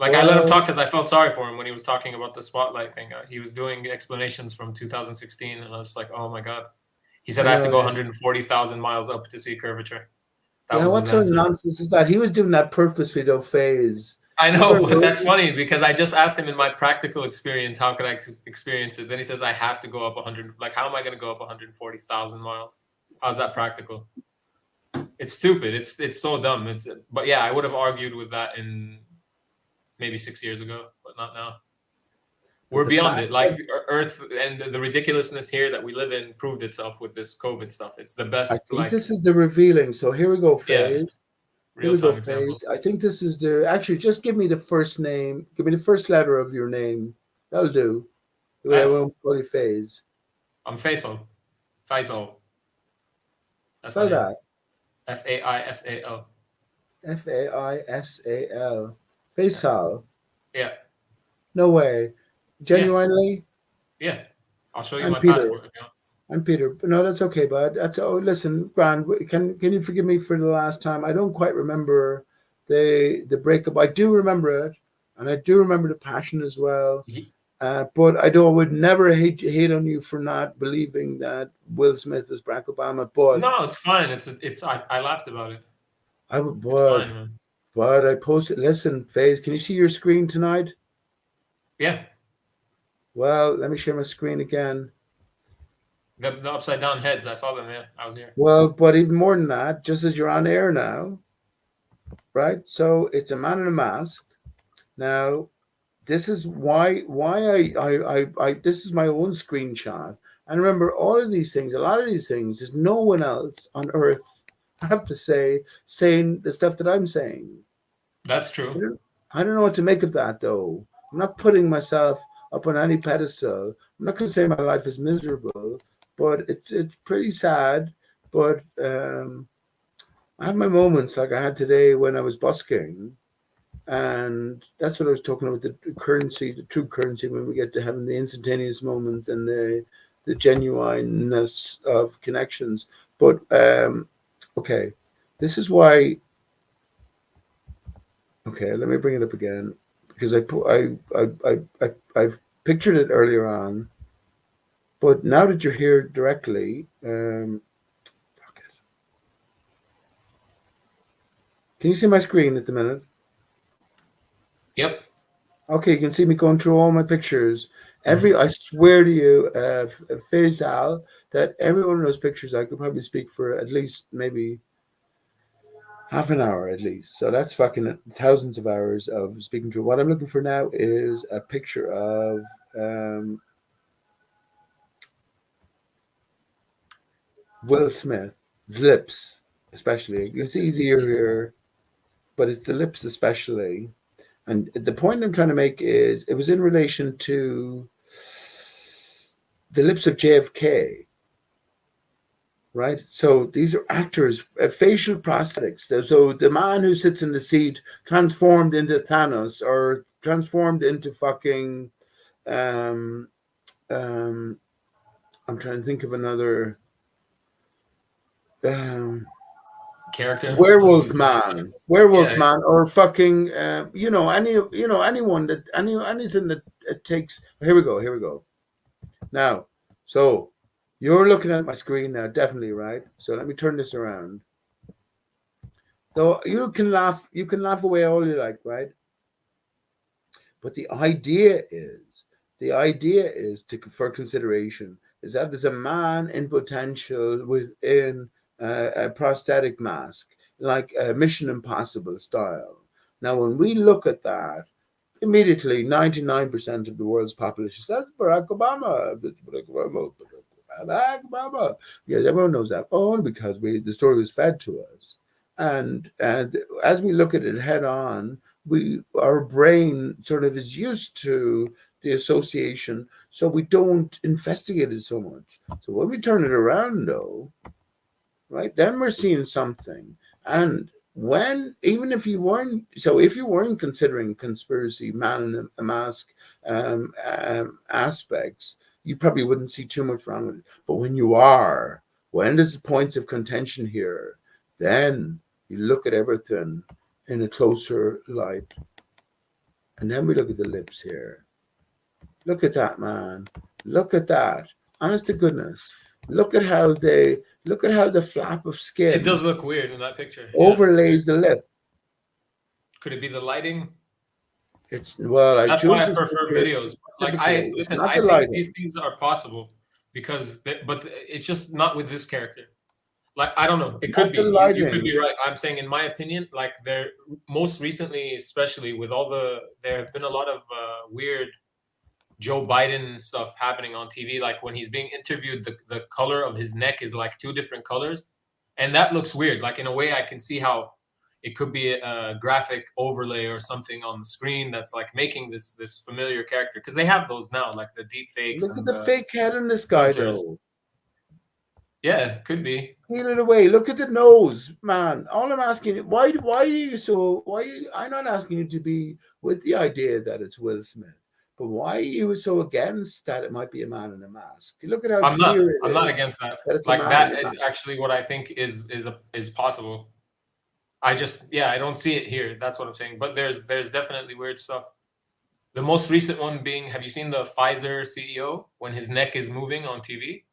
Like I let him talk because I felt sorry for him when he was talking about the spotlight thing. He was doing explanations from 2016, and I was like, "Oh my god!" He said, "I have to go 140,000 miles up to see curvature." That was what his sort of answer. nonsense is that? He was doing that purposely, though, phase. I know, but that's funny because I just asked him in my practical experience, how could I experience it? Then he says, I have to go up 100. Like, how am I going to go up 140,000 miles? How's that practical? It's stupid. It's so dumb. But yeah, I would have argued with that in maybe 6 years ago, but not now. We're beyond it. Like Earth and the ridiculousness here that we live in proved itself with this COVID stuff. It's the best. I think this is the revealing. So here we go, phase. Yeah, here we go, phase. I think this is actually just give me the first name. Give me the first letter of your name. That'll do. The way I won't call you phase. I'm Faisal. Faisal. That's spell that. Faisal. Faisal. Faisal. Yeah. No way. Genuinely? Yeah. I'll show you my passport. If you want. I'm Peter. No, that's okay, bud. Listen, Grand. Can you forgive me for the last time? I don't quite remember the breakup. I do remember it, and I do remember the passion as well. But I would never hate on you for not believing that Will Smith is Barack Obama. But no, it's fine. I laughed about it. It's fine, man. But I posted. Listen, FaZe, can you see your screen tonight? Yeah. Well, let me share my screen again. The upside down heads, I saw them. Yeah, I was here. Well, but even more than that, just as you're on air now, right? So it's a man in a mask. Now, this is why I this is my own screenshot. And remember, all of these things, a lot of these things, there's no one else on earth, I have to say, saying the stuff that I'm saying. That's true. I don't know what to make of that, though. I'm not putting myself up on any pedestal. I'm not going to say my life is miserable, but it's pretty sad. But I have my moments like I had today when I was busking. And that's what I was talking about, the currency, the true currency, when we get to having the instantaneous moments and the genuineness of connections. But okay, this is why. Okay, let me bring it up again because I've pictured it earlier on, but now that you're here directly, fuck it. Can you see my screen at the minute? Yep. Okay, you can see me going through all my pictures. Mm-hmm. I swear to you, Faisal, that every one of those pictures I could probably speak for at least maybe half an hour at least. So that's fucking thousands of hours of speaking through. What I'm looking for now is a picture of Will Smith's lips, especially. You can see his ear here, but it's the lips especially. And the point I'm trying to make is it was in relation to the lips of JFK, right? So these are actors, facial prosthetics. So the man who sits in the seat transformed into Thanos or transformed into fucking. Um, um, I'm trying to think of another. Character. Werewolf Man, Werewolf Yeah. Man, or fucking, anyone that anything that it takes. Here we go. Here we go. Now, so you're looking at my screen now, definitely, right? So let me turn this around. So you can laugh away all you like, right? But the idea is for consideration is that there's a man in potential within a prosthetic mask, like a Mission Impossible style. Now, when we look at that, immediately 99% of the world's population says Barack Obama. Barack Obama. Yes, everyone knows that. Only because the story was fed to us. And as we look at it head on, our brain sort of is used to the association, so we don't investigate it so much. So when we turn it around, though, right, then we're seeing something. And even if you weren't, if you weren't considering conspiracy, man in a mask aspects, you probably wouldn't see too much wrong with it. But when there's points of contention here, then you look at everything in a closer light. And then we look at the lips here. Look at that, man. Look at that. Honest to goodness. Look at how the flap of skin. It does look weird in that picture. Overlays the lip. Could it be the lighting? That's why I prefer videos. Like I think these things are possible but it's just not with this character. Like I don't know. It could be. You could be right. I'm saying, in my opinion, like there most recently, especially with there have been a lot of weird Joe Biden stuff happening on TV. Like when he's being interviewed, the color of his neck is like two different colors, and that looks weird. Like in a way, I can see how it could be a graphic overlay or something on the screen that's like making this familiar character, because they have those now, like the deep fakes. Look at the fake head on this guy, though. Yeah, could be. Peel it away. Look at the nose, man. All I'm asking you, why are you so? I'm not asking you to be with the idea that it's Will Smith, but why are you so against that it might be a man in a mask? Look at how I'm not against that. Like that is actually what I think is possible. I don't see it here. That's what I'm saying. But there's definitely weird stuff. The most recent one being, have you seen the Pfizer CEO when his neck is moving on TV?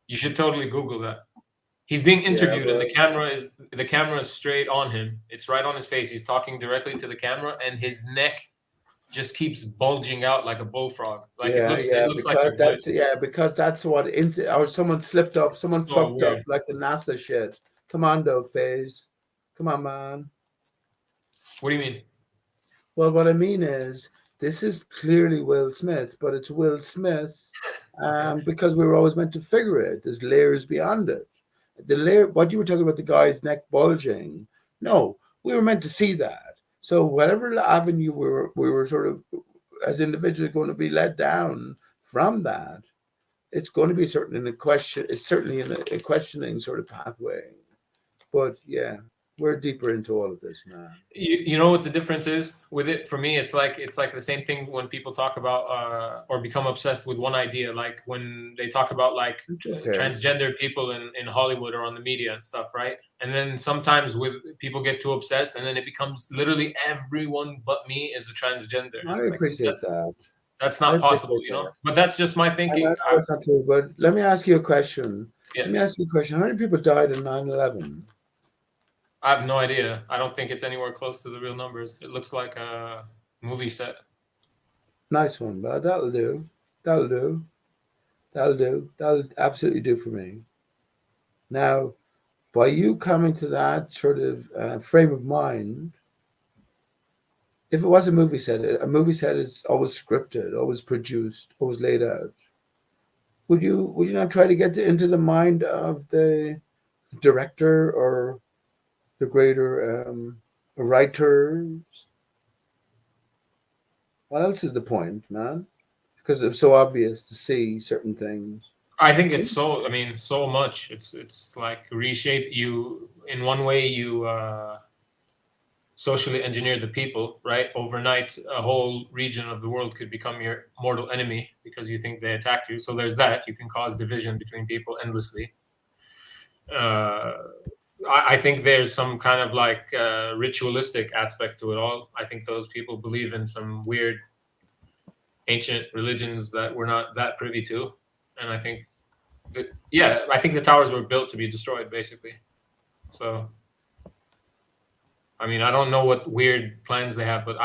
You should totally Google that. He's being interviewed and the camera is straight on him. It's right on his face. He's talking directly to the camera, and his neck just keeps bulging out like a bullfrog. Like it looks like because that's what or someone slipped up, someone fucked up, like the NASA shit. Come on, though, FaZe. Come on, man. What do you mean? Well, what I mean is this is clearly Will Smith, but it's Will Smith because we were always meant to figure it. There's layers beyond it. The layer, what you were talking about, the guy's neck bulging. No, we were meant to see that. So whatever avenue we were sort of as individuals going to be led down from that, it's going to be certainly in a questioning sort of pathway. But yeah, we're deeper into all of this, man. You know what the difference is with it? For me, it's like the same thing when people talk about or become obsessed with one idea, like when they talk about like transgender people in Hollywood or on the media and stuff, right? And then sometimes people get too obsessed, and then it becomes literally everyone but me is a transgender. I appreciate that. That's I not possible, appreciate that. But that's just my I thinking. know that's not true, but let me ask you a question. Yeah. Let me ask you a question. How many people died in 9/11? I have no idea. I don't think it's anywhere close to the real numbers. It looks like a movie set. Nice one, bud. That'll do. That'll do. That'll do. That'll absolutely do for me. Now, by you coming to that sort of frame of mind, if it was a movie set is always scripted, always produced, always laid out. Would you not try to get into the mind of the director or the greater writers? What else is the point, man? Because it's so obvious to see certain things. I think it's so. I mean, so much. It's like reshape you in one way. You socially engineer the people, right? Overnight, a whole region of the world could become your mortal enemy because you think they attacked you. So there's that. You can cause division between people endlessly. I think there's some kind of like ritualistic aspect to it all. I think those people believe in some weird ancient religions that we're not that privy to, and I think that I think the towers were built to be destroyed, basically. So, I mean, I don't know what weird plans they have, but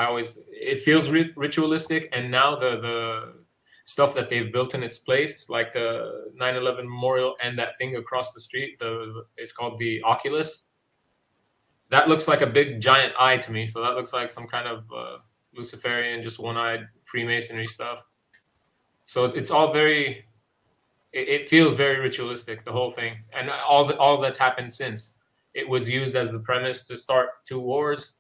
it feels ritualistic, and now the stuff that they've built in its place, like the 9/11 memorial and that thing across the street, it's called the Oculus. That looks like a big giant eye to me. So that looks like some kind of Luciferian, just one-eyed Freemasonry stuff. So it's all very. It feels very ritualistic, the whole thing, and all that's happened since. It was used as the premise to start 2 wars.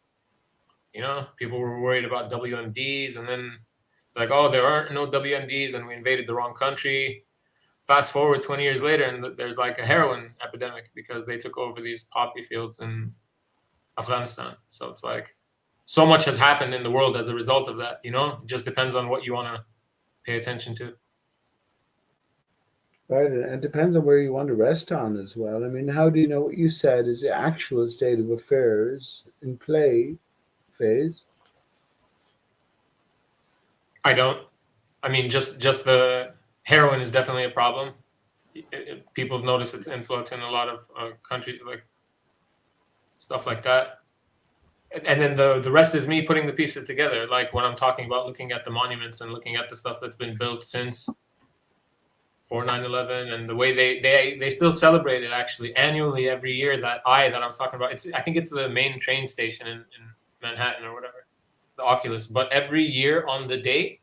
People were worried about WMDs, and then like, oh, there aren't no WMDs, and we invaded the wrong country. Fast forward 20 years later, and there's like a heroin epidemic because they took over these poppy fields in Afghanistan. So it's like so much has happened in the world as a result of that. It just depends on what you want to pay attention to. Right, and it depends on where you want to rest on as well. I mean, how do you know what you said is the actual state of affairs in play phase? I don't. I mean, just the heroin is definitely a problem. People have noticed its influx in a lot of countries, like stuff like that. And then the rest is me putting the pieces together. Like when I'm talking about looking at the monuments and looking at the stuff that's been built since for 9/11 and the way they still celebrate it actually annually every year. That eye that I was talking about. I think it's the main train station in Manhattan or whatever, the Oculus. But every year on the date,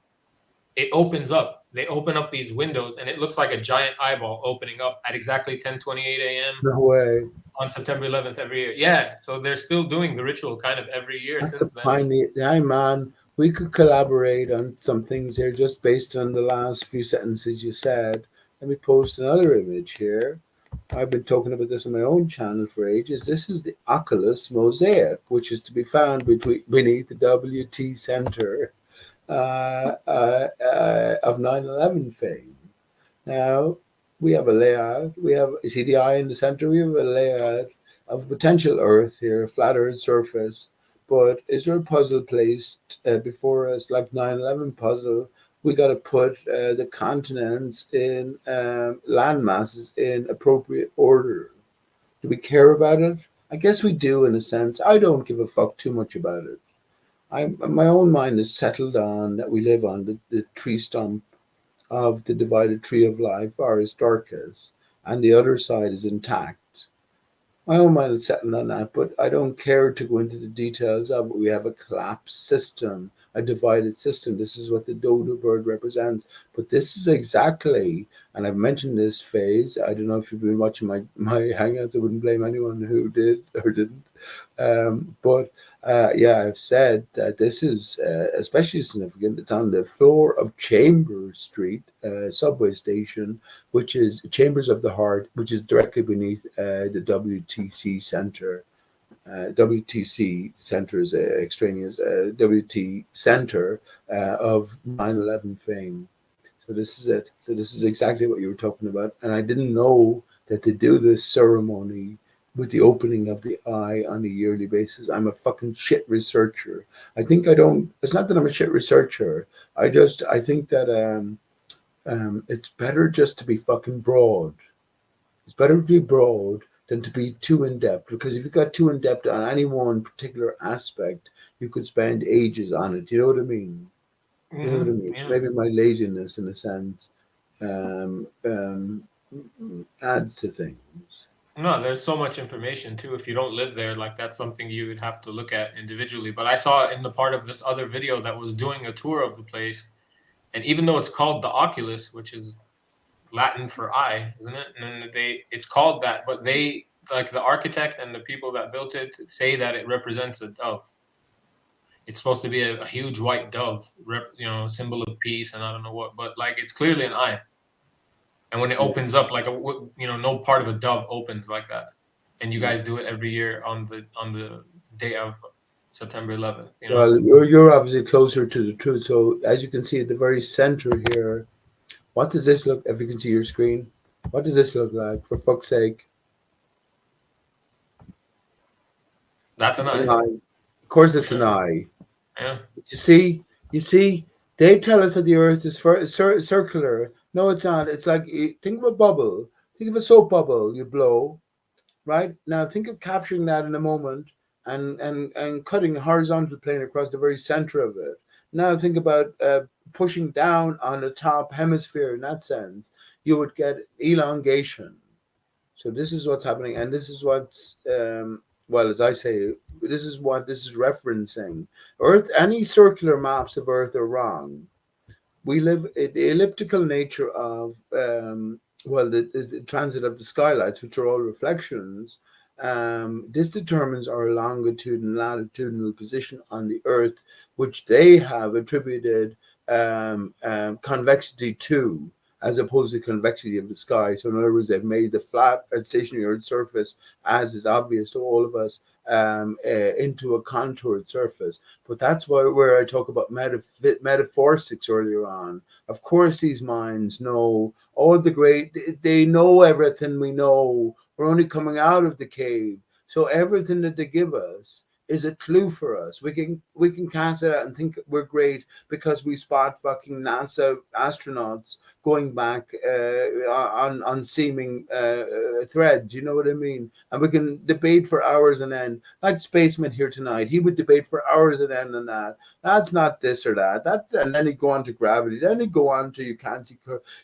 it opens up. They open up these windows, and it looks like a giant eyeball opening up at exactly 10:28 a.m. No way. on September 11th every year. Yeah, so they're still doing the ritual kind of every year That's since a then. pioneer. Hey, man, we could collaborate on some things here just based on the last few sentences you said. Let me post another image here. I've been talking about this on my own channel for ages. This is the Oculus Mosaic, which is to be found beneath the WT Center of 9/11 fame. Now, we have a layout. You see the eye in the center? We have a layout of potential Earth here, flat Earth surface. But is there a puzzle placed before us, like 9/11 puzzle? We got to put the continents in land masses in appropriate order. Do we care about it? I guess we do in a sense. I don't give a fuck too much about it. My own mind is settled on that we live on the tree stump of the divided tree of life, ARI-STAR-CHUS, and the other side is intact. My own mind is settled on that, but I don't care to go into the details of it. We have a collapsed system, a divided system. This is what the dodo bird represents. But this is exactly, and I've mentioned this phase. I don't know if you've been watching my Hangouts. I wouldn't blame anyone who did or didn't. I've said that this is especially significant. It's on the floor of Chambers Street subway station, which is Chambers of the Heart, which is directly beneath the WTC Center. WTC Center is extraneous. WT Center of 9/11 fame. So this is it. So this is exactly what you were talking about. And I didn't know that they do this ceremony with the opening of the eye on a yearly basis. I'm a fucking shit researcher. I think I don't. It's not that I'm a shit researcher. I think that it's better just to be fucking broad. It's better to be broad than to be too in depth, because if you got too in depth on any one particular aspect, you could spend ages on it. You know what I mean? You know what I mean? Yeah. Maybe my laziness, in a sense, um, um, adds to things. No, there's so much information too. If you don't live there, like that's something you would have to look at individually. But I saw in the part of this other video that was doing a tour of the place, and even though it's called the Oculus, which is Latin for eye, isn't it? And it's called that, but they, like the architect and the people that built it, say that it represents a dove. It's supposed to be a huge white dove, symbol of peace, and I don't know what, but like it's clearly an eye. And when it opens up, like no part of a dove opens like that. And you guys do it every year on the day of September 11th. Well, you're obviously closer to the truth. So as you can see at the very center here, what does this look? If you can see your screen, what does this look like? For fuck's sake! That's an eye. Of course, it's an eye. Yeah. You see, they tell us that the Earth is circular. No, it's not. It's like, think of a bubble. Think of a soap bubble you blow, right? Now think of capturing that in a moment and cutting a horizontal plane across the very center of it. Now think about pushing down on the top hemisphere. In that sense, you would get elongation. So this is what's happening, and this is what's well, as I say, this is what this is referencing. Earth, any circular maps of Earth are wrong. We live the elliptical nature of the transit of the skylights, which are all reflections. This determines our longitude and latitudinal position on the Earth, which they have attributed convexity to, as opposed to convexity of the sky. So in other words, they've made the flat stationary Earth surface, as is obvious to all of us, into a contoured surface. But that's where I talk about metaphysics earlier on. Of course, these minds know all the great, they know everything we know. We're only coming out of the cave. So everything that they give us is a clue for us. We can cast it out and think we're great because we spot fucking NASA astronauts going back on seeming threads. You know what I mean? And we can debate for hours and end. Like Spaceman here tonight, he would debate for hours and end on that. That's not this or that. That's, and then he'd go on to gravity. Then he'd go on to you can't see.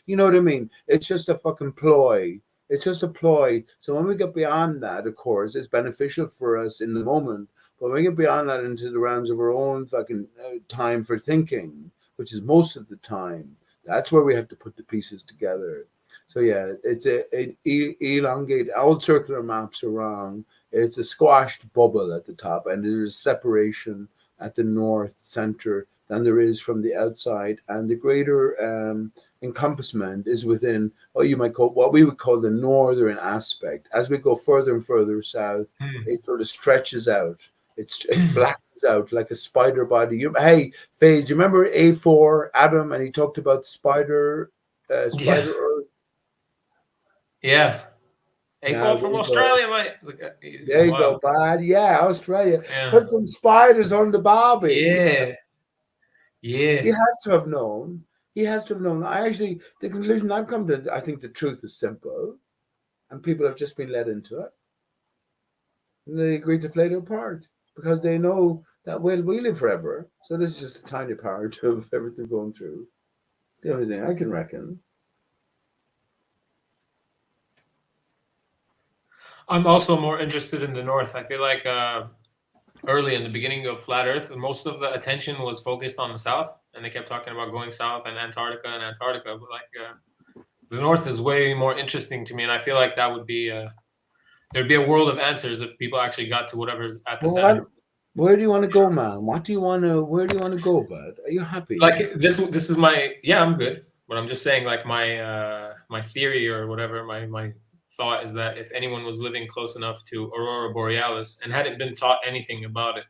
You know what I mean? It's just a fucking ploy. It's just a ploy. So when we get beyond that, of course, it's beneficial for us in the moment. But when we get beyond that into the realms of our own fucking time for thinking, which is most of the time, that's where we have to put the pieces together. So yeah, it's an elongate. All circular maps are wrong. It's a squashed bubble at the top, and there's separation at the north center than there is from the outside, and the greater encompassment is within what you might call, what we would call, the northern aspect. As we go further and further south, it sort of stretches out. It flattens out like a spider body. Hey, Faze, you remember A4 Adam, and he talked about spider Earth? Yeah. A4 from Australia, mate. There you go, bud. Yeah, Australia. Yeah. Put some spiders on the barbie. Yeah. Yeah. He has to have known. He has to have known. The conclusion I've come to, I think the truth is simple, and people have just been led into it. And they agreed to play their part because they know that, well, we live forever. So this is just a tiny part of everything going through. It's the only thing I can reckon. I'm also more interested in the North. I feel like early in the beginning of Flat Earth, most of the attention was focused on the South, and they kept talking about going south and Antarctica. But like the North is way more interesting to me, and I feel like that would be there'd be a world of answers if people actually got to whatever's at the center. Where do you want to go, man? Where do you want to go, bud? Are you happy? Like this is my, I'm good. But I'm just saying, like my theory or whatever, my thought is that if anyone was living close enough to Aurora Borealis and hadn't been taught anything about it,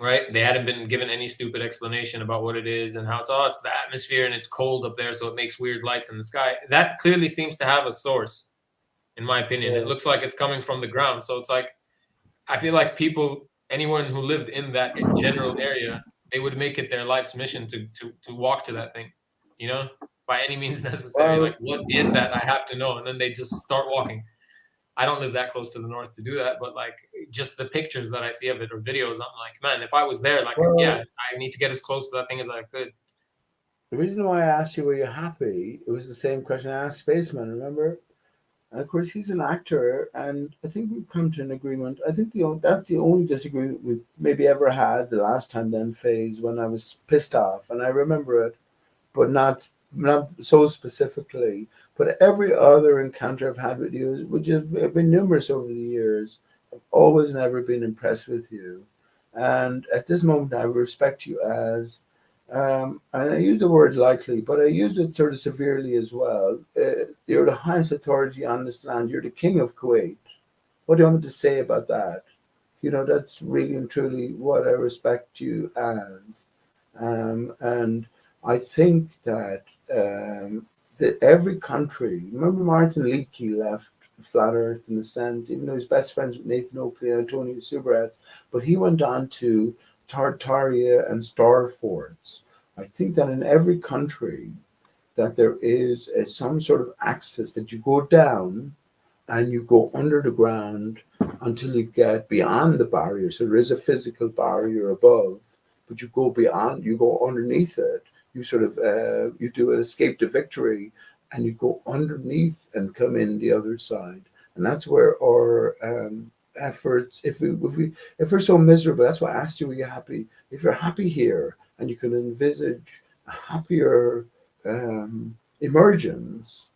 right? They hadn't been given any stupid explanation about what it is and how it's the atmosphere and it's cold up there, so it makes weird lights in the sky. That clearly seems to have a source. in my opinion. It looks like it's coming from the ground. So it's like, I feel like anyone who lived in that general area, they would make it their life's mission to walk to that thing, you know, by any means necessary. Well, Like, what is that? I have to know. And then they just start walking. I don't live that close to the north to do that, but like just the pictures that I see of it or videos, I'm like, man, if I was there, like, yeah, I need to get as close to that thing as I could. the reason why I asked you, were you happy? It was the same question I asked Spaceman, remember? And of course, he's an actor, and I think we've come to an agreement. I think that's the only disagreement we've maybe ever had the last time then phase when I was pissed off, and I remember it, but not so specifically. But every other encounter I've had with you, which have been numerous over the years, I've always never been impressed with you. And at this moment, I respect you as, and I use the word lightly, but I use it sort of severely as well. You're the highest authority on this land. You're the king of Kuwait. What do you want me to say about that? You know, that's really and truly what I respect you as. And I think that every country, remember Martin Leakey left Flat Earth in a sense, even though he's best friends with Nathan Oakley and Antonio Subrats, but he went on to Tartaria and Star Forts. I think that in every country that there is some sort of access that you go down and you go under the ground until you get beyond the barrier. So there is a physical barrier above, but you go beyond, you go underneath it. You sort of you do an escape to victory, and you go underneath and come in the other side. And that's where our efforts. If we're so miserable, that's why I asked you, were you happy? If you're happy here and you can envisage a happier emergence,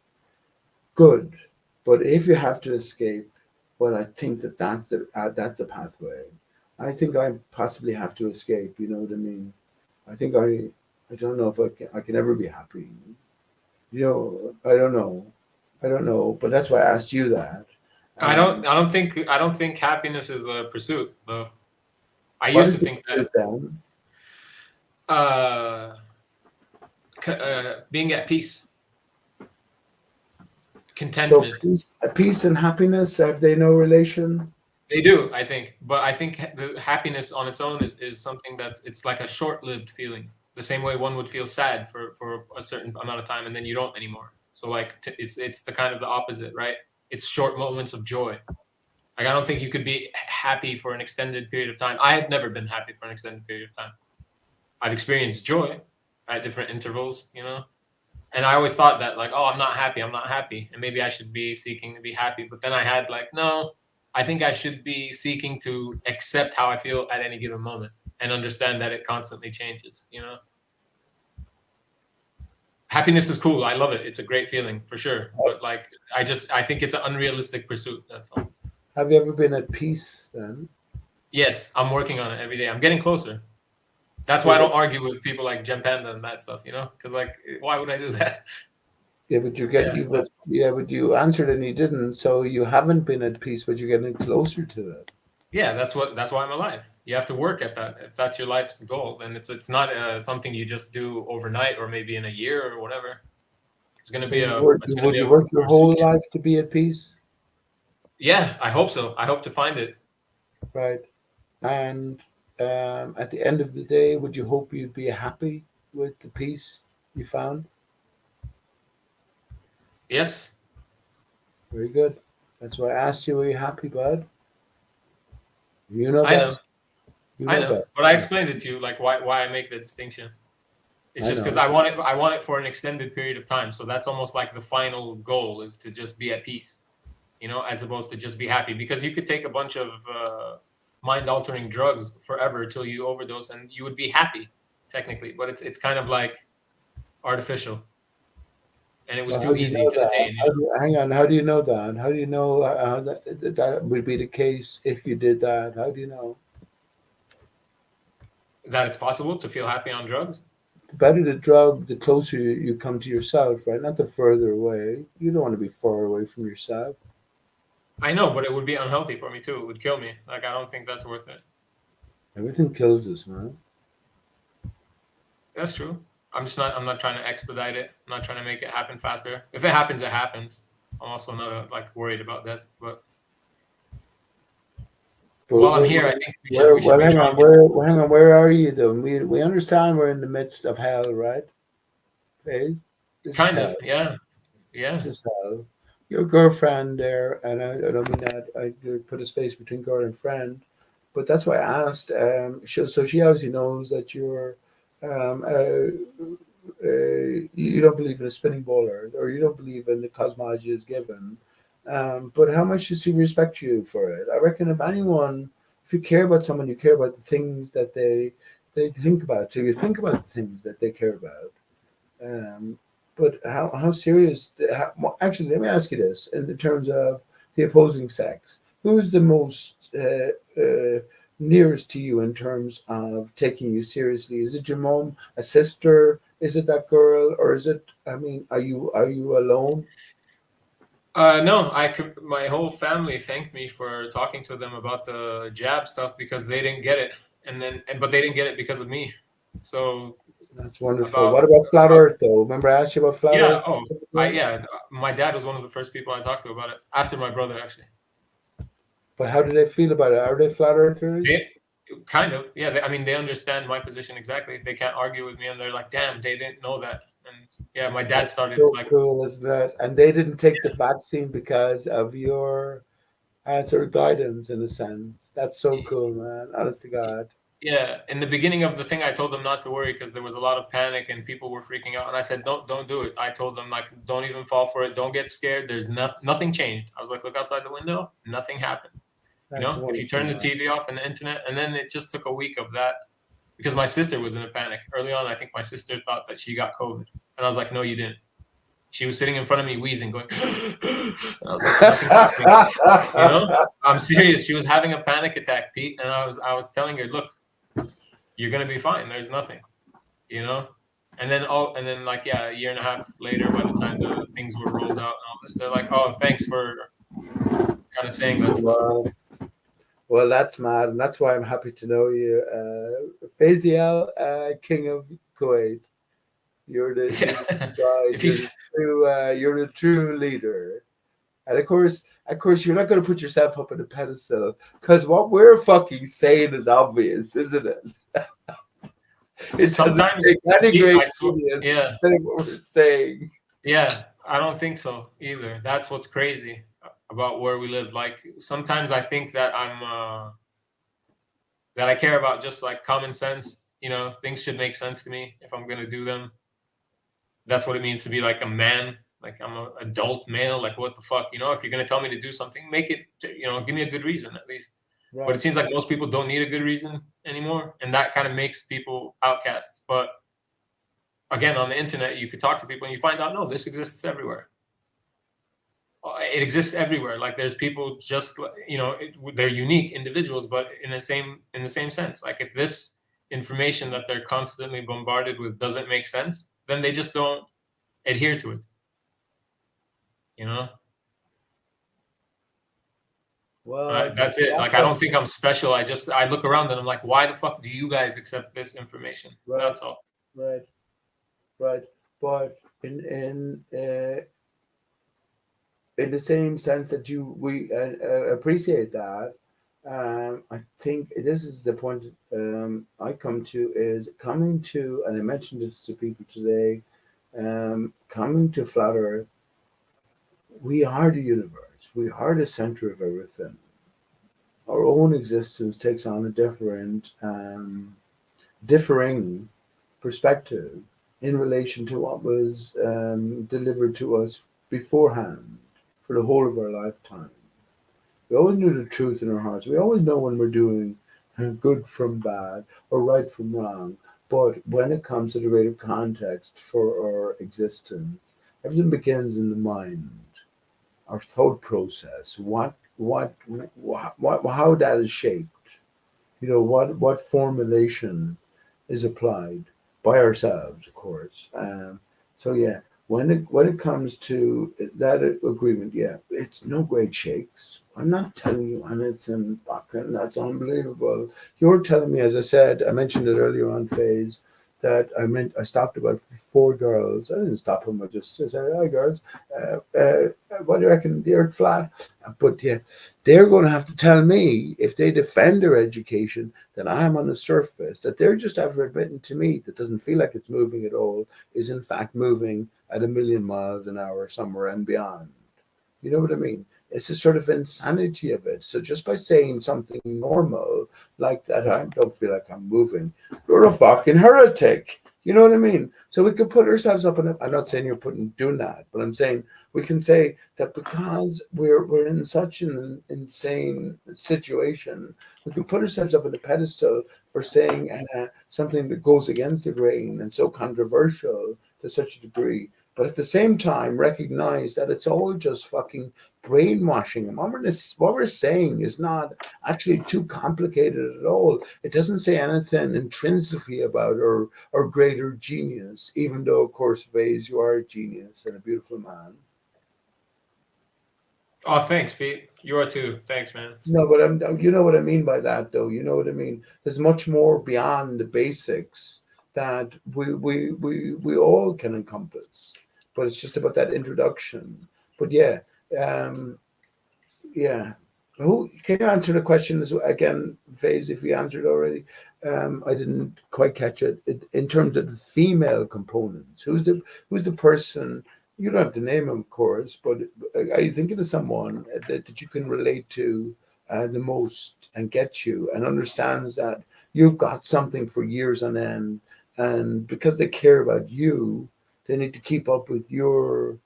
good. But if you have to escape, well, I think that's the pathway. I think I possibly have to escape. You know what I mean? I think I don't know if I can ever be happy. You know, I don't know. But that's why I asked you that. I don't think happiness is the pursuit, though. I What used to is the think pursuit then? that being at peace, So contentment. peace and happiness, have they no relation? They do, I think, but I think the happiness on its own is something it's like a short-lived feeling. The same way one would feel sad for a certain amount of time and then you don't anymore. So like it's the kind of the opposite, right? It's short moments of joy. Like I don't think you could be happy for an extended period of time. I have never been happy for an extended period of time. I've experienced joy at different intervals, you know? And I always thought that like, oh, I'm not happy, and maybe I should be seeking to be happy. But then I had like, no, I think I should be seeking to accept how I feel at any given moment and understand that it constantly changes, you know? Happiness is cool. I love it. It's a great feeling for sure. But like, I think it's an unrealistic pursuit. That's all. Have you ever been at peace then? Yes, I'm working on it every day. I'm getting closer. That's why I don't argue with people like Jem Panda and that stuff, you know? Because like, why would I do that? Yeah, but but you answered and you didn't. So you haven't been at peace, but you're getting closer to it. Yeah, that's why I'm alive. You have to work at that. If that's your life's goal, then it's not something you just do overnight or maybe in a year or whatever. It's gonna be a. Would you work your whole life to be at peace? Yeah, I hope so. I hope to find it. Right. And at the end of the day, would you hope you'd be happy with the peace you found? Yes. Very good. That's why I asked you, were you happy, bud? You know best. I know. Best. But I explained it to you, like why I make the distinction. It's just because I want it for an extended period of time. So that's almost like the final goal is to just be at peace, you know, as opposed to just be happy. Because you could take a bunch of mind-altering drugs forever till you overdose, and you would be happy, technically. But it's kind of like artificial, and it was too easy to attain. Hang on, how do you know that? How do you know that would be the case if you did that? How do you know that it's possible to feel happy on drugs? The better the drug, the closer you come to yourself, right? Not the further away. You don't want to be far away from yourself. I know, but it would be unhealthy for me too. It would kill me. Like, I don't think that's worth it. Everything kills us, man. That's true. I'm not trying to expedite it. I'm not trying to make it happen faster. If it happens, it happens. I'm also not like worried about that. But But while I'm here, I think we should well, be hang trying on. to. Hang on. Where are you though? We understand we're in the midst of hell, right? Okay? This is Kind hell. of, yeah, yeah. This is hell. Your girlfriend there, and I don't mean that I put a space between girl and friend, but that's why I asked. So she obviously knows that you're, um, you don't believe in a spinning ball, or you don't believe in the cosmology is given. But how much does she respect you for it? I reckon if anyone, if you care about someone, you care about the things that they think about. So you think about the things that they care about. Um, but how serious? Well, actually, let me ask you this: in terms of the opposing sex, who is the most nearest to you in terms of taking you seriously? Is it your mom, a sister? Is it that girl, or is it? I mean, are you alone? No, I could. My whole family thanked me for talking to them about the jab stuff because they didn't get it, but they didn't get it because of me. So That's wonderful. about What about flat about Earth, though? Remember I asked you about flat yeah. Earth? Oh, yeah. My dad was one of the first people I talked to about it after my brother actually. But how do they feel about it? Are they flat earthers? They kind of, yeah. I mean, they understand my position exactly. They can't argue with me, and they're like, "Damn, they didn't know that." And yeah, my dad That's started so like, cool, isn't it? And they didn't take the vaccine because of your sort of guidance, in a sense. That's so cool, man. Honest to God. yeah. In the beginning of the thing, I told them not to worry because there was a lot of panic and people were freaking out. And I said, "Don't do it." I told them like, "Don't even fall for it. Don't get scared. There's nothing changed." I was like, "Look outside the window. Nothing happened." You That's know, if you wonderful, turn the man. TV off and the internet, and then it just took a week of that because my sister was in a panic early on. I think my sister thought that she got COVID, and I was like, "No, you didn't." She was sitting in front of me wheezing, going, and I was like, "Nothing's happening." You know, I'm serious. She was having a panic attack, Pete, and I was telling her, "Look, you're gonna be fine. There's nothing." You know, and then like yeah, a year and a half later, by the time the things were rolled out and all this, they're like, "Oh, thanks for kind of saying that stuff." Well, well, that's mad, and that's why I'm happy to know you, Faziel, King of Kuwait. You're the Yeah. guide. If he's You're the true leader. And of course, you're not going to put yourself up on a pedestal because what we're fucking saying is obvious, isn't it? It doesn't sometimes take any Pete, great I swear, genius to yeah, say what we're saying. yeah, I don't think so either. That's what's crazy about where we live. Like sometimes I think that that I care about just like common sense. You know, things should make sense to me if I'm gonna do them. That's what it means to be like a man. Like I'm an adult male. Like what the fuck, you know? If you're gonna tell me to do something, make it. You know, give me a good reason at least. But it Right. seems like most people don't need a good reason anymore, and that kind of makes people outcasts. But again, on the internet, you could talk to people and you find out no, this exists everywhere. It exists everywhere. Like there's people just you know they're unique individuals, but in the same sense. Like if this information that they're constantly bombarded with doesn't make sense, then they just don't adhere to it. You know, Well, that's it. Like I don't think I'm special. I look around and I'm like, why the fuck do you guys accept this information? right, That's all. right, right. But in the same sense that we appreciate that, I think this is the point I come to is coming to, and I mentioned this to people today, coming to flat Earth. We are the universe. We are the center of everything. Our own existence takes on a differing perspective in relation to what was delivered to us beforehand for the whole of our lifetime. We always knew the truth in our hearts. We always know when we're doing good from bad or right from wrong. But when it comes to the rate of context for our existence, everything begins in the mind, our thought process, how that is shaped. You know, what formulation is applied by ourselves, of course. So yeah, when it comes to that agreement, yeah, it's no great shakes. I'm not telling you anything fucking that's unbelievable. You're telling me, as I said, I mentioned it earlier on, Phase. that I stopped about 4 girls. I didn't stop them. I just said, "Hi, girls. What do you reckon? The earth flat?" But yeah, they're going to have to tell me if they defend their education that I'm on the surface, that they're just ever admitting to me that doesn't feel like it's moving at all, is in fact moving at 1,000,000 miles an hour somewhere and beyond. You know what I mean? It's a sort of insanity of it. So just by saying something normal like that, I don't feel like I'm moving. You're a fucking heretic. You know what I mean? So we could put ourselves up in it. I'm not saying you're doing that, but I'm saying we can say that because we're in such an insane situation, we can put ourselves up on a pedestal for saying something that goes against the grain and so controversial to such a degree. But at the same time, recognize that it's all just fucking brainwashing. And what we're saying is not actually too complicated at all. It doesn't say anything intrinsically about or greater genius, even though, of course, Vase, you are a genius and a beautiful man. Oh, thanks, Pete. You are too. Thanks, man. No, but you know what I mean by that, though. You know what I mean. There's much more beyond the basics that we all can encompass, but it's just about that introduction. But yeah, um, yeah. Who can you answer the question again, Faze? If you answered already, I didn't quite catch it. In terms of the female components, who's the person? You don't have to name him, of course, but are you thinking of someone that you can relate to the most and get you and understands that you've got something for years on end, and because they care about you, they need to keep up with your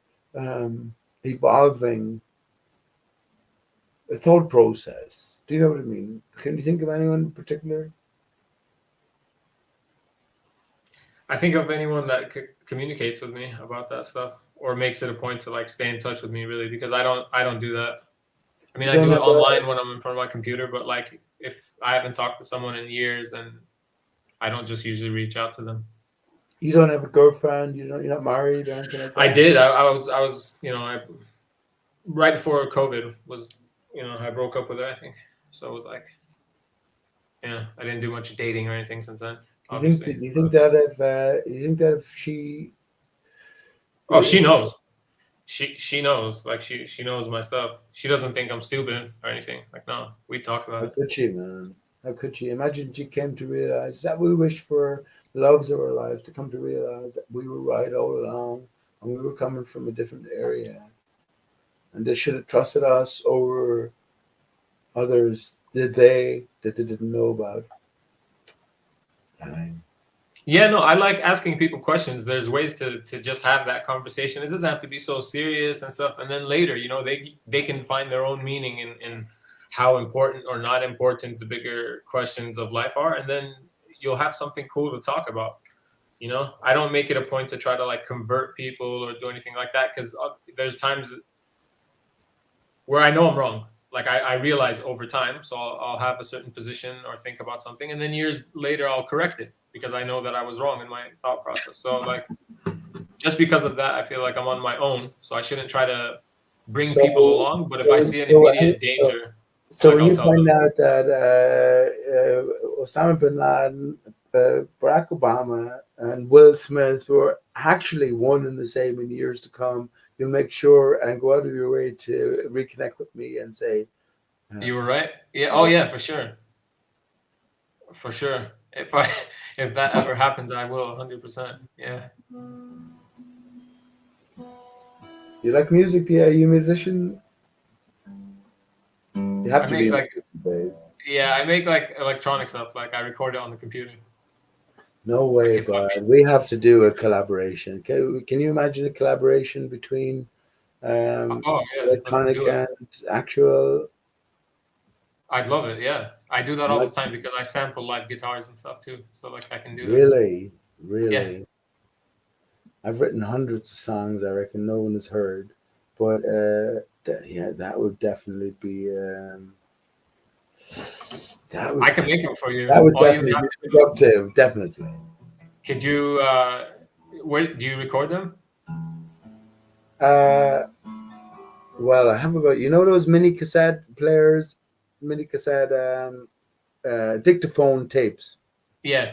evolving thought process. Do you know what I mean? Can you think of anyone in particular? I think of anyone that communicates with me about that stuff or makes it a point to like stay in touch with me, really, because I don't do that. I mean, You I don't do it have online when I'm in front of my computer, but like if I haven't talked to someone in years, and I don't just usually reach out to them. You don't have a girlfriend. You're not married or anything like that. I did. I was, right before COVID was, I broke up with her, I think. So it was like, yeah, I didn't do much dating or anything since then. Obviously. You think that if she Oh, she knows. She knows. Like she knows my stuff. She doesn't think I'm stupid or anything. Like, no, we talk about how it. could she, man? How could she? Imagine she came to realize that we wish for the loves of our lives to come to realize that we were right all along and we were coming from a different area. And they should have trusted us over others that they didn't know about. Time. Yeah, no, I like asking people questions. There's ways to just have that conversation. It doesn't have to be so serious and stuff. And then later, they can find their own meaning in how important or not important the bigger questions of life are, and then you'll have something cool to talk about. I don't make it a point to try to like convert people or do anything like that, because there's times where I know I'm wrong. Like I realize over time, so I'll have a certain position or think about something, and then years later I'll correct it because I know that I was wrong in my thought process. So like, just because of that, I feel like I'm on my own. So I shouldn't try to bring people along. But if I see an immediate danger, so like, when I'll you tell find them. out that Osama bin Laden, Barack Obama, and Will Smith were actually one and the same in years to come, you'll make sure and go out of your way to reconnect with me and say, You were right. Yeah. Oh yeah, for sure. For sure. If that ever happens, I will 100%. Yeah. "You like music? Yeah, are you a musician? You have I to be make in like these days." Yeah, I make like electronic stuff. Like I record it on the computer. No It's like way, hip hop but beats. we have to do a collaboration. Can you imagine a collaboration between Oh yeah, let's electronic do it. and actual? I'd love it. Yeah, I do that all the Nice. time because I sample live guitars and stuff too. So like I can do that. Really, Yeah. really. I've written hundreds of songs. I reckon no one has heard, but yeah, that would definitely be that I would can make them for you. that would All you would definitely have be to do. productive. Definitely. Could you? Where do you record them? Uh, well, I have about those mini cassette players, mini cassette dictaphone tapes. Yeah.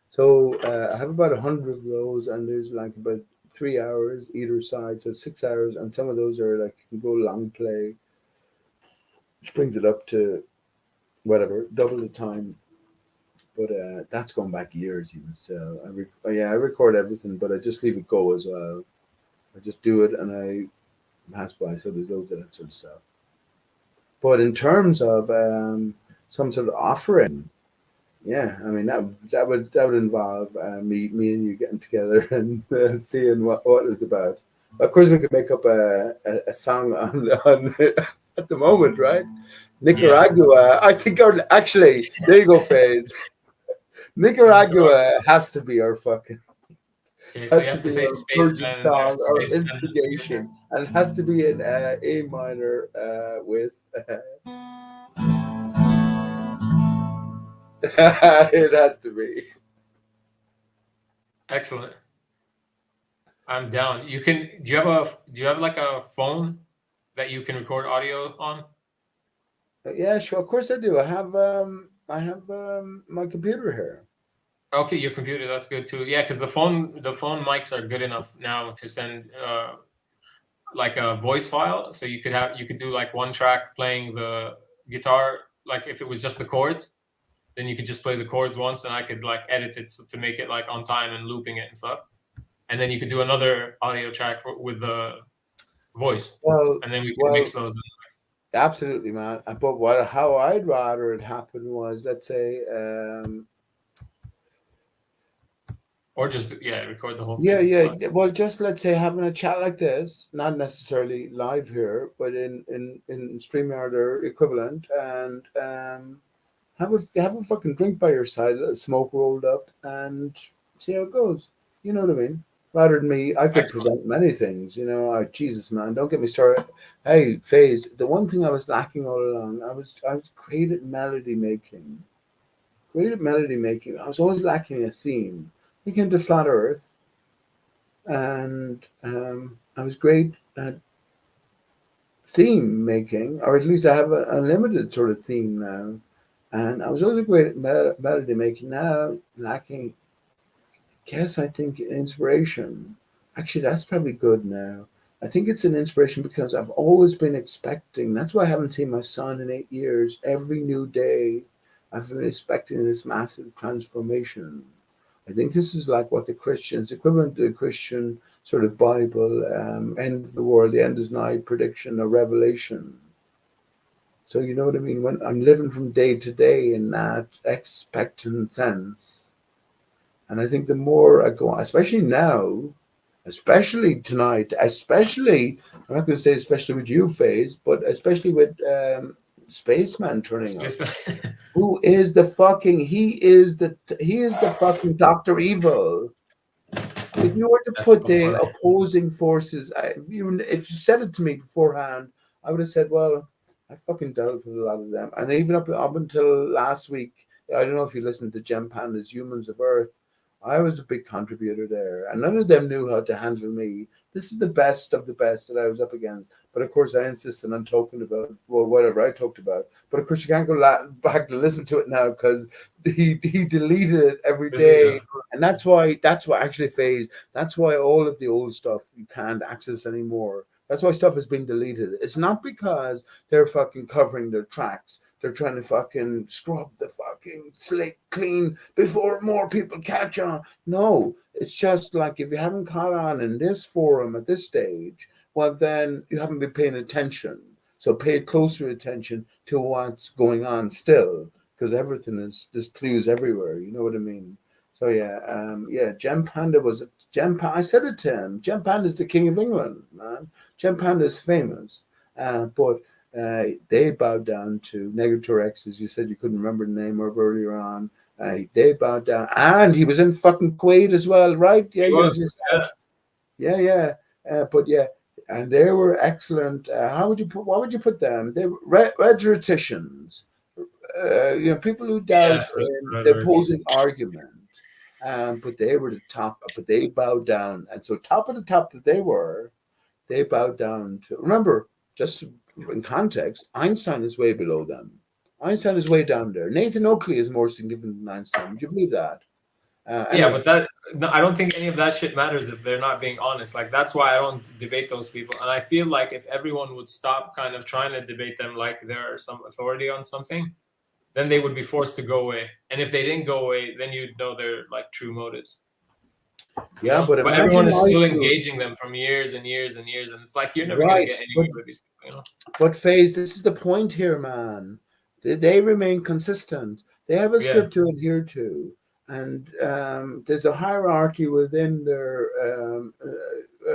So I have about 100 of those, and there's like about 3 hours either side, so 6 hours, and some of those are like you can go long play, which brings it up to whatever double the time. But that's going back years even still. I record everything, but I just leave it go as well. I just do it and I pass by. So there's loads of that sort of stuff. But in terms of some sort of offering, yeah, I mean that would involve me and you getting together and seeing what it's about. Of course, we could make up a song on at the moment, right? Nicaragua. I think actually there you go, Faze. Nicaragua has to be our fucking Okay, so has you to have to be say our purging spaceman in there. song, our Spaceman is good. instigation, and it has to be in A minor with. It has to be. Excellent. I'm down. You can. Do you have like a phone that you can record audio on? Yeah, sure. Of course I do. I have my computer here. Okay, your computer. That's good too. Yeah, because the phone mics are good enough now to send like a voice file. So you could do like one track playing the guitar. Like if it was just the chords, then you could just play the chords once, and I could like edit it to make it like on time and looping it and stuff. And then you could do another audio track with the voice, Well, and then we could well, mix those. absolutely, man. But how I'd rather it happen was, let's say, Or just record the whole yeah, thing. yeah. But Well, just let's say having a chat like this, not necessarily live here, but in StreamYard or equivalent, and have a fucking drink by your side, a little smoke rolled up, and see how it goes. You know what I mean? Rather than me, I could excellent. present many things. Jesus, man, don't get me started. Hey, Faze, the one thing I was lacking all along, I was great at melody making. Great at melody making. I was always lacking a theme. We came to Flat Earth, and I was great at theme making, or at least I have a limited sort of theme now. And I was always great at melody making. Now lacking, guess I think inspiration. Actually, that's probably good now. I think it's an inspiration because I've always been expecting. That's why I haven't seen my son in 8 years. Every new day, I've been expecting this massive transformation. I think this is like what the Christians, equivalent to the Christian sort of Bible, end of the world, the end is nigh prediction or revelation. So you know what I mean? When I'm living from day to day in that expectant sense. And I think the more I go on, especially now, especially tonight, especially, I'm not going to say especially with you, Faze, but especially with Spaceman turning up. Who is the fucking, he is the fucking Dr. Evil. If you were to That's put so the funny. opposing forces, even if you said it to me beforehand, I would have said, well, I fucking dealt with a lot of them. And even up until last week, I don't know if you listened to Jem Panda's Humans of Earth, I was a big contributor there. And none of them knew how to handle me. This is the best of the best that I was up against. But of course, I insisted on talking about, well, whatever I talked about. But of course, you can't go back to listen to it now because he deleted it every day. And that's why actually Faze, that's why all of the old stuff you can't access anymore. That's why stuff has been deleted. It's not because they're fucking covering their tracks. They're trying to fucking scrub the fucking slate clean before more people catch on. No, it's just like if you haven't caught on in this forum at this stage, well, then you haven't been paying attention. So pay closer attention to what's going on still, because everything is, there's clues everywhere. You know what I mean? So yeah, Jem Panda was I said it to him. Jem Panda is the king of England, man. Jem Panda is famous, but they bowed down to Negator X, as you said. You couldn't remember the name of earlier on. They bowed down, and he was in fucking Kuwait as well, right? Yeah, He as was. you said. Yeah. But yeah, and they were excellent. What would you put them? They were rhetoricians. People who Yeah. dealt in the opposing argument. But they were the top, but they bowed down. And so top of the top that they bowed down to, remember, just in context, Einstein is way below them. Einstein is way down there. Nathan Oakley is more significant than Einstein. Would you believe that? Yeah, Anyway. but that no, I don't think any of that shit matters if they're not being honest. Like that's why I don't debate those people. And I feel like if everyone would stop kind of trying to debate them like they're some authority on something, then they would be forced to go away. And if they didn't go away, then you'd know their like true motives. You Yeah, know? but Everyone imagine is still Michael, engaging them from years and years and years, and it's like you're never gonna right? get But anywhere with these people. You know? but FaZe, this is the point here, man. They remain consistent. They have a Yeah, script to adhere to, and there's a hierarchy within their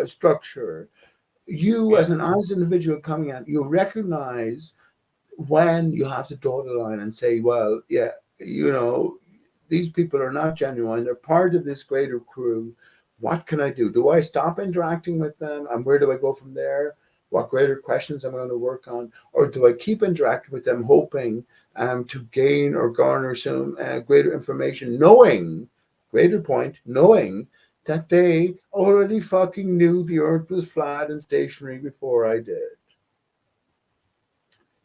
structure. You, as yeah, an honest individual coming out, you recognize when you have to draw the line and say, well, yeah, you know, these people are not genuine. They're part of this greater crew. What can I do? Do I stop interacting with them? And where do I go from there? What greater questions am I going to work on? Or do I keep interacting with them, hoping to gain or garner some greater information, knowing, greater point, knowing that they already fucking knew the earth was flat and stationary before I did?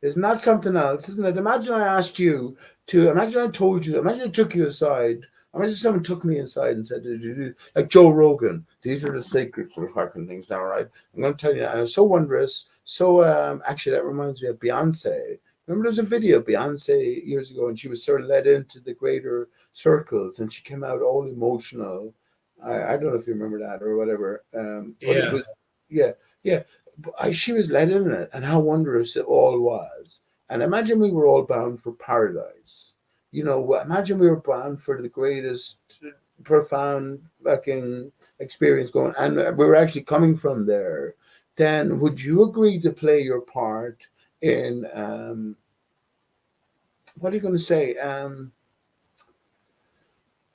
It's not something else, isn't it? Imagine I asked you to, imagine I told you, imagine I took you aside. Imagine someone took me aside and said, like Joe Rogan, these are the secrets of fucking things now, right? I'm going to tell you, I was so wondrous. So, actually, that reminds me of Beyonce. Remember, there was a video of Beyonce years ago, and she was sort of led into the greater circles, and she came out all emotional. I don't know if you remember that or whatever. But it yeah. was, yeah, yeah. She was led in it, and how wondrous it all was. And imagine we were all bound for paradise. You know, imagine we were bound for the greatest, profound fucking experience going, and we were actually coming from there. Then would you agree to play your part in what are you going to say?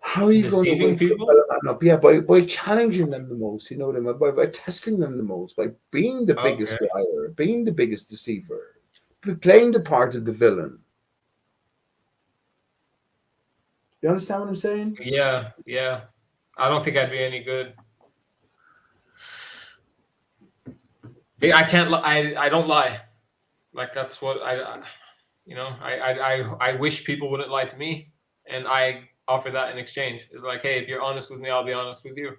How are you going to Deceiving wake the people. fellow man up? Yeah, by challenging them the most, you know what I mean? By testing them the most, by being the biggest Okay. liar, being the biggest deceiver, playing the part of the villain. You understand what I'm saying? Yeah, yeah. I don't think I'd be any good. I can't. I don't lie. Like that's what you know. I wish people wouldn't lie to me, and I offer that in exchange. It's like, hey, if you're honest with me, I'll be honest with you.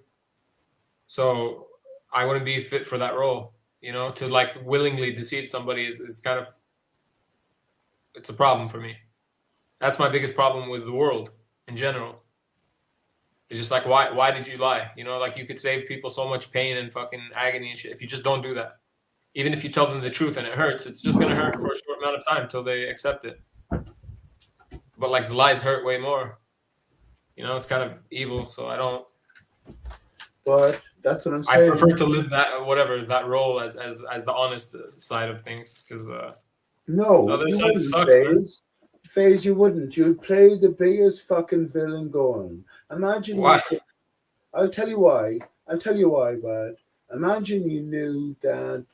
So I wouldn't be fit for that role. You know, to like willingly deceive somebody is kind of it's a problem for me. That's my biggest problem with the world in general. It's just like why did you lie? You know, like you could save people so much pain and fucking agony and shit if you just don't do that. Even if you tell them the truth and it hurts, it's just gonna hurt for a short amount of time until they accept it. But like the lies hurt way more. You know, it's kind of evil. So I don't. But that's what I'm I saying. prefer to live that whatever that role as the honest side of things because the No, other you side wouldn't, sucks, man. FaZe, you wouldn't. You'd play the biggest fucking villain going. Imagine Why? you could. I'll tell you why. I'll tell you why, bud. Imagine you knew that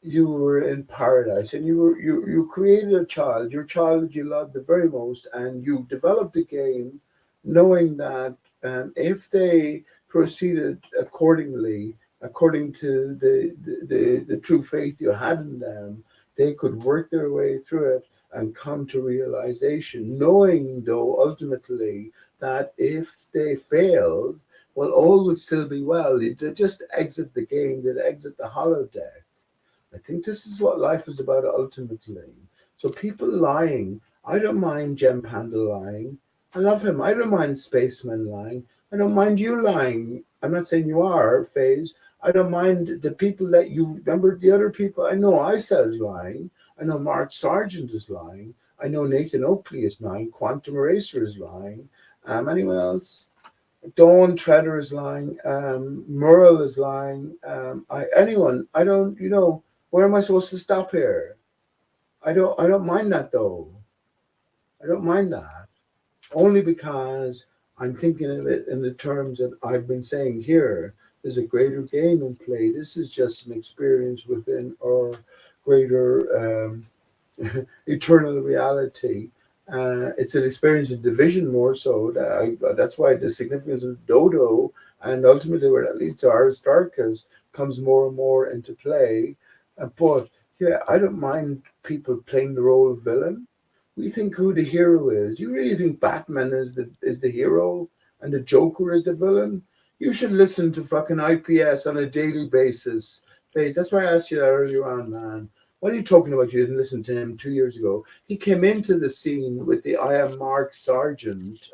you were in paradise and you created a child, your child that you loved the very most, and you developed a game knowing that if they proceeded accordingly, according to the true faith you had in them, they could work their way through it and come to realization, knowing though ultimately that if they failed, well, all would still be well. They'd just exit the game, they'd exit the holodeck. I think this is what life is about ultimately. So people lying, I don't mind Jem Panda lying. I love him. I don't mind Spaceman lying. I don't mind you lying. I'm not saying you are, FaZe. I don't mind the people that you remember, the other people. I know Isa is lying. I know Mark Sargent is lying. I know Nathan Oakley is lying. Quantum Eraser is lying. Anyone else? Dawn Treader is lying. Merle is lying. Anyone. I don't. You know. Where am I supposed to stop here? I don't mind that though. I don't mind that. Only because I'm thinking of it in the terms that I've been saying here. There's a greater game in play. This is just an experience within our greater eternal reality. It's an experience of division more so. That's why the significance of Dodo and ultimately where that leads to ARI-STAR-CHUS comes more and more into play. But yeah, I don't mind people playing the role of villain, We think who the hero is. You really think Batman is the hero and the Joker is the villain? You should listen to fucking IPS on a daily basis. Face. That's why I asked you that earlier on, man. What are you talking about? You didn't listen to him 2 years ago. He came into the scene with the I Am Mark Sargent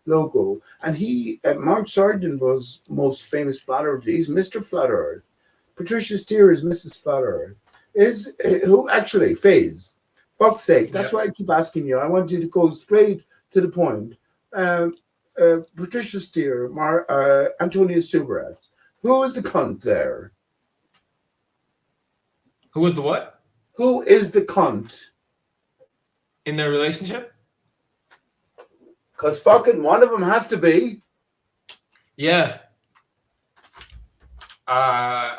logo, and Mark Sargent was most famous Flat Earth. He's Mr. Flat Earth. Patricia Steer is Mrs. Flat Earth. Is who actually Faze? Fuck's sake! That's why I keep asking you. I want you to go straight to the point. Patricia Steer, Antonia Subarat. Who is the cunt there? Who was the what? Who is the cunt in their relationship? Because fucking one of them has to be. Yeah. I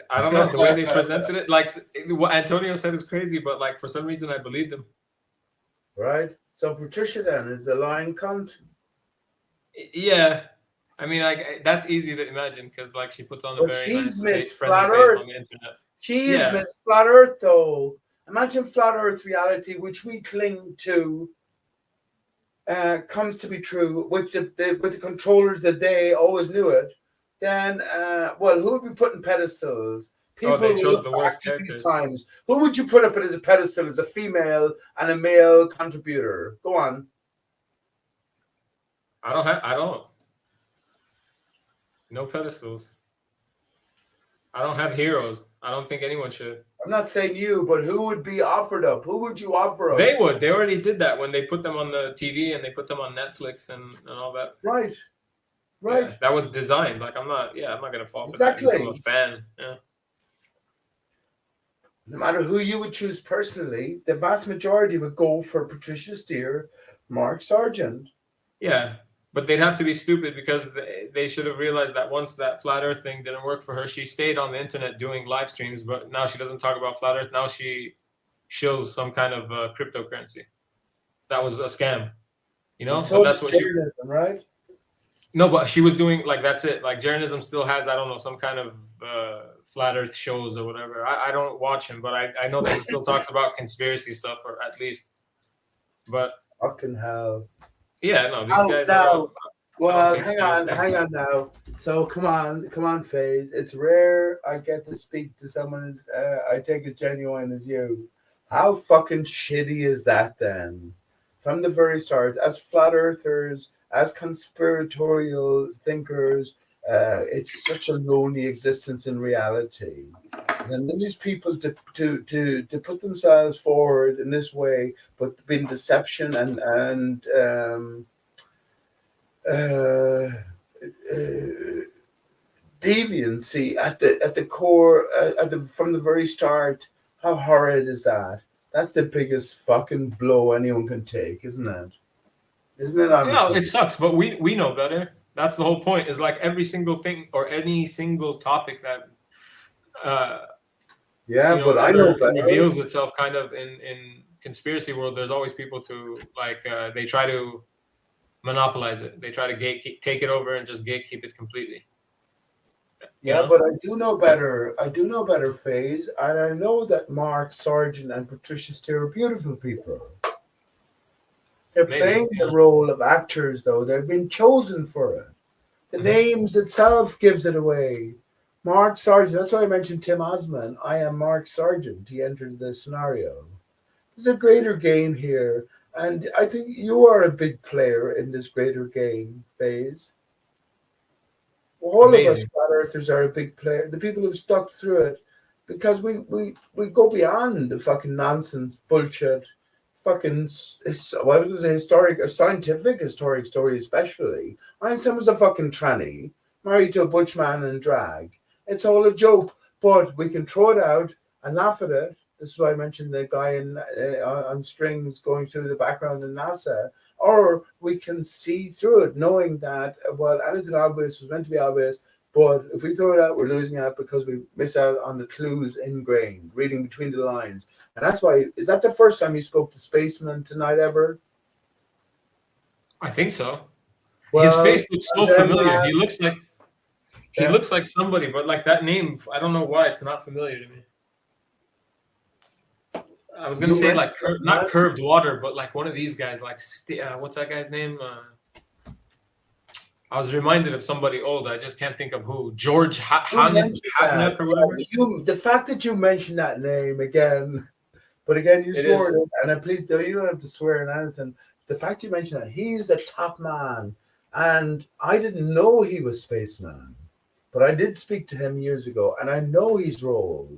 don't know, the way they presented it. Like what Antonio said is crazy, but like for some reason I believed him. Right. So Patricia then is a lying cunt. Yeah. I mean, like that's easy to imagine because like she puts on a very she's nice, Miss friendly Flat face Earth. on the internet. She is Miss Flat Earth, though. Imagine Flat Earth reality, which we cling to, comes to be true with the controllers that they always knew it. Then, well, who would be put in pedestals? People they chose who the worst these characters. times. Who would you put up as a pedestal as a female and a male contributor? Go on. I don't. No pedestals. I don't have heroes. I don't think anyone should. I'm not saying you, but who would be offered up? Who would you offer up? They would. They already did that when they put them on the TV and they put them on Netflix and all that. Right. Yeah, that was designed. Like I'm not gonna fall for that. I'm a fan. Yeah. No matter who you would choose personally, the vast majority would go for Patricia Steer, Mark Sargent. Yeah, but they'd have to be stupid because they should have realized that once that flat Earth thing didn't work for her, she stayed on the internet doing live streams, but now she doesn't talk about flat Earth. Now she shills some kind of cryptocurrency. That was a scam, you know. So but that's what journalism, right? No, but she was doing like that's it. Like journalism still has, I don't know, some kind of flat Earth shows or whatever. I don't watch him, but I know that he still talks about conspiracy stuff, or at least. But fucking hell. Yeah, no, these guys. Well, hang on now. So come on, Faze. It's rare I get to speak to someone as I take as genuine as you. How fucking shitty is that then? From the very start, as flat earthers, as conspiratorial thinkers, it's such a lonely existence in reality. And then these people to put themselves forward in this way, but being deception and deviancy at the core, from the very start. How horrid is that? That's the biggest fucking blow anyone can take, isn't it? Isn't it? No, it sucks, but we know better. That's the whole point. Is like every single thing or any single topic that but I know better. Reveals itself kind of in conspiracy world. There's always people to like they try to monopolize it. They try to take it over and just gatekeep it completely. Yeah, but I do know better. I do know better, Faze, and I know that Mark Sargent and Patricia Steer are beautiful people. They're playing the role of actors, though. They've been chosen for it. The names itself gives it away. Mark Sargent, that's why I mentioned Tim Osman. I am Mark Sargent. He entered the scenario. There's a greater game here, and I think you are a big player in this greater game, Faze. All of us flat earthers are a big player. The people who've stuck through it, because we go beyond the fucking nonsense, bullshit, fucking what was a scientific historic story, especially. Einstein was a fucking tranny, married to a butch man in drag. It's all a joke, but we can throw it out and laugh at it. This is why I mentioned the guy on strings going through the background in NASA. Or we can see through it, knowing that, well, anything obvious was meant to be obvious, but if we throw it out, we're losing out because we miss out on the clues ingrained, reading between the lines. And that's why, is that the first time you spoke to Spaceman tonight ever? I think so. Well, his face looks so familiar. He looks like somebody, but like that name, I don't know why it's not familiar to me. I was gonna say like not curved water, but like one of these guys, like what's that guy's name? I was reminded of somebody old. I just can't think of who. George Hatnep or whatever. The fact that you mentioned that name again, but again you swore it, and I please you don't have to swear in anything. The fact you mentioned that he's the top man, and I didn't know he was Spaceman, but I did speak to him years ago, and I know he's rolled.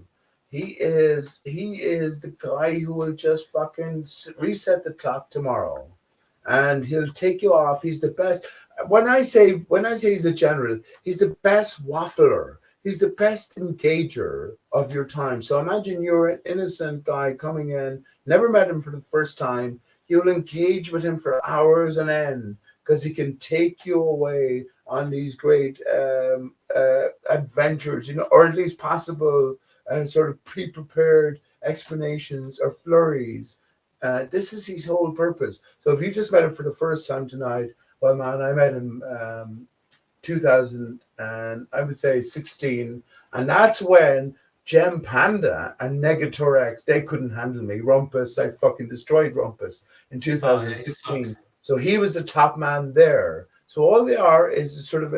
He is the guy who will just fucking reset the clock tomorrow, and he'll take you off. He's the best. When I say he's a general, he's the best waffler. He's the best engager of your time. So imagine you're an innocent guy coming in, never met him for the first time. You'll engage with him for hours on end because he can take you away on these great adventures, you know, or at least possible sort of pre-prepared explanations or flurries. This is his whole purpose. So if you just met him for the first time tonight, well, man, I met him 2000 and I would say 16, and that's when Gem Panda and Negatorex, they couldn't handle me. Rumpus, I fucking destroyed Rumpus in 2016. So he was the top man there. So all they are is sort of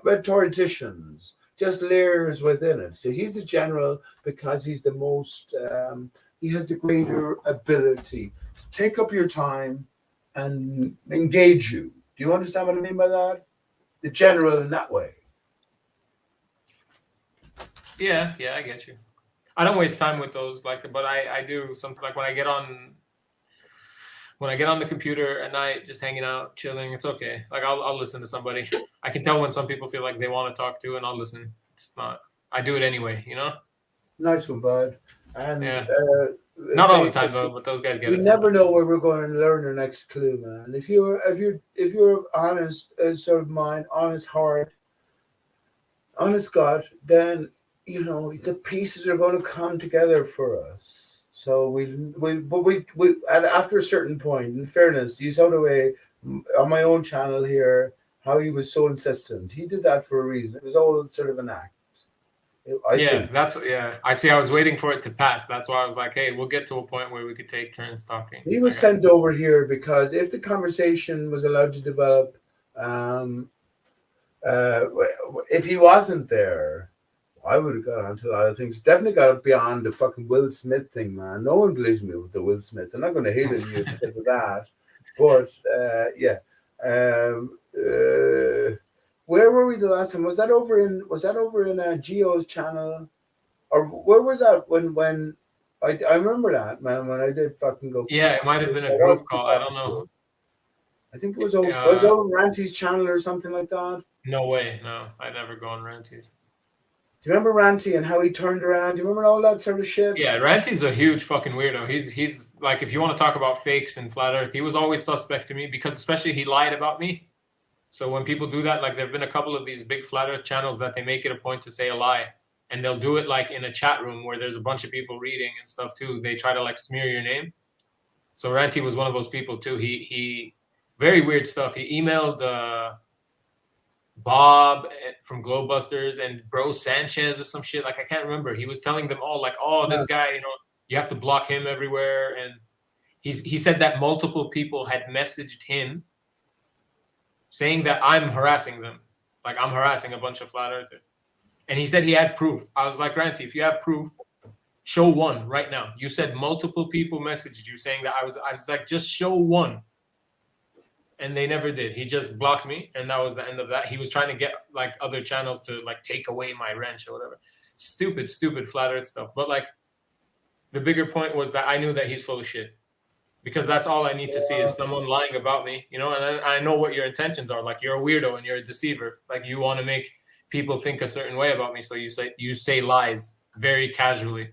rhetoricians, just layers within it. So he's the general because he's the most, he has the greater ability to take up your time and engage you. Do you understand what I mean by that? The general in that way. Yeah, I get you. I don't waste time with those, like, but I do something like when I get on the computer at night, just hanging out, chilling. It's okay. Like I'll listen to somebody. I can tell when some people feel like they want to talk to, and I'll listen. It's not. I do it anyway, you know. Nice one, bud. And yeah. Not all the time though, but those guys get it. You never know where we're going to learn our next clue, man. If you're honest, sort of mind, honest heart, honest God, then you know the pieces are going to come together for us. So we after a certain point, in fairness, you saw the way on my own channel here how he was so insistent. He did that for a reason. It was all sort of an act. I think. I see. I was waiting for it to pass. That's why I was like, hey, we'll get to a point where we could take turns talking. He was sent over here because if the conversation was allowed to develop, if he wasn't there, I would have got onto a lot of things. Definitely got beyond the fucking Will Smith thing, man. No one believes me with the Will Smith. They're not going to hate on you because of that. But where were we the last time? Was that over in Geo's channel, or where was that when I remember that, man, when I did fucking go. Yeah, it might have been a group call. I don't know. I think it was over. Was it over Ranty's channel or something like that? No way. No, I never go on Ranty's. Do you remember Ranty and how he turned around? Do you remember all that sort of shit? Yeah, Ranty's a huge fucking weirdo. He's like, if you want to talk about fakes and flat Earth, he was always suspect to me because especially he lied about me. So when people do that, like there have been a couple of these big flat Earth channels that they make it a point to say a lie, and they'll do it like in a chat room where there's a bunch of people reading and stuff too. They try to like smear your name. So Ranty was one of those people too. He very weird stuff. He emailed Bob from Globebusters and Bro Sanchez or some shit. Like I can't remember. He was telling them all like, oh, this guy, you know, you have to block him everywhere. And he said that multiple people had messaged him saying that I'm harassing them. Like I'm harassing a bunch of flat earthers. And he said he had proof. I was like, Ranty, if you have proof, show one right now. You said multiple people messaged you saying that I was like, just show one. And they never did. He just blocked me, and that was the end of that. He was trying to get like other channels to like take away my wrench or whatever. Stupid flat earth stuff. But like the bigger point was that I knew that he's full of shit. Because that's all I need to see is someone lying about me, you know, and I know what your intentions are. Like you're a weirdo and you're a deceiver. Like you want to make people think a certain way about me. So you say lies very casually.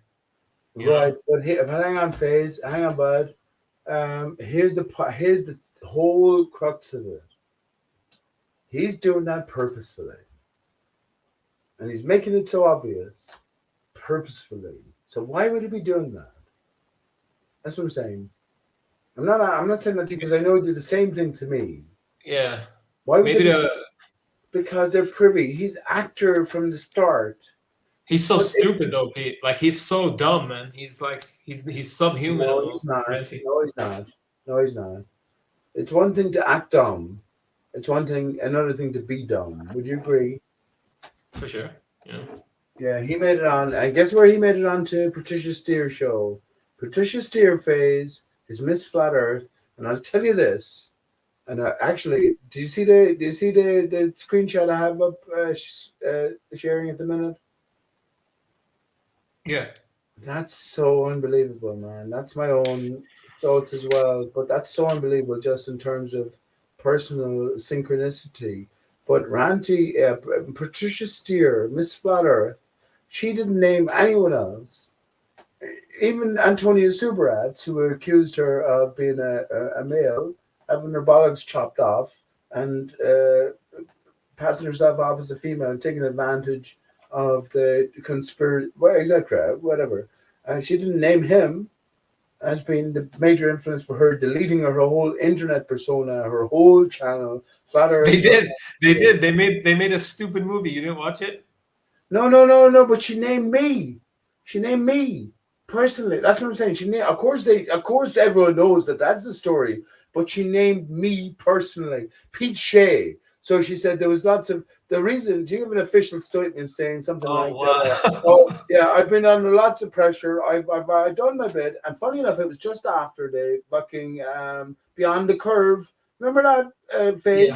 Right. But hang on, FaZe. Hang on, bud. Here's the whole crux of it. He's doing that purposefully. And he's making it so obvious purposefully. So why would he be doing that? That's what I'm saying. I'm not saying that because I know he did the same thing to me. Yeah. Why would because they're privy. He's actor from the start. He's so But stupid though, Pete. Like he's so dumb, man. He's like he's subhuman no, he's almost. not. Renty. No, he's not. No, he's not. It's one thing to act dumb. It's another thing to be dumb. Would you agree? For sure. Yeah. Yeah, he made it on. I guess where he made it on to Patricia Steer show. Patricia Steer phase is Miss Flat Earth, and I'll tell you this. And actually, do you see the screenshot I have up sharing at the minute? Yeah. That's so unbelievable, man. That's my own thoughts as well, but that's so unbelievable just in terms of personal synchronicity. But Ranty, Patricia Steer, Miss Flat Earth, she didn't name anyone else. Even Antonia Subarats, who accused her of being a male, having her bollocks chopped off, and passing herself off as a female and taking advantage of the conspiracy, well, etc., whatever. She didn't name him as being the major influence for her deleting her whole internet persona, her whole channel, Flat Earth. They did. They did. They made a stupid movie. You didn't watch it? No. But she named me. She named me personally. That's what I'm saying. Of course, everyone knows that that's the story. But she named me personally, Pete Shea. So she said there was lots of the reason. Do you have an official statement saying something like that? Oh yeah, I've been under lots of pressure. I've done my bit, and funny enough, it was just after the fucking Beyond the Curve. Remember that phase?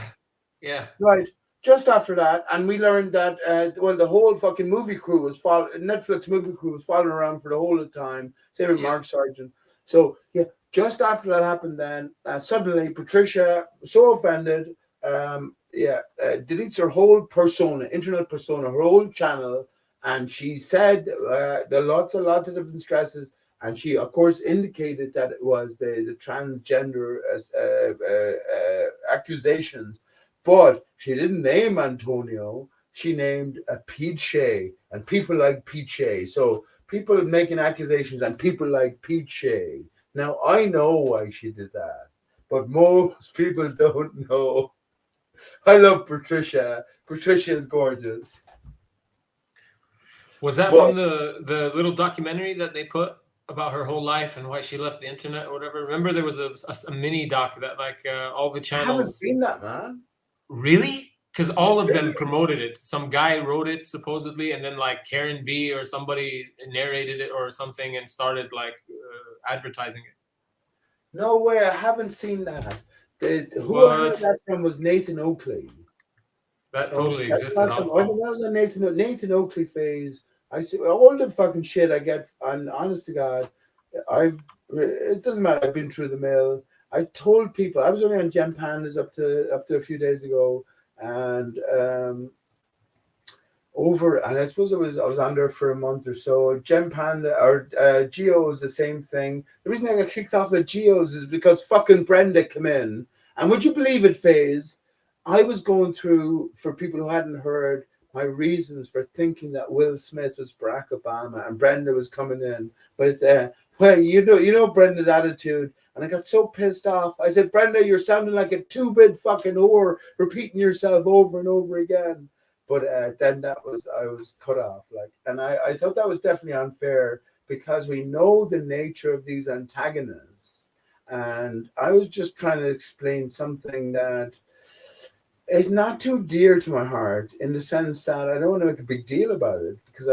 Yeah. Right. Just after that, and we learned that the whole fucking movie crew was Netflix movie crew was following around for the whole of the time. Same with Mark Sargent. So yeah, just after that happened, then suddenly Patricia, so offended, deletes her whole persona, internet persona, her whole channel, and she said there are lots of different stresses, and she of course indicated that it was the transgender accusations. But she didn't name Antonio. She named Pete Shea and people like Pete Shea. So people making accusations and people like Pete Shea. Now, I know why she did that, but most people don't know. I love Patricia. Patricia's gorgeous. Was that from the little documentary that they put about her whole life and why she left the internet or whatever? Remember there was a mini doc that like all the channels. I haven't seen that, man. Really? Because all of them promoted it. Some guy wrote it supposedly, and then like Karen B or somebody narrated it or something and started like advertising it. No way, I haven't seen that. Who I heard that from was Nathan Oakley. That totally existed. That was a Nathan Oakley phase. I see all the fucking shit I get, and honest to God, it doesn't matter. I've been through the mill. I told people I was only on Gem Pandas up to a few days ago, and and I suppose I was on there for a month or so. Gem Panda or Geo is the same thing. The reason I got kicked off at Geo's is because fucking Brenda came in, and would you believe it, FaZe? I was going through, for people who hadn't heard, my reasons for thinking that Will Smith was Barack Obama, and Brenda was coming in. But well, you know Brenda's attitude, and I got so pissed off. I said, Brenda, you're sounding like a two-bit fucking whore, repeating yourself over and over again. But then I was cut off, and I thought that was definitely unfair because we know the nature of these antagonists, and I was just trying to explain something that is not too dear to my heart, in the sense that I don't want to make a big deal about it because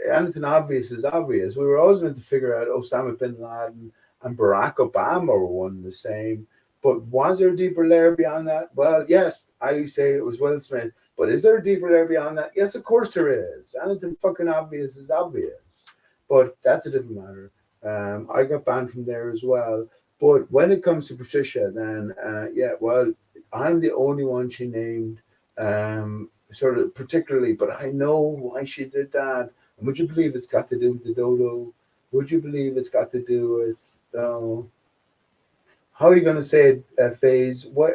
anything obvious is obvious. We were always meant to figure out Osama bin Laden and Barack Obama were one and the same. But was there a deeper layer beyond that? Well, yes, I say it was Will Smith. But is there a deeper layer beyond that? Yes, of course there is. Anything fucking obvious is obvious. But that's a different matter. I got banned from there as well. But when it comes to Patricia, then, I'm the only one she named, sort of particularly, but I know why she did that. And would you believe it's got to do with the dodo? Would you believe it's got to do with, how are you going to say it, FaZe? What,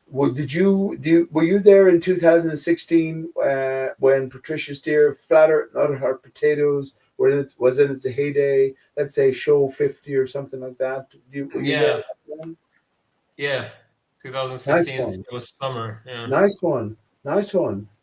were you there in 2016 when Patricia Steer flattered not her potatoes? Was in its heyday? Let's say show 50 or something like that. Yeah. 2016. Nice It was summer. Yeah. Nice one.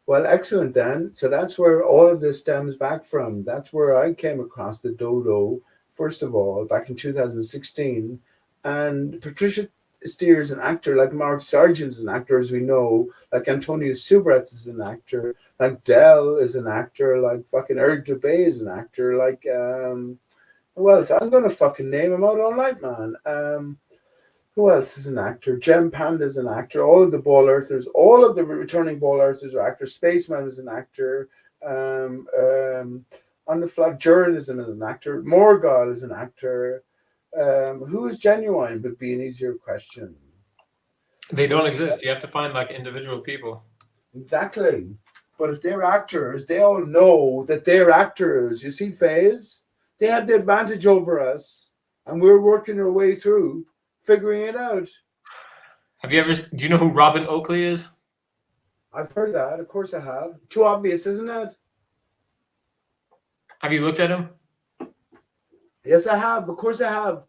Well, excellent then. So that's where all of this stems back from. That's where I came across the dodo, first of all, back in 2016. And Patricia Steer is an actor, like Mark Sargent is an actor, as we know, like Antonio Subrats is an actor, like Dell is an actor, like fucking Eric Dubay is an actor, like, who else? I'm going to fucking name him out all night, man. Who else is an actor? Jem Panda is an actor. All of the Ball Earthers, all of the returning Ball Earthers are actors. Spaceman is an actor. On the Flat Journalism is an actor. Morgul is an actor. Who is genuine would be an easier question. They don't exist. You have to find like individual people. Exactly. But if they're actors, they all know that they're actors. You see, FaZe? They have the advantage over us, and we're working our way through figuring it out. Have you ever? Do you know who Robin Oakley is? I've heard that. Of course I have. Too obvious, isn't it? Have you looked at him? Yes, I have. Of course I have.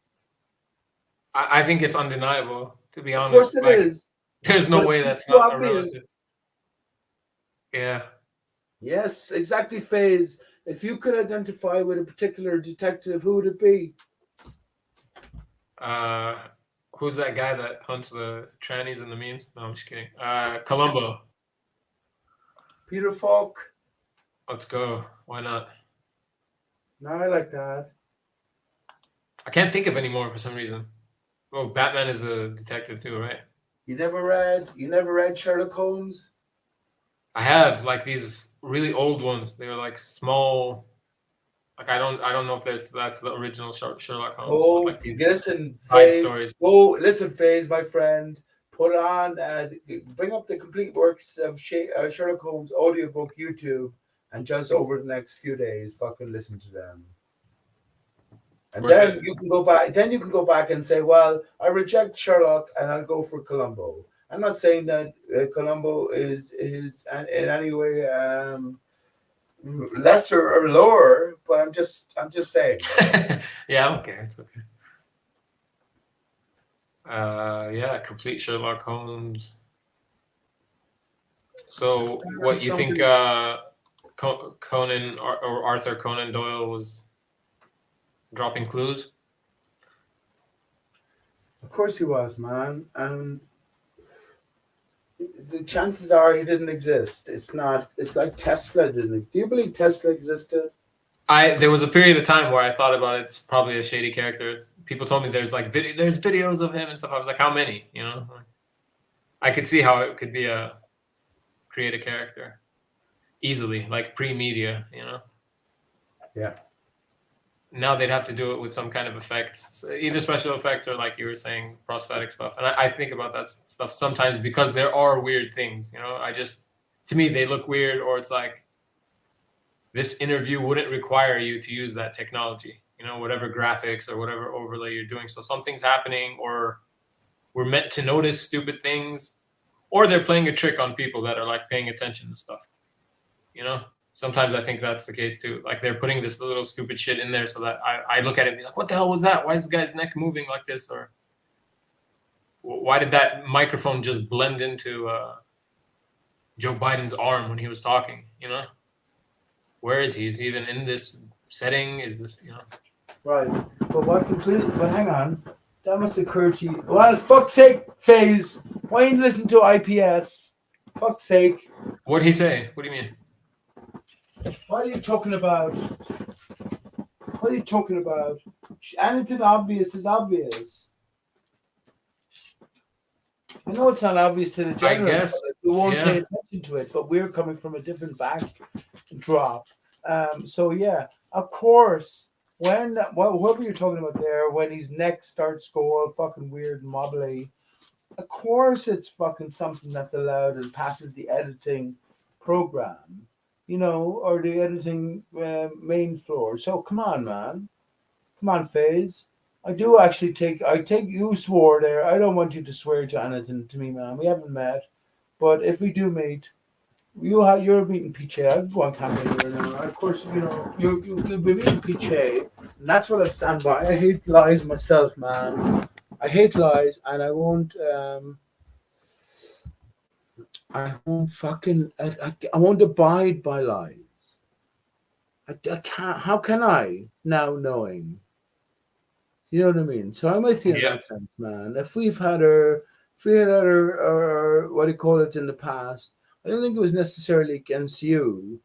I think it's undeniable, to be honest. Of course it is. There's no But way it's that's too not a obvious. relative. Yeah. Yes, exactly, FaZe. If you could identify with a particular detective, who would it be? Who's that guy that hunts the trannies and the memes? No, I'm just kidding. Columbo. Peter Falk. Let's go. Why not? No, I like that. I can't think of any more for some reason. Oh, Batman is the detective too, right? You never read Sherlock Holmes? I have like these really old ones. They were like small. Like I don't know if that's the original Sherlock Holmes. Oh, like these listen, side FaZe. stories. Oh, listen, FaZe, my friend. Put on, bring up the complete works of Sherlock Holmes audiobook YouTube, and just over the next few days, fucking listen to them. And then you can go back. Then you can go back and say, "Well, I reject Sherlock, and I'll go for Columbo." I'm not saying that Columbo is in any way lesser or lower, but I'm just saying. Yeah, okay, it's okay. Yeah, complete Sherlock Holmes. So, what you think? Conan or Arthur Conan Doyle was dropping clues? Of course he was, man. And the chances are he didn't exist. It's like Tesla didn't. Do you believe Tesla existed? There was a period of time where I thought about it's probably a shady character. People told me there's like there's videos of him and stuff. I was like, how many? You know, I could see how it could be create a character easily, like pre-media. You know. Yeah. Now they'd have to do it with some kind of effects, either special effects or, like you were saying, prosthetic stuff. And I think about that stuff sometimes because there are weird things, you know. To me, they look weird, or it's like this interview wouldn't require you to use that technology, you know, whatever graphics or whatever overlay you're doing. So something's happening, or we're meant to notice stupid things, or they're playing a trick on people that are like paying attention to stuff, you know. Sometimes I think that's the case too. Like they're putting this little stupid shit in there so that I look at it and be like, what the hell was that? Why is this guy's neck moving like this? Or why did that microphone just blend into Joe Biden's arm when he was talking? You know, where is he? Is he even in this setting? Is this, you know? Right. But hang on. That must occur to you. Well, fuck's sake, FaZe. Why ain't you listen to IPS? Fuck's sake. What'd he say? What do you mean? What are you talking about? Anything obvious is obvious. I know it's not obvious to the general. I guess. We won't Yeah. pay attention to it, but we're coming from a different backdrop. So yeah, of course, whoever you're talking about there, when his neck starts to go all fucking weird and wobbly, of course it's fucking something that's allowed and passes the editing program, you know, or the editing main floor. So come on, man. Come on, FaZe. I take you swore there. I don't want you to swear to anything to me, man. We haven't met. But if we do meet, you're meeting PJ. I'll go on camera here now. Of course, you know, you'll be meeting PJ. And that's what I stand by. I hate lies myself, man. I hate lies, and I won't I won't fucking, I won't abide by lies. I can't, how can I now knowing? You know what I mean? So I'm with you in Yeah. that sense, man. If we had our what do you call it in the past, I don't think it was necessarily against you,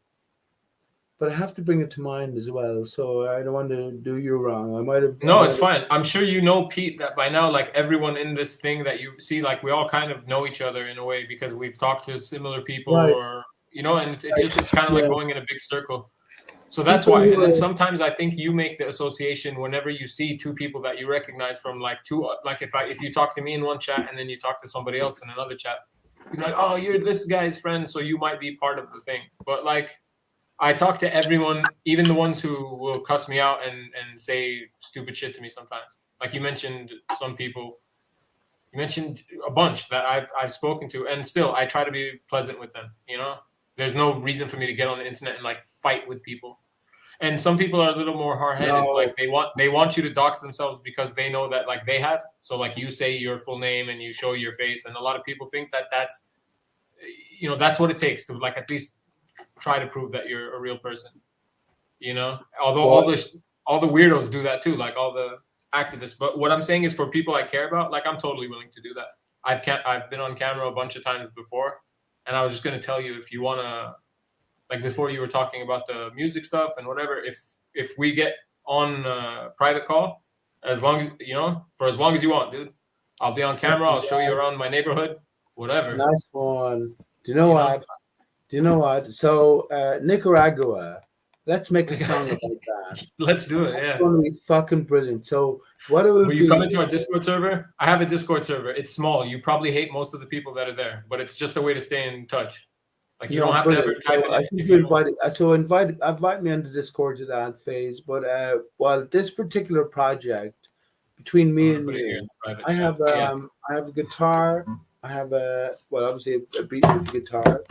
but I have to bring it to mind as well. So I don't want to do you wrong. I No, it's might have, fine. I'm sure you know, Pete, that by now, like everyone in this thing that you see, like we all kind of know each other in a way because we've talked to similar people, right, or and it's kind of like yeah, going in a big circle. So that's people why. who And then are, sometimes I think you make the association whenever you see two people that you recognize from like two, like if you talk to me in one chat and then you talk to somebody else in another chat, you're like, oh, you're this guy's friend, so you might be part of the thing. But like I talk to everyone, even the ones who will cuss me out and say stupid shit to me sometimes. Like you mentioned some people, you mentioned a bunch that I've spoken to, and still I try to be pleasant with them. There's no reason for me to get on the internet and like fight with people. And some people are a little more hard-headed. no, Like they want you to dox themselves because they know that like they have. So like you say your full name and you show your face, and a lot of people think that that's what it takes to like at least try to prove that you're a real person. Although but all the weirdos do that too, like all the activists. But what I'm saying is for people I care about, like I'm totally willing to do that. I've been on camera a bunch of times before, and I was just gonna tell you if you wanna, like before you were talking about the music stuff and whatever, if we get on private call, as long as for as long as you want, dude, I'll be on that's camera. I'll show you around my neighborhood, whatever. nice one. Do you know You know, what? Do you know what? So Nicaragua, let's make a song about that. let's do it. That's Yeah. going to be fucking brilliant. So what it will Will you come be, into our Discord server? I have a Discord server. It's small. You probably hate most of the people that are there, but it's just a way to stay in touch. Like you don't have to ever brilliant. type So in I it think if you you don't. invited. So invite me on the Discord to that phase. But well, this particular project between I'm me gonna and put it here in you, the private I chat. have Yeah. a guitar. I have obviously a beat with the guitar.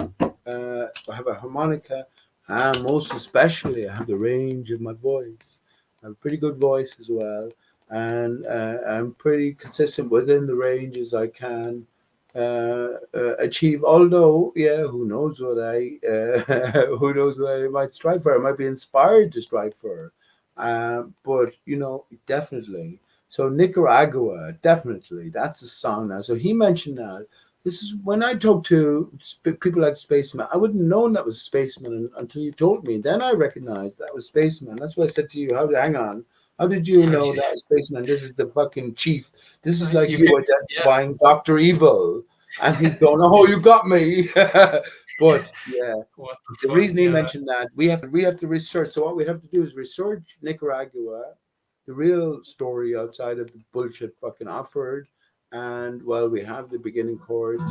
I have a harmonica, and most especially, I have the range of my voice. I have a pretty good voice as well, and I'm pretty consistent within the ranges I can achieve. Although, yeah, who knows what who knows what I might strive for? I might be inspired to strive for, but definitely. So Nicaragua, definitely, that's a song now. So he mentioned that. This is when I talk to people like Spaceman. I wouldn't known that was Spaceman until you told me. Then I recognized that was Spaceman. That's why I said to you, hang on. How did you know that was Spaceman? This is the fucking chief. This is like You you can, yeah. identifying Dr. Evil. And he's going, oh, you got me. But yeah, What the the fuck? reason he Yeah. mentioned that, we have to research. So what we'd have to do is research Nicaragua, the real story outside of the bullshit fucking offered. And well, we have the beginning chords.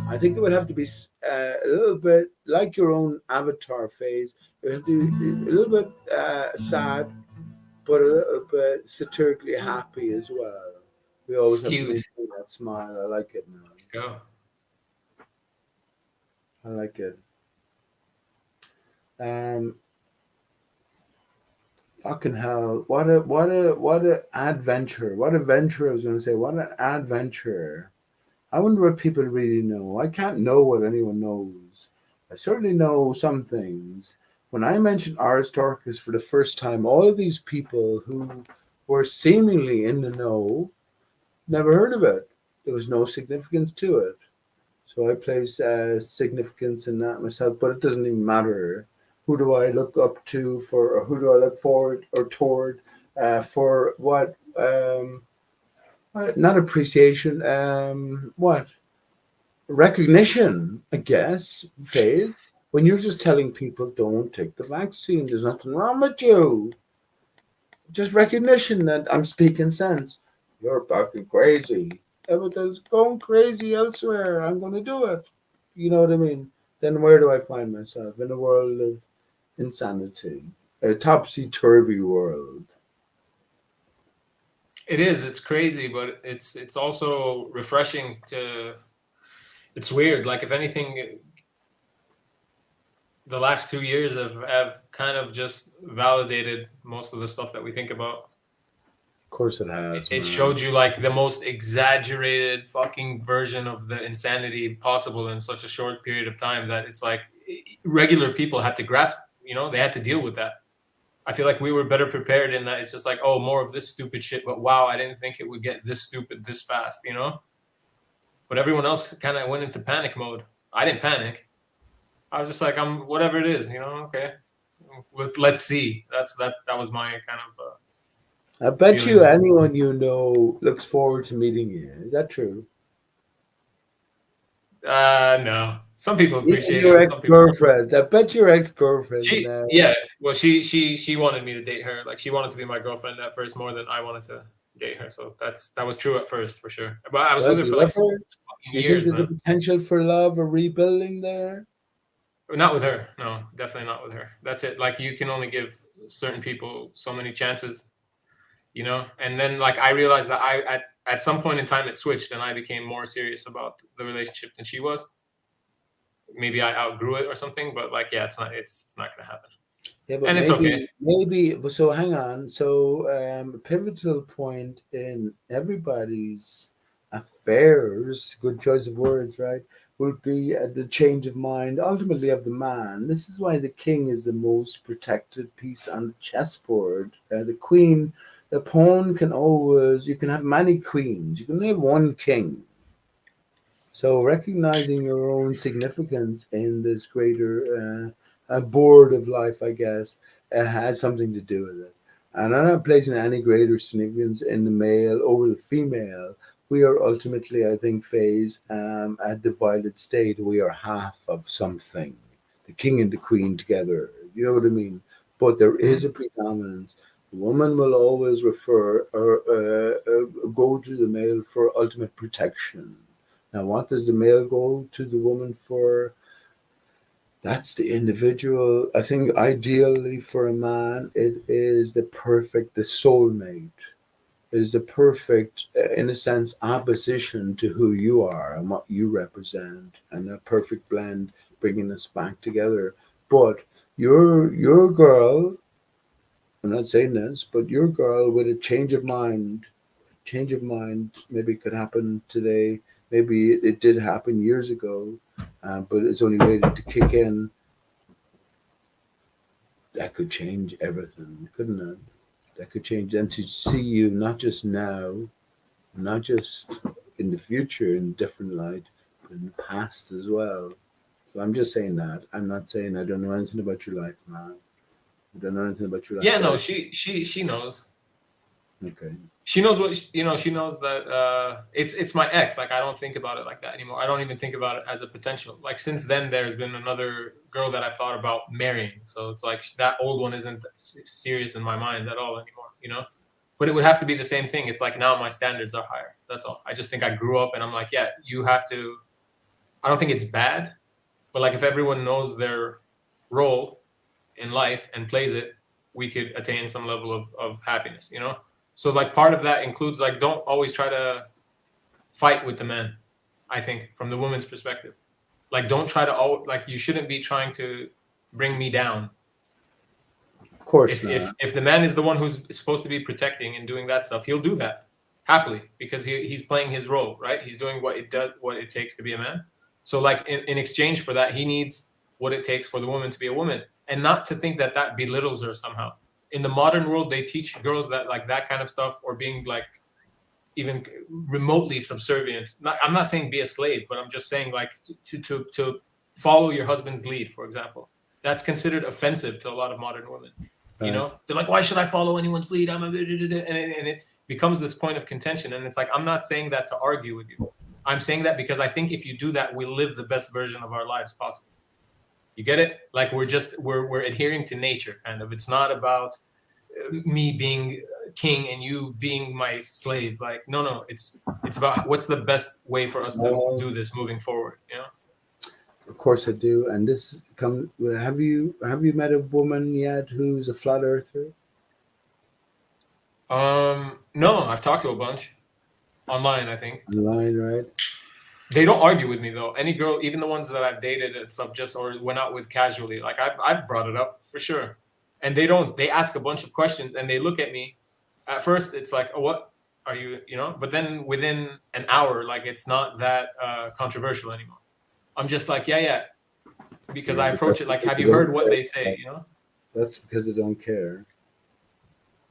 I think it would have to be a little bit like your own avatar phase. It would have to be a little bit sad, but a little bit satirically happy as well. We always have to Skewed. maintain that smile. I like it, man. Let's go. I like it. Um, Fucking hell! What a adventure! What adventure! I was going to say, what an adventure! I wonder what people really know. I can't know what anyone knows. I certainly know some things. When I mentioned ARI-STAR-CHUS for the first time, all of these people who were seemingly in the know never heard of it. There was no significance to it. So I place significance in that myself, but it doesn't even matter. Who do I look up to for, or who do I look forward or toward for what? Not appreciation. What? Recognition, I guess, Faith. When you're just telling people don't take the vaccine, there's nothing wrong with you. Just recognition that I'm speaking sense. You're fucking crazy. Everything's going crazy elsewhere. I'm going to do it. You know what I mean? Then where do I find myself? In a world of insanity, a topsy turvy world. It is. It's crazy, but it's also refreshing to. It's weird. Like if anything, the last 2 years have kind of just validated most of the stuff that we think about. Of course it has. It man. showed you like the most exaggerated fucking version of the insanity possible in such a short period of time that it's like regular people had to grasp, you know, they had to deal with that. I feel like we were better prepared in that it's just like, oh, more of this stupid shit, but wow, I didn't think it would get this stupid this fast, you know? But everyone else kind of went into panic mode. I didn't panic. I was just like, I'm whatever it is, you know, okay. Let's see. That was my kind of I bet you feeling. anyone you know looks forward to meeting you. Is that true? No. Some people Even appreciate your it. Some people don't. ex-girlfriends. I bet your ex-girlfriends She, now. yeah. Well, she wanted me to date her. Like she wanted to be my girlfriend at first more than I wanted to date her. So that was true at first for sure. But I was Well, with her do for you like ever? 6 fucking Do you think years, there's a man. potential for love or rebuilding there? Not with her. No, definitely not with her. That's it. Like you can only give certain people so many chances, you know. And then like I realized that at some point in time it switched, and I became more serious about the relationship than she was. Maybe I outgrew it or something, but like yeah, it's not gonna happen. Yeah, but And it's okay. maybe. So hang on. So a pivotal point in everybody's affairs, good choice of words, right, would be the change of mind, ultimately of the man. This is why the king is the most protected piece on the chessboard. The queen, the pawn can always. You can have many queens. You can only have one king. So recognizing your own significance in this greater board of life, I guess, has something to do with it. And I'm not placing any greater significance in the male over the female. We are ultimately, I think, phase a divided state. We are half of something, the king and the queen together. You know what I mean? But there is a predominance. The woman will always refer or go to the male for ultimate protection. Now, what does the male go to the woman for? That's the individual. I think ideally for a man, it is the soulmate, is the perfect, in a sense, opposition to who you are and what you represent, and a perfect blend bringing us back together. But your girl, I'm not saying this, but your girl with a change of mind maybe could happen today. Maybe it did happen years ago, but it's only waiting to kick in. That could change everything, couldn't it? That could change. And to see you not just now, not just in the future in different light, but in the past as well. So I'm just saying that. I'm not saying I don't know anything about your life, man. I don't know anything about your life. Yeah, no, she knows. Okay. She knows what you know. She knows that it's my ex. Like I don't think about it like that anymore. I don't even think about it as a potential. Like since then, there's been another girl that I thought about marrying. So it's like that old one isn't serious in my mind at all anymore. You know, but it would have to be the same thing. It's like now my standards are higher. That's all. I just think I grew up, and I'm like, yeah, you have to. I don't think it's bad, but like if everyone knows their role in life and plays it, we could attain some level of happiness. You know. So like part of that includes like don't always try to fight with the man. I think from the woman's perspective, like don't try to like you shouldn't be trying to bring me down. Of course not. If the man is the one who's supposed to be protecting and doing that stuff, he'll do that happily because he's playing his role, right? He's doing what it takes to be a man. So like in exchange for that, he needs what it takes for the woman to be a woman, and not to think that that belittles her somehow. In the modern world, they teach girls that like that kind of stuff or being like even remotely subservient. I'm not saying be a slave, but I'm just saying like to follow your husband's lead, for example. That's considered offensive to a lot of modern women. You know, they're like, why should I follow anyone's lead? And it becomes this point of contention. And it's like, I'm not saying that to argue with you. I'm saying that because I think if you do that, we live the best version of our lives possible. You get it? Like we're adhering to nature, kind of. It's not about me being king and you being my slave. Like no, it's about what's the best way for us to do this moving forward. You know. Of course I do. And this come. Have you met a woman yet who's a flat earther? No, I've talked to a bunch online. I think Online, right? they don't argue with me though. Any girl, even the ones that I've dated and stuff, just or went out with casually, like I've brought it up for sure, and they don't. They ask a bunch of questions and they look at me at first it's like, oh, what are you, you know? But then within an hour, like it's not that controversial anymore. I'm just like, yeah, because I approach it like, have you heard what they say? You know? That's because they don't care.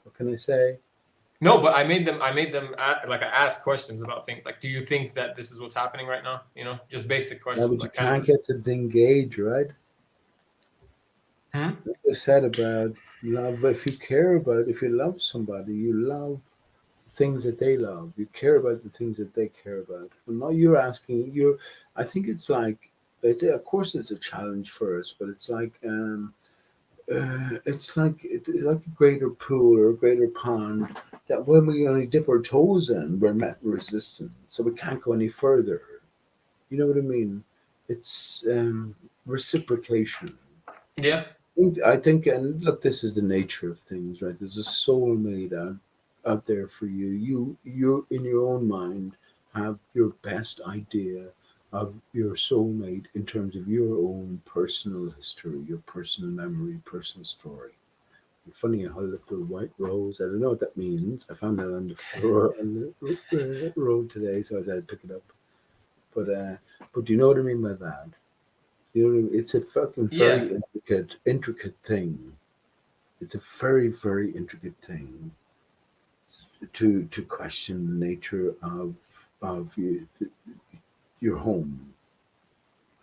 What can I say? No, but I made them like I asked questions about things like, do you think that this is what's happening right now? You know, just basic Yeah, questions. but you Like can't get to engage, right? Hmm? Like I said about love, if you care about, if you love somebody, you love things that they love. You care about the things that they care about. Well, now you're asking, I think it's like, of course, it's a challenge for us, but it's like a greater pool or a greater pond that when we only dip our toes in, we're met with resistance, so we can't go any further. You know what I mean? It's reciprocation. Yeah. I think, and look, this is the nature of things, right? There's a soulmate out there for you. You in your own mind have your best idea of your soulmate in terms of your own personal history, your personal memory, personal story. And funny how a little white rose. I don't know what that means. I found that on the floor on the road today, so I had to pick it up. But do you know what I mean by that? You know what I mean? It's a fucking Yeah. very intricate thing. It's a very, very intricate thing to question the nature of your home.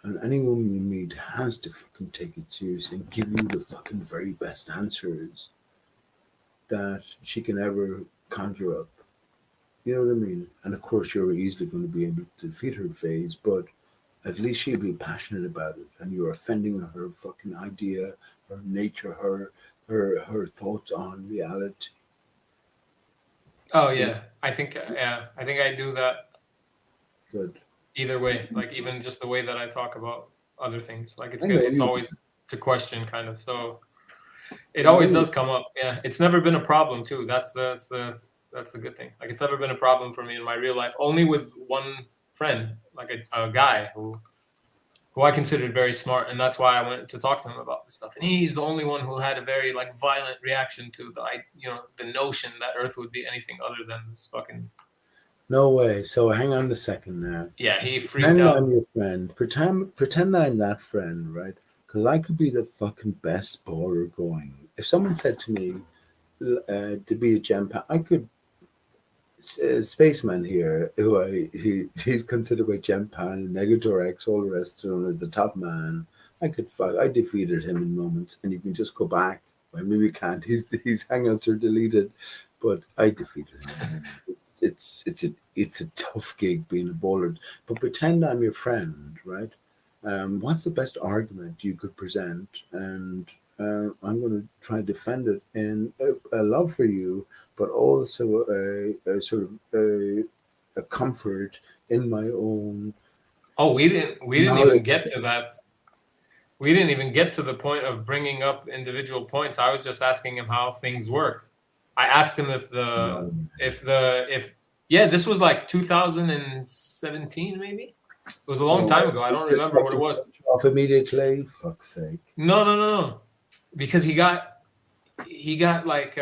And any woman you meet has to fucking take it serious and give you the fucking very best answers that she can ever conjure up. You know what I mean? And of course, you're easily going to be able to defeat her phase, but at least she'll be passionate about it, and you're offending her fucking idea, her nature, her thoughts on reality. Oh yeah. I think I do that Good. either way. Like even just the way that I talk about other things. Like it's I good. know It's you. always to question kind of. So it I know always you. does come up. Yeah. It's never been a problem too. That's the good thing. Like it's never been a problem for me in my real life. Only with one friend, like a guy who I considered very smart, and that's why I went to talk to him about this stuff. And he's the only one who had a very like violent reaction to the notion that Earth would be anything other than this fucking. No way. So hang on a second now. Yeah, he freaked Pretend out. I'm your friend. Pretend I'm that friend, right? Because I could be the fucking best baller going. If someone said to me to be a gem pan, I could. Spaceman here, he's considered by Gem Pan, Negator X, all the rest of him as the top man. I defeated him in moments, and you can just go back. Well, maybe you can't. His hangouts are deleted, but I defeated him. It's a tough gig being a bowler. But pretend I'm your friend, right? What's the best argument you could present? And I'm going to try to defend it in a love for you, but also a sort of a comfort in my own Oh, we didn't even knowledge. get to that. We didn't even get to the point of bringing up individual points. I was just asking him how things worked. I asked him if yeah, this was like 2017 maybe. It was a long time ago. I don't Just remember what it fucking was. cut you off immediately. Fuck's sake. No. Because he got like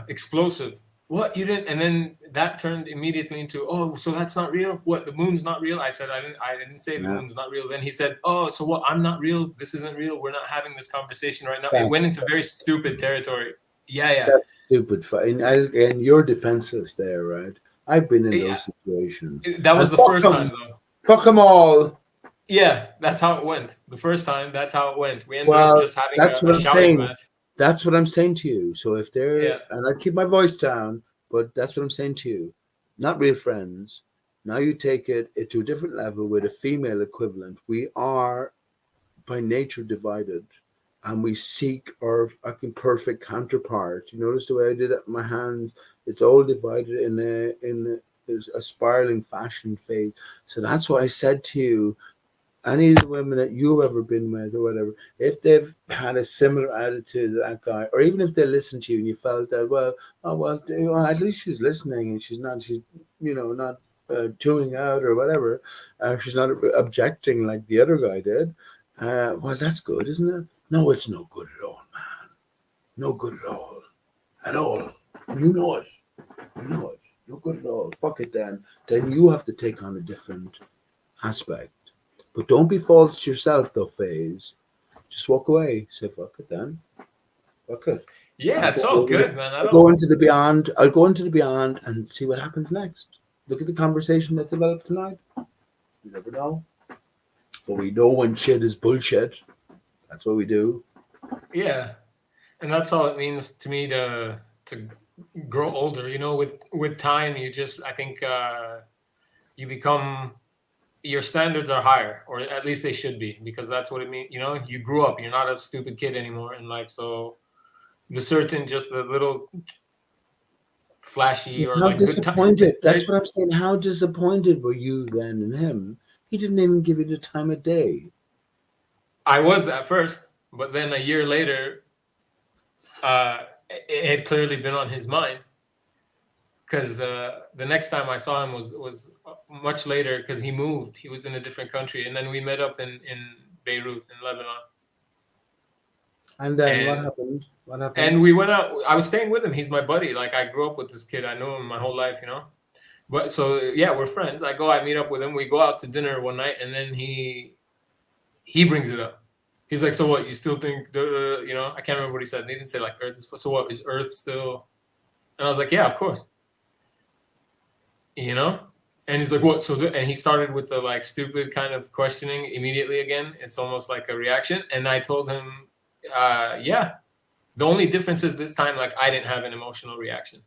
explosive. What, you didn't? And then that turned immediately into, oh, so that's not real. What, the moon's not real? I said I didn't say the Yeah. moon's not real. Then he said, oh, so what? I'm not real. This isn't real. We're not having this conversation right now. It went into very stupid territory. Yeah. That's stupid. And you're defenseless there, right? I've been in Yeah. those situations. That was And the first time though. Fuck them all. Yeah, that's how it went. The first time, that's how it went. We ended Well, up just having that's what a I'm shouting saying. match. That's what I'm saying to you. So if they're, Yeah. and I keep my voice down, but that's what I'm saying to you. Not real friends. Now you take it to a different level with a female equivalent. We are by nature divided, and we seek our fucking perfect counterpart. You notice the way I did it with my hands? It's all divided in a spiraling fashion phase. So that's why I said to you, any of the women that you've ever been with or whatever, if they've had a similar attitude to that guy, or even if they listened to you and you felt that, at least she's listening and she's not tuning out or whatever, she's not objecting like the other guy did. Well, that's good, isn't it? No, it's no good at all, man. No good at all. At all. You know it. I know it. No good at all. Fuck it then. Then you have to take on a different aspect. But don't be false to yourself though, Phase. Just walk away. Say fuck it then. Fuck it. Yeah, I'll it's go, all good, man. I'll go into the beyond. I'll go into the beyond and see what happens next. Look at the conversation that developed tonight. You never know. But we know when shit is bullshit. That's what we do. Yeah, and that's all it means to me to grow older. You know, with time, you just I think you become your standards are higher, or at least they should be, because that's what it means. You know, you grew up. You're not a stupid kid anymore, and like so, the little flashy or How like good time. disappointed. That's what I'm saying. How disappointed were you then in him? He didn't even give you the time of day. I was at first, but then a year later, it had clearly been on his mind. Because the next time I saw him was much later, because he moved. He was in a different country, and then we met up in Beirut, in Lebanon. And then what happened? What happened? And we went out. I was staying with him. He's my buddy. Like, I grew up with this kid. I know him my whole life, you know. But so yeah, we're friends. I meet up with him. We go out to dinner one night, and then he brings it up. He's like, "So what? You still think you know?" I can't remember what he said. He didn't say like Earth is. So what? Is Earth still? And I was like, "Yeah, of course." You know. And he's like, "What?" And he started with the like stupid kind of questioning immediately again. It's almost like a reaction. And I told him, "Yeah." The only difference is this time, like, I didn't have an emotional reaction.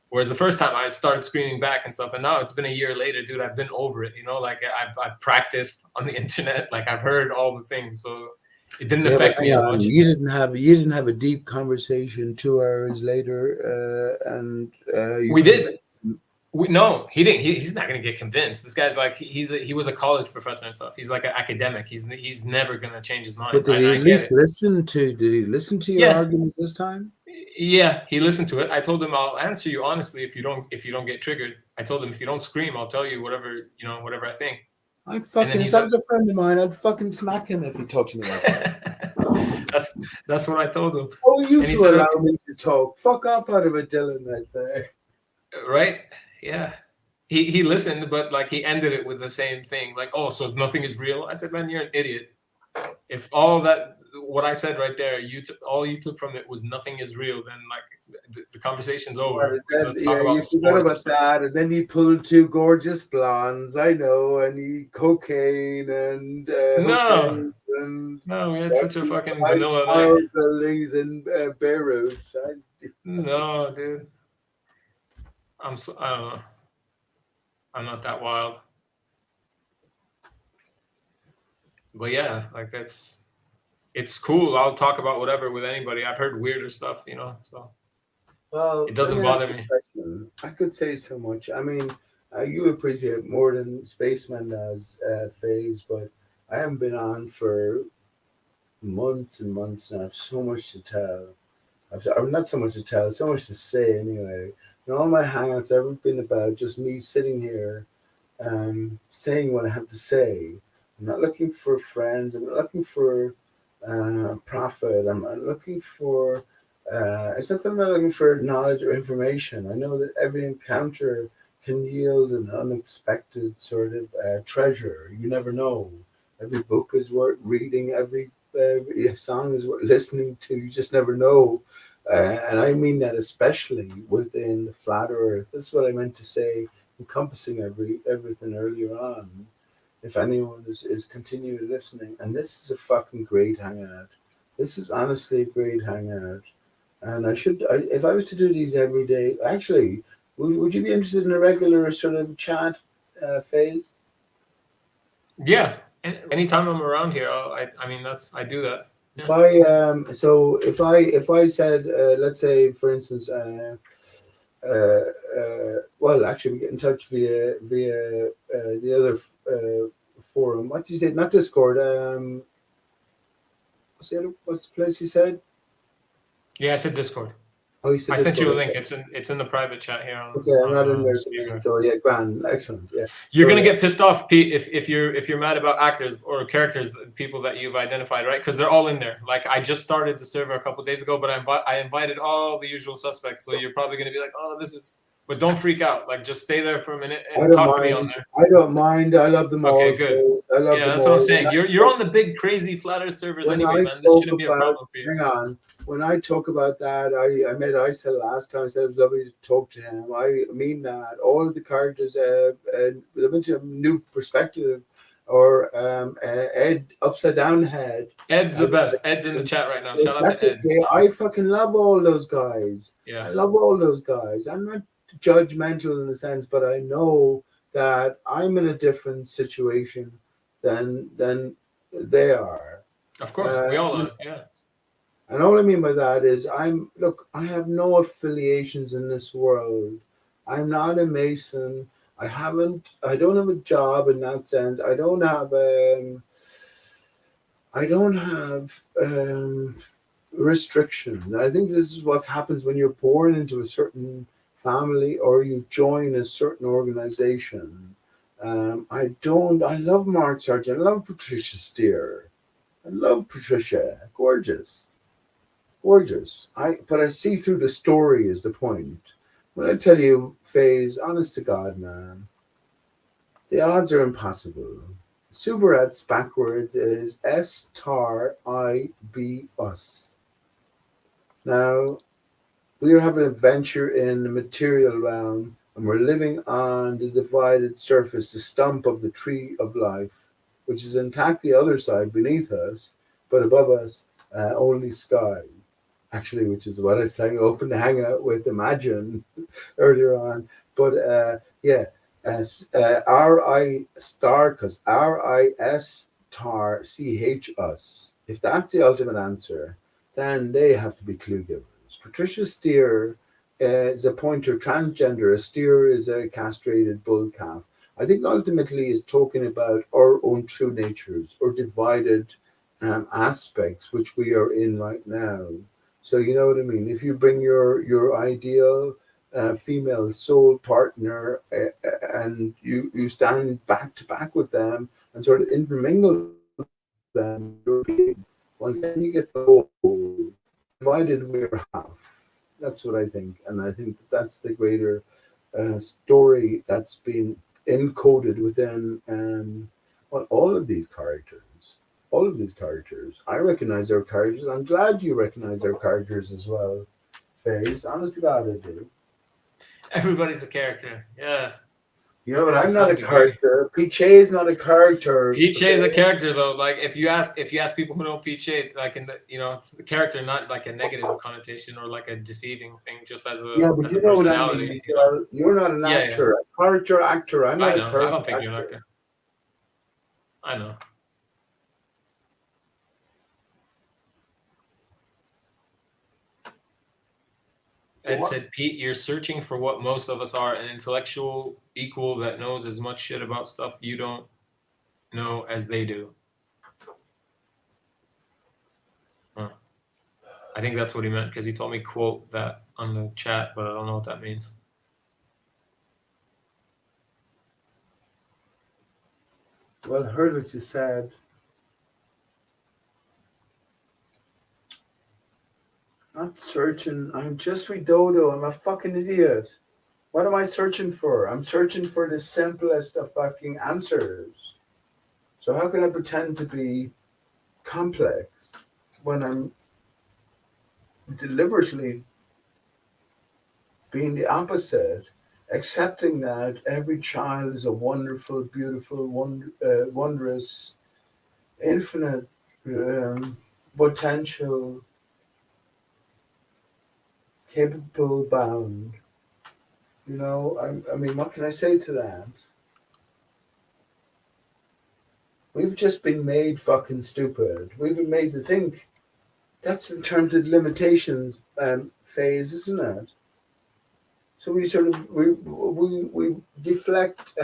Whereas the first time I started screaming back and stuff, and now it's been a year later, dude, I've been over it, you know, like I've practiced on the internet, like I've heard all the things, so it didn't affect me as much. You didn't have a deep conversation 2 hours later, and we did. No, he didn't. He's not going to get convinced. This guy's like, he was a college professor and stuff. He's like an academic. He's never going to change his mind. But did he at least listen to? Did he listen to your arguments this time? Yeah, he listened to it. I told him, I'll answer you honestly if you don't get triggered. I told him, if you don't scream, I'll tell you whatever I think. I'd fucking, if that was a friend of mine, I'd fucking smack him if he talked to me like that. That's what I told him. Oh, you two allow me to talk. Fuck off out of it, Dylan, I'd say. Right? Yeah. He listened, but like he ended it with the same thing. Like, "Oh, so nothing is real?" I said, "Man, you're an idiot. If all that, what I said right there, all you took from it was nothing is real, then like the conversation's over. Let's talk about sports." Forgot about that, and then he pulled 2 gorgeous blondes, I know, and he cocaine and no, we had such a fucking vanilla night. Buildings in Beirut. No, dude, I don't know. I'm not that wild. But yeah, like it's cool. I'll talk about whatever with anybody. I've heard weirder stuff, you know, so well, it doesn't bother me. I could say so much. I mean, you appreciate more than Spaceman does, Phase, but I haven't been on for months and months now. I have so much to tell. Not so much to tell, so much to say anyway. And all my hangouts have been about just me sitting here saying what I have to say. I'm not looking for friends. I'm not looking for profit. I'm not looking for, it's not that I'm not looking for knowledge or information. I know that every encounter can yield an unexpected sort of treasure. You never know. Every book is worth reading. Every song is worth listening to. You just never know. And I mean that especially within the flat earth. This is what I meant to say, encompassing everything earlier on. If anyone is continuing listening, and this is a fucking great hangout. This is honestly a great hangout. And if I was to do these every day, actually, would you be interested in a regular sort of chat phase? Yeah, anytime I'm around here, I mean, I do that. Yeah. If I said, let's say, for instance, well, actually, we get in touch via the other forum. What did you say? Not Discord. What's the place you said? Yeah, I said Discord. Oh, you said I Discord. sent you a link. It's in the private chat here. Okay, I'm not in there. So yeah, grand, excellent. Yeah, you're gonna get pissed off, Pete, if you're mad about actors or characters, people that you've identified, right? Because they're all in there. Like, I just started the server a couple of days ago, but I invited all the usual suspects. So you're probably gonna be like, "Oh, this is but don't freak out. Like, just stay there for a minute I and don't talk to me on mind. there. I don't mind. I love them all. Okay, good. Folks. I love Yeah, them that's all. what I'm saying. You're on the big crazy flat Earth servers When anyway, I man. This talk shouldn't be a about, problem for you. hang on. When I talk about that, I met Isa last time. I said it was lovely to talk to him. I mean that. All of the characters and a bunch of new perspective, or Ed upside down head. Ed's the best. Ed's in the chat right now. Shout out That's to Ed. okay. I fucking love all those guys. Yeah. I love all those guys. I'm not judgmental in a sense, but I know that I'm in a different situation than they are. Of course, we all are. Yeah. And all I mean by that is I have no affiliations in this world. I'm not a Mason. I don't have a job in that sense. I don't have restrictions. I think this is what happens when you're born into a certain family or you join a certain organization. I love Mark Sargent. I love Patricia Steer. I love Patricia. Gorgeous. But I see through the story is the point. When I tell you, FaZe, honest to God, man, the odds are impossible. Subarats backwards is S-TAR-I-B-US. Now, we are having an adventure in the material realm, and we're living on the divided surface, the stump of the tree of life, which is intact the other side beneath us, but above us, only sky. Actually, which is what I sang Open to Hangout with Imagine earlier on. But as ARI-STAR-CHUS, ARI-STAR-CHUS. If that's the ultimate answer, then they have to be clue givers. Patricia Steer is a pointer transgender. A steer is a castrated bull calf. I think ultimately is talking about our own true natures or divided aspects, which we are in right now. So you know what I mean? If you bring your ideal female soul partner and you stand back to back with them and sort of intermingle them, well, then you get the whole divided we're half. That's what I think. And I think that's the greater story that's been encoded within all of these characters. All of these characters. I recognize their characters. I'm glad you recognize their characters as well, FaZe. Honest to God, I do. Everybody's a character. Yeah. Yeah, but I'm not a character. Piche is not a character. Piche is a character, though. Like if you ask people who know Piche, like it's the character, not like a negative connotation or like a deceiving thing, just as a but as you a know what I personality. mean. You're not an actor. A character actor. I'm not a character. I don't think you're an actor. I know. Ed said, Pete, you're searching for what most of us are, an intellectual equal that knows as much shit about stuff you don't know as they do. Huh. I think that's what he meant because he told me quote that on the chat, but I don't know what that means. Well, I heard what you said. Not searching. I'm just Dodo. I'm a fucking idiot. What am I searching for? I'm searching for the simplest of fucking answers. So how can I pretend to be complex when I'm deliberately being the opposite, accepting that every child is a wonderful, beautiful, wondrous, infinite potential, capable, bound. You know, I mean, what can I say to that? We've just been made fucking stupid. We've been made to think. That's in terms of limitations phase, isn't it? So we sort of we deflect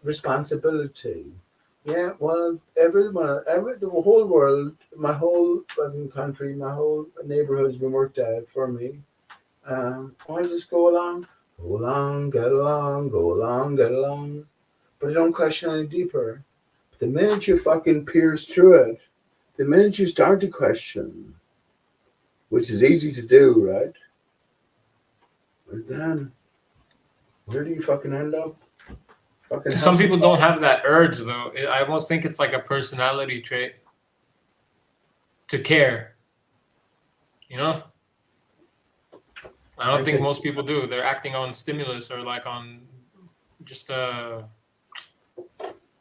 responsibility. Yeah, well, the whole world, my whole fucking country, my whole neighborhood has been worked out for me. I just go along, get along, go along, get along. But I don't question any deeper. The minute you fucking pierce through it, the minute you start to question, which is easy to do, right? But then Where do you fucking end up? Fucking Some House of people don't have that urge though. I almost think it's like a personality trait to care. You know? I don't think most people do. They're acting on stimulus or like on just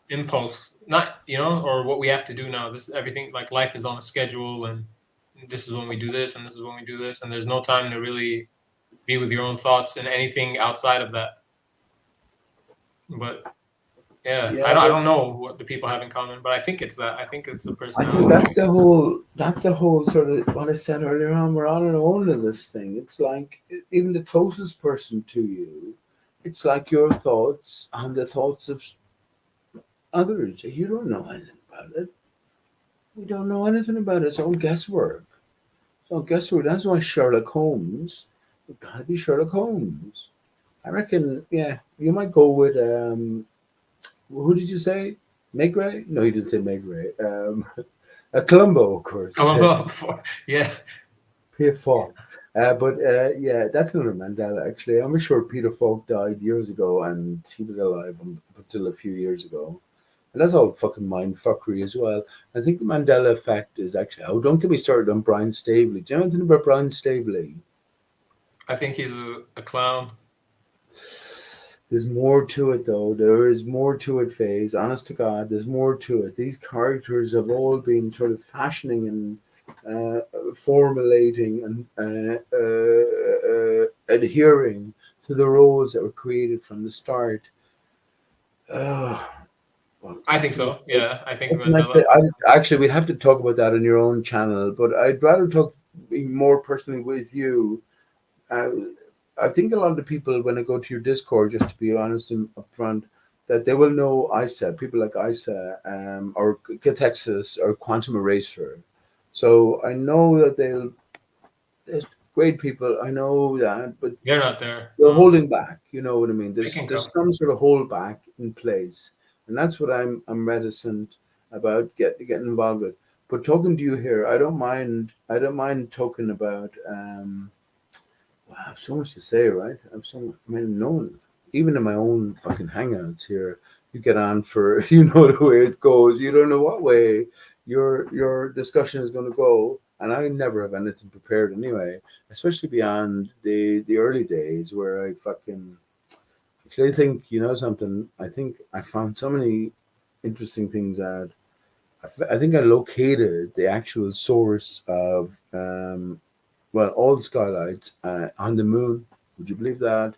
impulse, not, you know, or what we have to do now. This everything, like life is on a schedule, and this is when we do this, and this is when we do this, and there's no time to really be with your own thoughts and anything outside of that. But yeah, I don't know what the people have in common, but I think it's that. I think it's a I personality. think that's the whole sort of what I said earlier on. We're on our own in this thing. It's like even the closest person to you, it's like your thoughts and the thoughts of others. You don't know anything about it. We don't know anything about it. It's all guesswork. It's all guesswork. That's why Sherlock Holmes, it gotta be Sherlock Holmes. I reckon, yeah, you might go with who did you say? Meg Ray? No, you didn't say Meg Ray. Columbo, of course. Yeah. Peter Falk. But yeah, that's another Mandela, actually. I'm sure Peter Falk died years ago and he was alive until a few years ago. And that's all fucking mind fuckery as well. I think the Mandela effect is actually, oh, don't get me started on Brian Staveley. Do you know anything about Brian Staveley? I think he's a clown. There's more to it, though. There is more to it, Faze. Honest to God, there's more to it. These characters have all been sort of fashioning and formulating and adhering to the roles that were created from the start. I think so. Yeah, I think What can I say? Actually, we'd have to talk about that on your own channel, but I'd rather talk more personally with you. I think a lot of the people, when I go to your Discord, just to be honest and upfront, that they will know ISA, people like ISA or Cathexis or Quantum Eraser. So I know that there's great people, I know that, but they're not there. they're holding back. You know what I mean? There's come. some sort of hold back in place, and that's what I'm reticent about getting involved with. But talking to you here, I don't mind talking about. I have so much to say, right? I have so much. I mean, no one, even in my own fucking hangouts here, you get on for you know the way it goes. You don't know what way your discussion is going to go, and I never have anything prepared anyway. Especially beyond the early days where I fucking. Actually, I think you know something. I think I found so many interesting things out. I think I located the actual source of. Well, all the skylights on the moon. Would you believe that?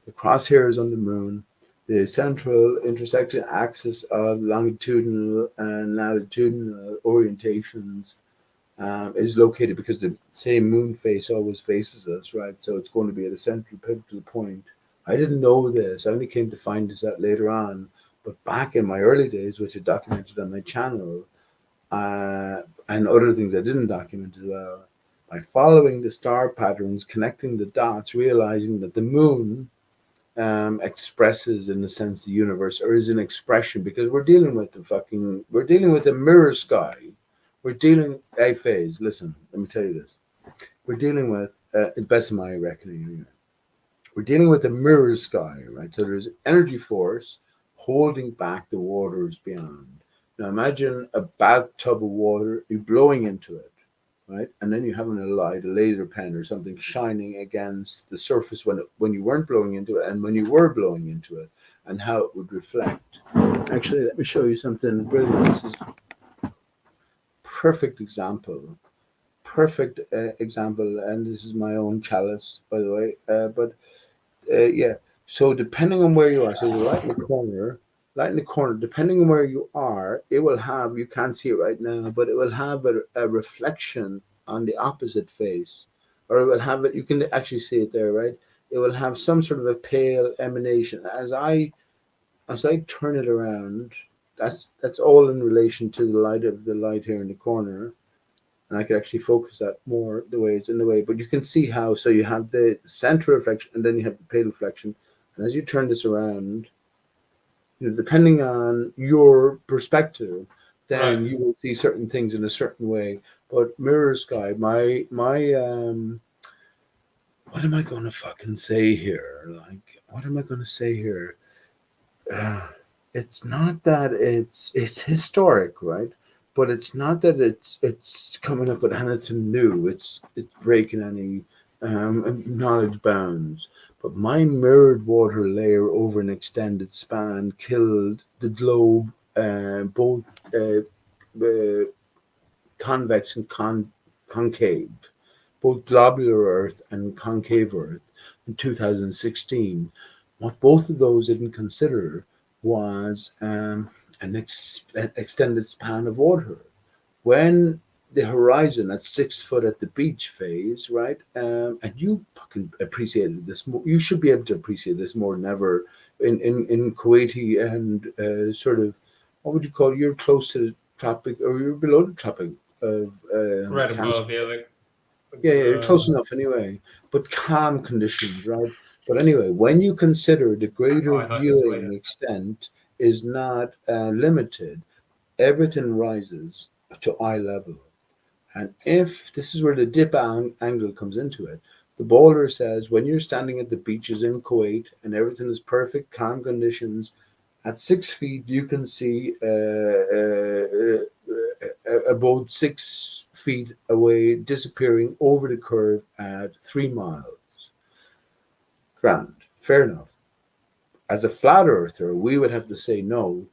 The crosshairs on the moon, the central intersection axis of longitudinal and latitudinal orientations is located because the same moon face always faces us, right? So it's going to be at a central pivotal point. I didn't know this. I only came to find this out later on. But back in my early days, which I documented on my channel, and other things I didn't document as well, by following the star patterns, connecting the dots, realizing that the moon expresses, in a sense, the universe, or is an expression, because we're dealing with a mirror sky. We're dealing, hey, Phase, listen, let me tell you this. We're dealing with, the best of my reckoning anyway, we're dealing with a mirror sky, right? So there's energy force holding back the waters beyond. Now imagine a bathtub of water, you're blowing into it, right? And then you having a laser pen or something shining against the surface when you weren't blowing into it and when you were blowing into it, and how it would reflect. Actually, let me show you something brilliant. This is perfect example, and this is my own chalice, by the way. Yeah. So depending on where you are, so the light in the corner, depending on where you are, it will have, you can't see it right now, but it will have a reflection on the opposite face, or it will have it, you can actually see it there, right? It will have some sort of a pale emanation. As I turn it around, that's all in relation to the light here in the corner. And I could actually focus that more the way it's in the way, but you can see how, so you have the center reflection and then you have the pale reflection. And as you turn this around, you know, depending on your perspective, then you will see certain things in a certain way. But mirror sky, my what am I going to fucking say here? Like, what am I going to say here? Uh, it's not that it's historic, right? But it's not that it's coming up with anything new. It's breaking any knowledge bounds. But my mirrored water layer over an extended span killed the globe, both uh, convex and concave, both globular Earth and concave Earth in 2016. What both of those didn't consider was an extended span of water. When the horizon at 6 foot at the beach phase, right? And you fucking appreciated this more. You should be able to appreciate this more than ever in Kuwaiti and sort of, what would you call it? You're close to the tropic or you're below the tropic of Right Cancer. above, yeah, like Yeah, yeah, you're close enough anyway, but calm conditions, right? But anyway, when you consider the oh, greater I thought you were later. viewing extent is not limited, everything rises to eye level. And if this is where the dip angle comes into it, the bowler says when you're standing at the beaches in Kuwait and everything is perfect, calm conditions, at 6 feet you can see about 6 feet away, disappearing over the curve at 3 miles. Grand, fair enough. As a flat earther, we would have to say no.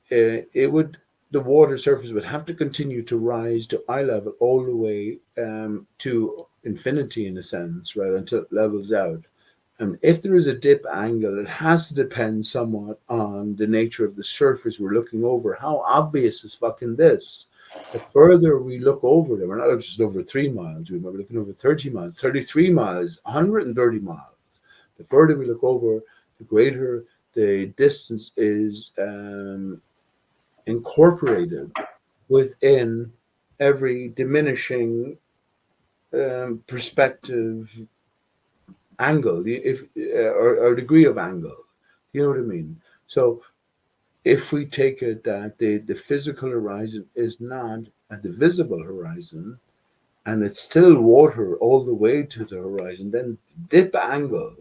It would the water surface would have to continue to rise to eye level all the way to infinity in a sense, right, until it levels out. And if there is a dip angle, it has to depend somewhat on the nature of the surface we're looking over. How obvious is fucking this? The further we look over them, we're not just over 3 miles, we might be looking over 30 miles, 33 miles, 130 miles. The further we look over, the greater the distance is incorporated within every diminishing perspective angle, if or degree of angle. You know what I mean? So if we take it that the physical horizon is not at the visible horizon, and it's still water all the way to the horizon, then dip angle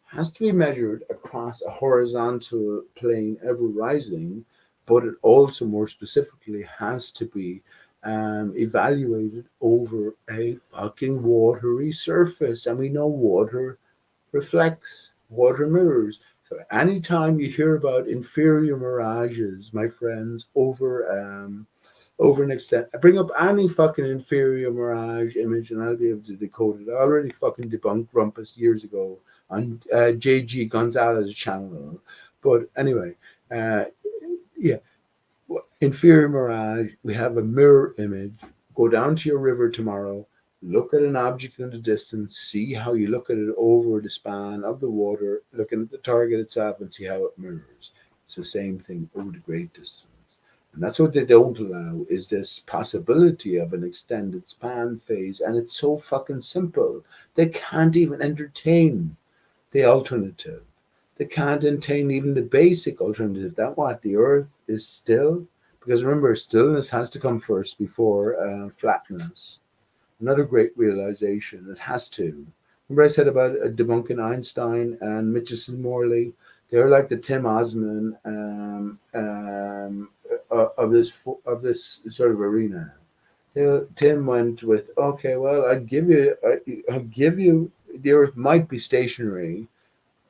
has to be measured across a horizontal plane ever rising, but it also more specifically has to be evaluated over a fucking watery surface. And we know water reflects, water mirrors. So anytime you hear about inferior mirages, my friends, over an extent, I bring up any fucking inferior mirage image and I'll be able to decode it. I already fucking debunked Rumpus years ago on JG Gonzalez channel. But anyway, uh, yeah, inferior mirage, we have a mirror image. Go down to your river tomorrow, look at an object in the distance, see how you look at it over the span of the water, looking at the target itself and see how it mirrors. It's the same thing over the great distance. And that's what they don't allow is this possibility of an extended span phase. And it's so fucking simple. They can't even entertain the alternative. They can't entertain even the basic alternative that what the earth is still. Because remember, stillness has to come first before flatness. Another great realization. It has to. Remember I said about debunking Einstein and Mitchison Morley? They're like the Tim Osman of this sort of arena. Tim went with, okay, well, I'll give you the Earth might be stationary,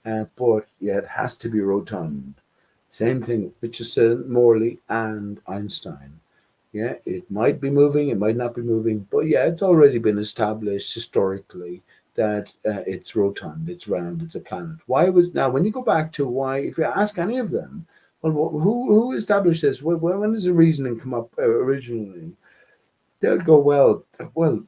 but yeah, it has to be rotund. Same thing, Mitchison, Morley, and Einstein. Yeah, it might be moving, it might not be moving, but yeah, it's already been established historically that it's rotund, it's round, it's a planet. Why was now when you go back to why, if you ask any of them, well, who established this? When does the reasoning come up originally? They'll go, well,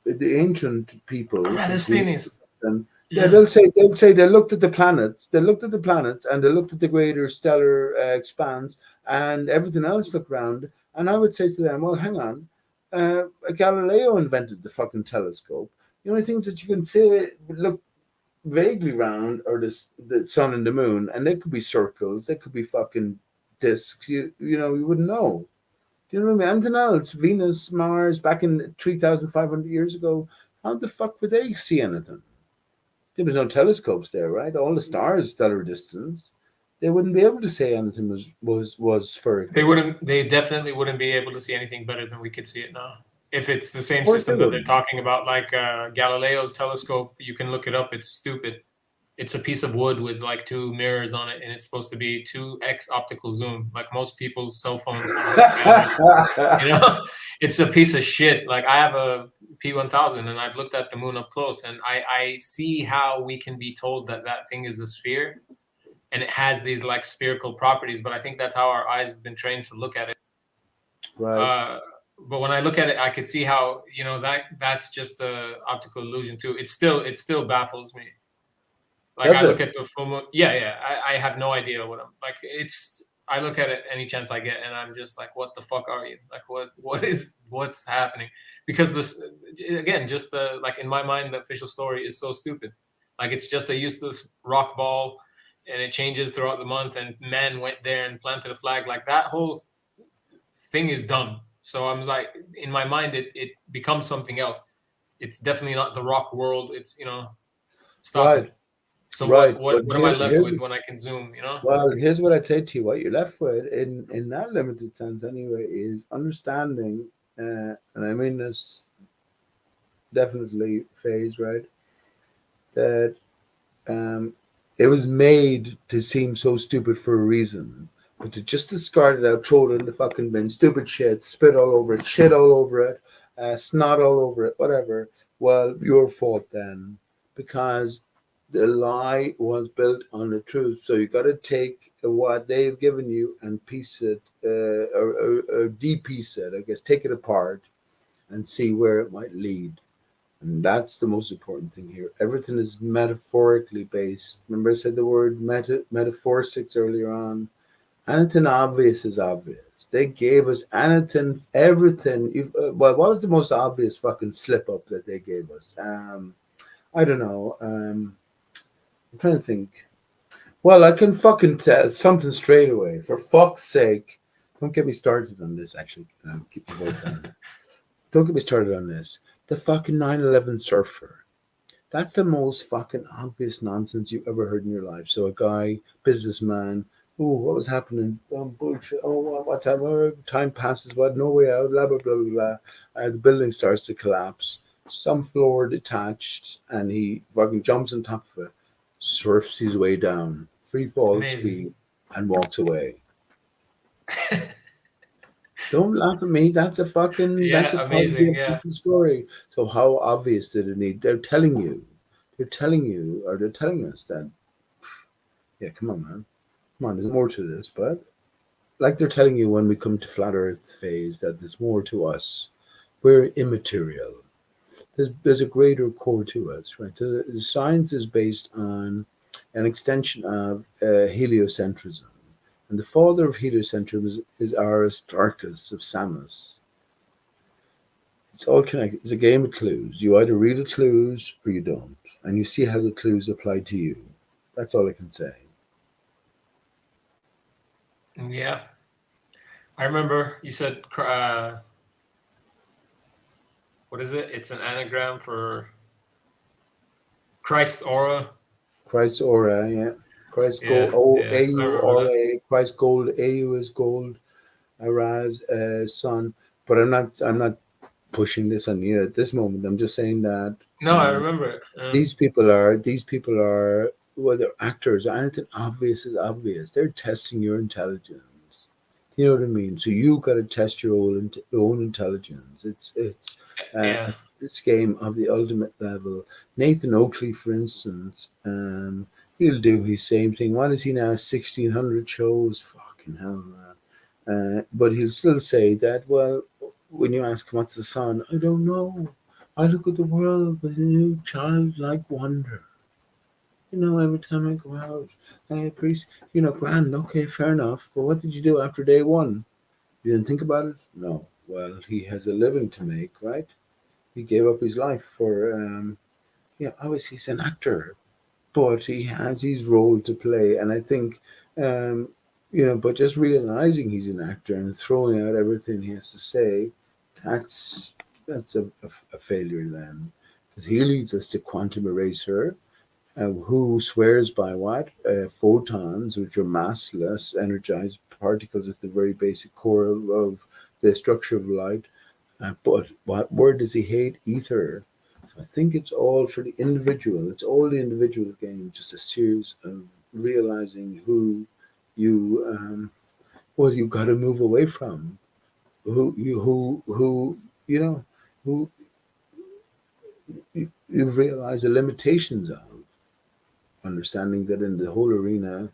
the ancient people, Palestinians. yeah, Yeah. they'll say they looked at the planets, and they looked at the greater stellar expanse, and everything else looked round. And I would say to them, well, hang on, Galileo invented the fucking telescope. The only things that you can say look vaguely round are the sun and the moon, and they could be circles, they could be fucking discs. You wouldn't know. Do you know what I mean? Anything else? Venus, Mars, back in 3,500 years ago, how the fuck would they see anything? There was no telescopes there, right? All the stars stellar distance. They wouldn't be able to say anything was spherical. They wouldn't. They definitely wouldn't be able to see anything better than we could see it now. If it's the same Of course system they that they're wouldn't. talking about, like Galileo's telescope, you can look it up. It's stupid. It's a piece of wood with like two mirrors on it, and it's supposed to be 2x optical zoom, like most people's cell phones have cameras. You know, it's a piece of shit. Like I have a P1000, and I've looked at the moon up close, and I see how we can be told that that thing is a sphere, and it has these like spherical properties. But I think that's how our eyes have been trained to look at it. Right. But when I look at it, I could see how that's just a optical illusion too. It still baffles me. Like Does I look it? at the full moon. Yeah. I have no idea what I'm like. I look at it any chance I get, and I'm just like, what the fuck are you? Like, what's happening? Because this, again, just the like in my mind, the official story is so stupid. Like it's just a useless rock ball, and it changes throughout the month. And men went there and planted a flag. Like that whole thing is dumb. So I'm like, in my mind, it becomes something else. It's definitely not the rock world. It's stop Right. it. So Right. what am I left with when I can zoom? Well, here's what I'd say to you. What you're left with, in that limited sense anyway, is understanding, and I mean this definitely phase, right? That it was made to seem so stupid for a reason, but to just discard it out, throw it in the fucking bin, stupid shit, spit all over it, shit all over it, snot all over it, whatever. Well, your fault then, because the lie was built on the truth. So you got to take what they've given you and piece it, or de-piece it, I guess, take it apart and see where it might lead. And that's the most important thing here. Everything is metaphorically based. Remember, I said the word metaphoricics earlier on. Anything obvious is obvious. They gave us anything, everything. Well, what was the most obvious fucking slip up that they gave us? I don't know. I'm trying to think. Well, I can fucking tell something straight away. For fuck's sake, don't get me started on this. Actually, keep the voice down. Don't get me started on this. The fucking 9/11 surfer. That's the most fucking obvious nonsense you ever heard in your life. So a guy, businessman, oh, what was happening? Bullshit. Oh, what's happening? Time passes, what? No way out. Blah blah blah blah blah. The building starts to collapse. Some floor detached, and he fucking jumps on top of it, surfs his way down, free fall Amazing. speed, and walks away. Don't laugh at me. That's a fucking that's a part of amazing. the Yeah. fucking story. So how obvious did it need? They're telling you, or they're telling us that. Yeah, come on, man. Come on. There's more to this, but like they're telling you when we come to flat Earth phase that there's more to us. We're immaterial. There's a greater core to us, right? So the science is based on an extension of heliocentrism. And the father of heliocentrism is ARI-STAR-CHUS of Samos. It's all connected. It's a game of clues. You either read the clues or you don't. And you see how the clues apply to you. That's all I can say. Yeah. I remember you said, what is it? It's an anagram for Christ aura. Christ aura, yeah. Christ Yeah, gold, yeah, I AU, remember that. RA, Christ gold, AU is gold, Araz, sun. But I'm not pushing this on you at this moment. I'm just saying that No, I remember it. these people are well, they're actors. Anything obvious is obvious. They're testing your intelligence. You know what I mean? So you got to test your own intelligence. It's Yeah. this game of the ultimate level. Nathan Oakley, for instance, he'll do his same thing. What is he now? 1,600 shows. Fucking hell, man. But he'll still say that. Well, when you ask him what's the sun, I don't know. I look at the world with a new childlike wonder. Every time I go out, I appreciate, grand, okay, fair enough. But what did you do after day one? You didn't think about it? No. Well, he has a living to make, right? He gave up his life for, obviously he's an actor, but he has his role to play. And I think, but just realizing he's an actor and throwing out everything he has to say, that's a failure then. Because he leads us to Quantum Eraser, who swears by what? Photons, which are massless, energized particles at the very basic core of the structure of light. But what word does he hate? Ether. I think it's all for the individual. It's all the individual's game, just a series of realizing who you, well, you got to move away from, who, you know, who you realize the limitations of, understanding that in the whole arena,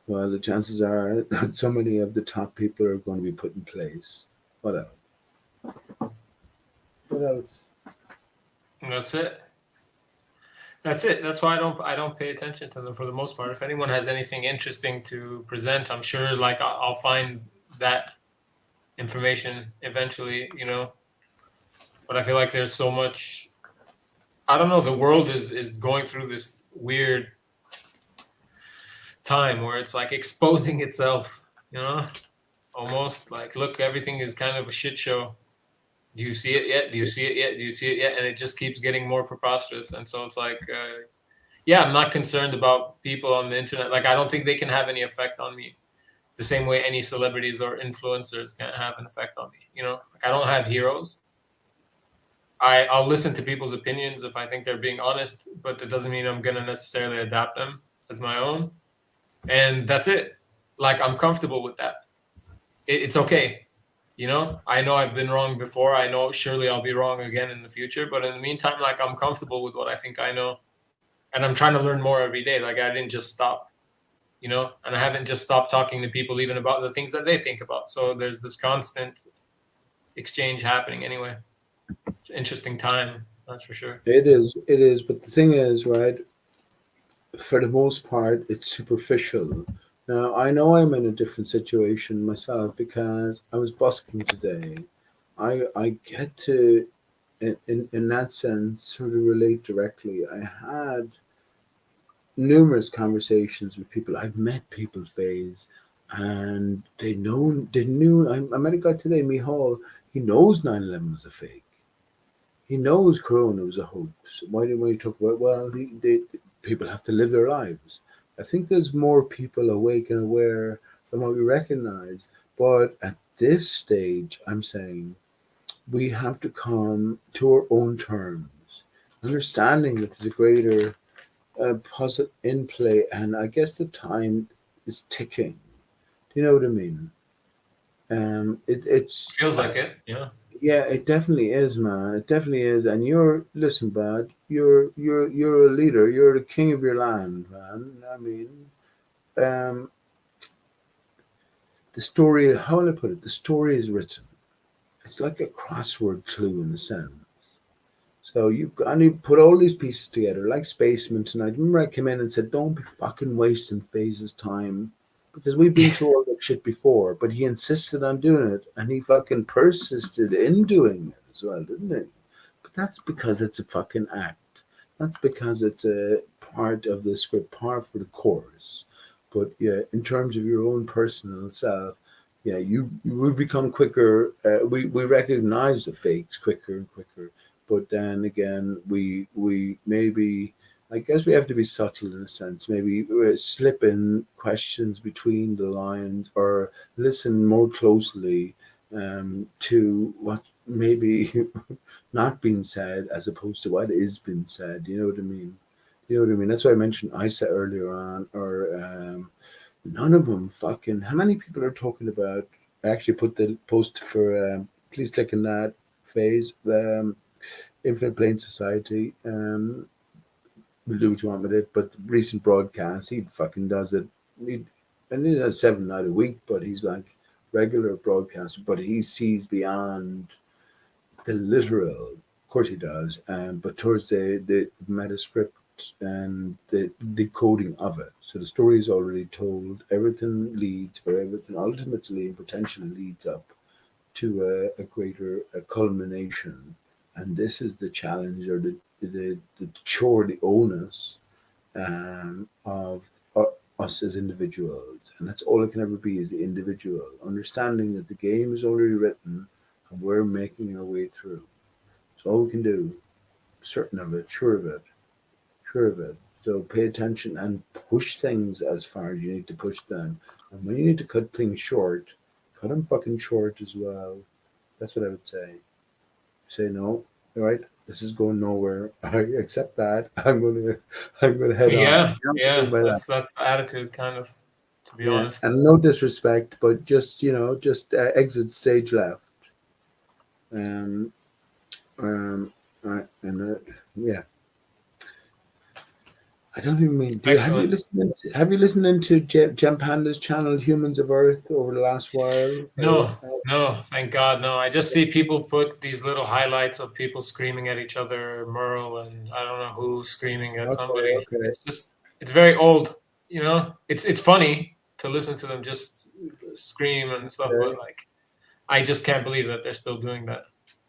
well, the chances are that so many of the top people are going to be put in place. What else? What else? That's it. That's it. That's why I don't pay attention to them for the most part. If anyone has anything interesting to present, I'm sure like I'll find that information eventually, you know. But I feel like there's so much. I don't know. The world is going through this weird time where it's like exposing itself, you know, almost like look, everything is kind of a shit show. Do you see it yet? Do you see it yet? Do you see it yet? And it just keeps getting more preposterous. And so it's like, yeah, I'm not concerned about people on the internet. Like, I don't think they can have any effect on me the same way any celebrities or influencers can have an effect on me. You know, like I don't have heroes. I'll listen to people's opinions if I think they're being honest, but that doesn't mean I'm going to necessarily adapt them as my own. And that's it. Like, I'm comfortable with that. It's okay. You know, I know I've been wrong before. I know surely I'll be wrong again in the future. But in the meantime, like, I'm comfortable with what I think I know. And I'm trying to learn more every day. Like, I didn't just stop, you know, and I haven't just stopped talking to people even about the things that they think about. So there's this constant exchange happening anyway. It's an interesting time, that's for sure. It is. It is. But the thing is, right? For the most part, it's superficial. Now, I know I'm in a different situation myself because I was busking today. I get to, in that sense, sort of relate directly. I had numerous conversations with people. I've met people phase, and they knew. I met a guy today, Mihal. He knows 9/11 was a fake. He knows Corona was a hoax. Why did we talk about? Well, people have to live their lives. I think there's more people awake and aware than what we recognize. But at this stage, I'm saying we have to come to our own terms, understanding that there's a greater puzzle in play, and I guess the time is ticking. Do you know what I mean? It's Feels like it, yeah. yeah, it definitely is, man. It definitely is. And listen, bud. You're a leader. You're the king of your land, man. I mean, um, the story. How will I put it? The story is written. It's like a crossword clue in a sense. So you've got to put all these pieces together, like Spaceman tonight. Remember, I came in and said, "Don't be fucking wasting Phase's time," because we've been through all that shit before. But he insisted on doing it, and he fucking persisted in doing it as well, didn't he? But that's because it's a fucking act. That's because it's a part of the script, part for the chorus. But yeah, in terms of your own personal self, yeah, we become quicker. We recognize the fakes quicker and quicker. But then again, we maybe, I guess we have to be subtle in a sense. Maybe slip in questions between the lines or listen more closely to what maybe not being said as opposed to what is being said. You know what I mean? You know what I mean? That's why I mentioned ISA earlier on, or none of them fucking. How many people are talking about? I actually put the post for. Please click on that phase. Infinite Plane Society. We'll do what you want with it. But recent broadcasts, he fucking does it. And he does 7 night a week, but he's like regular broadcaster. But he sees beyond the literal. Of course he does. But towards the meta script and the decoding of it. So the story is already told. Everything leads, or everything ultimately and potentially leads up to a greater culmination. And this is the challenge, or the chore, the onus of us as individuals. And that's all it can ever be, is the individual. Understanding that the game is already written and we're making our way through. It's all we can do. Certain of it, sure of it, sure of it. So pay attention and push things as far as you need to push them. And when you need to cut things short, cut them fucking short as well. That's what I would say. Say no, all right, this is going nowhere. I accept that. I'm gonna head on. Yeah, yeah. By that. That's the attitude, kind of. To be Yeah, honest. and no disrespect, but just exit stage left. Um, um, and yeah. I don't even mean. Excellent. Have you listened into Jem Panda's channel, Humans of Earth, over the last while? No, no, thank God, no. I just see people put these little highlights of people screaming at each other, Merle and I don't know who screaming at somebody. Okay. It's very old, you know. It's funny to listen to them just scream and stuff, Okay. but like, I just can't believe that they're still doing that.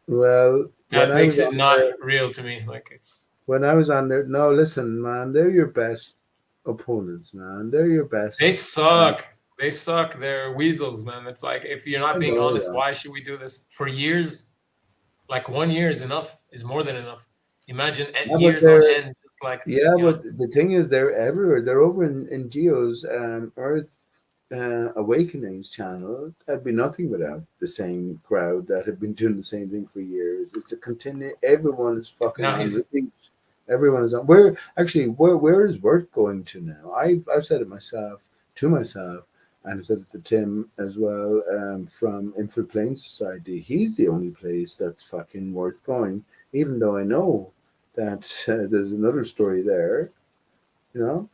Well, That makes it not real to me. Like it's. When I was on there, no, listen, man, they're your best opponents, man. They're your best. They suck. They suck. They're weasels, man. It's like, if you're not being honest, why should we do this for years? Like 1 year is enough. Is more than enough. Imagine years on end. Just like but the thing is, they're everywhere. They're over in Geo's Earth Awakenings channel. That'd be nothing without the same crowd that have been doing the same thing for years. It's a continue. Everyone is fucking on repeat. Everyone is on. Where is work going to now? I've said it to myself, and I've said it to Tim as well, from Infant Plane Society. He's the only place that's fucking worth going, even though I know that there's another story there, you know.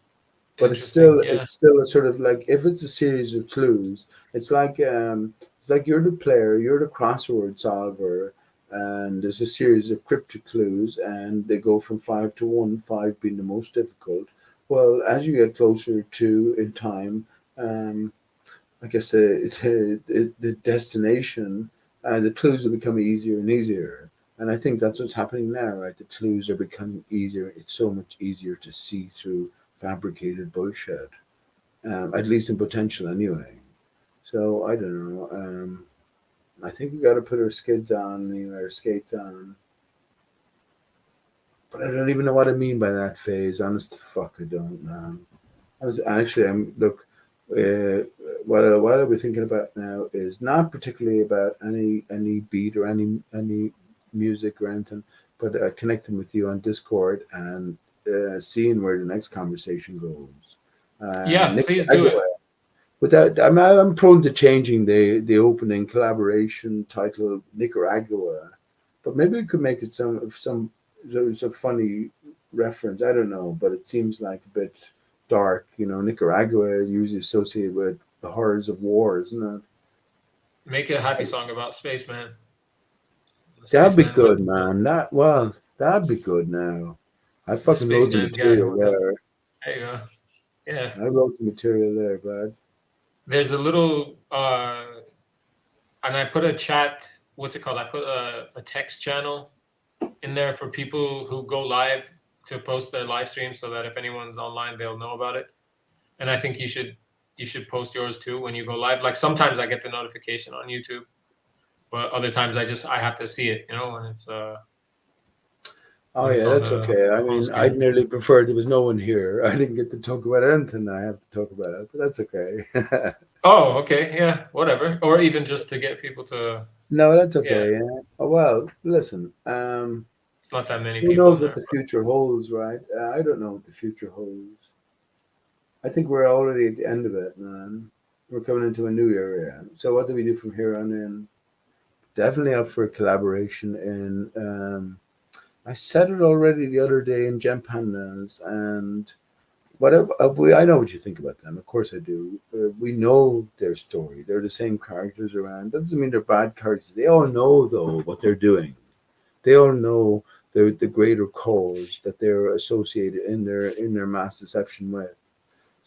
But it's still a sort of like, if it's a series of clues, it's like you're the player, you're the crossword solver. And there's a series of cryptic clues, and they go from 5 to 1, 5 being the most difficult. Well, as you get closer to in time, I guess the destination, the clues will become easier and easier. And I think that's what's happening now, right? The clues are becoming easier. It's so much easier to see through fabricated bullshit, at least in potential anyway. So I don't know. I think we got to put our skates on. But I don't even know what I mean by that phase. Honest to fuck, I don't, man. Look, what I'll be thinking about now is not particularly about any beat or any music or anything, but connecting with you on Discord and seeing where the next conversation goes. Please do it. Without, I'm prone to changing the opening collaboration title Nicaragua, but maybe we could make it some there's a funny reference. I don't know, but it seems like a bit dark. You know, Nicaragua is usually associated with the horrors of war, isn't it? Make it a happy song about spaceman. That'd be good, man. That'd be good. Now, I fucking wrote the material there. There you go. Yeah, I wrote the material there, bud. There's a little, and I put a chat. What's it called? I put a text channel in there for people who go live to post their live stream, so that if anyone's online, they'll know about it. And I think you should post yours too when you go live. Like sometimes I get the notification on YouTube, but other times I have to see it, you know, when it's Oh yeah, that's okay. I mean, I'd nearly prefer there was no one here. I didn't get to talk about anything I have to talk about, but that's okay. Oh, okay, yeah, whatever. Or even just to get people to. No, that's okay. Yeah. Oh, well, listen. It's not that many who people. Who knows what the future holds, right? I don't know what the future holds. I think we're already at the end of it, man. We're coming into a new area. So what do we do from here on in? Definitely up for a collaboration in. I said it already the other day in Jem Pandas, and whatever. I know what you think about them. Of course I do. We know their story. They're the same characters around. That doesn't mean they're bad characters. They all know, though, what they're doing. They all know the greater cause that they're associated in their mass deception with.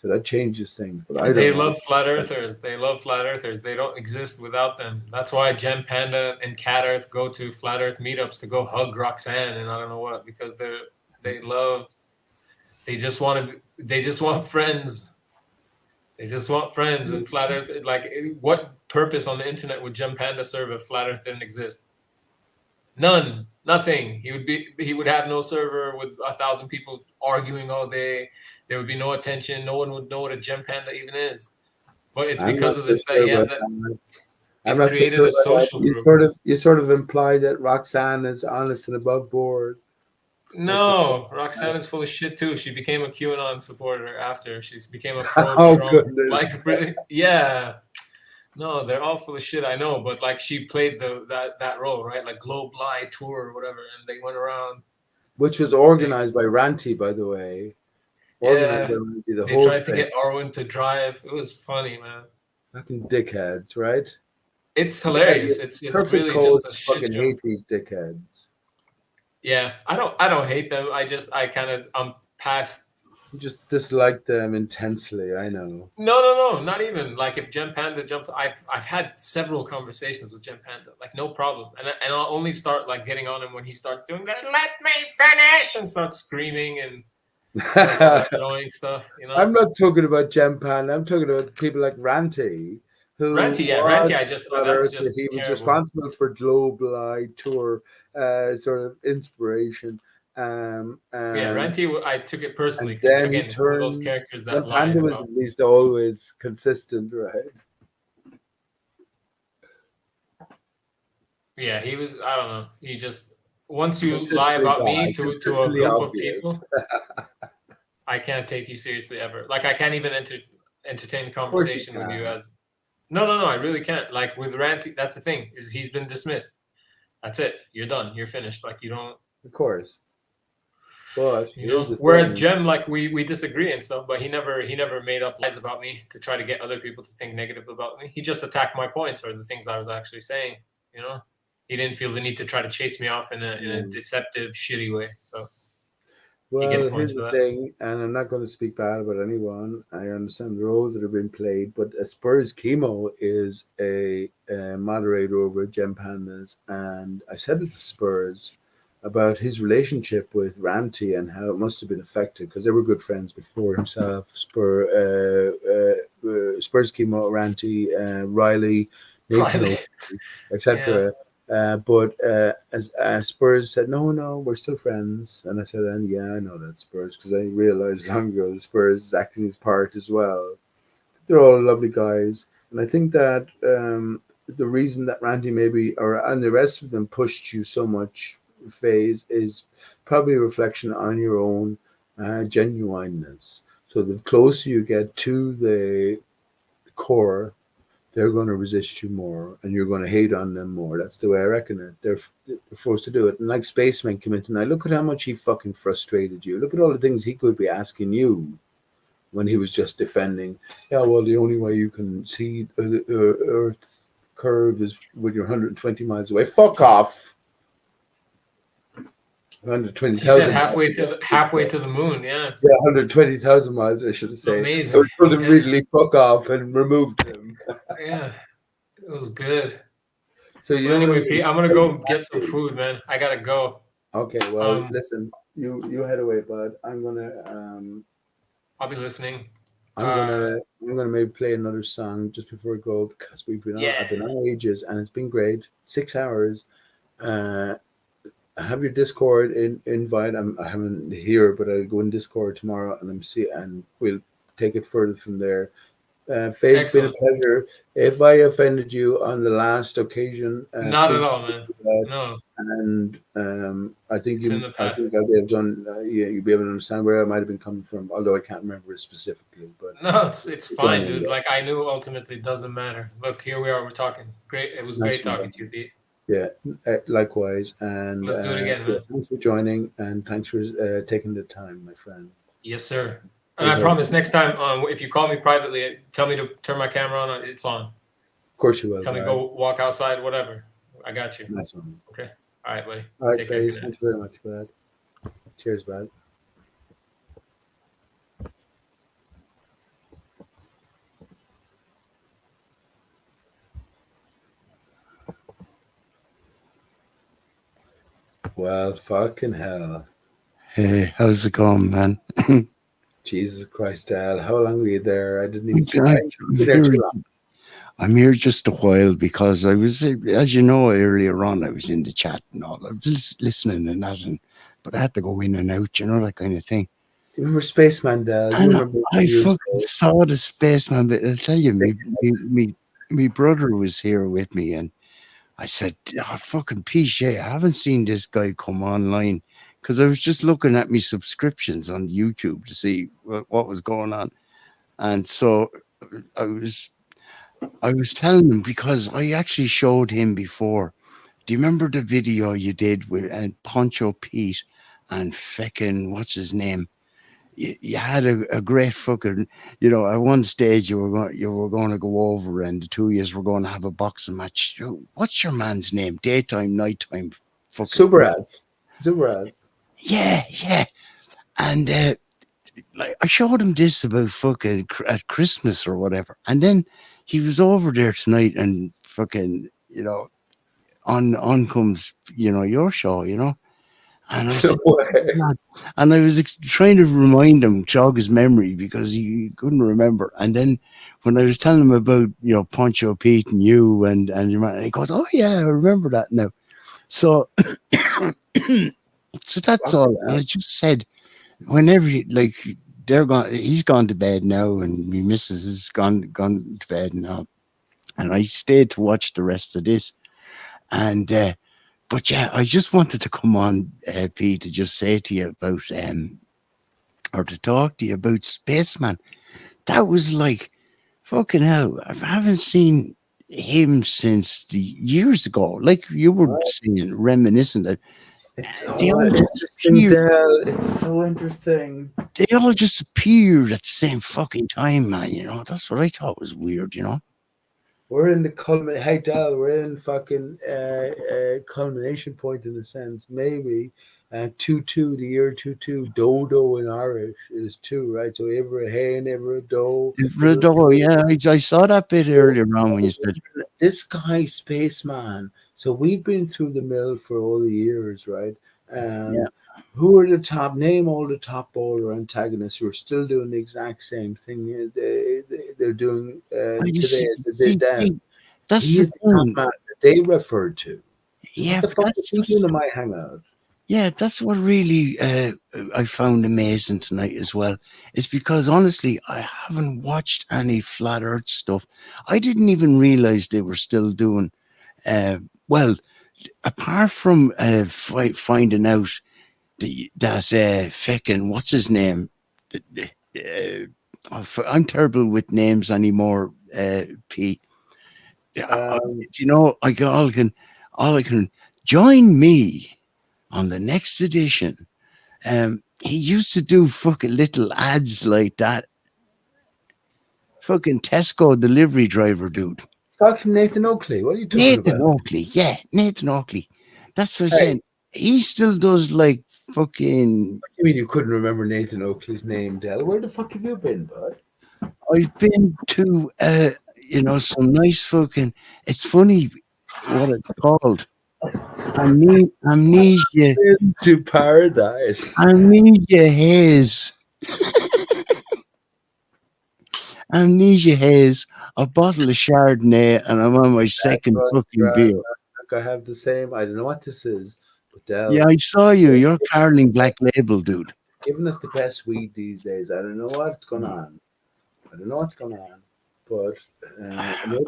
So that changes things. But they love flat earthers. They love flat earthers. They don't exist without them. That's why Jem Panda and Cat Earth go to flat earth meetups to go hug Roxanne and I don't know what, because they just want friends. They just want friends. And flat earth, like, what purpose on the internet would Jem Panda serve if flat earth didn't exist? None. Nothing. He would have no server with 1,000 people arguing all day. There would be no attention. No one would know what a gem panda even is. But it's I'm not because of so this that sure he has about that. that. I'm It's not so created sure a about that. social group. You sort of imply that Roxanne is honest and above board. No, Roxanne is full of shit too. She became a QAnon supporter after. She became a Oh pro-Trump. goodness. Yeah. No, they're all full of shit. I know, but like she played that role, right? Like Globe Live tour or whatever, and they went around. Which was organized by Ranty, by the way. Organized by Yeah, Ranty, the they whole tried to thing. get Arwen to drive. It was funny, man. Fucking dickheads, right? It's hilarious. It's Perfect really cause just a to shit fucking show. hate these dickheads. Yeah, I don't hate them. I'm past. You just dislike them intensely. I know. No, not even. Like if Gem Panda jumps, I've had several conversations with Gem Panda, like no problem, and I'll only start like getting on him when he starts doing that. Let me finish and start screaming and like all that annoying stuff, you know. I'm not talking about Gem Pan. I'm talking about people like Ranty, who Ranty. was That's he just was terrible. responsible for Globe Live Tour, sort of inspiration. Yeah, Ranty. I took it personally And because then he again, it's one of those turns. characters Gem that lied Panda was about. at least always consistent, right? Yeah, he was. I don't know. He just once you lie Consistently about guy, me to a consistently group of obvious. people, I can't take you seriously ever. Like I can't even entertain Of course you conversation with you can. as. No, I really can't. Like with Ranty, that's the thing is he's been dismissed. That's it. You're done. You're finished. Like you don't. Of course. But You here's know. the Whereas thing. Jem, like we disagree and stuff, but he never made up lies about me to try to get other people to think negative about me. He just attacked my points or the things I was actually saying. You know. He didn't feel the need to try to chase me off in a deceptive, shitty way. So he gets Well, points here's for the that. thing, and I'm not going to speak bad about anyone. I understand the roles that have been played, but Spurs Chemo is a moderator over at Gem Pandas, and I said it to Spurs about his relationship with Ranty and how it must have been affected because they were good friends before himself. Spurs Chemo, Ranty, Riley, Nathan, Riley. etc. But as Spurs said, no, we're still friends. And I said, and yeah, I know that Spurs because I realized long ago the Spurs is acting his part as well. They're all lovely guys, and I think that the reason that Randy maybe and the rest of them pushed you so much, phase, is probably a reflection on your own genuineness. So the closer you get to the core, they're going to resist you more and you're going to hate on them more. That's the way I reckon it. They're forced to do it. And like Spaceman came in tonight, look at how much he fucking frustrated you. Look at all the things he could be asking you when he was just defending. Yeah, well, the only way you can see the Earth's curve is when you're 120 miles away. Fuck off. He 120,000 said miles. halfway to the moon. Yeah, Yeah, 120,000 miles, I should say. So amazing. we told him Yeah, immediately, fuck off, and removed him. yeah, it was good. So you Well, know what I anyway, mean? Pete, I'm gonna go get some food, man. I gotta go. Okay, well, Um, listen, you head away, bud. I'll be listening. I'm gonna maybe play another song just before I go because Yeah, I've been on ages and it's been great. 6 hours. Have your Discord invite. I haven't here, but I'll go in Discord tomorrow and we'll take it further from there. Faye, it's been a excellent. pleasure. If I offended you on the last occasion, Not at please all, forgive man. me that. No, And it's in the I past. think I'll be able to, you'll be able to understand where I might have been coming from, although I can't remember it specifically. But No, it's we're going fine, dude. anyway. Like I knew ultimately it doesn't matter. Look, here we are. We're talking. Great. It was Nice great one, talking bud. to you, Pete. Yeah, likewise. And Let's do it again, yeah, man. thanks for joining and thanks for taking the time, my friend. Yes, sir. And Good I help. promise next time, if you call me privately, tell me to turn my camera on. It's on. Of course you will. Tell me to Bud. go walk outside, whatever. I got you. Nice one. Okay. All right, buddy. All right, Take care. Faze. Good night. Thank you very much, bud. Cheers, bud. Well, fucking hell. Hey, how's it going, man? Jesus Christ, Al. How long were you there? I didn't even see. I I didn't be there too long. I'm here just a while because I was, as you know, earlier on, I was in the chat and all. I was listening and that, but I had to go in and out, that kind of thing. You remember Spaceman, Dad? You And remember I years fucking ago? saw the spaceman, but I'll tell you, me brother was here with me, and I said, oh, fucking PJ, I haven't seen this guy come online because I was just looking at me subscriptions on YouTube to see what was going on. And so I was telling him because I actually showed him before. Do you remember the video you did with Poncho Pete and feckin' what's his name? You had a great fucking, at one stage you were going to go over and the two of you were going to have a boxing match. What's your man's name? Daytime, nighttime, fucking Super ads. Super ad. yeah. And like I showed him this about fucking at Christmas or whatever, and then he was over there tonight and fucking on comes your show, and I said, No way. God. And I was trying to remind him, jog his memory because he couldn't remember. And then when I was telling him about, Poncho Pete and you and your man, he goes, oh yeah, I remember that now. So, so that's all. And I just said, whenever they're gone, he's gone to bed now, and my missus has gone to bed now, and I stayed to watch the rest of this, and. But yeah, I just wanted to come on, Pete, to just say to you about, or to talk to you about Spaceman. That was like, fucking hell, I haven't seen him since the years ago. Like you were saying, reminiscent. It's They all just interesting, appeared. Dell. It's so interesting. They all just appeared at the same fucking time, man. That's what I thought was weird. We're in the culmination. Hey, Dal, we're in fucking culmination point in a sense. Maybe 2-2, the year 2-2. Dodo in Irish is two, right? So ever a hen, ever a doe. Riddle, yeah, I saw that bit earlier on when you said This guy, Spaceman. So we've been through the mill for all the years, right? Yeah. Who are the top? Name all the top bowler antagonists who are still doing the exact same thing they're doing today as they did then. That's He the is the top thing. man that they referred to. Yeah, What the but fuck is he doing in my hangout? yeah, that's what really I found amazing tonight as well. It's because honestly, I haven't watched any flat Earth stuff. I didn't even realize they were still doing. Well, apart from finding out that feckin' what's his name. I'm terrible with names anymore, Pete. All I can join me on the next edition. He used to do fucking little ads like that. Fucking Tesco delivery driver dude. Fucking Nathan Oakley. What are you talking Nathan about? Oakley. Yeah, Nathan Oakley. That's what I'm Hey, saying. He still does like fucking. what do you mean you couldn't remember Nathan Oakley's name, Del? Where the fuck have you been, bud? I've been to some nice fucking. It's funny what it's called. Amnesia. Into paradise. Amnesia haze. Amnesia haze. A bottle of Chardonnay, and I'm on my second fucking beer. I have the same. I don't know what this is, but Del. Yeah, I saw you. You're Carling Black Label, dude. Giving us the best weed these days. I don't know what's going on. But maybe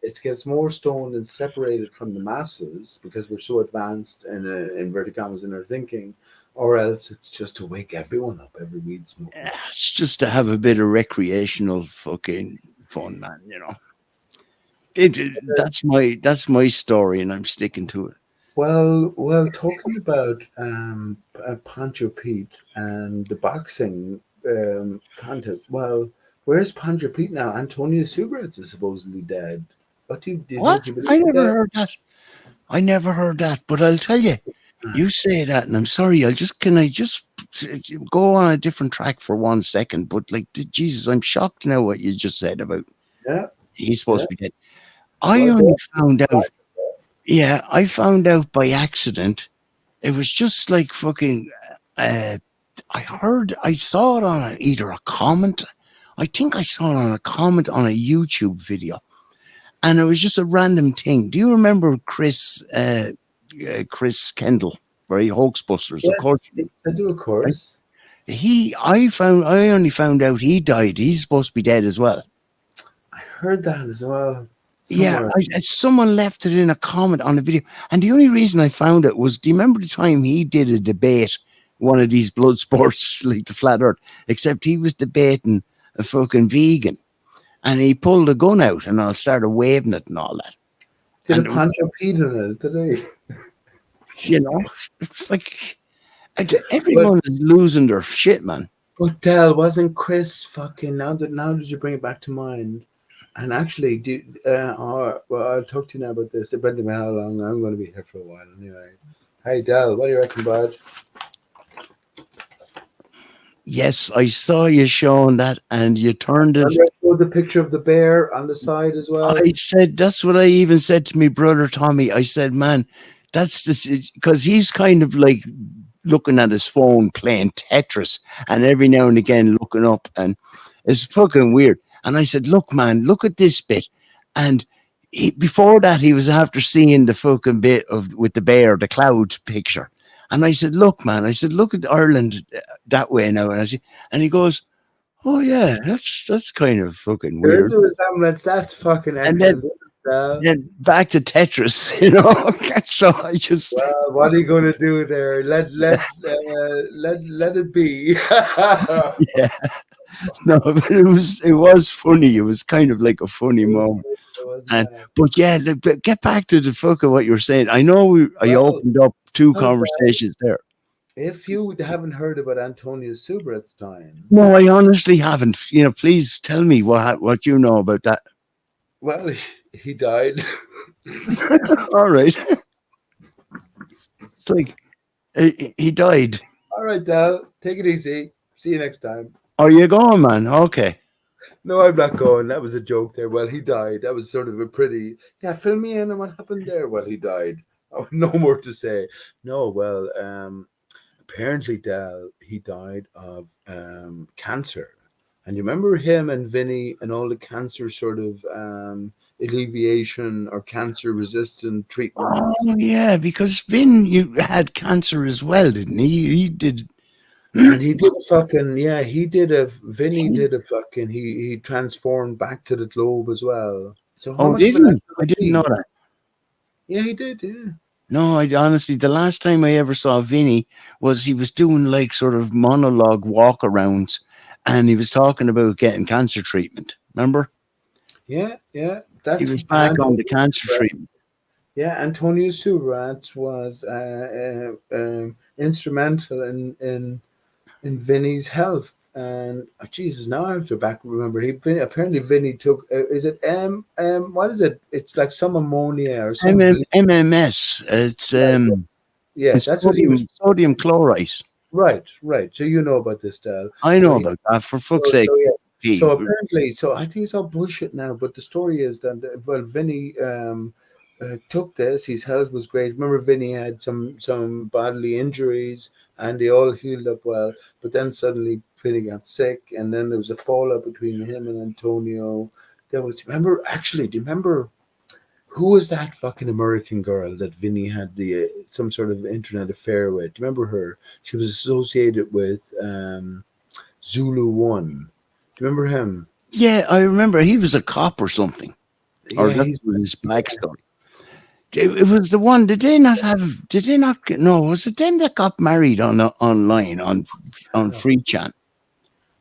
it gets more stoned and separated from the masses because we're so advanced in inverted commas in our thinking, or else it's just to wake everyone up, every weed smoker. It's just to have a bit of recreational fucking fun, man. That's my story, and I'm sticking to it. Well, talking about Pancho Pete and the boxing contest. Well, where's Pancho Pete now? Antonio Subrats is supposedly dead. What do you What? think? I never heard that. I never heard that. But I'll tell you, you say that, and I'm sorry. Can I just go on a different track for 1 second? But like, Jesus, I'm shocked now what you just said about. Yeah, he's supposed to be dead. I only found out. Yeah, I found out by accident. It was just like fucking. I saw it on either a comment. I think I saw it on a comment on a YouTube video. and it was just a random thing. Do you remember Chris Kendall, very Hoaxbusters? Of course, Yes, I do, of right? course. I only found out he died. He's supposed to be dead as well. I heard that as well. Yeah, Somewhere. someone left it in a comment on the video, and the only reason I found it was, do you remember the time he did a debate, one of these blood sports like the Flat Earth, except he was debating a fucking vegan, and he pulled a gun out and I started waving it and all that. Did And a Pancho Pete in it today? you know, it's like everyone is losing their shit, man. But Del, wasn't Chris fucking now that you bring it back to mind? And actually, well, I'll talk to you now about this. Depending on how long I'm going to be here for a while, anyway. Hey, Del, what do you reckon, bud? Yes, I saw you showing that, and you turned it. Remember I showed the picture of the bear on the side as well. I said that's what I even said to my brother Tommy. I said, man, that's this, because he's kind of like looking at his phone playing Tetris, and every now and again looking up, and it's fucking weird. And I said, look, man, look at this bit. And before that, he was after seeing the fucking bit with the bear, the cloud picture. And I said, look, man, look at Ireland that way now. And he goes, oh yeah, that's kind of fucking weird. That's fucking excellent. And then back to Tetris, you know. So I just. Well, what are you going to do there? Let it be. Yeah. No, but it was funny. It was kind of like a funny moment. But yeah, get back to the fuck of what you were saying. I know I opened up two conversations there. If you haven't heard about Antonio Subra at the time. No, I honestly haven't. You know, please tell me what you know about that. Well, he died. All right. It's like he died. All right, Dal. Take it easy. See you next time. Are you going, man? Okay. No, I'm not going. That was a joke there. Well, he died. That was sort of a pretty. Yeah, fill me in on what happened there. Well, he died. Oh, no more to say. No, well, apparently, Dal, he died of cancer. And you remember him and Vinny and all the cancer sort of alleviation or cancer resistant treatments? Oh, yeah, because Vin, you had cancer as well, didn't he? He did. And he did a fucking, Vinny did a fucking, he transformed back to the globe as well. So how much did he? I didn't know that. Yeah, he did, yeah. No, I honestly, the last time I ever saw Vinny was he was doing like sort of monologue walkarounds, and he was talking about getting cancer treatment. Remember? Yeah. He was back on the cancer treatment. Yeah, Antonio Subrat was instrumental in Vinny's health. And Jesus, now I have to remember. Apparently Vinny took. Is it what is it? It's like some ammonia or something. MMS. It's it's that's sodium chloride. Right. So you know about this, Dal. I know about that. For fuck's sake. So apparently, I think it's all bullshit now. But the story is that Vinny took this. His health was great. Remember, Vinny had some bodily injuries, and they all healed up well. But then suddenly, Vinny got sick, and then there was a fallout between him and Antonio. Do you remember who was that fucking American girl that Vinny had some sort of internet affair with? Do you remember her? She was associated with Zulu One. Do you remember him? Yeah, I remember. He was a cop or something. Or that's his backstory. It was the one. Did they not? No, was it them that got married online on Free Chan?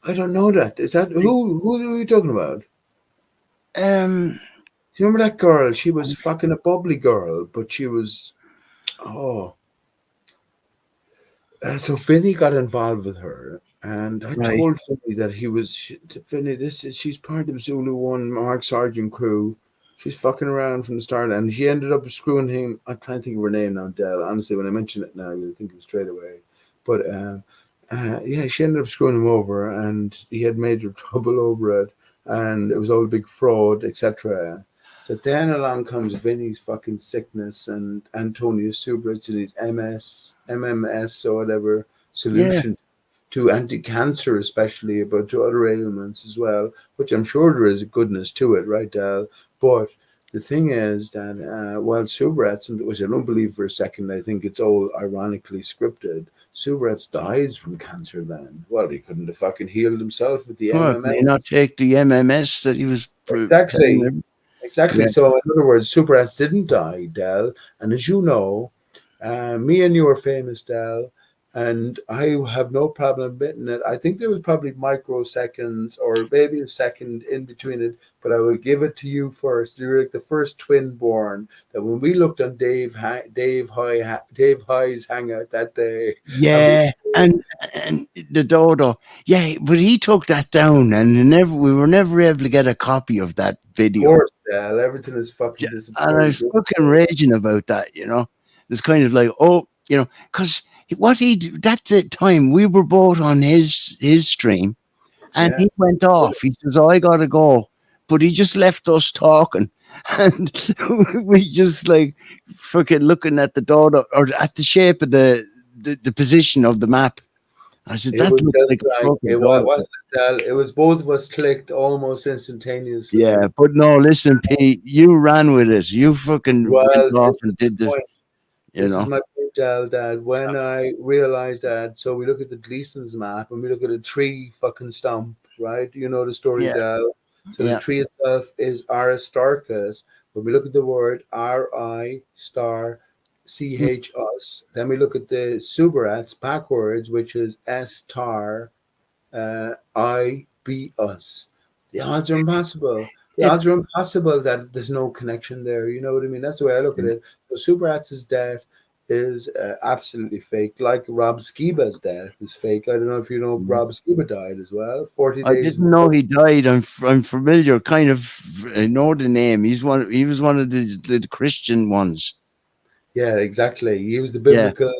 I don't know that. Is that who are you talking about? Do you remember that girl? She was fucking a bubbly girl, but she was. So Vinny got involved with her, and I told Vinny that Vinny. She's part of Zulu One, Mark Sargent crew. She's fucking around from the start, and she ended up screwing him. I'm trying to think of her name now, Del. Honestly, when I mention it now, you'll think of it straight away. But she ended up screwing him over, and he had major trouble over it, and it was all a big fraud, etc. So then along comes Vinny's fucking sickness and Antonio Subritz and his MMS or whatever solution to anti-cancer, especially, but to other ailments as well, which I'm sure there is a goodness to it, right, Dal? But the thing is that while Subrats, which I don't believe for a second, I think it's all ironically scripted. Subrats dies from cancer. Then, well, he couldn't have fucking healed himself with the Well, can MMA. he not take the MMS that he was telling Exactly. them? Exactly. Yeah. So, in other words, Superats didn't die, Del. And as you know, me and you are famous, Del, and I have no problem admitting it. I think there was probably microseconds or maybe a second in between it, but I will give it to you first. You're like the first twin born that when we looked on Dave High's hangout that day, and we Yeah, and the dodo. Yeah, but he took that down, and we were never able to get a copy of that of video. course, Del, everything is fucking And I disappeared. was fucking raging about that, you know. It's kind of like, oh, you know, because what he that's the time we were both on his stream, and Yeah. he went off. He says, "Oh, I gotta go," but he just left us talking, and we just like fucking looking at the dodo or at the shape of the position of the map. I said, It "That was looks just like a like fucking it dodo." was. It was both of us clicked almost Yeah, instantaneously. but no, listen, Pete, you ran with it. You fucking went Well, off this is and did the the, point. you This is know. my point, Al, that when I realized that, so we look at the Gleason's map and we look at a tree fucking stump, right? You know the story, Yeah, Dal. So the yeah. tree itself is ARI-STAR-CHUS. When we look at the word RI-STAR-CHUS, then we look at the Subarats backwards, which is S-tar I be us. The odds are impossible. The It, odds are impossible that there's no connection there. You know what I mean? That's the way I look at it. So Super Rats's death is absolutely fake. Like Rob Skiba's death is fake. I don't know if you know Rob Skiba died as well. 40 I days didn't know before. he died. I'm familiar, kind of. I know the name. He was one of the Christian ones. Yeah, exactly. He was the Yeah, biblical,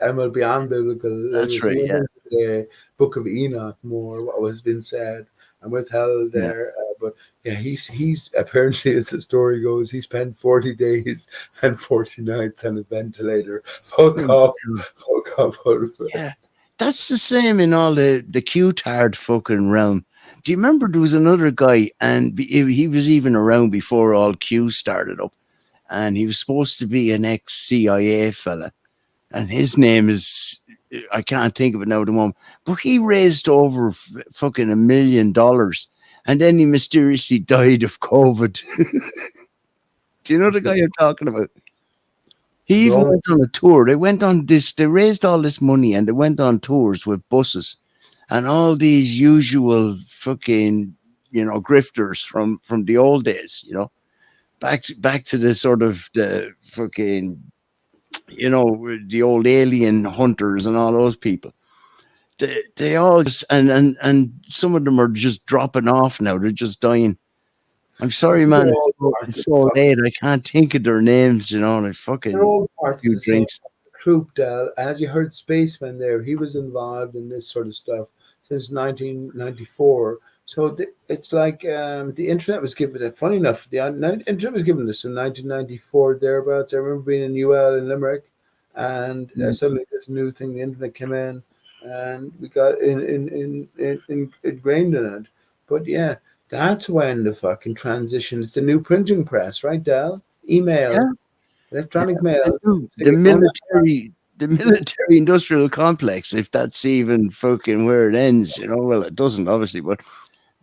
MLB unbiblical. that's So right. went Yeah, into the Book of Enoch more, what has been said and withheld yeah. there. But yeah, he's apparently, as the story goes, he spent 40 days and 40 nights on a ventilator. Fuck Oh, off. God. Fuck off. Out of it. Yeah, that's the same in all the Q-tard fucking realm. Do you remember there was another guy, and he was even around before all Q started up, and he was supposed to be an ex-CIA fella, and his name is I can't think of it now at the moment, but he raised over fucking $1 million, and then he mysteriously died of COVID. Do you know the guy I'm talking about? He even Don't. went on a tour. They went on this. They raised all this money and they went on tours with buses, and all these usual fucking grifters from the old days. Back to the sort of the fucking the old alien hunters and all those people. They all just and some of them are just dropping off now. They're just dying. I'm I sorry, think man. they're all part It's of the so fuck. late. I can't think of their names. They They're fucking all part of few the same drinks. troop, Del. As you heard, Spaceman there, he was involved in this sort of stuff since 1994. So it's like the internet was given it. Funny enough, the internet was given this in 1994 thereabouts. I remember being in UL in Limerick, and suddenly this new thing, the internet came in, and we got in ingrained in it. But yeah, that's when the fucking transition. It's the new printing press, right, Del? Email, Yeah, electronic mail. So the you're going the military industrial complex, if that's even fucking where it ends, well, it doesn't obviously, but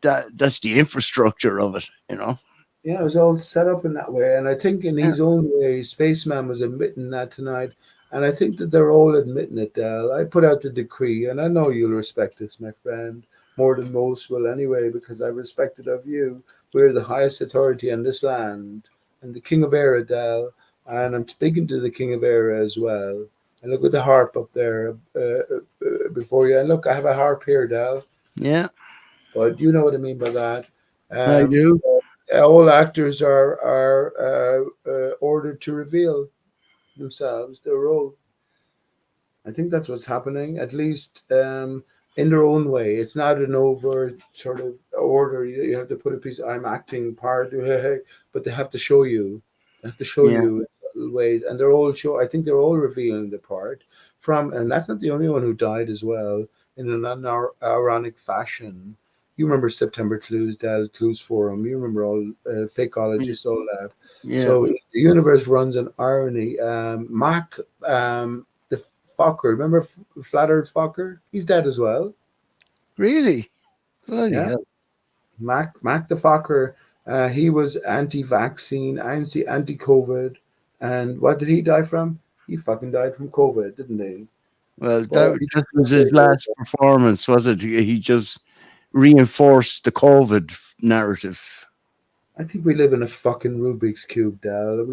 that's the infrastructure of it. Yeah, it was all set up in that way. And I think in Yeah, his own way, Spaceman was admitting that tonight. And I think that they're all admitting it, Del. I put out the decree, and I know you'll respect this, my friend, more than most will anyway, because I respect it of you. We're the highest authority on this land, and the King of Era, Del. And I'm speaking to the King of Era as well. And look at the harp up there before you. And look, I have a harp here, Del. yeah, But you know what I mean by that. I Um, do. all actors are ordered to reveal themselves, their role. I think that's what's happening, at least in their own way. It's not an overt sort of order. You have to put a piece. I'm acting part, but they have to show you. They have to show Yeah, you in subtle ways, and they're all show. I think they're all revealing the part from, and that's not the only one who died as well in an ironic fashion. You remember September Clues, Dal Clues Forum. You remember all fakeologists, all that. Yeah. So the universe runs on irony. Mac, the Fokker, remember Flat Earth Fokker? He's dead as well. Really? Bloody Yeah, hell. Mac the Fokker. He was anti-vaccine, anti-COVID, and what did he die from? He fucking died from COVID, didn't he? Well, Well, that was his last performance, was it? He just reinforced the COVID narrative. I think we live in a fucking Rubik's cube, Dal.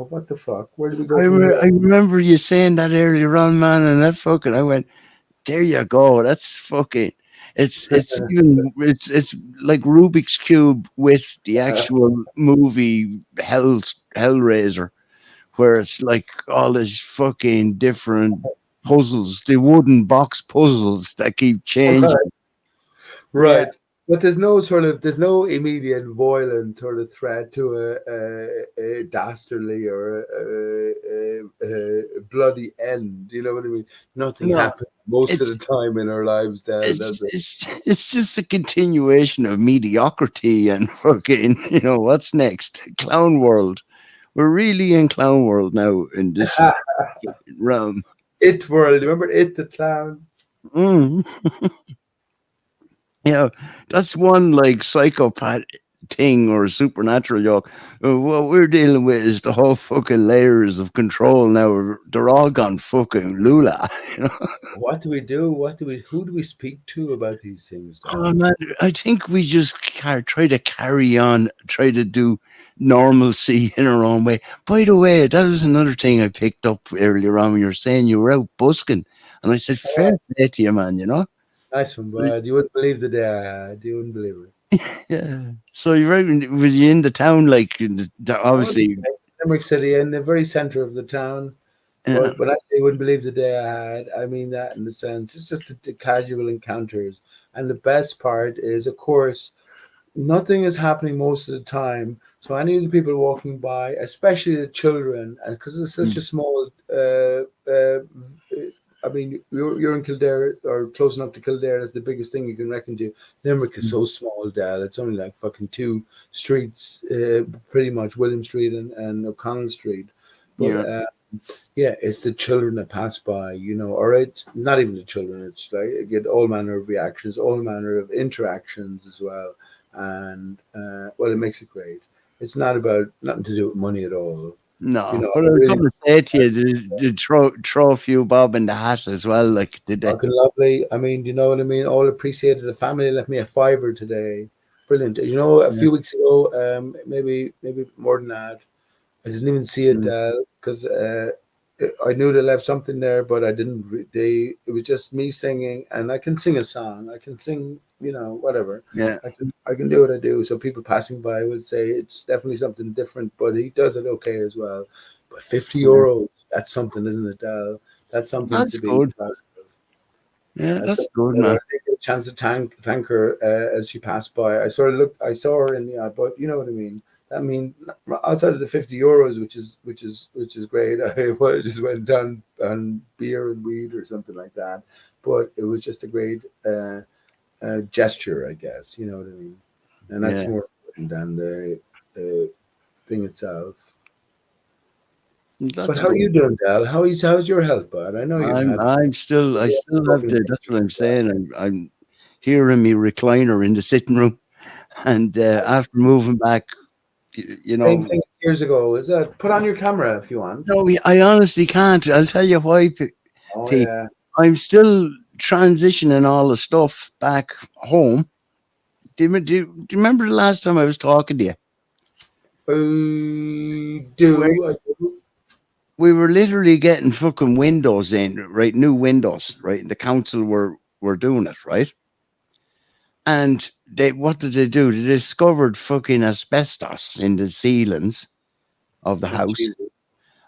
What the fuck? Where do we go from here? I remember you saying that earlier on, man, and I went, there you go. That's fucking. It's like Rubik's cube with the actual movie Hellraiser, where it's like all these fucking different puzzles, the wooden box puzzles that keep changing. Right. But there's no immediate violent sort of threat to a dastardly or a bloody end. You know what I mean? Nothing No, happens most of it's the time in our lives, Dal, does it? it's just a continuation of mediocrity and fucking, what's next? Clown world. We're really in clown world now in this realm. It world. Remember It the Clown? Mm. Yeah, that's one like psychopath thing or supernatural joke. What we're dealing with is the whole fucking layers of control now. They're all gone fucking lula. What do we do? Who do we speak to about these things, Dal? Oh man, I think we just try to carry on, try to do normalcy in our own way. By the way, that was another thing I picked up earlier on when you were saying you were out busking, and I said, "Fair play to you, man." Nice one, bud. You wouldn't believe the day I had. You wouldn't believe it. Yeah. So was you in the town, like obviously? Limerick City, in the very center of the town. Yeah. But when I say you wouldn't believe the day I had, I mean that in the sense it's just the casual encounters. And the best part is, of course, nothing is happening most of the time. So any of the people walking by, especially the children, and because it's such a small, I mean, you're in Kildare or close enough to Kildare. That's the biggest thing you can reckon to. Limerick is so small, Dal. It's only like fucking two streets, pretty much William Street and O'Connell Street. But yeah, it's the children that pass by, or it's not even the children. It's like you get all manner of reactions, all manner of interactions as well. And well, it makes it great. It's not about nothing to do with money at all. No, but I was going to say to you, did throw a few bob in the hat as well, like did they? Fucking lovely. I mean, you know what I mean? All appreciated. The family left me a $5 today. Brilliant. A few weeks ago, maybe more than that, I didn't even see it because I knew they left something there, but I didn't. It was just me singing, and I can sing a song. I can sing, whatever. Yeah, I can do what I do. So people passing by would say it's definitely something different, but he does it okay as well. But €50, that's something, isn't it, Dal? That's something that's to be good. proud of. Yeah, that's good, man. I didn't get a chance to thank her as she passed by. I saw her in the eye, but you know what I mean. I mean, outside of the €50, which is great. I just went down on beer and weed or something like that, but it was just a great gesture, I guess. You know what I mean, and that's more important than the thing itself. But how are you doing, Dal? How's your health, bud? I know I still have the. That's what I'm saying. I'm here in my recliner in the sitting room, and after moving back. Same thing years ago. Is that put on your camera if you want? No, I honestly can't. I'll tell you why, Pete. Yeah. I'm still transitioning all the stuff back home. Do you remember the last time I was talking to you? I do. We were literally getting fucking windows in, right? New windows, right? And the council were doing it, right? And what did they do? They discovered fucking asbestos in the ceilings of the house.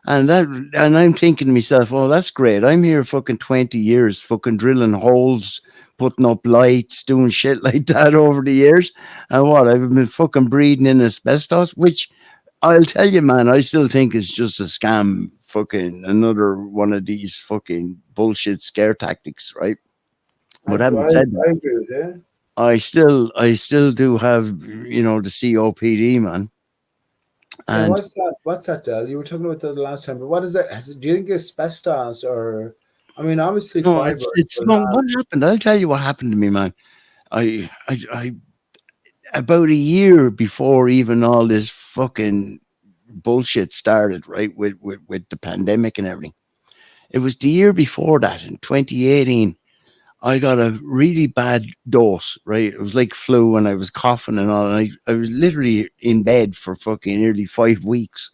And I'm thinking to myself, oh, that's great. I'm here fucking 20 years, fucking drilling holes, putting up lights, doing shit like that over the years. And what? I've been fucking breathing in asbestos, which I'll tell you, man, I still think it's just a scam, fucking another one of these fucking bullshit scare tactics, right? But having said that, I agree with you. I still do have, the COPD, man. Yeah, And what's that? What's that, Del? You were talking about that the last time, but what is that? Do you think it's asbestos or? I mean, obviously no, fiber it's will no. have. What happened? I'll tell you what happened to me, man. I about a year before even all this fucking bullshit started, right? With the pandemic and everything. It was the year before that, in 2018. I got a really bad dose, right? It was like flu and I was coughing and all. And I was literally in bed for fucking nearly 5 weeks.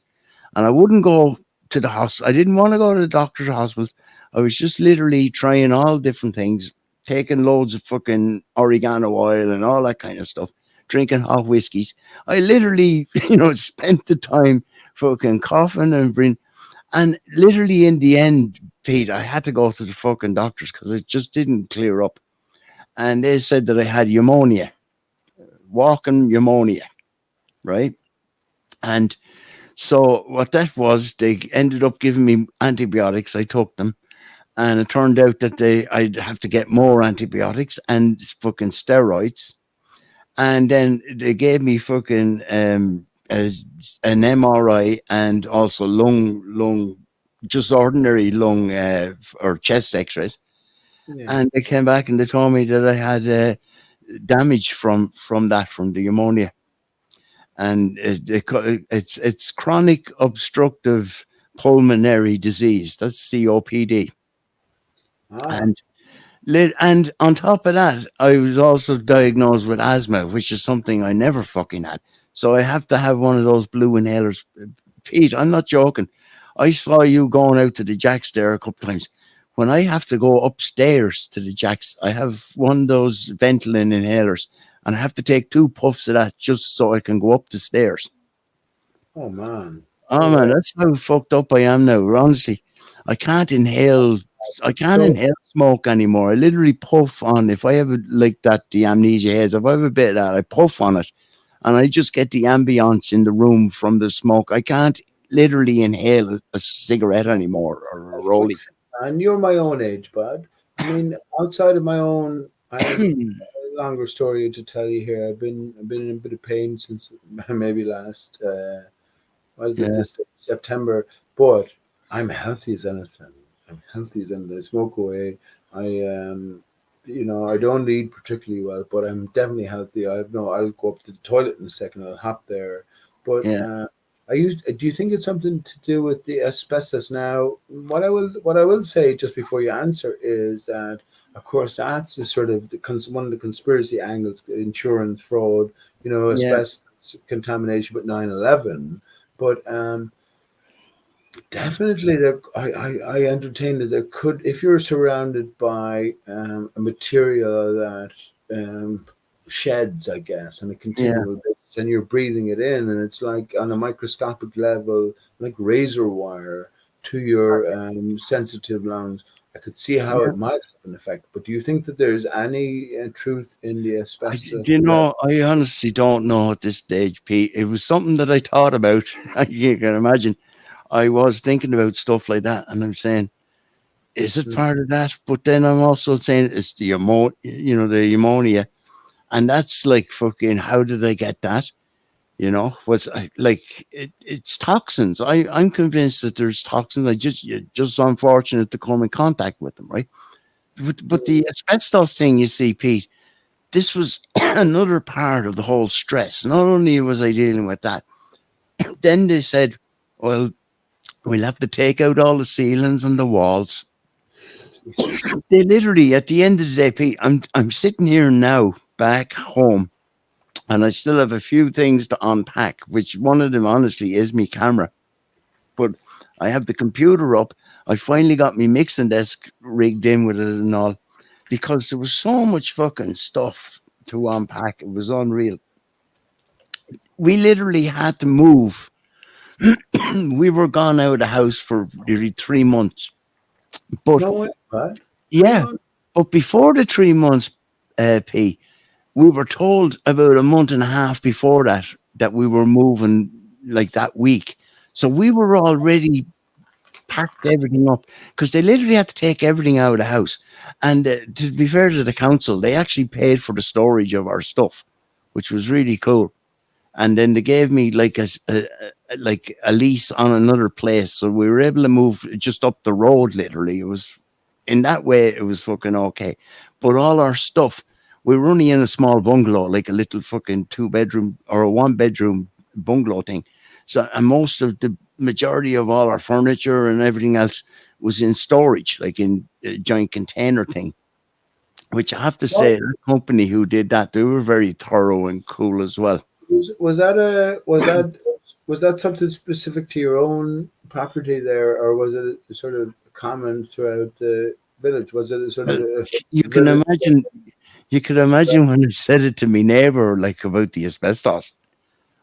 And I wouldn't go to the hospital. I didn't want to go to the doctor's hospital. I was just literally trying all different things, taking loads of fucking oregano oil and all that kind of stuff, drinking hot whiskeys. I literally, spent the time fucking coughing and breathing. And literally in the end, Pete, I had to go to the fucking doctors because it just didn't clear up. And they said that I had pneumonia, walking pneumonia, right? And so what that was, they ended up giving me antibiotics. I took them, and it turned out that I'd have to get more antibiotics and fucking steroids. And then they gave me fucking an MRI and also lung, just ordinary lung or chest X-rays. Yeah. And they came back and they told me that I had damage from the pneumonia, and it's chronic obstructive pulmonary disease. That's COPD. Ah, And on top of that, I was also diagnosed with asthma, which is something I never fucking had. So I have to have one of those blue inhalers. Pete, I'm not joking. I saw you going out to the Jacks there a couple times. When I have to go upstairs to the Jacks, I have one of those Ventolin inhalers, and I have to take 2 puffs of that just so I can go up the stairs. oh man. Oh man, that's how fucked up I am now. Honestly, I can't inhale. I can't So inhale smoke anymore. I literally puff on. If I have like that, the amnesia haze. If I have a bit of that, I puff on it, and I just get the ambience in the room from the smoke. I can't literally inhale a cigarette anymore or a rollie. and you're my own age, bud. I mean, outside of my own, I have a longer story to tell you here. I've been in a bit of pain since maybe last what is it, Yeah, this September, but I'm healthy as anything. I'm healthy as anything. I smoke away. I I don't eat particularly well, but I'm definitely healthy. I'll go up to the toilet in a second. I'll hop there, but yeah, do you think it's something to do with the asbestos? Now, what I will say just before you answer is that, of course, that's the sort of one of the conspiracy angles: insurance fraud, yeah, asbestos contamination with 9/11. But definitely, I entertain that there could, if you're surrounded by a material that sheds, I guess, on a yeah. continual basis, and you're breathing it in, and it's like on a microscopic level, like razor wire to your sensitive lungs. I could see how Yeah. it might have an effect, but do you think that there's any truth in the asbestos? I honestly don't know at this stage, Pete. It was something that I thought about. You can imagine. I was thinking about stuff like that, and I'm saying, is it Mm. part of that? But then I'm also saying it's the ammonia, and that's like fucking. How did I get that? It's toxins. I'm convinced that there's toxins. You're just unfortunate to come in contact with them, right? But the asbestos thing, you see, Pete, this was another part of the whole stress. Not only was I dealing with that, then they said, well, we'll have to take out all the ceilings and the walls. Jesus. They literally, at the end of the day, Pete, I'm sitting here now back home, and I still have a few things to unpack, which one of them, honestly, is my camera. But I have the computer up. I finally got my mixing desk rigged in with it and all, because there was so much fucking stuff to unpack. It was unreal. We literally had to move. We were gone out of the house for nearly 3 months. But No way, bud. three yeah, months. but before the 3 months, P, we were told about a month and a half before that we were moving like that week. So we were already packed everything up because they literally had to take everything out of the house. And to be fair to the council, they actually paid for the storage of our stuff, which was really cool. And then they gave me like a lease on another place, so we were able to move just up the road. Literally, it was in that way it was fucking okay. But all our stuff, we were only in a small bungalow, like a little fucking 2-bedroom or a 1-bedroom bungalow thing. So, and most of the majority of all our furniture and everything else was in storage, like in a giant container thing. Which I have to say, the company who did that, they were very thorough and cool as well. Was that something specific to your own property there, or was it sort of common throughout the village? Was it a sort of You can imagine. You could imagine when I said it to my neighbor, like about the asbestos.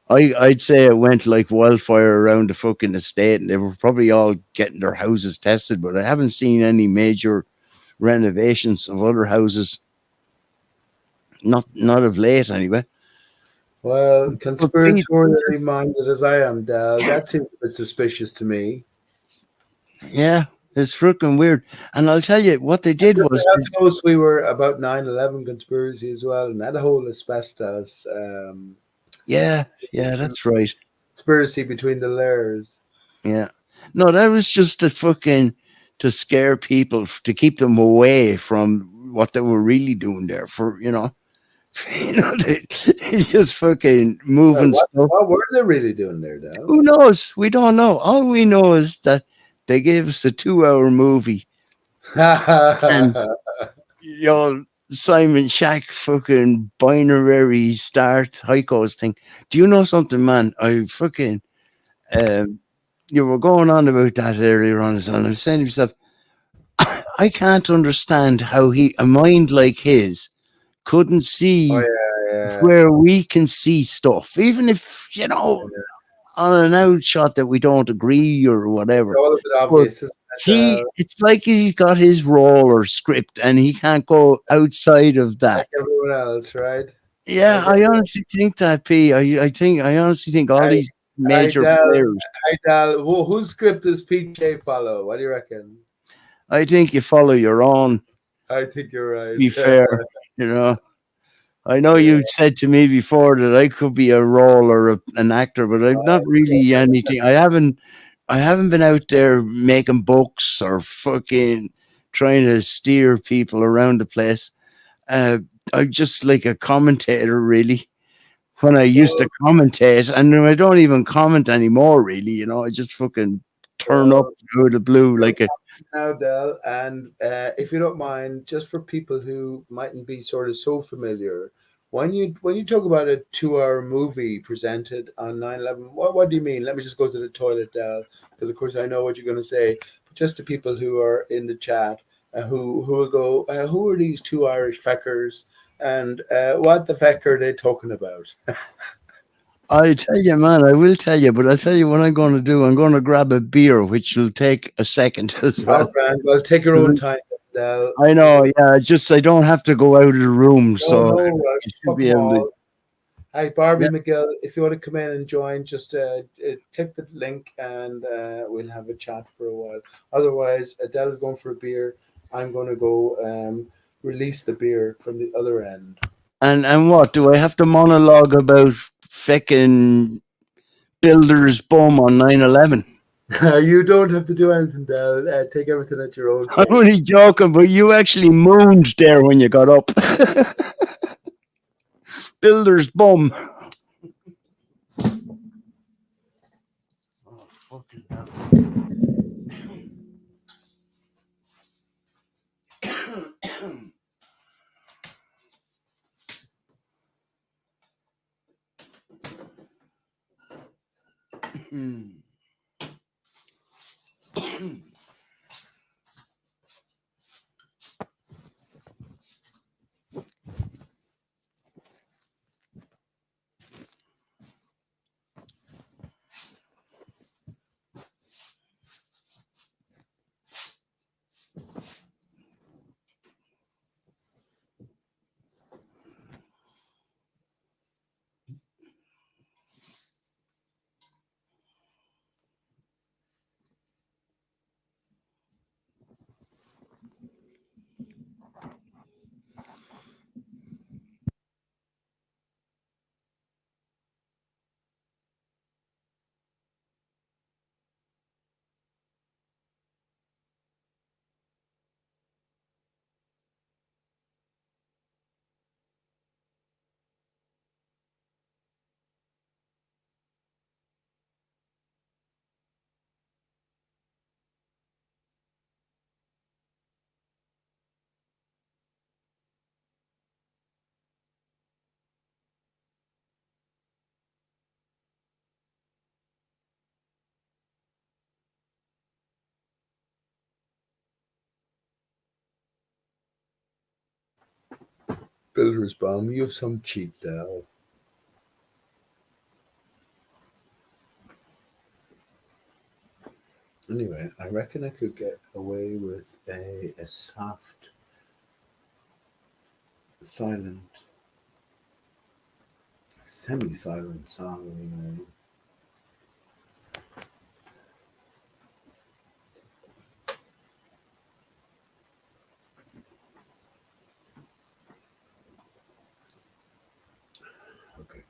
I'd say it went like wildfire around the fucking estate, and they were probably all getting their houses tested. But I haven't seen any major renovations of other houses. Not of late, anyway. Well, conspiratorially minded as I am, Dal, that seems a bit suspicious to me. Yeah, it's freaking weird. And I'll tell you what they did was how close we were about 9/11 conspiracy as well, and that whole asbestos. Yeah, that's right. Conspiracy between the layers. Yeah, no, that was just to scare people, to keep them away from what they were really doing there. They just fucking moving stuff. What were they really doing there, Dal? Who knows? We don't know. All we know is that they gave us a 2-hour movie. And Simon Shack fucking binary start Heiko's thing. Do you know something, man? I fucking you were going on about that earlier on, and I'm saying to myself, I can't understand how a mind like his couldn't see where we can see stuff, even if on an outshot that we don't agree or whatever. It's all a bit obvious. It's like he's got his role or script, and he can't go outside of that. Like everyone else, right? Yeah, I honestly think that, P. I honestly think all these major players. Hi, Dal. Whose script does PJ follow? What do you reckon? I think you follow your own. I think you're right. To be fair, I know you said to me before that I could be a role or an actor, but I'm not really anything. I haven't been out there making books or fucking trying to steer people around the place. I'm just like a commentator, really. When I used to commentate, and I don't even comment anymore, really. I just fucking turn up out of the blue like a. Now, Del, and if you don't mind, just for people who mightn't be sort of so familiar, when you talk about a 2-hour movie presented on 9/11, what do you mean? Let me just go to the toilet, Del, because of course I know what you're going to say. But just to people who are in the chat, who will go, who are these two Irish feckers, and what the feck are they talking about? I tell you, man, I will tell you, but I'll tell you what I'm going to do. I'm going to grab a beer, which will take a second as well. Well, take your own time. I know, yeah. I don't have to go out of the room, so no rush. Fuck be able to. Hi, Barbie McGill. If you want to come in and join, just click the link and we'll have a chat for a while. Otherwise, Adele is going for a beer. I'm going to go release the beer from the other end. And what do I have to monologue about? Fucking builder's bum on 9/11. You don't have to do anything, Del. Take everything at your own pace. I'm only joking, but you actually moaned there when you got up. Builder's bum. Oh, fucking hell. Builder's bomb. You have some cheat, Dal. Anyway, I reckon I could get away with a soft, silent, semi-silent song. Anyway. Okay.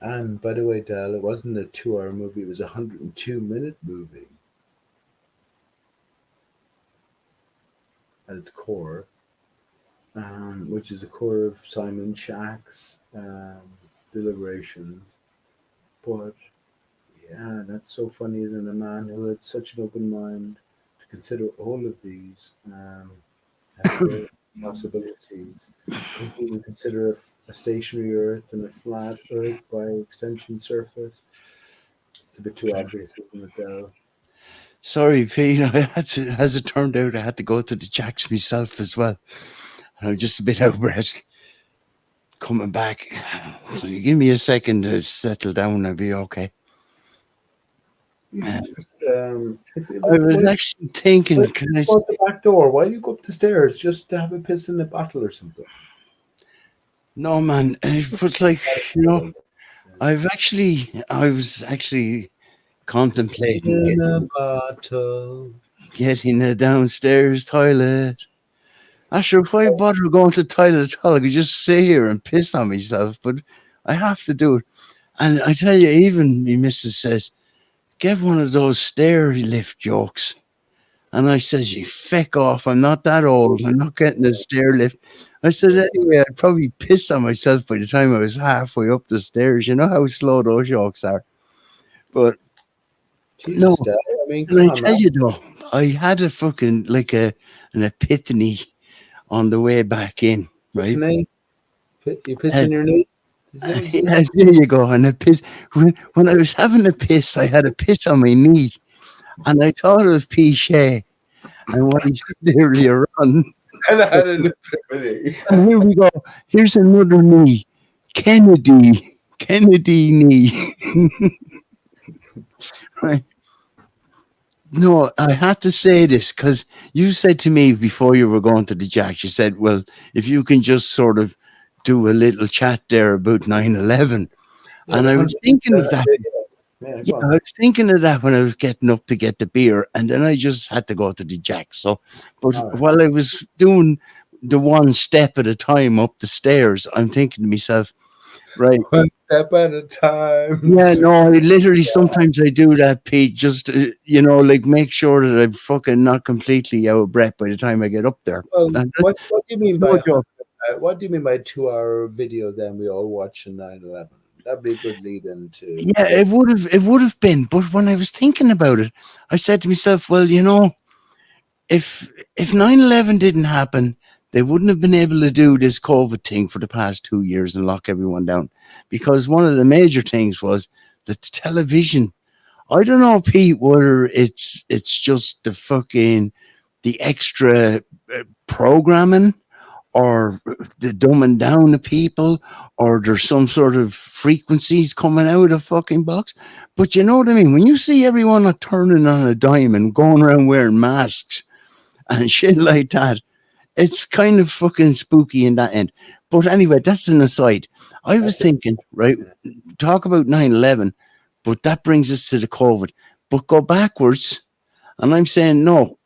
And by the way, Dal, it wasn't a 2-hour movie, it was a 102-minute movie at its core, which is the core of Simon Shack's deliberations. But yeah, that's so funny, isn't it? A man who had such an open mind to consider all of these possibilities, including consider a stationary Earth and a flat Earth by extension surface. It's a bit too obvious, isn't it, though? Sorry, Pete. I had to, as it turned out, I had to go to the Jacks myself as well. And I'm just a bit out of breath coming back. So you give me a second to settle down, I'll be okay. Just, I was actually thinking, can I go out the back door? Why do you go up the stairs? Just to have a piss in a bottle or something? No, man. But like, you know, I was actually contemplating In a bottle. getting a downstairs toilet. Actually, why bother going to the toilet at all? I could just sit here and piss on myself, but I have to do it. And I tell you, even my missus says, get one of those stair lift jokes. And I says, you feck off. I'm not that old. I'm not getting a stair lift. I said, anyway, I'd probably piss on myself by the time I was halfway up the stairs. You know how slow those jokes are. But Jesus, no, Dad. I mean, can I tell you though, I had a fucking, like an epiphany on the way back in, right? Tonight, you piss in your knee? Yeah, there you go. And a piss. When I was having a piss, I had a piss on my knee. And I thought of Pichet and what he said earlier on. And I had an epiphany. And here we go. Here's another knee. Kennedy knee. Right. No, I had to say this because you said to me before you were going to the Jacks, you said, well, if you can just sort of do a little chat there about 9/11. Yeah, and I was thinking of that. Yeah, I was thinking of that when I was getting up to get the beer, and then I just had to go to the Jacks. So, but while I was doing the one step at a time up the stairs, I'm thinking to myself, right, one step at a time. Yeah, no, I literally sometimes I do that, Pete, just you know, like make sure that I'm fucking not completely out of breath by the time I get up there. Well, what do you mean by joke. what do you mean by a 2-hour video? Then we all watch in 9/11. That'd be a good lead into. Yeah, it would have been. But when I was thinking about it, I said to myself, well, you know, if 9/11 didn't happen, they wouldn't have been able to do this COVID thing for the past 2 years and lock everyone down. Because one of the major things was the television. I don't know, Pete, whether it's just the extra programming, or the dumbing down of people, or there's some sort of frequencies coming out of the fucking box. But you know what I mean? When you see everyone turning on a dime and going around wearing masks and shit like that, it's kind of fucking spooky in that end. But anyway, that's an aside. I was thinking, right, talk about 9/11, but that brings us to the COVID. But go backwards, and I'm saying, no,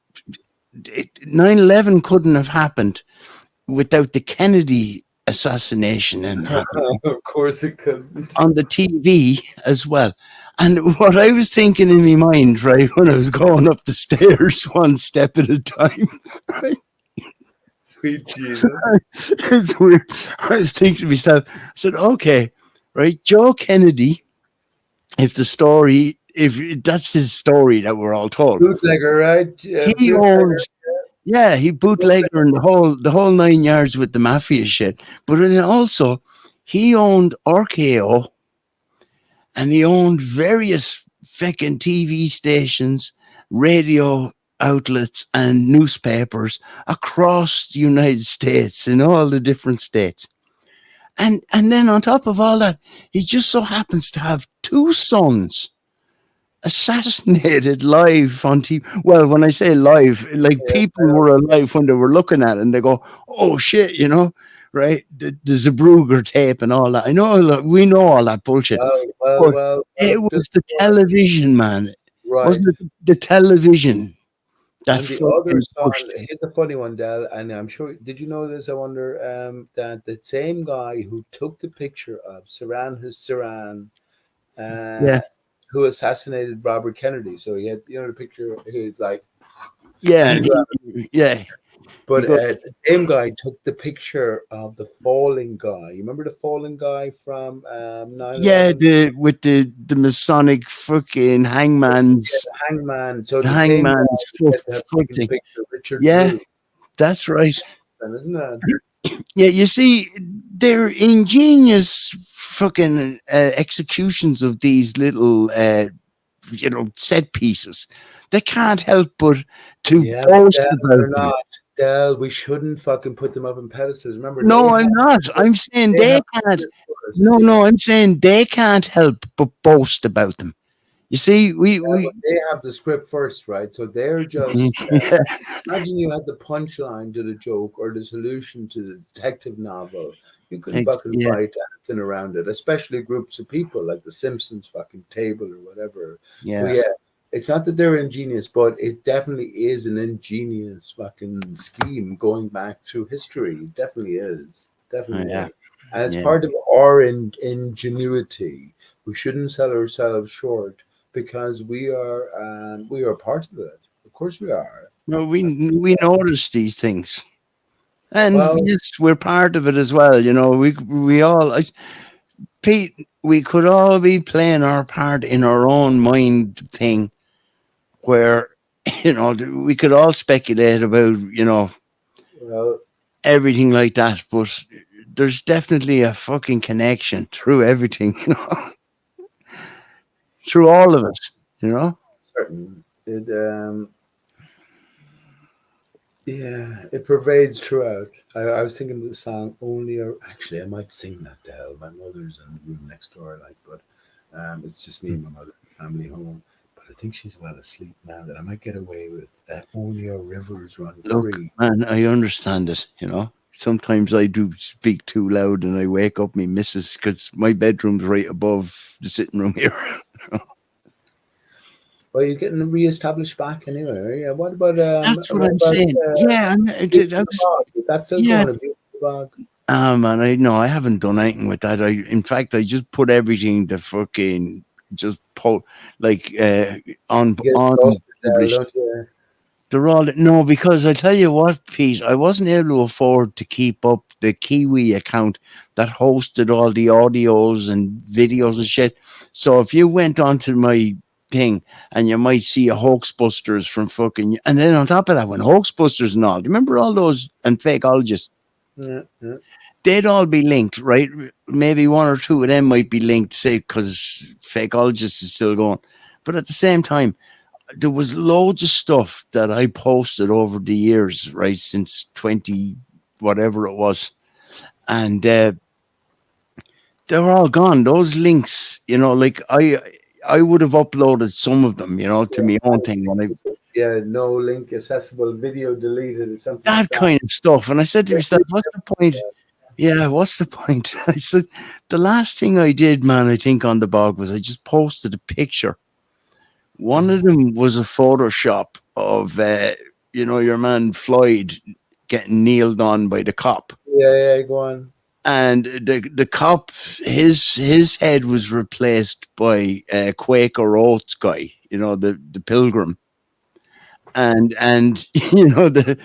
9/11 couldn't have happened without the Kennedy assassination and of course it couldn't. On the TV as well. And what I was thinking in my mind, right, when I was going up the stairs one step at a time, right? Sweet Jesus. It's weird. I was thinking to myself, I said, okay, right, Joe Kennedy, if that's his story that we're all told, Bootlegger, right? he owned, yeah, he bootlegger and the whole 9 yards with the mafia shit. But then also, he owned RKO, and he owned various fucking TV stations, radio outlets, and newspapers across the United States in all the different states. And then on top of all that, he just so happens to have two sons assassinated live on TV. Well, when I say live, like people were alive when they were looking at it, and they go, "Oh shit," right? The Zabruger tape and all that. I know we know all that bullshit, but it was the television, man. Right. Wasn't it the television that And the other pushed? son, here's a funny one, Del, and I'm sure, did you know this? I wonder that the same guy who took the picture of Sirhan, Yeah. who assassinated Robert Kennedy. So he had, the picture, he's like, Yeah, yeah. but the same guy took the picture of the falling guy. You remember the falling guy from 9/11? Yeah, with the Masonic fucking hangman's hangman. So the hangman's same foot thing. picture, Richard. Yeah, Drew, that's right. isn't it? Yeah, you see, they're ingenious fucking executions of these little, set pieces. They can't help but to boast about them. Del, we shouldn't fucking put them up in pedestals. Remember? No, I'm not. I'm saying they can't. No, I'm saying they can't help but boast about them. You see, they have the script first, right? So they're just imagine you had the punchline to the joke or the solution to the detective novel. You couldn't fucking write anything around it, especially groups of people like the Simpsons fucking table or whatever. Yeah. But yeah, it's not that they're ingenious, but it definitely is an ingenious fucking scheme going back through history. It definitely is. Definitely is. And it's part of our ingenuity. We shouldn't sell ourselves short because we are part of it. Of course we are. No, we notice these things. And yes, we're part of it as well. We all, Pete, we could all be playing our part in our own mind thing where, we could all speculate about, everything like that. But there's definitely a fucking connection through everything, through all of us, Certain. It pervades throughout. I was thinking of the song "Only," or actually, I might sing that to hell. My mother's in the room next door, but it's just me and my mother, family home. But I think she's well asleep now. That I might get away with "Only Our Rivers Run Free." Man, I understand it. Sometimes I do speak too loud, and I wake up my missus because my bedroom's right above the sitting room here. Well, you're getting re-established back anyway. Yeah. What about? That's what I'm saying. That's still going to be bog. Man, I haven't done anything with that. In fact, I just put everything to fucking just on published. They're all because I tell you what, Pete, I wasn't able to afford to keep up the Kiwi account that hosted all the audios and videos and shit. So if you went onto my thing and you might see a Hoaxbusters from fucking, and then on top of that, when Hoaxbusters and all, do you remember all those and Fakeologists? Yeah. They'd all be linked, right? Maybe one or two of them might be linked, say, because Fakeologists is still going. But at the same time, there was loads of stuff that I posted over the years, right, since 20 whatever it was, and they're all gone. Those links, I would have uploaded some of them, to my own thing. No link accessible, video deleted, or something. That kind of stuff. And I said to myself, what's the point? Yeah, what's the point? I said, the last thing I did, man, I think on the blog was I just posted a picture. One of them was a Photoshop of, your man Floyd getting kneeled on by the cop. Yeah, go on. And the cop, his head was replaced by Quaker Oats guy, the pilgrim. and you know the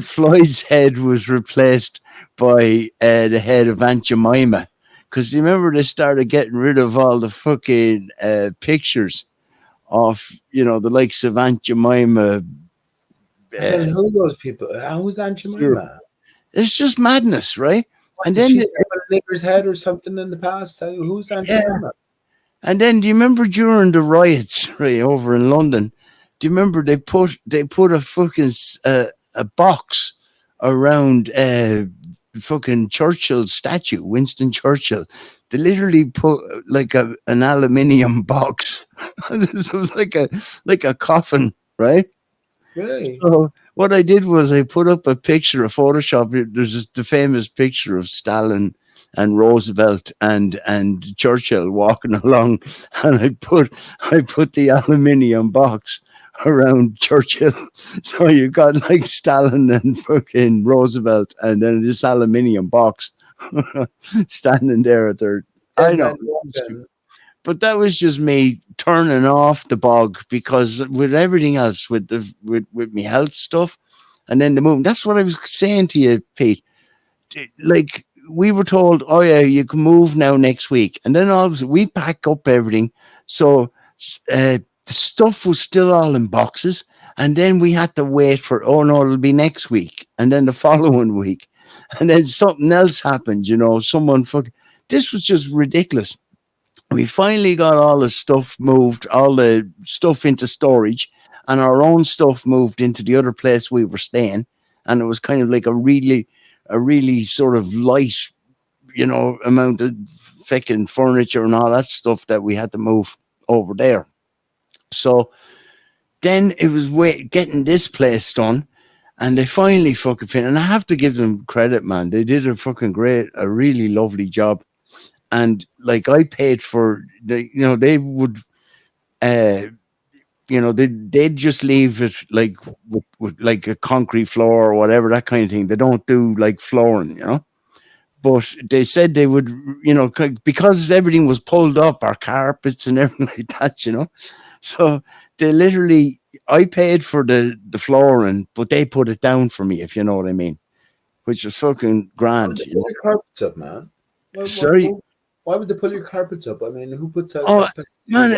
Floyd's head was replaced by the head of Aunt Jemima, because you remember they started getting rid of all the fucking pictures of the likes of Aunt Jemima. And who are those people? Who's Aunt Jemima? It's just madness, right? What, And did then she step on a nigger's head or something in the past? Who's Aunt Jemima? And then do you remember during the riots right over in London? Do you remember they put a fucking a box around fucking Churchill's statue, Winston Churchill? They literally put like an aluminium box, like a coffin, right? Really? So what I did was I put up a picture of Photoshop. There's the famous picture of Stalin and Roosevelt and Churchill walking along, and I put the aluminium box around Churchill. So you got like Stalin and fucking Roosevelt, and then this aluminium box standing there at their. I know. But that was just me turning off the bog, because with everything else, with me health stuff, and then the movement. That's what I was saying to you, Pete. Like we were told, oh yeah, you can move now next week, and then all of a sudden we pack up everything. So the stuff was still all in boxes, and then we had to wait for, oh no, it'll be next week, and then the following week, and then something else happened. Someone this was just ridiculous. We finally got all the stuff moved, all the stuff into storage, and our own stuff moved into the other place we were staying. And it was kind of like a really sort of light, amount of fucking furniture and all that stuff that we had to move over there. So then it was getting this place done, and they finally fucking finished. And I have to give them credit, man. They did a really lovely job. And like I paid for they would, they'd just leave it like with like a concrete floor or whatever, that kind of thing. They don't do like flooring, But they said they would, because everything was pulled up, our carpets and everything like that, So they literally, I paid for the flooring, but they put it down for me, if you know what I mean, which was fucking grand. Why would they pull your carpets up, man? Sorry. Why would they pull your carpets up? I mean, who puts out? Oh, man,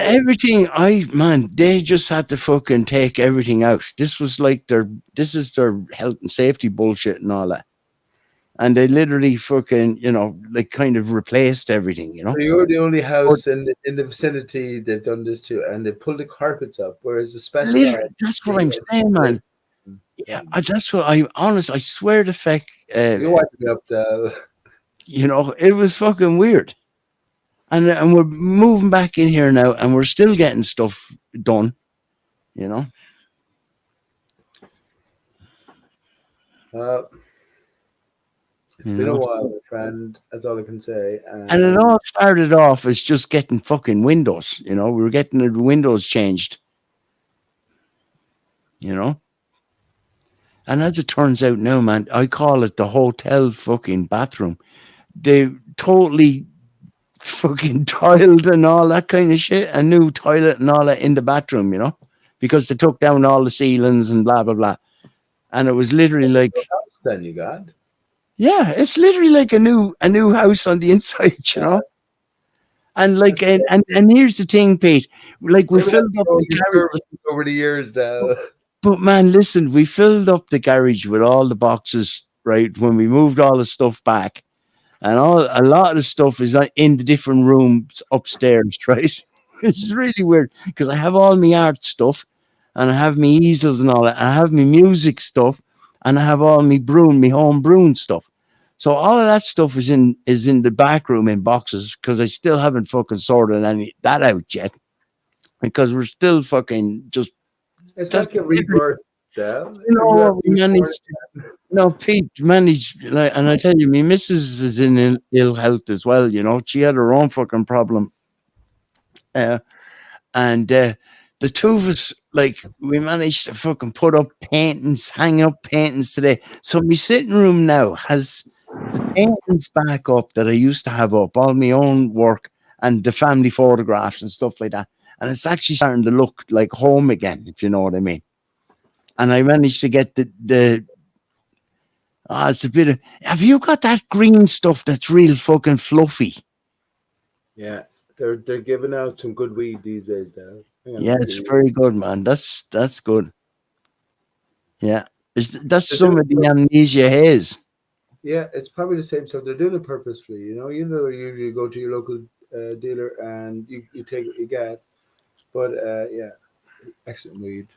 they just had to fucking take everything out. This was like this is their health and safety bullshit and all that. And they literally fucking, like kind of replaced everything, So you're the only house in the vicinity they've done this to, and they pulled the carpets up, whereas the special. That's what I'm saying, man. Yeah, that's what I swear to fuck. You're wiping up the. It was fucking weird. And we're moving back in here now, and we're still getting stuff done, It's been a while, my friend. That's all I can say. And it all started off as just getting fucking windows. We were getting the windows changed. And as it turns out now, man, I call it the hotel fucking bathroom. They totally fucking tiled and all that kind of shit, a new toilet and all that in the bathroom, because they took down all the ceilings and blah blah blah, and it was literally like, then you got, yeah, it's literally like a new house on the inside, and like and here's the thing, Pete, like we filled up the garage over the years now. But man, listen, we filled up the garage with all the boxes, right, when we moved all the stuff back. And a lot of the stuff is in the different rooms upstairs, right? It's really weird, because I have all my art stuff, and I have my easels and all that. And I have my music stuff, and I have all my home brewing stuff. So all of that stuff is in the back room in boxes, because I still haven't fucking sorted any that out yet, because we're still fucking just. It's like a rebirth. No, Pete managed, and I tell you, my missus is in ill health as well. She had her own fucking problem, and the two of us, like, we managed to fucking put up paintings, hang up paintings today. So my sitting room now has the paintings back up that I used to have up, all my own work and the family photographs and stuff like that. And it's actually starting to look like home again, if you know what I mean. and I managed to get the. It's a bit of. Have you got that green stuff that's real fucking fluffy? Yeah, they're giving out some good weed these days, Dad. Hang on, Yeah, I'll give it's you. very good, man. That's good. Yeah, that's They're some doing of the it, amnesia haze. yeah, it's probably the same stuff. They're doing it purposefully. You know, you usually go to your local dealer and you take what you get. But yeah, excellent weed.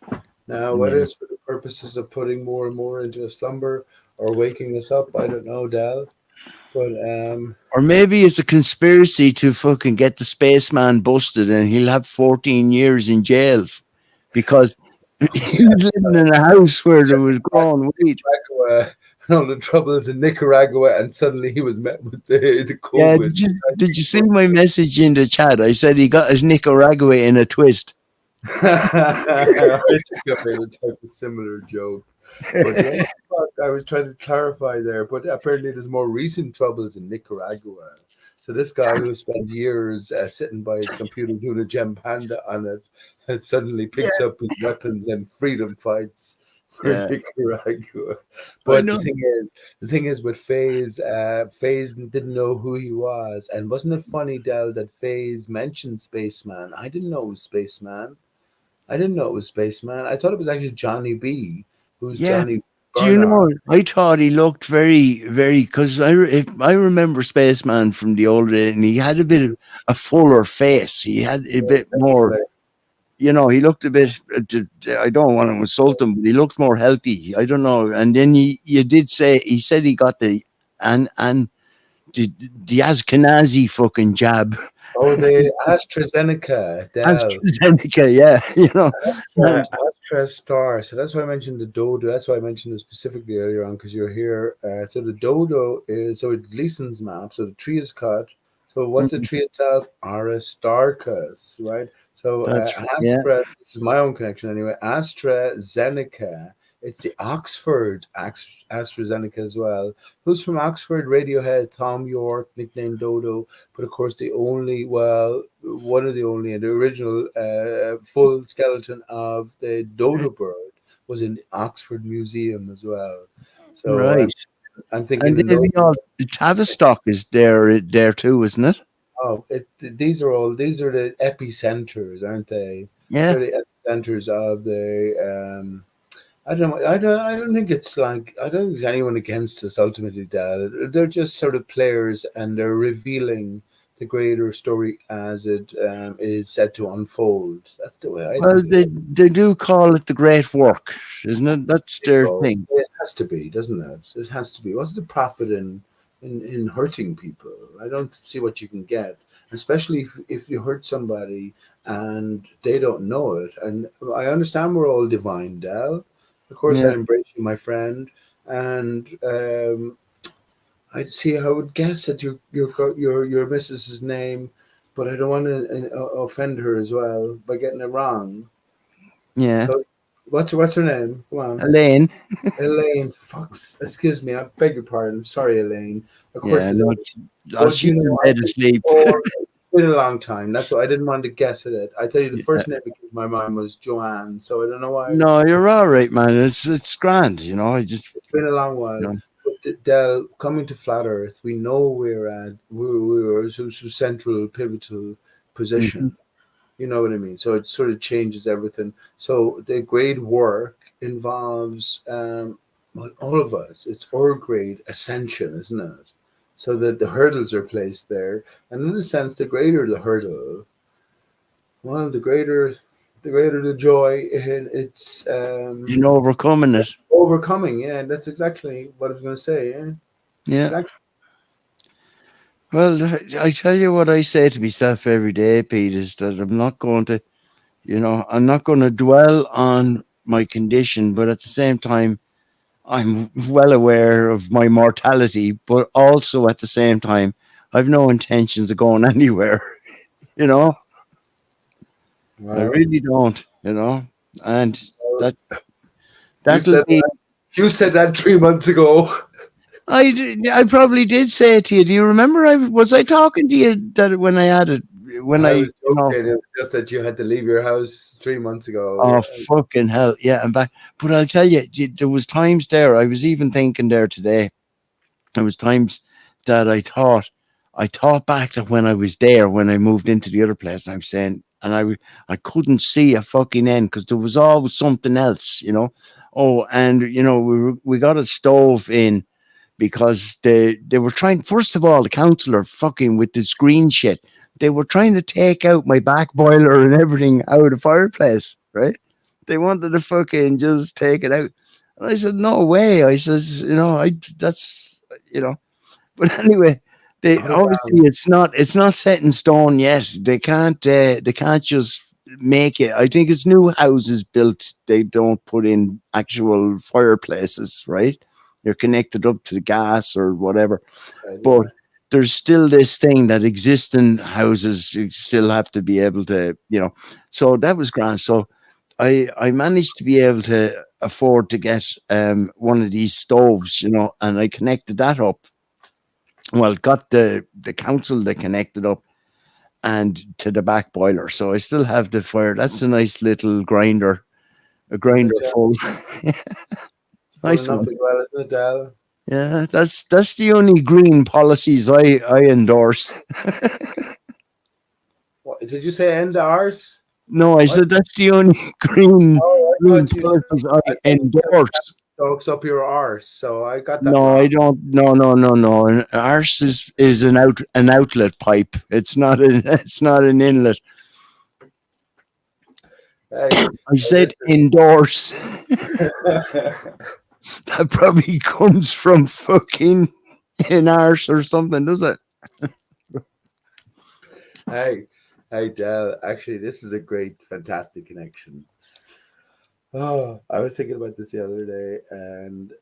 Now, whether Yeah. it's for the purposes of putting more and more into a slumber or waking us up, I don't know, Dal. But Or maybe it's a conspiracy to fucking get the spaceman busted and he'll have 14 years in jail because he was living in a house where there was growing weed. Nicaragua and all the troubles in Nicaragua, and suddenly he was met with the Yeah, COVID. did you see my message in the chat? I said he got his Nicaragua in a twist. I think I made a type of similar joke. But yeah, I was trying to clarify there. But apparently, there's more recent troubles in Nicaragua. So this guy who spent years sitting by his computer doing a gem panda on it, and suddenly picks up his weapons and freedom fights for Yeah, Nicaragua. I But know. the thing is with Faze, Faze didn't know who he was, and wasn't it funny, Del, that Faze mentioned Spaceman? I didn't know it was Spaceman. I didn't know it was Spaceman. I thought it was actually Johnny B, who's Yeah. Johnny Do you Bernard. know? I thought he looked very because if I remember Spaceman from the old days, and he had a bit of a fuller face. He had a bit more. You know, he looked a bit. I don't want to insult him, but he looked more healthy. I don't know. And then you did say he said he got and the Ashkenazi fucking jab. Oh, the AstraZeneca, Del. AstraZeneca, yeah, you know. ARI-STAR. So that's why I mentioned the dodo. That's why I mentioned it specifically earlier on because you're here. So the dodo is so it Gleason's map. So the tree is cut. So what's the Mhm. tree itself? ARI-STAR-CHUS, right? So That's yeah, This is my own connection anyway. AstraZeneca. It's the Oxford AstraZeneca as well. Who's from Oxford? Radiohead, Tom York, nicknamed Dodo. But of course, one of the only, and the original full skeleton of the dodo bird was in the Oxford Museum as well. So right. I'm thinking And in then those. the Tavistock is there too, isn't it? Oh, these are the epicenters, aren't they? Yeah, They're the epicenters of the. I don't think it's like I don't think there's anyone against us ultimately, Dad. They're just sort of players, and they're revealing the greater story as it is set to unfold. That's the way I well, think of it. they do call it the great work, isn't it? That's their So thing. it has to be, doesn't it? It has to be. What's the profit in hurting people? I don't see what you can get, especially if you hurt somebody and they don't know it. And I understand we're all divine, Dal. Of course, I Yeah, embrace you, my friend, and I see. I would guess at your missus's name, but I don't want to offend her as well by getting it wrong. yeah. So, what's her name? Come on. Elaine. Elaine, fucks, excuse me, I beg your pardon. Sorry, Elaine. Of course Yeah, it no, is. But she's you know in what? bed asleep. It's been a long time. That's why I didn't want to guess at it. I tell you, the Yeah. first name that came to my mind was Joanne. So I don't know why. No, you're all right, man. It's grand. You know, I just It's been a long you while. know. But Del, coming to Flat Earth, we know we're a central, pivotal Mhm. position. You know what I mean? So it sort of changes everything. So the grade work involves well, all of us. It's our grade ascension, isn't it? So that the hurdles are placed there, and in a sense, the greater the hurdle, well, the greater the joy in its In overcoming it. overcoming. Yeah, that's exactly what I was going to say. Yeah, Yeah. exactly. Well, I tell you what I say to myself every day, Pete, is that I'm not going to, I'm not going to dwell on my condition, but at the same time, I'm well aware of my mortality, but also at the same time, I've no intentions of going anywhere. You know, I Well, really don't. And well, that you that'll said be. that. You said that 3 months ago. I probably did say it to you. Do you remember? I talking to you that when I had it when I I, was joking. It was just that you had to leave your house 3 months ago. oh fucking hell, yeah, I'm back. But I'll tell you, there was times there. I was even thinking there today. There was times that I thought back to when I was there, when I moved into the other place, and I'm saying, and I couldn't see a fucking end because there was always something else, you know. Oh, and you know, we got a stove in because they were trying. First of all, the councillor fucking with this green shit. They were trying to take out my back boiler and everything out of the fireplace, right? They wanted to fucking just take it out. And I said, no way. I says, you know, that's, you know, but anyway, they Hold obviously on. it's not set in stone yet. They can't just make it. I think it's new houses built. They don't put in actual fireplaces, right? You're connected up to the gas or whatever. Right, But yeah. there's still this thing that existing houses you still have to be able to, you know. So that was grand. So I managed to be able to afford to get one of these stoves, you know, and I connected that up. Well, got the council that connected up and to the back boiler. So I still have the fire. That's a nice little grinder, a Is grinder it, yeah? full. Full Nice enough one. as well, isn't it, Dal? Yeah, that's the only green policies I endorse. What, did you say end ours? No, I What? said that's the only green Oh, I green thought you said policies I I thought you said endorse. stokes up your arse, so I got that No, I wrong. don't. No, no, no, no. An arse is an outlet pipe. It's not an inlet. Hey, I said endorse. That probably comes from fucking an arse or something, does it? hey, hey, Dal. Actually, this is a great, fantastic connection. Oh, I was thinking about this the other day, and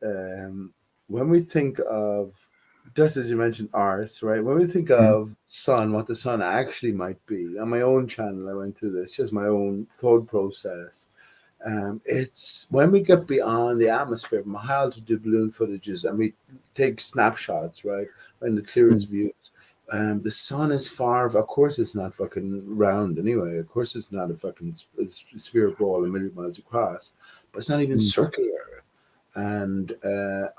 when we think of, just as you mentioned, arse, right? When we think Mm, of sun, what the sun actually might be. On my own channel, I went through this, just my own thought process. It's when we get beyond the atmosphere from high altitude balloon footages and we take snapshots, right, in the mm, clearest views. The sun is far. Of course, it's not fucking round anyway. Of course, it's not a fucking sphere ball a million miles across, but it's not even mm. circular. And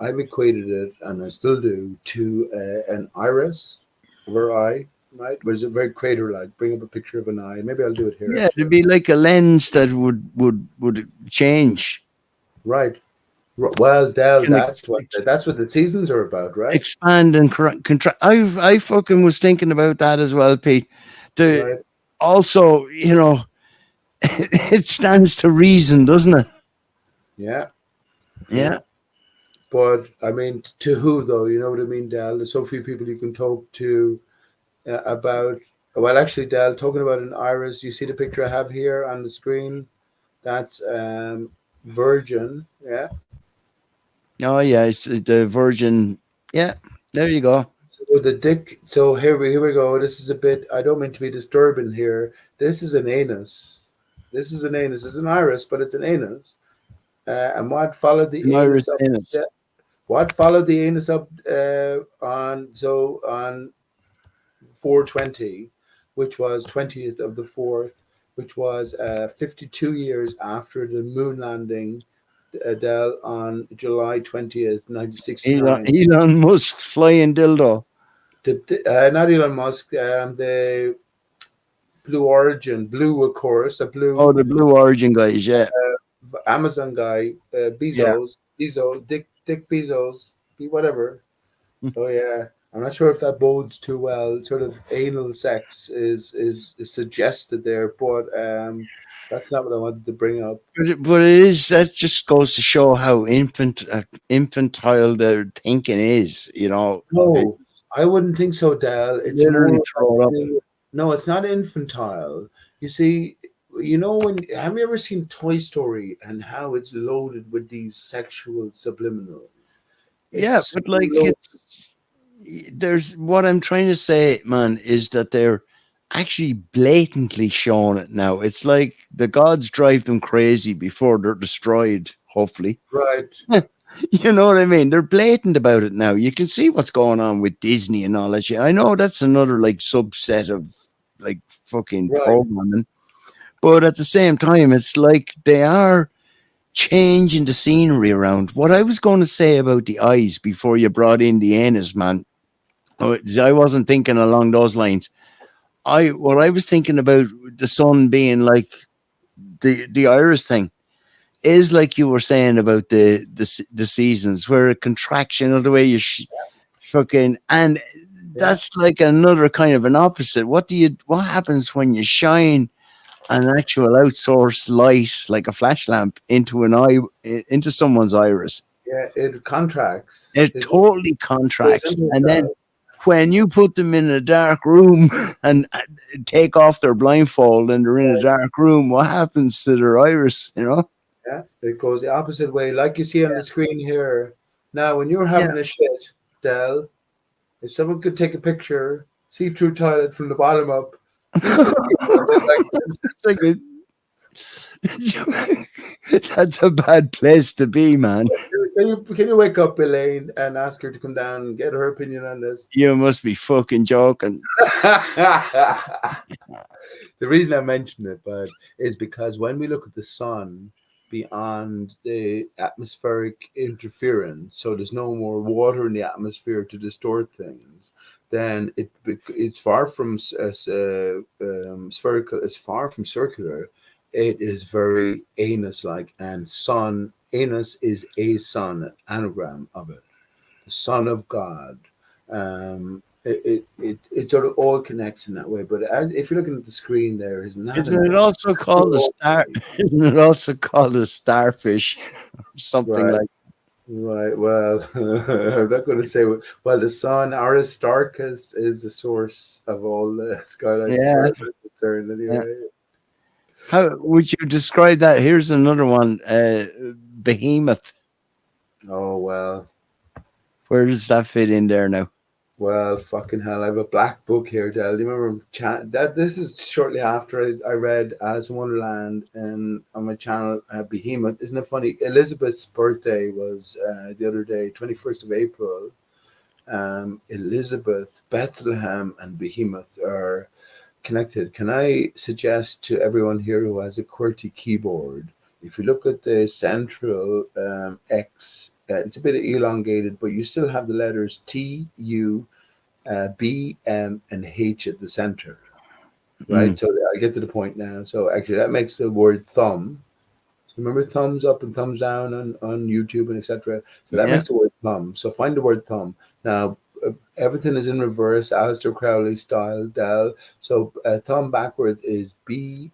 I've equated it, and I still do, to an iris over eye, right? Where it's a very crater-like. Bring up a picture of an eye. Maybe I'll do it here Yeah, it'd actually. be like a lens that would change. Right. Well, Dell, Can that's what the seasons are about, right? expand and contract. I fucking was thinking about that as well, Pete. The Right. also, you know, it stands to reason, doesn't it? Yeah. Yeah. Yeah. But I mean, to who though? You know what I mean, Dell? There's so few people you can talk to about. Well, actually, Dell, talking about an iris, you see the picture I have here on the screen? That's Virgin. Yeah. Oh yeah, it's the Virgin. Yeah, there you go. So the dick. So here we go. This is a bit. I don't mean to be disturbing here. This is an anus. This is an anus. It's an iris, but it's an anus. And what followed An the iris anus up? anus. What followed the anus up on 420, which was 20th of the 4th, which was 52 years after the moon landing, Adele, on July 20th, Elon, 1969. Elon Musk flying dildo. Not Elon Musk, the Blue, of course, the Oh, Blue the Blue Origin guys. Yeah, Amazon guy, yeah. Dick Bezos, whatever. Oh yeah, I'm not sure if that bodes too well. Sort of anal sex is suggested there, but that's not what I wanted to bring up. But it is that just goes to show how infantile their thinking is. You know, they No, I wouldn't think so, Dal. It's literally more like throw it up. no, it's not infantile. You see, you know when have you ever seen Toy Story and how it's loaded with these sexual subliminals? Yeah, It's so but like loaded. there's what I'm trying to say, man, is that they're actually blatantly showing it now. It's like the gods drive them crazy before they're destroyed, hopefully. Right. You know what I mean? They're blatant about it now. You can see what's going on with Disney and all that shit. I know that's another like subset of like fucking Right. programming. But at the same time, it's like they are changing the scenery around. What I was going to say about the eyes before you brought in the anus, man, I wasn't thinking along those lines. What I was thinking about the sun being like the iris thing is like you were saying about the seasons, where a contraction of the way you fucking, and that's like another kind of an opposite. What happens when you shine an actual outsourced light like a flash lamp into an eye, into someone's iris? Yeah, it contracts. It totally contracts, and then when you put them in a dark room and take off their blindfold and they're in a dark room, what happens to their iris? Yeah, it goes the opposite way, like you see on the screen here. Now, when you're having a shit, Del, if someone could take a picture, see-through toilet from the bottom up, that's a bad place to be, man. Can you wake up Elaine and ask her to come down and get her opinion on this? You must be fucking joking. The reason I mention it, bud, is because when we look at the sun beyond the atmospheric interference, so there's no more water in the atmosphere to distort things, then it's far from spherical. It's far from circular. It is very anus-like, and sun, anus is a sun, an anagram of it, the Son of God. It sort of all connects in that way. But if you're looking at the screen, there is not. Isn't it also called a star? Isn't it also called a starfish, or something like? Right. Well, I'm not going to say. Well, the sun, ARI-STAR-CHUS, is the source of all the skylight stars concerned. Anyway. Yeah. How would you describe that? Here's another one, Behemoth. Oh, well. Where does that fit in there now? Well, fucking hell, I have a black book here, Del. Do you remember that? This is shortly after I read Alice in Wonderland and on my channel, Behemoth. Isn't it funny? Elizabeth's birthday was the other day, 21st of April. Elizabeth, Bethlehem, and Behemoth are connected. Can I suggest to everyone here who has a QWERTY keyboard, if you look at the central X, it's a bit elongated, but you still have the letters T, U, B, M, and H at the center, right? So I get to the point now. So actually, that makes the word thumb. Remember thumbs up and thumbs down on YouTube and etc. So that makes the word thumb. So find the word thumb. Now, everything is in reverse, Aleister Crowley style, Del. So thumb backwards is B-M-U-H-T,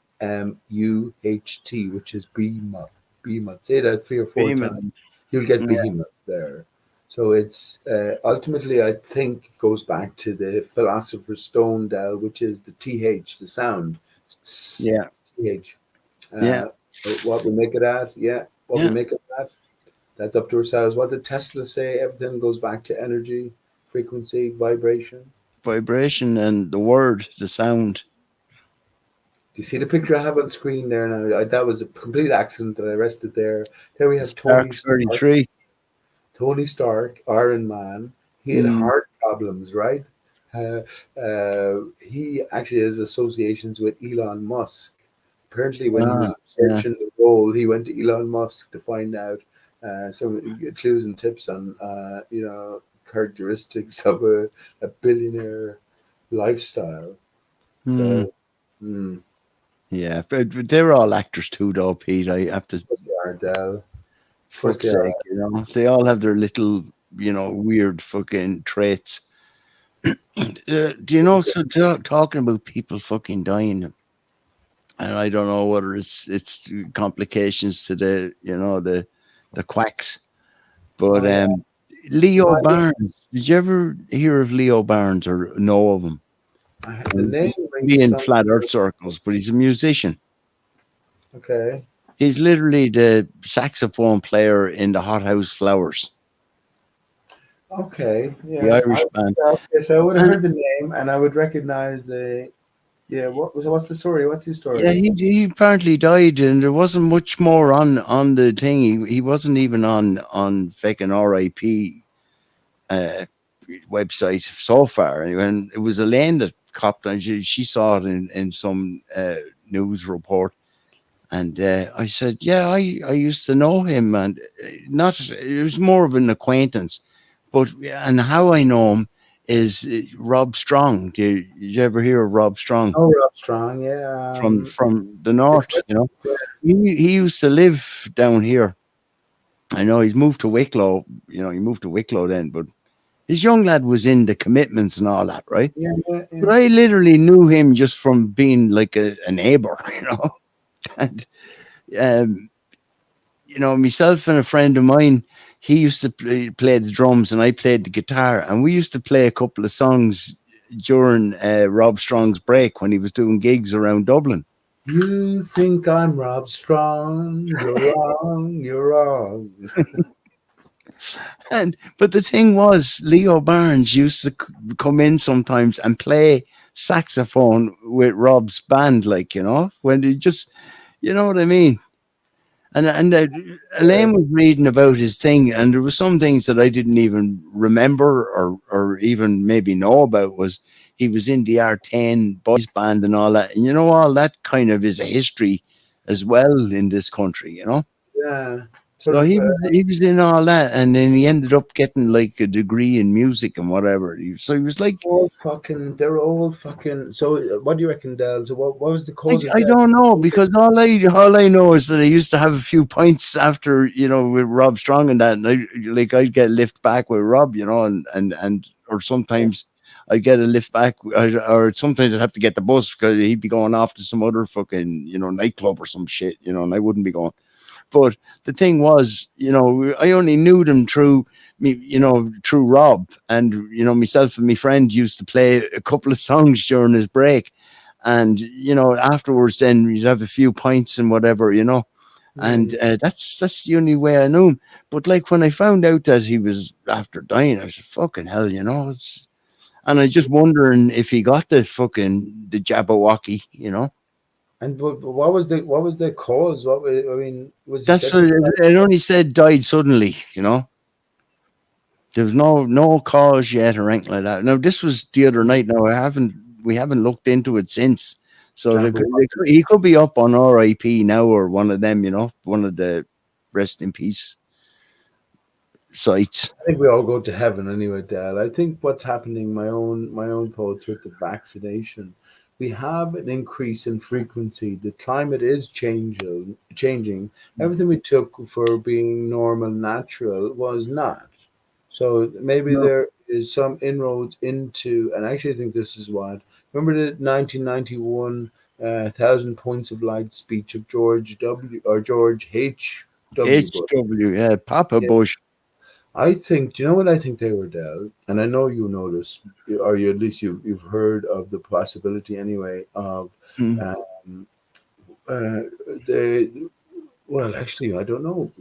which is Behemoth. Behemoth. Say that 3 or 4 times. You'll get Behemoth there. So it's ultimately, I think, it goes back to the Philosopher's Stone, Del, which is the TH, the sound. TH. What we make it at, we make it at, that's up to ourselves. What did Tesla say? Everything goes back to energy, frequency, vibration. Vibration and the word, the sound. Do you see the picture I have on screen there now? That was a complete accident that I rested there. There we have Tony Stark. 33. Tony Stark, Iron Man. He had heart problems, right? He actually has associations with Elon Musk. Apparently, when he was researching the role, he went to Elon Musk to find out some clues and tips on, characteristics of a billionaire lifestyle. So, yeah, but they're all actors too, though, Pete. I have to. Fuck's sake, they all have their little, weird fucking traits. Do you know? So talking about people fucking dying. And I don't know whether it's complications to the quacks, but Leo Barnes. Did you ever hear of Leo Barnes or know of him? The name rings in flat Earth circles, but he's a musician. Okay. He's literally the saxophone player in the Hothouse Flowers. Okay. Yeah. The Irish band. So I would have heard the name and I would recognize the. Yeah, what's the story? What's his story? Yeah, he apparently died, and there wasn't much more on the thing. He wasn't even on fucking RIP website so far. And it was Elaine that copped on. She saw it in some news report. And I said, yeah, I used to know him, and not it was more of an acquaintance, but and how I know him is Rob Strong. Did you ever hear of Rob Strong Oh, Rob Strong, yeah. from the north? You know, he used to live down here. I know he's moved to Wicklow. You know, he moved to Wicklow then, but this young lad was in the commitments and all that, right? Yeah, yeah, yeah. But I literally knew him just from being like a neighbor, you know, and. You know, myself and a friend of mine, he used to play the drums and I played the guitar. And we used to play a couple of songs during Rob Strong's break when he was doing gigs around Dublin. You think I'm Rob Strong? You're wrong. You're wrong. But the thing was, Leo Barnes used to come in sometimes and play saxophone with Rob's band, like, you know, when they just, you know what I mean? And Elaine was reading about his thing, and there were some things that I didn't even remember or even maybe know about. Was he was in the R10 boys band and all that, and you know, all that kind of is a history as well in this country, you know. Yeah. So he was in all that, and then he ended up getting like a degree in music and whatever. So he was like, they're all fucking. So what do you reckon, Del? So what was the cause of I death? don't know, because all I know is that I used to have a few pints after, you know, with Rob Strong and that, and I'd get a lift back with Rob, you know, and or sometimes I'd get a lift back, or sometimes I'd have to get the bus because he'd be going off to some other fucking, you know, nightclub or some shit, you know, and I wouldn't be going. But the thing was, you know, I only knew them through me, you know, through Rob, and you know, myself and my friend used to play a couple of songs during his break, and you know, afterwards, then you'd have a few pints and whatever, you know, and that's the only way I knew him. But like when I found out that he was after dying, I said, "Fucking hell," you know. And I just wondering if he got the Jabberwocky, you know. And what was the cause? I mean, was he That's said what to it only said died suddenly, you know. There was no cause yet or anything like that. Now this was the other night. Now we haven't looked into it since. So he could be up on RIP now or one of them, you know, one of the rest in peace sites. I think we all go to heaven anyway, Dad. I think what's happening, my own thoughts with the vaccination, we have an increase in frequency. The climate is changing. Everything we took for being normal, natural was not. So maybe No. there is some inroads into, and I actually think this is what. Remember the 1991 Thousand Points of Light speech of George W. or George H. W. Bush? HW, yeah, Papa Yeah. Bush. I think, do you know what I think they were, Del? And I know you know this, or you at least you've heard of the possibility anyway of Mm. um, uh, the. Well, actually, I don't know.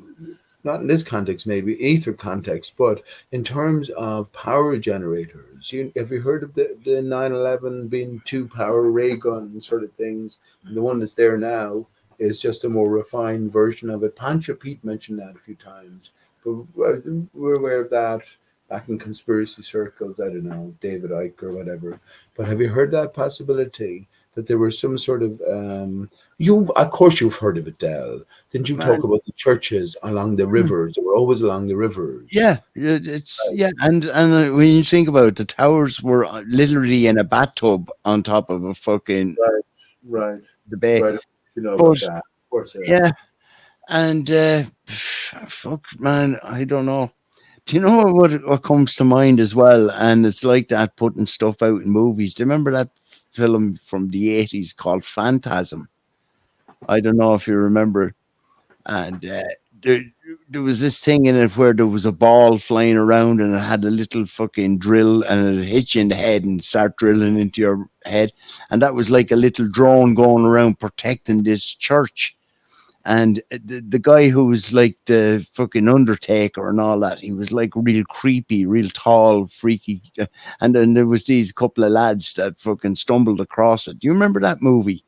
Not in this context, maybe ether context, but in terms of power generators. Have you heard of the 911 being two power ray gun sort of things? And the one that's there now is just a more refined version of it. Pancho Pete mentioned that a few times, but we're aware of that back in conspiracy circles. I don't know, David Icke or whatever. But have you heard that possibility that there was some sort of of course you've heard of it, Del. Didn't you Man, talk about the churches along the rivers? They were always along the rivers. yeah, and when you think about it, the towers were literally in a bathtub on top of a fucking Right, right, the bay. right. You know about But that, of course. yeah, and fuck, man, I don't know. Do you know what comes to mind as well? And it's like that putting stuff out in movies. Do you remember that film from the 80s called Phantasm? I don't know if you remember. And there, there was this thing in it where there was a ball flying around and it had a little fucking drill and it'd hit you in the head and start drilling into your head. And that was like a little drone going around protecting this church. And the guy who was like the fucking Undertaker and all that, he was like real creepy, real tall, freaky. And then there was these couple of lads that fucking stumbled across it. Do you remember that movie,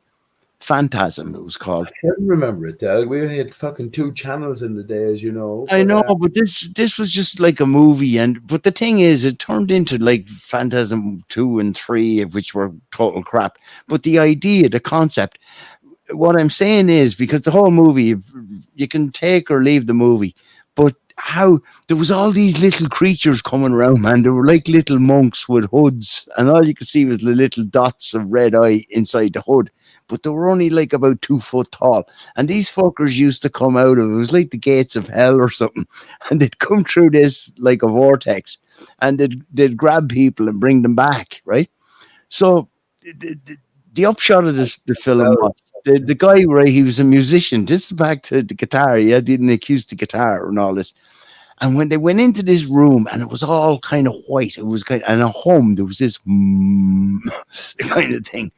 Phantasm, it was called. I can't remember it, Del. We only had fucking 2 channels in the day, as you know. I But know, but this was just like a movie, but the thing is, it turned into like Phantasm 2 and 3, which were total crap. But the idea, the concept, what I'm saying is, because the whole movie, you can take or leave the movie, but how there was all these little creatures coming around, man. They were like little monks with hoods, and all you could see was the little dots of red eye inside the hood. But they were only like about 2 foot tall, and these fuckers used to come out of it was like the gates of hell or something, and they'd come through this like a vortex, and they'd grab people and bring them back, right? So the upshot of the film was the guy, right? He was a musician. This is back to the guitar. He had an acoustic guitar and all this. And when they went into this room, and it was all kind of white, it was kind of, and a hum. There was this kind of thing,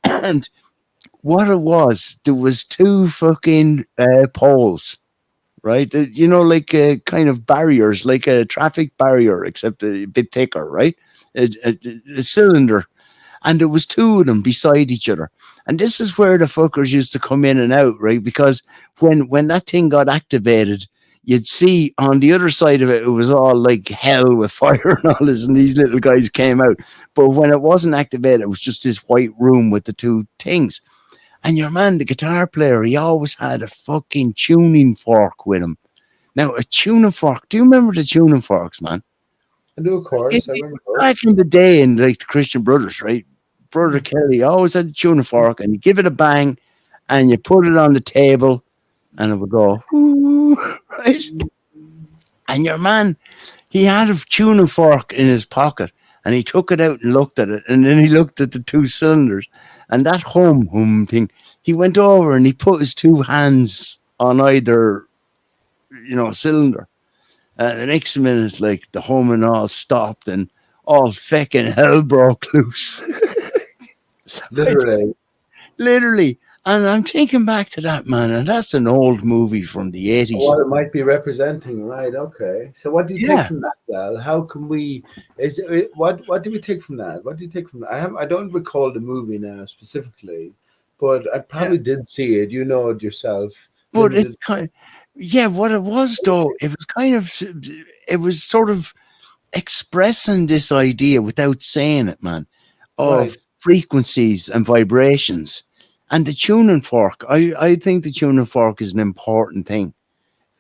and what it was, there was 2 fucking poles, right? You know, like kind of barriers, like a traffic barrier, except a bit thicker, right? A cylinder. And there was 2 of them beside each other. And this is where the fuckers used to come in and out, right? Because when that thing got activated, you'd see on the other side of it, it was all like hell with fire and all this, and these little guys came out. But when it wasn't activated, it was just this white room with the 2 things. And your man, the guitar player, he always had a fucking tuning fork with him. Now, a tuning fork, do you remember the tuning forks, man? I do, of course. I remember. Back in the day, in like the Christian Brothers, right? Brother Kelly always had the tuning fork, and you give it a bang, and you put it on the table, and it would go, ooh, right? And your man, he had a tuning fork in his pocket, and he took it out and looked at it, and then he looked at the 2 cylinders, and that hum thing. He went over and he put his 2 hands on either, cylinder. The next minute, like the humming all stopped and all feckin' hell broke loose. Literally. And I'm thinking back to that, man, and that's an old movie from the 80s. What it might be representing, right? Okay. So what do you take from that, Val? How can we? What do we take from that? What do you take from that? I don't recall the movie now specifically, but I probably did see it. You know it yourself. But it's kind of, what it was though, it was sort of expressing this idea without saying it, man, of frequencies and vibrations. And the tuning fork, I think the tuning fork is an important thing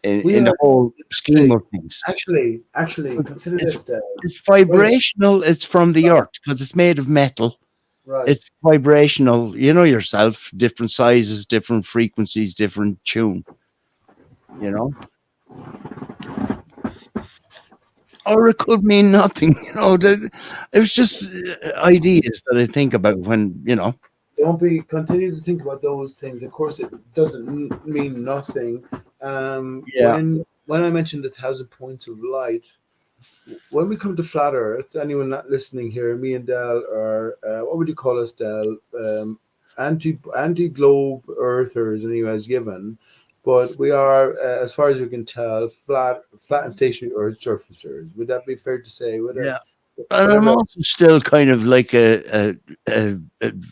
in the whole scheme of things. Actually, consider this. It's vibrational. It's from the earth because it's made of metal. Right. It's vibrational. You know yourself, different sizes, different frequencies, different tune. You know? Or it could mean nothing. It was just ideas that I think about when, Continue to think about those things. Of course, it doesn't mean nothing. When I mentioned 1,000 points of light, when we come to flat Earth, anyone not listening here, me and Del are what would you call us, Del? Anti-globe earthers, anyway, as given, but we are, as far as we can tell, flat and stationary Earth surfacers. Would that be fair to say? And I'm also still kind of like a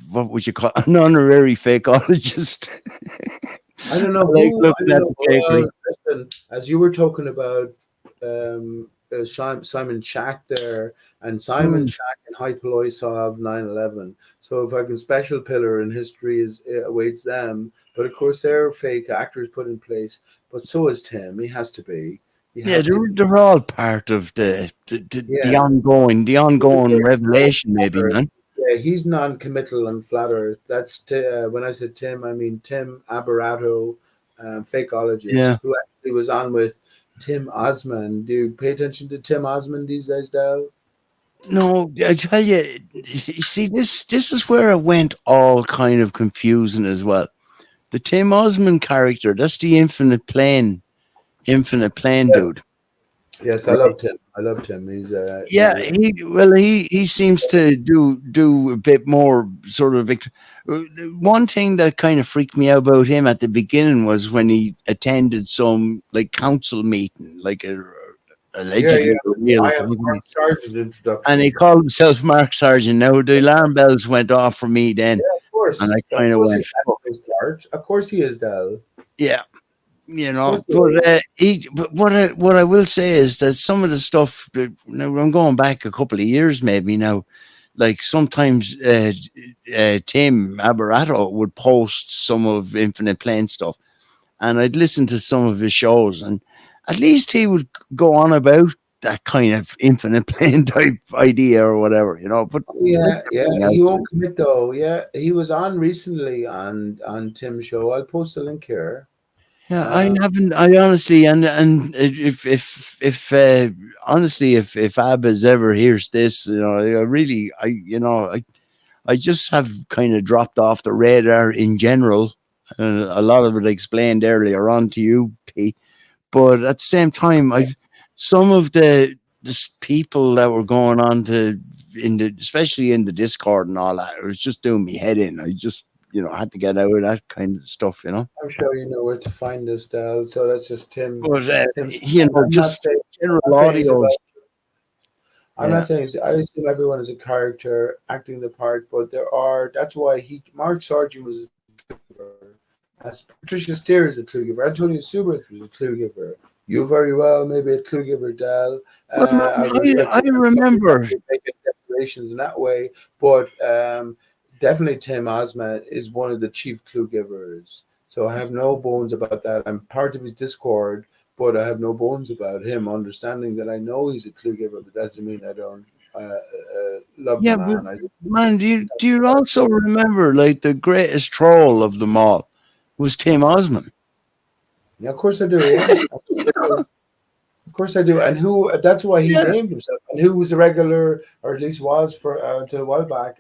what would you call an honorary fakeologist. I don't know. Listen, as you were talking about Simon Shack there, and Simon Shack and Hypoloi saw 9/11. So if I can special pillar in history awaits them, but of course they're fake actors put in place. But so is Tim. He has to be. They're all part of the ongoing revelation, maybe, man. Yeah, he's non-committal on flat Earth. That's when I said Tim, I mean Tim Aberato, fakeologist, who actually was on with Tim Osman. Do you pay attention to Tim Osman these days, Dal? No, I tell you, see, this is where it went all kind of confusing as well. The Tim Osman character, that's the infinite plane dude. Yes, I loved him. He's he seems to do a bit more sort of. One thing that kind of freaked me out about him at the beginning was when he attended some like council meeting, like allegedly Mark Sargent introduction, and he called himself Mark Sargent. Now the alarm bells went off for me then. Yeah, of course. And I Of kind of course went, he's acting his part. Of course he is, Del. yeah, Of course he but is. but what I will say is that some of the stuff that, now I'm going back a couple of years maybe now, like sometimes Tim Abarato would post some of Infinite Plane stuff, and I'd listen to some of his shows, and at least he would go on about that kind of infinite plane type idea or whatever, But Oh, yeah, yeah. everything He else, won't commit though. Yeah, he was on recently on Tim's show. I'll post the link here. yeah, I haven't. I honestly, and if honestly, if Abbas ever hears this, I really, I just have kind of dropped off the radar in general. A lot of it explained earlier on to you, P. But at the same time, I some of the people that were going on to especially in the Discord and all that, it was just doing me head in. I just had to get out of that kind of stuff. I'm sure you know where to find this, Del. So that's just Tim. But Tim's. I'm not just saying. general I'm not saying it's audios. about. I'm Yeah, not saying. I assume everyone is a character acting the part, but there are. That's why Mark Sargent was a clue giver. As Patricia Steer is a clue giver. Antonio Suberth was a clue giver. You very well maybe a clue giver, Del. well, I respect I remember. you making declarations in that way, but definitely Tim Osman is one of the chief clue givers. So I have no bones about that. I'm part of his Discord, but I have no bones about him understanding that I know he's a clue giver, but that doesn't mean I don't love the Yeah, but man. man, do you also remember like the greatest troll of them all was Tim Osman? Yeah, of course I do. Yeah, of course I do. Of course I do. And who? That's why he Yeah, named himself. And who was a regular, or at least was for until a while back,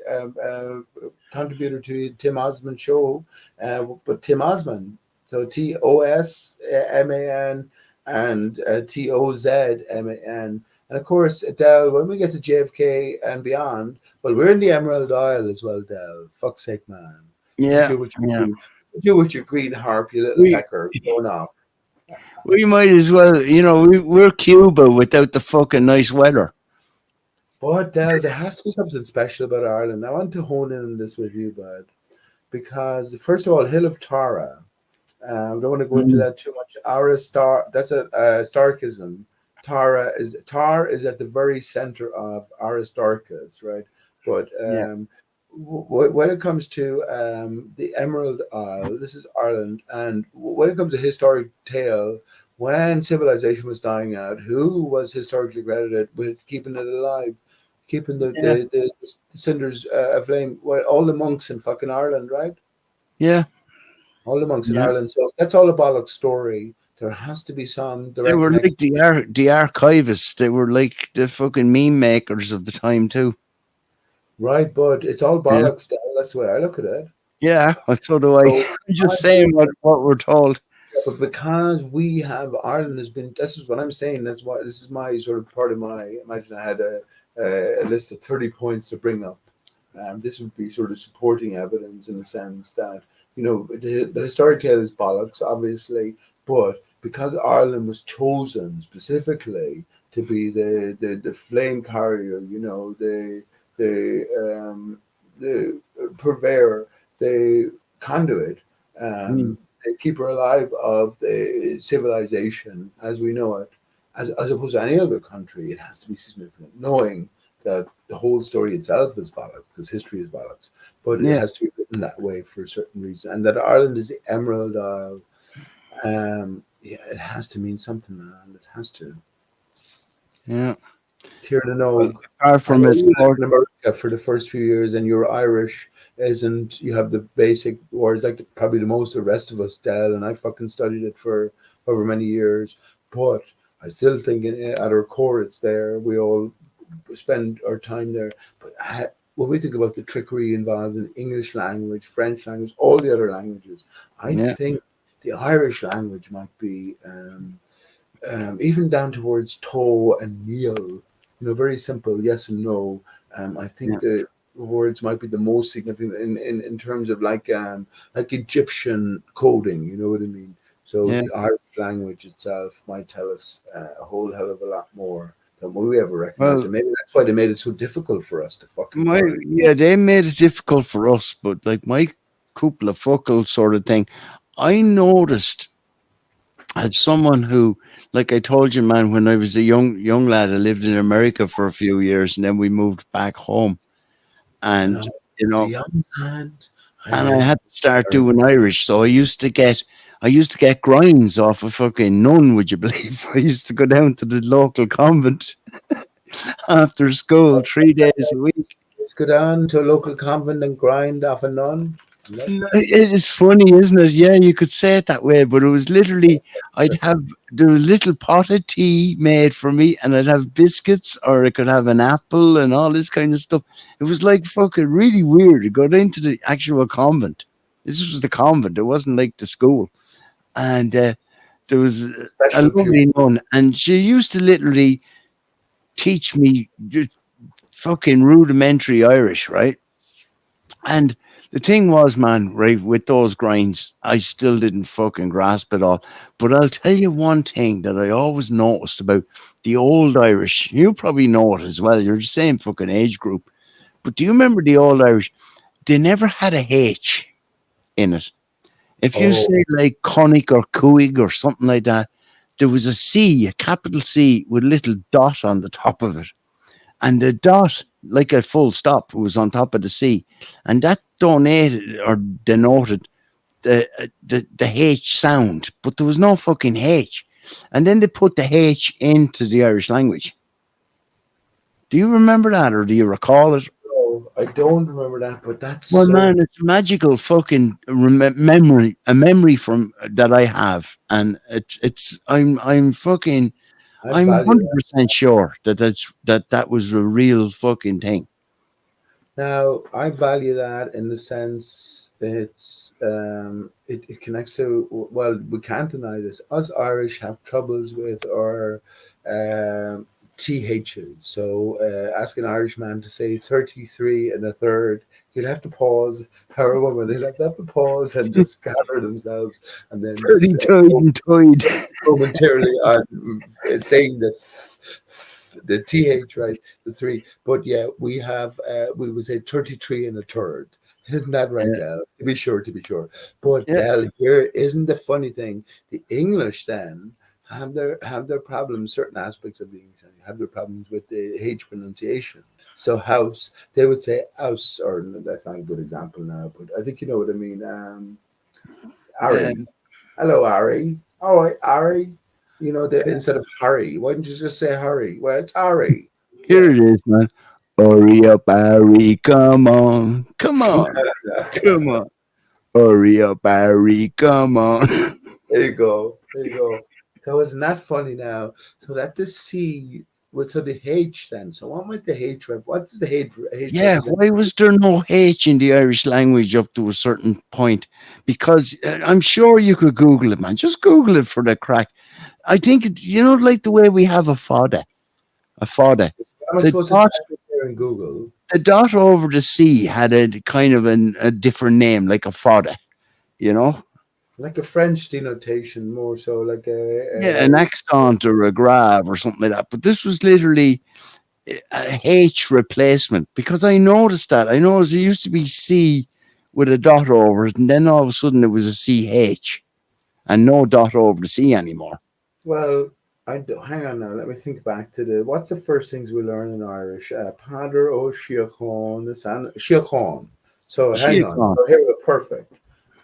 contributor to Tim Osman show. But Tim Osman, so TOSMAN and TOZMAN. And of course, Del, when we get to JFK and beyond, well, we're in the Emerald Isle as well, Del. Fuck's sake, man. yeah, Do what you yeah. do with your green harp, you little We pecker, going off. we might as well, we're Cuba without the fucking nice weather. But Del, there has to be something special about Ireland. I want to hone in on this with you, bud, because first of all, Hill of Tara. I don't want to go into Mm, that too much. ARI-STAR, that's a Starkism. Tar is at the very center of ARI-STAR-CHUS, right? But yeah, when it comes to the Emerald Isle, this is Ireland, and when it comes to historic tale, when civilization was dying out, who was historically credited with keeping it alive, keeping yeah, the cinders aflame? Well, all the monks in fucking Ireland, right? yeah, All the monks in yeah. Ireland. So if that's all a bollocks story, there has to be some They direct were connection. like the archivists. They were like the fucking meme makers of the time too. Right, but it's all Yeah, bollocks. That's the way I look at it. yeah. So do I. So I'm just saying what we're told. but because we have Ireland has been, this is what I'm saying. That's why this is my sort of part of my. Imagine I had a list of 30 points to bring up. This would be sort of supporting evidence in the sense that the historic tale is bollocks, obviously, but because Ireland was chosen specifically to be the flame carrier, the purveyor, the conduit, Mm, the keeper alive of the civilization as we know it, as opposed to any other country, it has to be significant, knowing that the whole story itself is bollocks, because history is bollocks, but it yeah, has to be written that way for a certain reason. And that Ireland is the Emerald Isle, yeah, it has to mean something, man. It has to. yeah. Here to Well, know. apart I from know its you lived sport, in America for the first few years, and you're Irish, isn't you have the basic words like probably the most of the rest of us, Del, and I fucking studied it for over many years. But I still think at our core, it's there. We all spend our time there. But when we think about the trickery involved in English language, French language, all the other languages, I yeah, think the Irish language might be. Even down towards toe and kneel, very simple yes and no. I think yeah, the words might be the most significant in terms of like Egyptian coding, you know what I mean? So yeah, the Irish language itself might tell us a whole hell of a lot more that we ever recognized. Well, And maybe that's why they made it so difficult for us to fucking learn. yeah, they made it difficult for us, but like my couple of focal sort of thing, I noticed as someone who, like I told you, man, when I was a young lad, I lived in America for a few years, and then we moved back home, And and I you was a know, young man. and I had to start America. doing Irish, so I used to get grinds off a fucking nun. Would you believe? I used to go down to the local convent after school 3 days a week. Let's go down to a local convent and grind off a nun. No, it is funny, isn't it? Yeah, you could say it that way, but it was literally there was a little pot of tea made for me, and I'd have biscuits, or I could have an apple and all this kind of stuff. It was like fucking really weird to go into the actual convent. This was the convent; it wasn't like the school, and there was a Special lovely pupil. nun, and she used to literally teach me just fucking rudimentary Irish, right? And the thing was, man, right, with those grinds, I still didn't fucking grasp it all. But I'll tell you one thing that I always noticed about the old Irish. You probably know it as well. You're the same fucking age group. But do you remember the old Irish? They never had a H in it. If you Oh, say like Connick or Cuig or something like that, there was a C, a capital C with a little dot on the top of it. And the dot, like a full stop, was on top of the C. And that donated or denoted the H sound, but there was no fucking H. And then they put the H into the Irish language. Do you remember that, or do you recall it? no, I don't remember that, but that's Well, so. man, it's a magical fucking memory, a memory from that I have, and I'm fucking, I I'm value that. 100% sure that was a real fucking thing. Now, I value that in the sense it connects to, well, we can't deny this. Us Irish have troubles with our THs. So ask an Irishman to say 33 and a third, he'll have to pause. Or a woman, he'll have to pause and just gather themselves and then Pretty just tight and tight. momentarily on saying the th, right, the three. But yeah, we would say 33 and a third. Isn't that right, Yeah, Del? To be sure, to be sure. But yeah. Del, here isn't the funny thing. The English then have their problems. Certain aspects of the English have their problems with the H pronunciation. So house, they would say house, or that's not a good example now, but I think you know what I mean. Yeah. Ari, hello, Ari. All right, Ari. You know, instead of hurry, why didn't you just say hurry? Well, it's Ari. Here Yeah. it is, man. Hurry up, Harry. Come on. Come on. Come on. Hurry up, Harry. Come on. There you go. There you go. So isn't that funny now? So that the C with so the H then. So what might the H what does the H Yeah, represent? why was there no H in the Irish language up to a certain point? Because I'm sure you could Google it, man. Just Google it for the crack. I think, like the way we have a fodder. Am I The supposed to dot, type it there in Google? the dot over the C had a kind of a different name, like a fodder, you know? Like a French denotation, more so like Yeah, an accent or a grave or something like that. But this was literally a H replacement because I noticed that. I noticed it used to be C with a dot over it, and then all of a sudden it was a CH and no dot over the C anymore. well, I do, hang on now. Let me think back to the. What's the first things we learn in Irish? Pader o Siochan, the san Siochan. So hang on. Shiakon. So here we're perfect.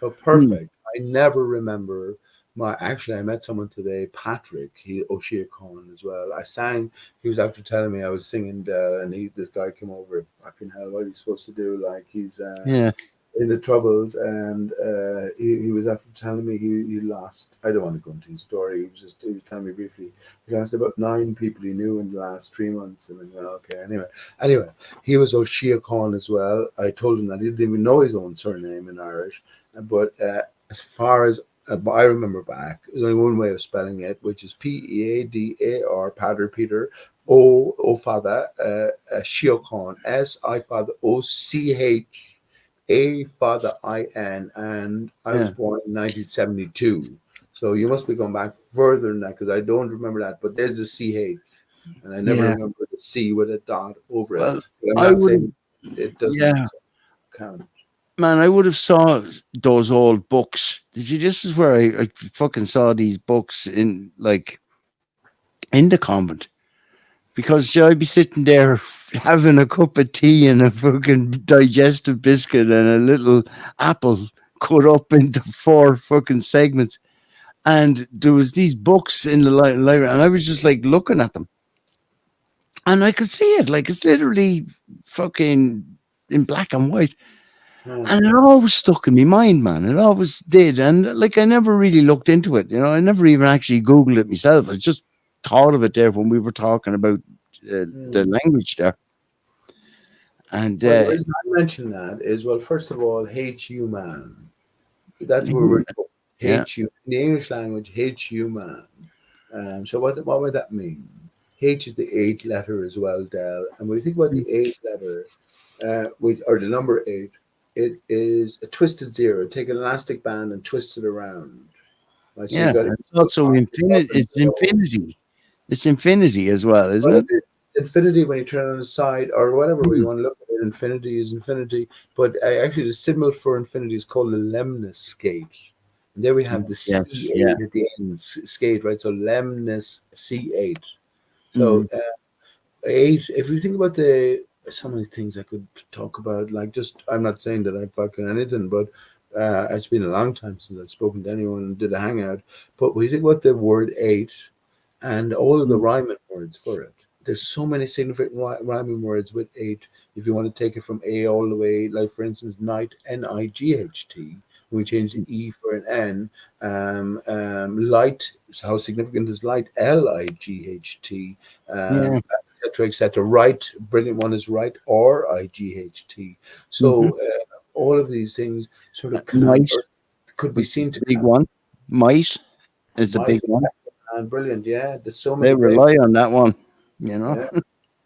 So Hmm. perfect. I never remember my. Actually, I met someone today, Patrick. He O'Sheacon as well. I sang. He was after telling me I was singing, and this guy came over. Fucking hell, what are you supposed to do? Like he's Yeah. in the troubles, and he was after telling me he lost. I don't want to go into his story. He was telling me briefly. He lost about 9 people he knew in the last 3 months, and then went okay. Anyway, he was O'Shea Khan as well. I told him that he didn't even know his own surname in Irish, but as far as I remember back, there's only one way of spelling it, which is Peadar, Pader Peter, O Father, Shiocon, S I Father OCH. A Father IN, and I was Yeah. born in 1972. So you must be going back further than that because I don't remember that. But there's the CH. and I never Yeah. remember the C with a dot over it. Well, But I'm I not would. saying it doesn't Yeah, count. man, I would have saw those old books. Did you? This is where I fucking saw these books in like in the convent because I'd be sitting there having a cup of tea and a fucking digestive biscuit and a little apple cut up into 4 fucking segments. And there was these books in the library, and I was just like looking at them, and I could see it, like it's literally fucking in black and white, Yeah. and it always stuck in my mind, man. It always did, and like I never really looked into it. I never even actually Googled it myself. I just thought of it there when we were talking about the language there, and Well, the reason I mention that is, well, first of all, HU man. That's where we're yeah, HU in the English language. HU man. So what would that mean? H is the 8th letter as well, Del. And when you think about the 8th letter, or the number 8, it is a twisted 0. Take an elastic band and twist it around. Right? So you yeah. got It's also infinity. It's infinity. It's infinity as well, isn't it? Infinity when you turn it on the side or whatever way Mm. you want to look at it. Infinity is infinity, but actually the symbol for infinity is called the lemniscate. And there we have the Yes, C8 yeah. at the end, skate, right? So lemnis C8. So Mm. 8. If you think about so many things I could talk about, like just I'm not saying that I'm fucking anything, but it's been a long time since I've spoken to anyone and did a hangout. But when you think about the word 8 and all of the rhyming words for it, there's so many significant rhyming words with 8. If you want to take it from A all the way, like for instance, night, Night. We change the E for an N. Light, so how significant is light? Light. Yeah. Etc. Right, brilliant one is right, Right. Mm-hmm. So all of these things sort of can Might, or could be which is seen the to big one. Might is a big might one. and brilliant. Yeah, there's so They many great. rely on that one, Yeah,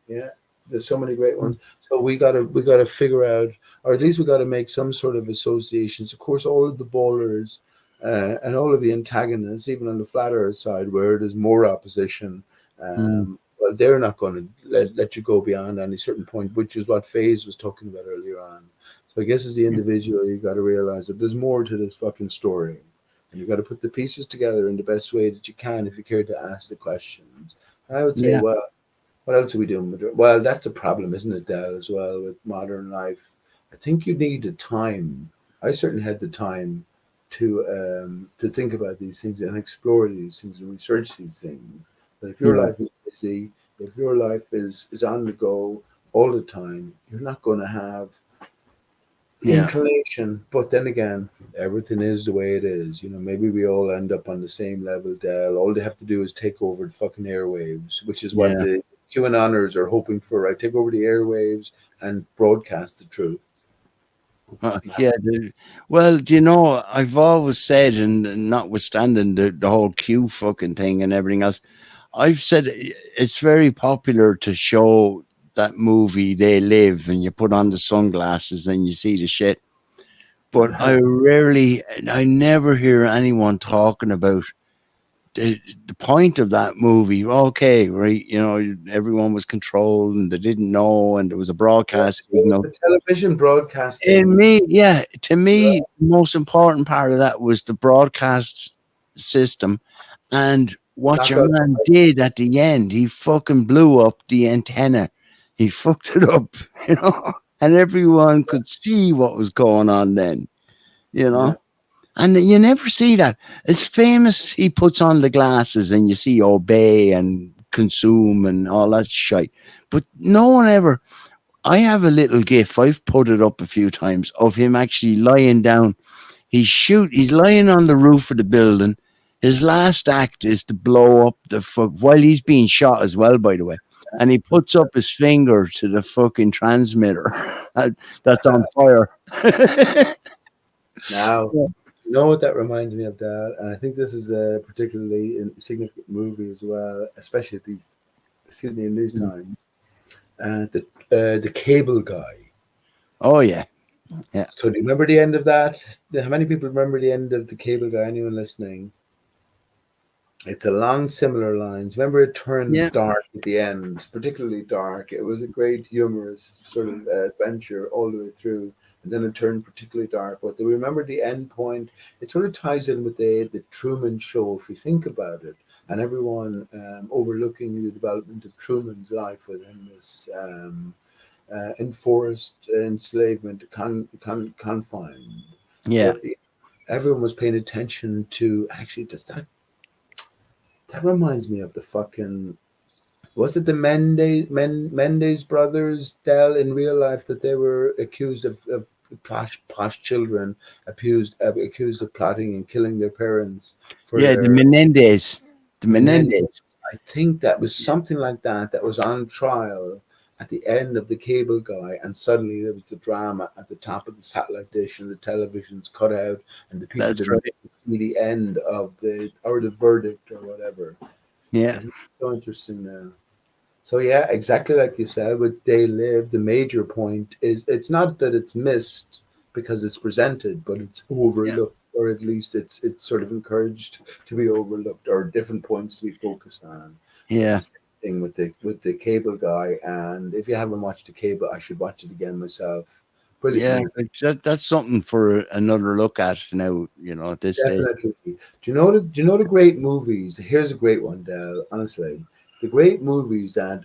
yeah. There's so many great ones. So we gotta figure out, or at least we gotta make some sort of associations. Of course, all of the bowlers and all of the antagonists, even on the flat earth side, where there's more opposition, Mm. well, they're not going to let you go beyond any certain point, which is what FaZe was talking about earlier on. So I guess as the individual, you got to realize that there's more to this fucking story, and you got to put the pieces together in the best way that you can if you care to ask the questions. And I would say, Yeah. well, what else are we doing? Well, that's the problem, isn't it, Dal, as well, with modern life? I think you need the time. I certainly had the time to think about these things and explore these things and research these things. But if your Yeah. life is busy, if your life is on the go all the time, you're not going to have Yeah. inclination. But then again, everything is the way it is. Maybe we all end up on the same level, Dell. All they have to do is take over the fucking airwaves, which is what Yeah. the QAnoners are hoping for, right? Take over the airwaves and broadcast the truth. Yeah. Well, I've always said, and notwithstanding the whole Q fucking thing and everything else, I've said it's very popular to show that movie They Live, and you put on the sunglasses and you see the shit. But I never hear anyone talking about the point of that movie. Okay, right? Everyone was controlled and they didn't know, and there was a broadcast signal. The television broadcasting. To me, the most important part of that was the broadcast system. And what your man did at the end, he fucking blew up the antenna. He fucked it up, and everyone could see what was going on then, Yeah. And you never see that. It's famous. He puts on the glasses and you see obey and consume and all that shit. But no one ever. I have a little gif. I've put it up a few times of him actually lying down. He's lying on the roof of the building. His last act is to blow up while he's being shot as well, by the way. And he puts up his finger to the fucking transmitter that's on fire. Now, you know what that reminds me of, Dad? And I think this is a particularly significant movie as well, especially in these times. The cable guy. Oh, yeah. Yeah. So do you remember the end of that? How many people remember the end of the cable guy? Anyone listening? It's along similar lines. Remember, it turned Yeah, dark at the end, particularly dark. It was a great humorous sort of adventure all the way through, and then it turned particularly dark. But do we remember the end point? It sort of ties in with the Truman Show, if you think about it, and everyone overlooking the development of Truman's life within this enforced enslavement confined. yeah. But everyone was paying attention to actually does that reminds me of the fucking was it the Mendes brothers, Dell, in real life that they were accused of posh children accused of plotting and killing their parents for Yeah, the their Menendez. The Menendez. Menendez. I think that was something like that that was on trial at the end of the cable guy, and suddenly there was the drama at the top of the satellite dish, and the television's cut out, and the people That's didn't right. get to see the end of the verdict or whatever. Yeah, Isn't it so interesting now? So yeah, exactly like you said, with They Live, the major point is it's not that it's missed because it's presented, but it's yeah, overlooked, or at least it's sort of encouraged to be overlooked, or different points to be focused on. It's yeah, the same thing with the cable guy, and if you haven't watched the cable, I should watch it again myself. Brilliant yeah. movie. That's something for another look at now. At this stage. Definitely. Do you know the great movies? Here's a great one, Dell. Honestly, the great movies that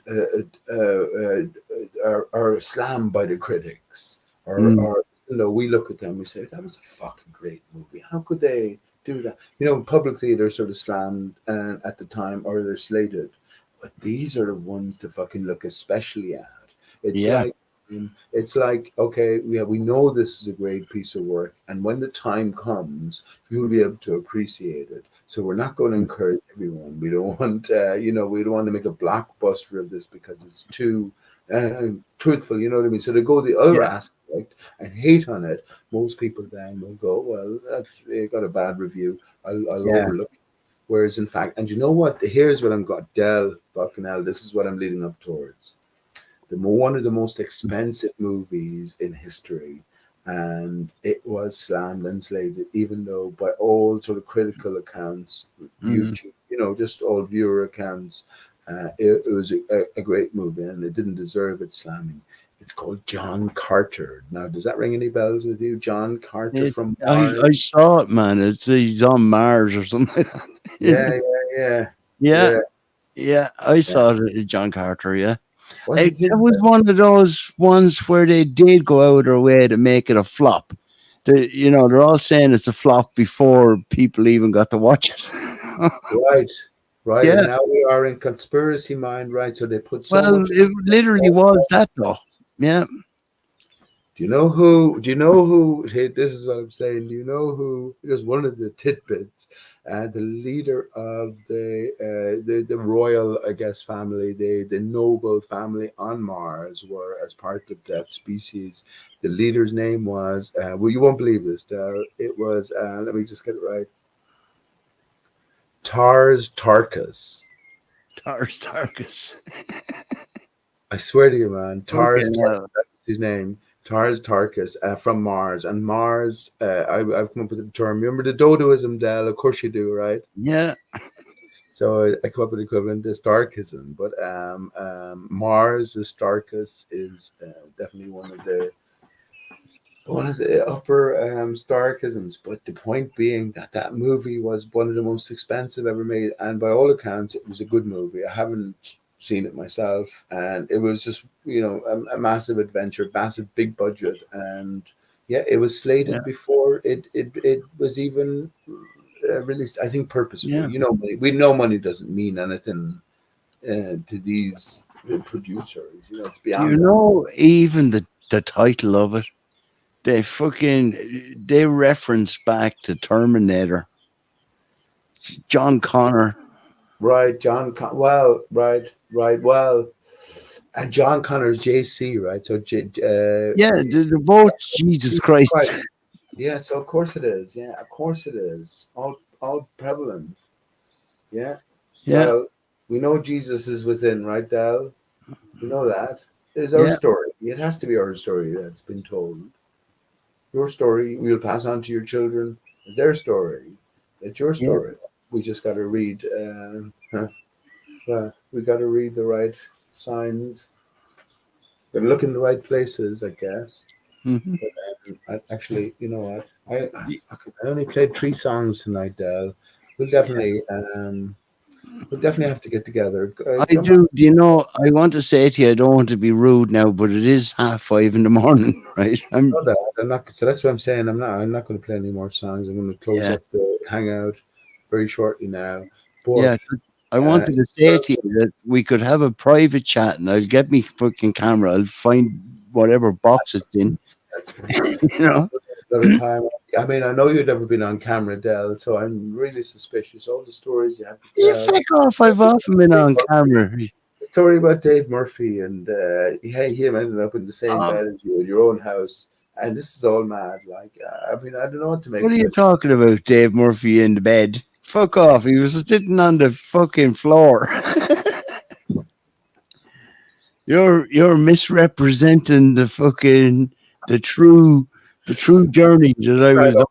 are slammed by the critics, Mm, or we look at them, we say that was a fucking great movie. How could they do that? Publicly they're sort of slammed at the time, or they're slated, but these are the ones to fucking look especially at. It's yeah, like it's like, okay, we know this is a great piece of work, and when the time comes, you'll be able to appreciate it. So we're not going to encourage everyone. We don't want, we don't want to make a blockbuster of this because it's too truthful. You know what I mean? So to go the other yeah, aspect and hate on it, most people then will go, well, that's it got a bad review. I'll yeah. overlook it. Whereas in fact, and you know what? Here's what I'm got. Dell, fucking hell, this is what I'm leading up towards one of the most expensive movies in history, and it was slammed and slated, even though by all sort of critical accounts, Mm. YouTube, just all viewer accounts, it was a great movie, and it didn't deserve its slamming. It's called John Carter. Now, does that ring any bells with you? John Carter It, from I Mars. I saw it, man. He's on Mars or something. Yeah, yeah, yeah, Yeah, yeah, yeah. I yeah. saw it, John Carter. Yeah, Was it, it? it was one of those ones where they did go out of their way to make it a flop. They're all saying it's a flop before people even got to watch it. Right, right. Yeah. And now we are in conspiracy mind, right? So they put so Well, much. it literally was that though. Yeah. Do you know who? Do you know who? Hey, this is what I'm saying. Do you know who? Here's one of the tidbits. The leader of the royal, I guess, family, the noble family on Mars, were as part of that species. The leader's name was. Well, you won't believe this, Del. It was. Let me just get it right. Tars Tarkus. Tarkus. I swear to you, man. Okay. Tars Tarkus. That's his name. Tars Tarkus from Mars. And Mars, I've come up with the term. Remember the dodoism, Del? Of course you do, right? Yeah. So I come up with the equivalent to Starkism. But Mars, the Starkus, is definitely one of the upper Starkisms. But the point being that that movie was one of the most expensive ever made, and by all accounts, it was a good movie. I haven't seen it myself, and it was just a massive adventure, massive big budget, and yeah, it was Yeah. slated before it was even released. I think purposefully. Yeah. We know money doesn't mean anything to these producers. It's beyond that. Even the title of it, they reference back to Terminator. John Connor. Right, well, right. Well, and John Connor's JC, right? So, Yeah, they're both Jesus Jesus Christ. Christ. Yeah. So of course it is. Yeah, of course it is. All prevalent. Yeah. Yeah, Well, we know Jesus is within, right, Dal? We know that. It's our yeah, story. It has to be our story that's been told. Your story we'll pass on to your children. It's their story. It's your yeah, story. we just got to read. We got to read the right signs. Got to look in the right places, I guess. Mhm. Actually, you know what? I only played 3 songs tonight, Del. We'll definitely have to get together. I Come on, do. Do you know? I want to say to you, I don't want to be rude now, but it is 5:30 in the morning, right? know that. I'm not. So that's what I'm saying. I'm not going to play any more songs. I'm going to close Yeah, up the hangout very shortly now. But yeah. I uh, wanted to say to you that we could have a private chat, and I'll get me fucking camera. I'll find whatever box it's in, that's you know. another time. I mean, I know you've never been on camera, Del, so I'm really suspicious. All the stories you have to You tell. fuck off! I've often been on camera. The story about Dave Murphy and him ended up in the same Um, bed as you in your own house, and this is all mad. Like, I mean, I don't know what to make what are of you it. talking about, Dave Murphy in the bed? Fuck off! He was sitting on the fucking floor. You're misrepresenting the true the true journey that I was on.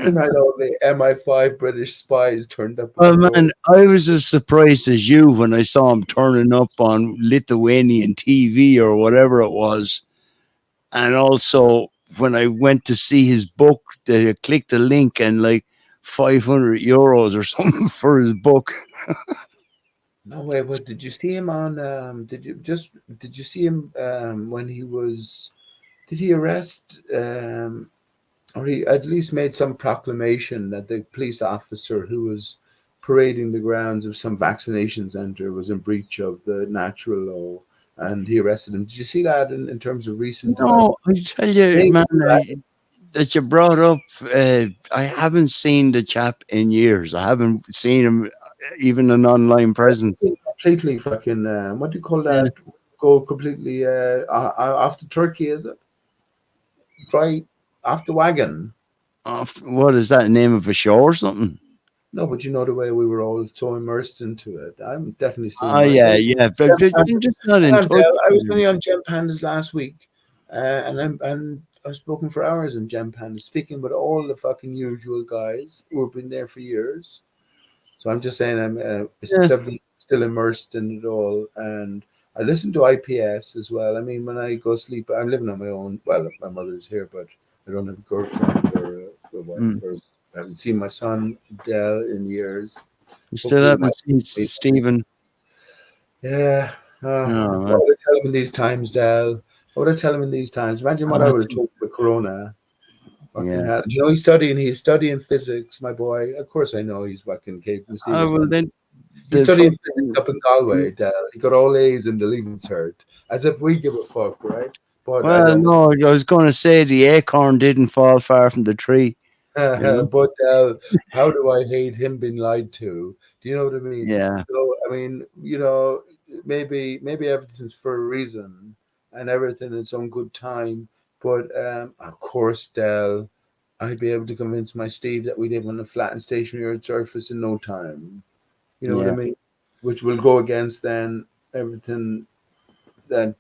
Tonight, all the MI5 British spies turned up in Oh your room. man, I was as surprised as you when I saw him turning up on Lithuanian TV or whatever it was. And also when I went to see his book, I clicked a link and like €500 or something for his book. No way. What did you see him on? Did you see him when he was? Did he arrest? Or he at least made some proclamation that the police officer who was parading the grounds of some vaccination center was in breach of the natural law, and he arrested him. Did you see that in terms of recent about No, I tell you, days man, back? that you brought up, I haven't seen the chap in years. I haven't seen him even an online presence. Completely fucking what do you call Yeah. that? Go completely off the turkey, is it? Dry off the wagon. What is that, name of a show or something? No, but you know the way we were all so immersed into it. I'm definitely still Oh immersed. yeah, yeah. But I'm just not Hang in on, touch Del. I with was him. only on Gem Pandas last week, and I've spoken for hours on Gem Pandas, speaking with all the fucking usual guys who have been there for years. So I'm just saying I'm Yeah. definitely still immersed in it all, and I listen to IPS as well. I mean, when I go sleep, I'm living on my own. Well, my mother's here, but I don't have a girlfriend or a wife, Mm. or I haven't seen my son Dell in years. You still Hopefully, haven't seen Stephen. yeah. Oh What man. would I tell him in these times, Dal? What would I tell him in these times? Imagine what I would have told him with Corona. Fucking Yeah. hell. You know, he's studying physics, my boy. Of course I know he's fucking capable. I Stephen's will one. then He's the studying physics fucking up in Galway, Dal. He got all A's in the Leaving Cert. As if we give a fuck, right? But I well, don't. no, I was going to say the acorn didn't fall far from the tree. You know. But how do I hate him being lied to? Do you know what I mean? Yeah. So I mean, you know, maybe everything's for a reason and everything in its own good time. But of course, Dell, I'd be able to convince my Steve that we live on a flat and stationary Earth surface in no time. You know what I Yeah. mean? Which will go against then everything that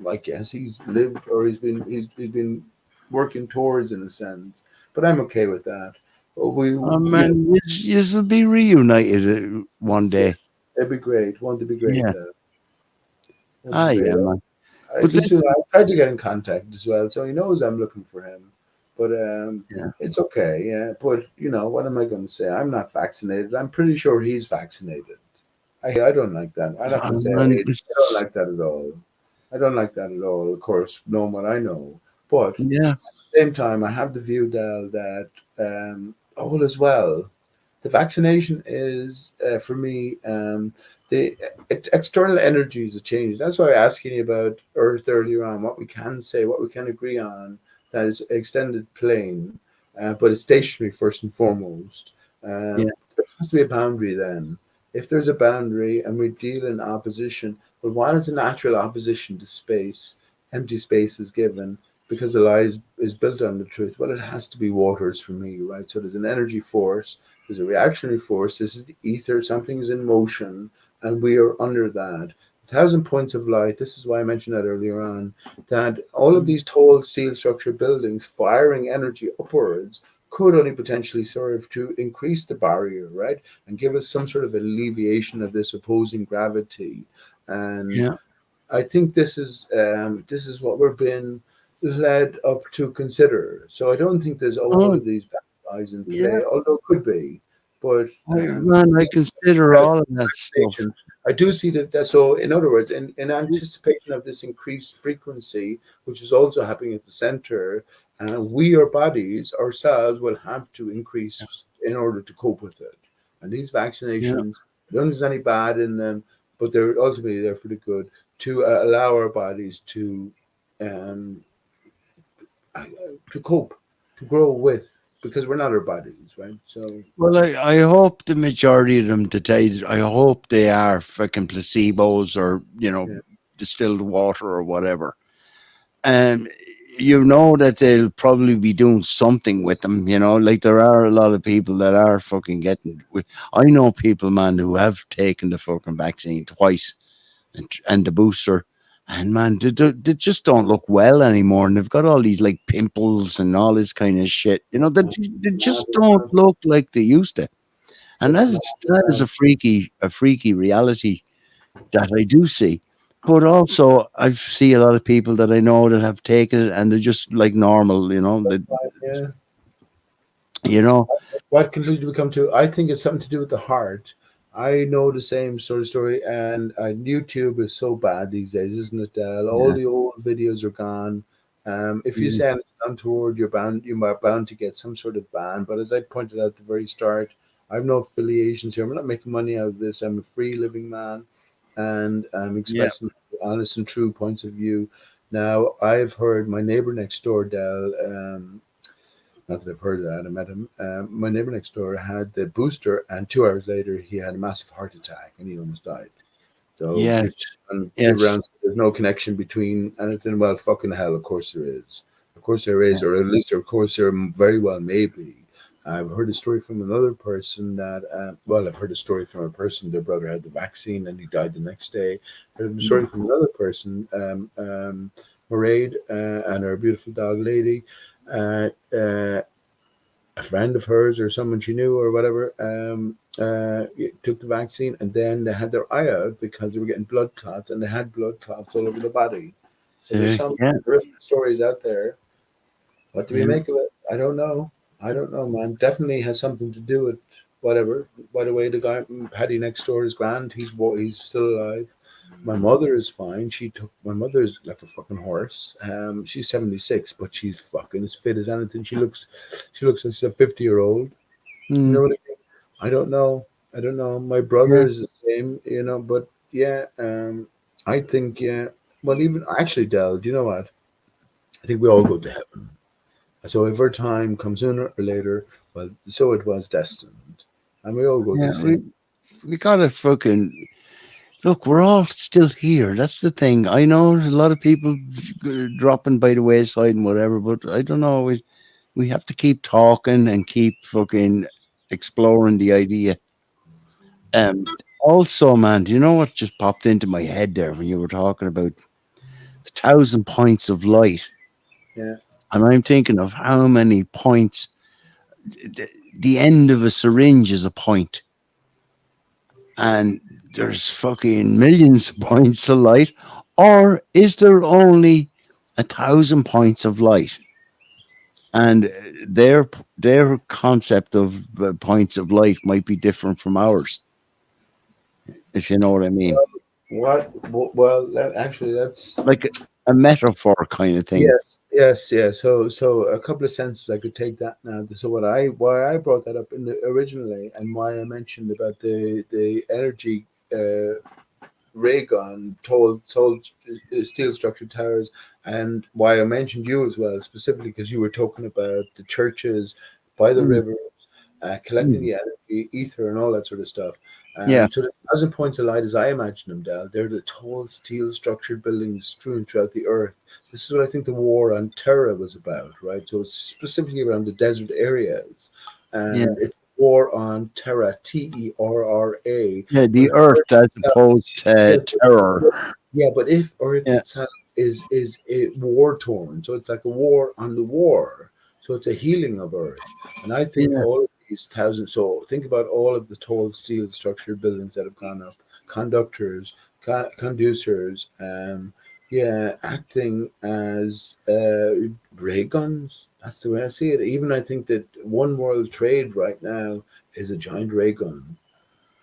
I guess he's lived or he's been working towards in a sense. But I'm okay with that. But Oh man, you will be reunited one yeah, day. it'd be great. Won't it be great? Yeah. That'd be Ah, great. yeah, man. At But least let's. I tried to get in contact as well, so he knows I'm looking for him. But Yeah. it's okay. Yeah. But what am I going to say? I'm not vaccinated. I'm pretty sure he's vaccinated. I don't like that. I'm not going to say Man, I don't like that at all. I don't like that at all. Of course, knowing what I know, but yeah. same time, I have the view, Dal, that all is well. The vaccination is, for me, the external energies have changed. That's why I'm asking you about Earth earlier on, what we can say, what we can agree on, that is extended plane, but it's stationary first and foremost. Yeah. There has to be a boundary then. If there's a boundary and we deal in opposition, but while it's a natural opposition to space, empty space is given because the lie is built on the truth. Well, it has to be waters for me, right? So there's an energy force, there's a reactionary force. This is the ether. Something is in motion, and we are under that. 1,000 points of light. This is why I mentioned that earlier on. That all of these tall steel structure buildings firing energy upwards could only potentially serve to increase the barrier, right, and give us some sort of alleviation of this opposing gravity. And Yeah. I think this is what we're being led up to consider. So I don't think there's all Oh, of these bad guys in yeah. play, although it could be. But Man, I consider all of that stuff. anticipation, I do see that. So, in other words, in anticipation of this increased frequency, which is also happening at the center, we, our bodies ourselves, will have to increase in order to cope with it. And these Yeah. vaccinations, I don't think there's any bad in them, but they're ultimately there for the good to allow our bodies um, to cope, to grow with, because we're not our bodies, right? So, Well, I hope the majority of them today, I hope they are fucking placebos or, yeah, distilled water or whatever. And you know that they'll probably be doing something with them, like there are a lot of people that are fucking getting. I know people, man, who have taken the fucking vaccine twice and the booster. And man, they just don't look well anymore. And they've got all these like pimples and all this kind of shit. They just don't look like they used to. And it's not. that is a freaky reality that I do see. But also, I see a lot of people that I know that have taken it and they're just like normal, Yeah. you know. What conclusion do we come to? I think it's something to do with the heart. I know the same sort of story, and YouTube is so bad these days, isn't it, Dal? All Yeah. the old videos are gone. If you Mm, say anything untoward, you're bound to get some sort of ban. But as I pointed out at the very start, I have no affiliations here. I'm not making money out of this. I'm a free living man, and I'm yeah. expressing honest and true points of view. Now, I've heard my neighbor next door, Dal. Not that I've heard of that. I met him. My neighbor next door had the booster, and 2 hours later, he had a massive heart attack, and he almost died. So Yes. people give Yes. around. There's no connection between anything. Well, fucking hell, of course there is. Of course there is, Yeah. or at least, of course, there very well may be. I've heard a story from another person that, I've heard a story from a person, their brother had the vaccine and he died the next day. I heard a story from another person, Mairead, and her beautiful dog lady. Uh, uh, a friend of hers or someone she knew or whatever took the vaccine, and then they had their eye out because they were getting blood clots, and they had blood clots all over the body. So there's some Yeah. horrific stories out there. What do we Yeah. make of it? I don't know. I don't know, man. Definitely has something to do with whatever. By the way, the guy Paddy next door is grand. He's still alive. My mother is fine. My mother is like a fucking horse. She's 76, but she's fucking as fit as anything. She looks like she's a 50-year-old. You Mm, know what I mean? I don't know. I don't know. My yeah. brother is the same, but yeah, I think, yeah. Well, even actually, Del, do you know what? I think we all go to heaven. So if our time comes sooner or later, well, so it was destined. And we all go to Yeah. the same. We gotta fucking look. We're all still here. That's the thing. I know a lot of people dropping by the wayside and whatever, but I don't know. We have to keep talking and keep fucking exploring the idea. Also, man, do you know what just popped into my head there when you were talking about the 1,000 points of light? Yeah. And I'm thinking of how many points. The end of a syringe is a point, and there's fucking millions of points of light. Or is there only 1,000 points of light? And their concept of points of light might be different from ours, if you know what I mean. Well, actually, that's Like a metaphor kind of thing. yes, yes, yes. So a couple of senses I could take that now. So why I brought that up originally, and why I mentioned about the energy ray gun, tall steel structured towers, and why I mentioned you as well, specifically because you were talking about the churches by the Mm, river, collecting mm. the energy, ether, and all that sort of stuff. Yeah, So the 1,000 points of light, as I imagine them, Dal, they're the tall steel structured buildings strewn throughout the earth. This is what I think the war on terror was about, right? So it's specifically around the desert areas, yeah, and it's war on terror, Terra. yeah. But The it's earth as opposed yeah, to terror. but if Earth Yeah, itself is war torn, so it's like a war on the war. So it's a healing of Earth. And I think Yeah. all of these thousands, so think about all of the tall steel structured buildings that have gone up, conductors, conducers, acting as ray guns. That's the way I see it. Even I think that one world trade right now is a giant ray gun.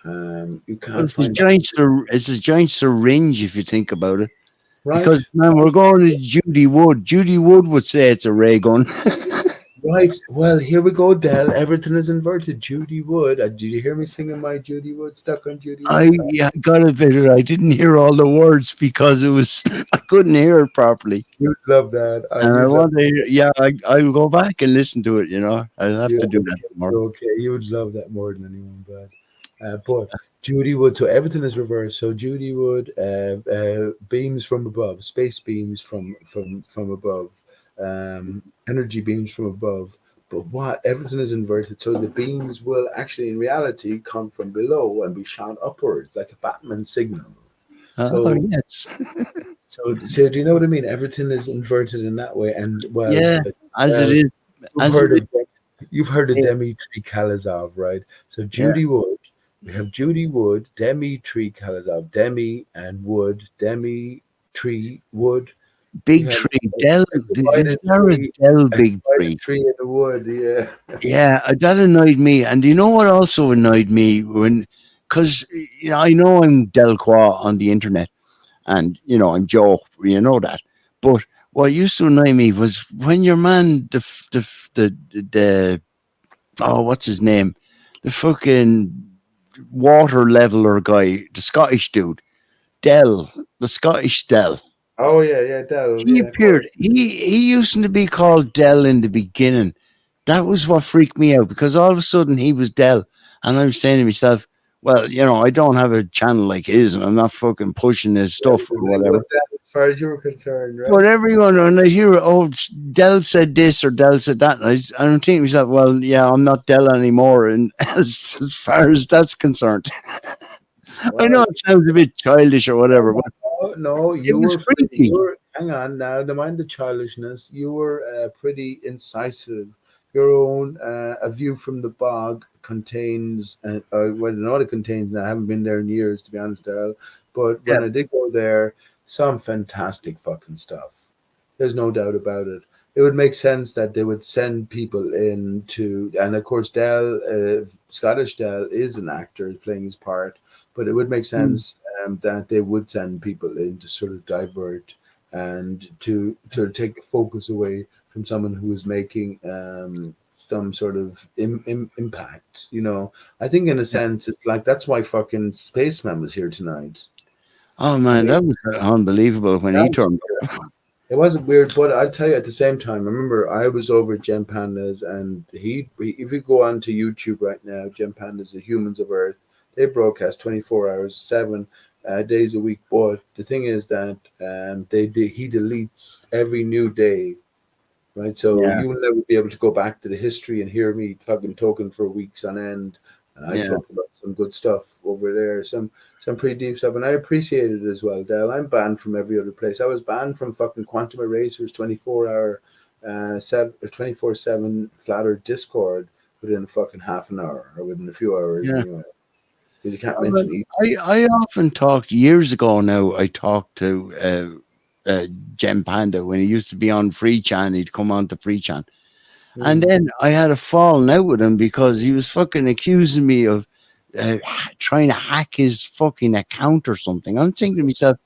You Well, can't find that, it's a giant syringe if you think about it. right? Because man, we're going to Judy Wood. Judy Wood would say it's a ray gun. Right. Well, here we go, Dell. Everything is inverted. Judy Wood. Did you hear me singing my Judy Wood? Stuck on Judy Wood I song. got a bit. I didn't hear all the words because it was I couldn't hear it properly. You'd love that. And I You'd love want to. Yeah, I'll go back and listen to it. You know, I'll have you. to do that tomorrow. Okay. You would love that more than anyone, but Judy Wood. So everything is reversed. So Judy Wood, beams from above, space beams from above, energy beams from above. But what everything is inverted, so the beams will actually, in reality, come from below and be shot upwards like a Batman signal. Oh So, yes, so do you know what I mean? Everything is inverted in that way. And yeah. As it well, is, you've as it heard is. of you've heard of Yeah, Dmitry Kalazov, right? So yeah. Judy Wood, we have Judy Wood, Dmitry Kalazov, Demi and Wood, Dmitry Wood. We Big have tree, Dell. a Is divided there a tree, Dell a big divided tree? tree in the wood. Yeah. Yeah, that annoyed me. And you know what also annoyed me when, because I know I'm Delqua on the internet, and I'm Joe. You know that, but what used to annoy me was when your man, the oh, what's his name, the fucking water leveler guy, the Scottish dude, Dell, the Scottish Dell. Oh yeah, yeah, Dell. He Yeah, of course. appeared. He used to be called Dell in the beginning. That was what freaked me out because all of a sudden he was Dell, and I was saying to myself, "Well, I don't have a channel like his, and I'm not fucking pushing his Yeah, stuff or whatever." as far as you were concerned, right? But everyone, when I hear, "Oh, Dell said this or Dell said that," and I'm thinking to myself, "Well, yeah, I'm not Dell anymore," and as far as that's concerned, I know Well, it sounds a bit childish or whatever, but no, it you was were pretty. freaky. Hang on now. Don't mind the childishness. You were pretty incisive. Your own A View from the Bog contains, well, I know what it contains. Now I haven't been there in years, to be honest, Al. But Yeah, when I did go there, some fantastic fucking stuff. There's no doubt about it. It would make sense that they would send people in to, and of course, Scottish Dell is an actor playing his part, but it would make mm, sense that they would send people in to sort of divert and to sort of take the focus away from someone who is making some sort of impact. I think in a yeah. sense, it's like that's why fucking Spaceman was here tonight. Oh I man, mean, that was unbelievable when that he was turned. it wasn't weird, but I'll tell you at the same time, I remember I was over at Gem Pandas, and if you go onto YouTube right now, Gem Pandas, the Humans of Earth, they broadcast 24 hours, 7 days a week. But the thing is that he deletes every new day, right? So Yeah, you will never be able to go back to the history and hear me fucking talking for weeks on end. And I yeah. talked about some good stuff over there, some pretty deep stuff, and I appreciate it as well, Dell. I'm banned from every other place. I was banned from fucking Quantum Erasers 24-hour, 24/7 flat Earth Discord within fucking half an hour or within a few hours Yeah. anyway. Because you can't Well, mention each. I often talked years ago now. I talked to Jem Panda when he used to be on Free Chan. He'd come on to Free Chan, and then I had a falling out with him because he was fucking accusing me of trying to hack his fucking account or something. I'm thinking to myself,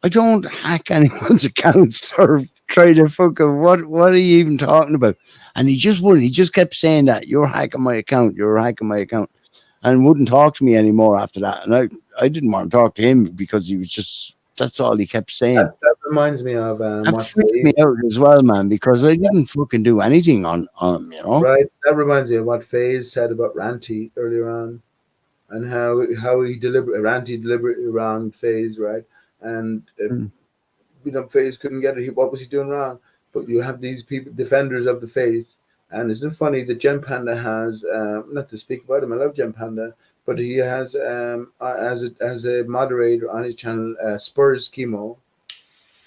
I don't hack anyone's accounts or try to fucking what are you even talking about? And he just wouldn't. He just kept saying that you're hacking my account. You're hacking my account. And wouldn't talk to me anymore after that. And I didn't want to talk to him because he was just that's all he kept saying. That reminds me of That what freaked me phase. out as well, man, because I didn't fucking do anything on him. Right, that reminds me of what Faze said about Ranty earlier on, and how he Ranty deliberately wronged Faze, right? And Mm. Faith couldn't get it. What was he doing wrong? But you have these people, defenders of the faith, and isn't it funny that Gem Panda has, not to speak about him, I love Gem Panda, but he has as a moderator on his channel, Spurs Chemo.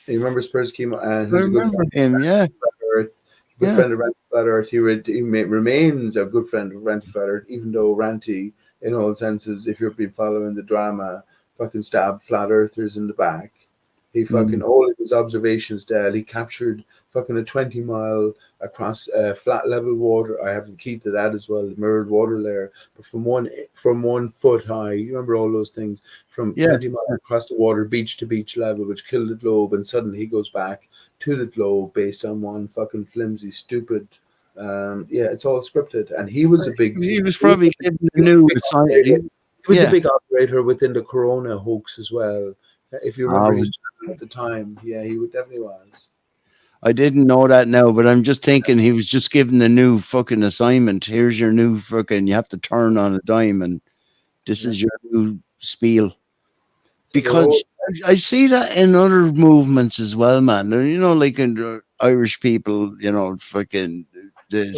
You remember Spurs Chemo, and I who's a good remember friend him, yeah. of Earth, good Yeah. friend of Randy Flat Earth. Remains a good friend of Ranty Flat Earth, even though Ranty, in all senses, if you've been following the drama, fucking stabbed flat earthers in the back. He fucking all of his observations, Dale. He captured fucking a 20 mile across flat level water. I have the key to that as well, the mirrored water layer. But from 1 foot high, you remember all those things from 20 miles across the water, beach to beach level, which killed the globe, and suddenly he goes back to the globe based on one fucking flimsy, stupid. It's all scripted, and he was a big. He was probably given the new assignment. He was a big operator within the Corona hoax as well. If you remember his channel at the time, yeah, he definitely was. I didn't know that now, but I'm just thinking he was just given the new fucking assignment. Here's your new fucking, you have to turn on a dime, and this is your new spiel. Because I see that in other movements as well, man. You know, like in the Irish people, you know, fucking the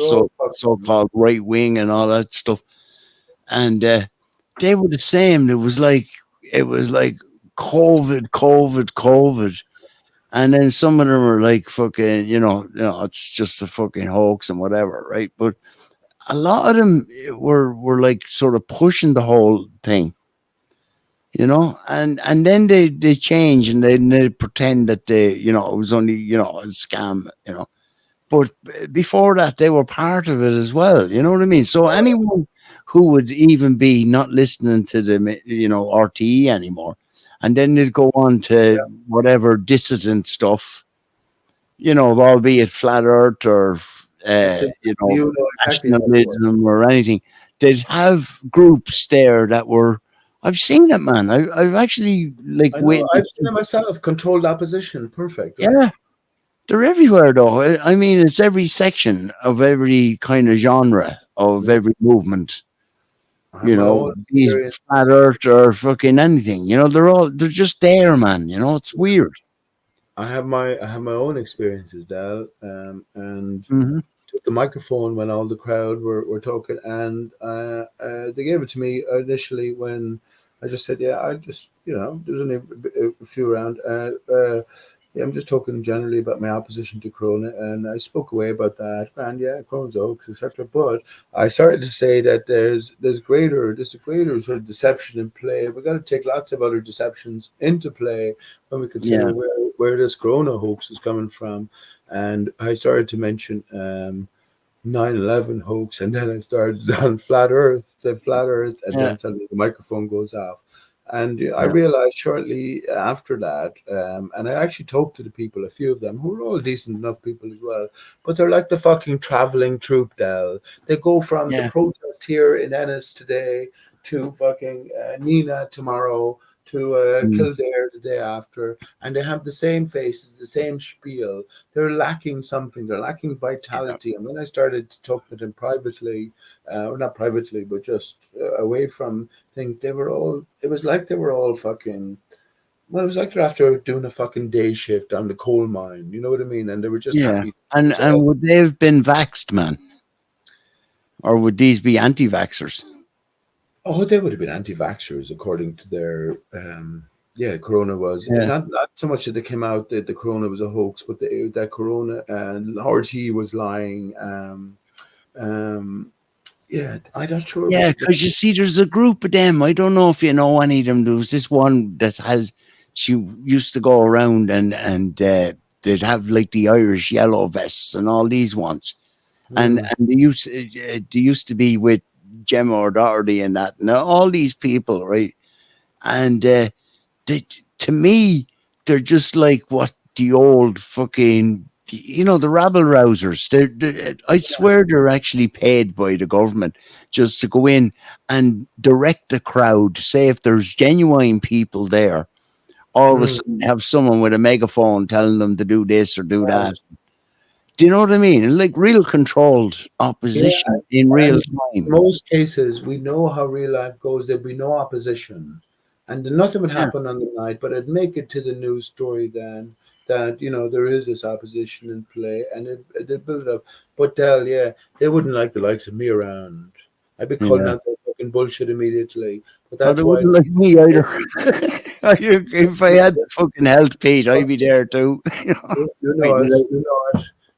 so-called right wing and all that stuff. And they were the same. It was like COVID. And then some of them are like fucking, it's just a fucking hoax and whatever, right? But a lot of them were like sort of pushing the whole thing, and then they change and they pretend that it was only, a scam, But before that, they were part of it as well. You know what I mean? So anyone who would even be not listening to the, RTE anymore, and then they'd go on to whatever dissident stuff, albeit flat earth or, nationalism or anything. They'd have groups there that were, I've seen it, man. I've actually I've seen it myself. Controlled opposition. Perfect. Right? Yeah. They're everywhere, though. I mean, it's every section of every kind of genre of every movement. These flat earth or fucking anything. They're just there, man. It's weird. I have my own experiences, Dal, and took the microphone when all the crowd were talking, and they gave it to me initially when I just said, I just there was only a few around. I'm just talking generally about my opposition to Corona, and I spoke away about that. And Corona's a hoax, etc. But I started to say that there's a greater sort of deception in play. We've got to take lots of other deceptions into play when we consider where this Corona hoax is coming from. And I started to mention 9/11 hoax, and then I started on flat Earth, and then suddenly the microphone goes off. And I realized shortly after that, and I actually talked to the people, a few of them, who were all decent enough people as well, but they're like the fucking traveling troupe, Del. They go from the protest here in Ennis today to fucking Nina tomorrow to Kildare the day after, and they have the same faces, the same spiel. They're lacking something. They're lacking vitality. And when I started to talk to them privately, or not privately, but just away from things, it was like they were all fucking, well, it was like they're after doing a fucking day shift on the coal mine. You know what I mean? And they were just happy. And would they have been vaxxed, man? Or would these be anti-vaxxers? Oh, they would have been anti-vaxxers according to their Corona was not so much that they came out that the Corona was a hoax, but that Corona and RT was lying. I'm not sure. Yeah, because you see, there's a group of them. I don't know if you know any of them. There was this one she used to go around and they'd have like the Irish yellow vests and all these ones, and they used to be with Gemma O'Doherty and that, and all these people, right? And to me, they're just like what the old fucking, the rabble rousers. I swear they're actually paid by the government just to go in and direct the crowd. Say if there's genuine people there, all of a sudden have someone with a megaphone telling them to do this or do that. Do you know what I mean? Like real controlled opposition in real time. In most cases, we know how real life goes. There'd be no opposition. And nothing would happen on the night, but it'd make it to the news story then that, there is this opposition in play, and it build up. But they wouldn't like the likes of me around. I'd be calling out that fucking bullshit immediately. But that's they wouldn't like me either. If I had the fucking health, Pete, I'd be there too. You know it.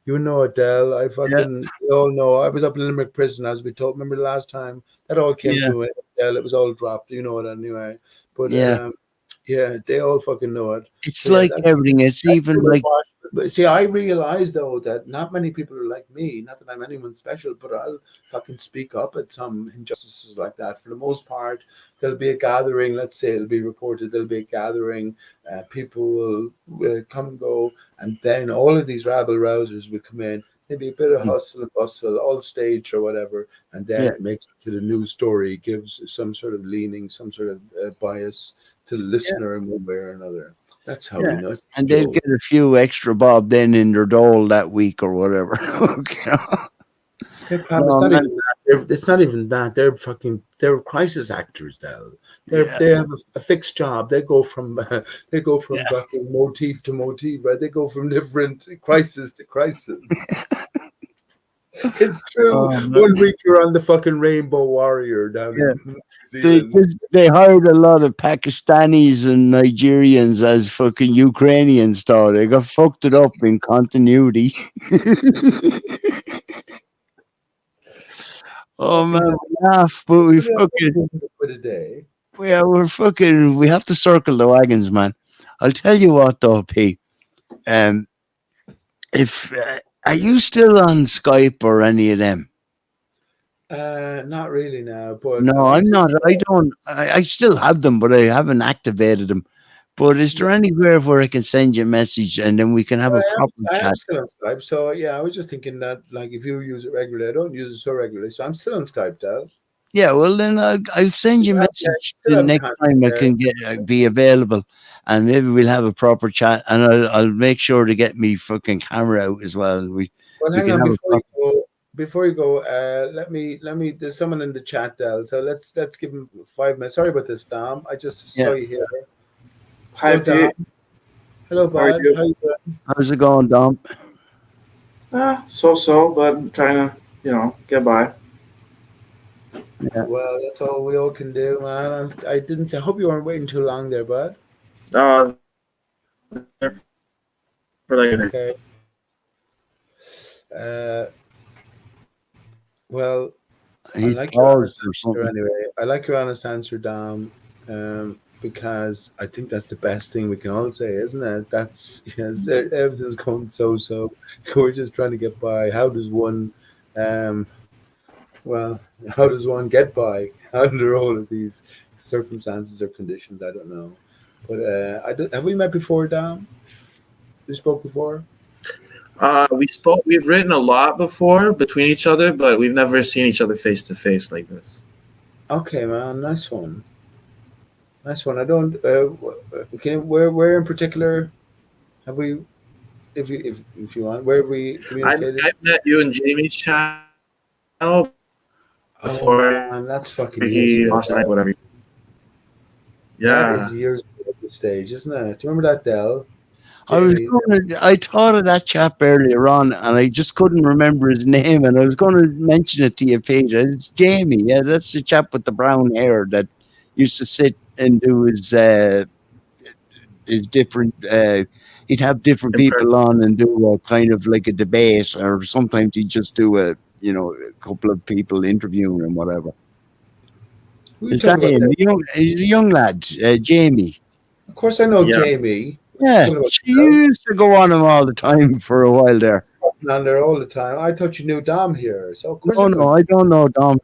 You know, Adele, I Yeah, fucking, you all know. I was up in Limerick prison, as we told. Remember the last time that all came yeah, to it? Adele, it was all dropped. You know it anyway. But yeah. yeah, they all fucking know it. It's But yeah, like everything. It's that's even true. like But see, I realize though that not many people are like me. Not that I'm anyone special, but I'll fucking speak up at some injustices like that. For the most part, there'll be a gathering. Let's say it'll be reported. There'll be a gathering. People will come and go, and then all of these rabble rousers will come in. Maybe a bit of hustle and bustle, all staged or whatever, and then yeah, it makes it to the news story, gives some sort of leaning, some sort of bias to the yeah, listener in one way or another. That's how we yeah. know it's a And they'll joke. get a few extra bob then in their dole that week or whatever. Okay. Their problem, it's No not man. even that. It's not even that. They're fucking. They're crisis actors, Del. Yeah, They have a fixed job. They go from they go from yeah. fucking motif to motif, right? They go from different crisis to crisis. It's true. Oh man. One week you're on the fucking Rainbow Warrior down Yeah. in New Zealand. They hired a lot of Pakistanis and Nigerians as fucking Ukrainians though. They got fucked it up in continuity. Oh man, Fucking we laugh, but we fucking for the day. we have to circle the wagons, man. I'll tell you what though, P. Um, if are you still on Skype or any of them? Not really now, but No, I I'm do. not. I don't. I still have them, but I haven't activated them. But is there anywhere where I can send you a message and then we can have a proper I am chat? still on Skype. So yeah, I was just thinking that like if you use it regularly, I don't use it so regularly, so I'm still on Skype, Dal. Yeah, well then I'll send you a Yeah, message still the have next contact time I there. can get be available, and maybe we'll have a proper chat, and I'll make sure to get me fucking camera out as well. And Well, we hang can on have a before you proper. go. Before you go, let me. There's someone in the chat, Dal. So let's give him 5 minutes. Sorry about this, Dom. I just saw Yeah, you here. Hi, Hello, Dom. Pete. Hello, How are bud. you? How you doing? how's it going, Dom? So, but I'm trying to, get by. Yeah, Well, that's all we all can do, man. I didn't say. I hope you weren't waiting too long there, bud. Uh, for like an Okay. Uh, well, I he's like your paused honest or answer something. anyway. I like your honest answer, Dom, because I think that's the best thing we can all say, isn't it? That's yes, everything's going so. We're just trying to get by. Um, well, how does one get by under all of these circumstances or conditions? I don't know, but I don't, have we met before, Dom? We spoke before. we spoke. We've written a lot before between each other, but we've never seen each other face to face like this. Okay, man, nice one. Nice one. I don't. Can where in particular have we? If you want, where have we communicated? I met you in Jamie's channel Oh before man, that's fucking years he ago. lost night, whatever. That Yeah. is years ago at this stage, isn't it? Do you remember that, Dell? I was Jamie. I thought of that chap earlier on, and I just couldn't remember his name, and I was going to mention it to you, Peter. It's Jamie. Yeah, that's the chap with the brown hair that used to sit and do his different. He'd have different In person. people on and do a kind of like a debate, or sometimes he'd just do a couple of people interviewing and whatever. Who are you Is talking that about him? there? He's a young lad, Jamie. Of course, I know Yeah. Jamie. Yeah, Talking about she used to go on him all the time for a while there. Dell, on there all the time. I thought you knew Dom here, so of course I No, know. I don't know, Dom.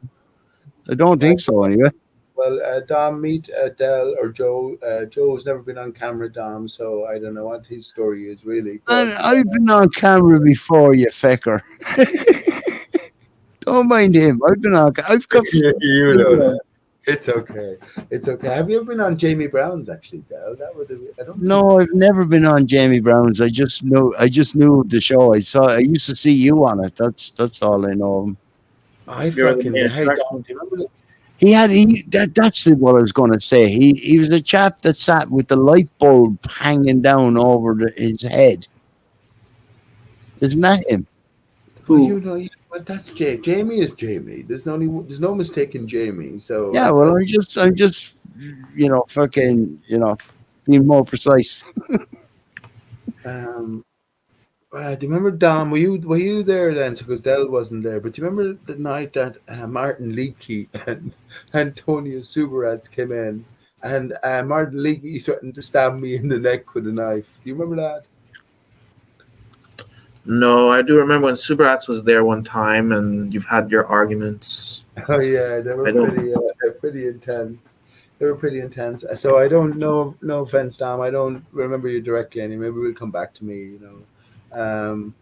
I don't think Right. so, anyway. Well, Dom, meet Dell or Joe. Joe's never been on camera, Dom, so I don't know what his story is really. And But I've been on camera before, you fecker. Don't mind him. I've been on. I've got. you know that. It's okay. It's okay. Have you ever been on Jamie Brown's actually, Dell? That would have. I don't think. No, I've never been on Jamie Brown's. I just knew of the show. I used to see you on it. That's all I know of him. I You're the fucking main hey Dom. attraction. Do you remember? That's what I was going to say. He was a chap that sat with the light bulb hanging down over his head. Isn't that him? Well, Who? but that's Jamie is Jamie. There's no mistaking Jamie. So Yeah. Well, I'm just fucking being more precise. um, Do you remember Dom? Were you there then? Because Dell wasn't there. But do you remember the night that Martin Leakey and Antonio Subarats came in, and Martin Leakey threatened to stab me in the neck with a knife? Do you remember that? No, I do remember when Subarats was there one time, and you've had your arguments. Oh yeah, they were I don't. pretty intense. They were pretty intense. So I don't know. No offense, Dom. I don't remember you directly. Any maybe we'll come back to me. Um,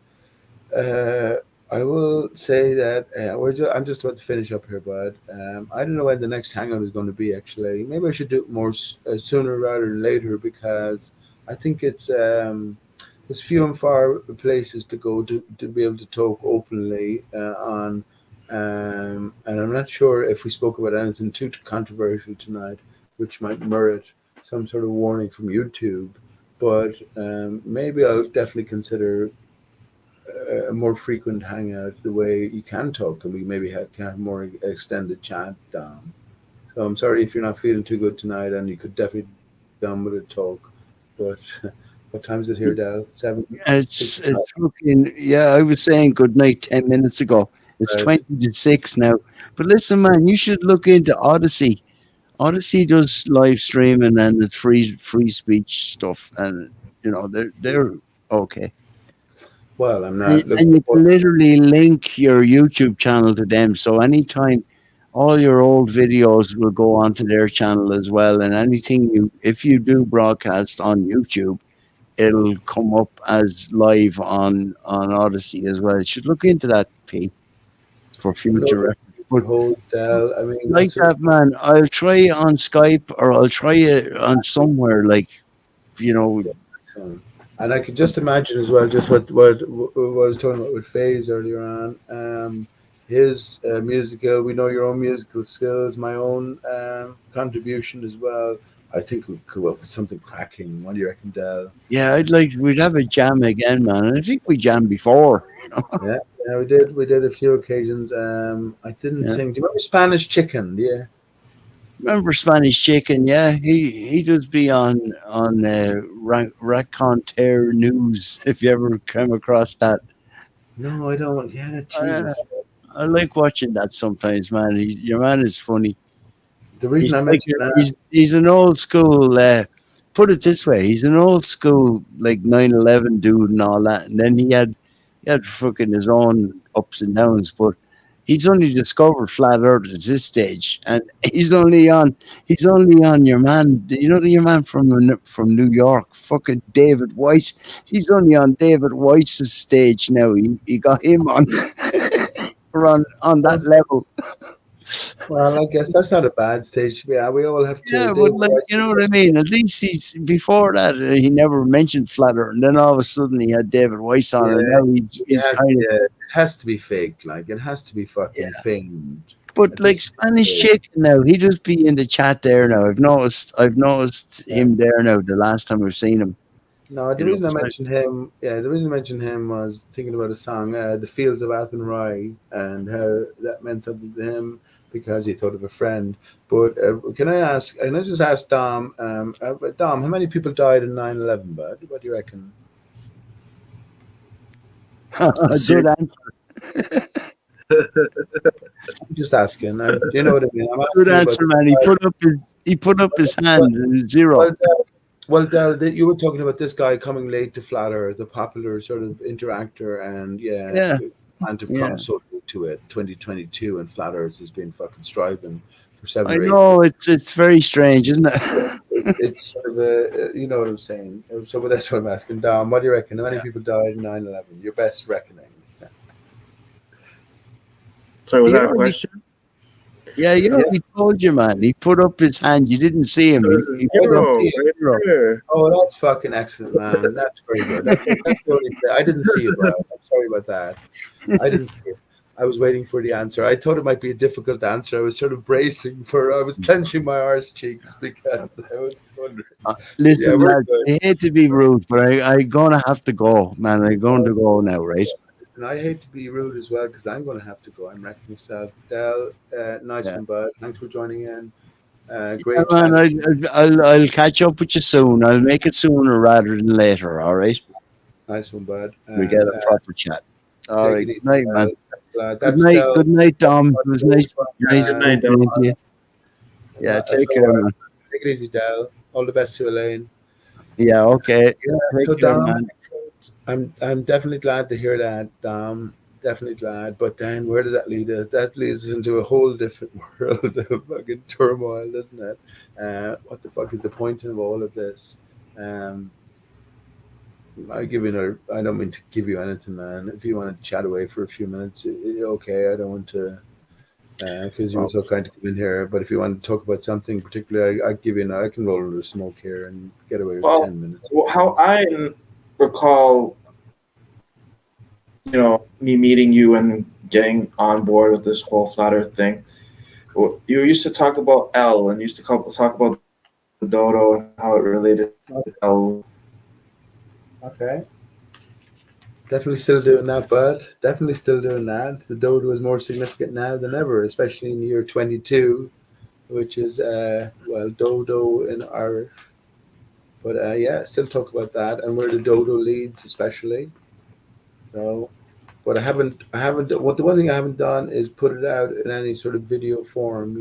uh, I will say that I'm just about to finish up here, bud. I don't know when the next hangout is going to be. Actually, maybe I should do it more sooner rather than later because I think there's few and far places to go to be able to talk openly on. And I'm not sure if we spoke about anything too controversial tonight, which might merit some sort of warning from YouTube. But maybe I'll definitely consider a more frequent hangout the way you can talk, and we maybe can have more extended chat down. So I'm sorry if you're not feeling too good tonight, and you could definitely done with a talk. But what time is it here, Dal? 7, 6 It's o'clock. fucking yeah. I was saying good night 10 minutes ago. It's Right. 20 to 6 now. But listen, man, you should look into Odyssey. Odyssey does live streaming and it's free speech stuff, and they're okay. Well, I'm And, not looking and you for. can literally link your YouTube channel to them. So anytime all your old videos will go onto their channel as well. And if you do broadcast on YouTube, it'll come up as live on Odyssey as well. You should look into that, P, for future No, reference. But hold Dal. I mean, like that, man, I'll try it on Skype or I'll try it on somewhere like you know. and I could just imagine as well, just what I was talking about with Faze earlier on. His musical, we know your own musical skills, my own contribution as well. I think we'd come up with something cracking. What do you reckon, Dal? Yeah, we'd have a jam again, man. I think we jammed before. Yeah, yeah, we did. We did a few occasions. I didn't Yeah. sing. Do you remember Spanish Chicken? Yeah. Remember Spanish Chicken? Yeah, he does be on Raconteur News. If you ever come across that, No, I don't. Yeah, uh, Jesus. I like watching that sometimes, man. Your man is funny. The reason I mentioned that. He's an old school. Put it this way, he's an old school like 9/11 dude and all that. And then he had fucking his own ups and downs, but he's only discovered flat Earth at this stage, and he's only on your man. Your man from New York, fucking David Weiss. He's only on David Weiss's stage now. He got him on. on that level. Well, I guess that's not a bad stage to be at. We all have to. Yeah, but like you know what I mean. At least he's before that he never mentioned flat Earth, and then all of a sudden he had David Weiss on, and now he's kind of. It has to be fake. Like it has to be fucking Yeah. feigned. But At like this Spanish stage. Chicken now, he just be in the chat there now. I've noticed him there now. The last time I've seen him. No, the You know, reason I so- mentioned him, the reason I mentioned him was thinking about a song, "The Fields of Athenry," and how that meant something to him because he thought of a friend. But can I just ask Dom, Dom, how many people died in 9/11, bud? What do you reckon? Good answer. I'm just asking. Do you know what I mean? I'm asking Good you about. answer, man. He put up his hand zero. Well, you were talking about this guy coming late to Flat Earth, a popular sort of interactor, and Yeah. and to Yeah. come sort of to it, 2022, and Flat Earth has been fucking striving for 7 I or 8 know it's very strange, isn't it? It's sort of you know what I'm saying. So, but that's what I'm asking, Dom. What do you reckon? How many people died in 9/11? Your best reckoning. Sorry, was He that a already- question? Yeah, he told you, man. He put up his hand. You didn't see him. He put up Zero, see right there. Oh, that's fucking excellent, man. That's very good. That's the only thing. I didn't see it, bro. I'm sorry about that. I didn't see it. I was waiting for the answer. I thought it might be a difficult answer. I was sort of bracing for. I was clenching my arse cheeks because I was wondering. Listen, Yeah, we're lads, good. I hate to be rude, but I'm gonna have to go, man. I'm going to go now, right? And I hate to be rude as well because I'm going to have to go. I'm wrecking myself. Del, nice Yeah. one, bud. Thanks for joining in. Yeah, Great man, chat. I'll catch up with you soon. I'll make it sooner rather than later. All right. Nice one, bud. We get a proper chat. All Take right. it Good easy, night, man. lad. Good That's night. Del. Good night, Dom. It was nice Good night, Dom. speaking to you. Yeah, take care, man. Take it easy, Del. All the best to Elaine. Yeah, okay. Yeah, so Take care, Dom, man. I'm definitely glad to hear that, Dom. Definitely glad. But then where does that lead us? That leads us into a whole different world of fucking turmoil, doesn't it? What the fuck is the point of all of this? Um, I give you another. I don't mean to give you anything, man. If you want to chat away for a few minutes, okay. I don't want to, because you were so kind to come in here. But if you want to talk about something particularly, I give you. I can roll under the smoke here and get away with Well, 10 minutes. how I recall, me meeting you and getting on board with this whole flat Earth thing. You used to talk about L and used to talk about the dodo and how it related to L. Okay. Definitely still doing that, bud. Definitely still doing that. The dodo is more significant now than ever, especially in the year 22, which is, well, dodo in Irish. But yeah, still talk about that and where the dodo leads, especially. So, but I haven't, what the one thing I haven't done is put it out in any sort of video form,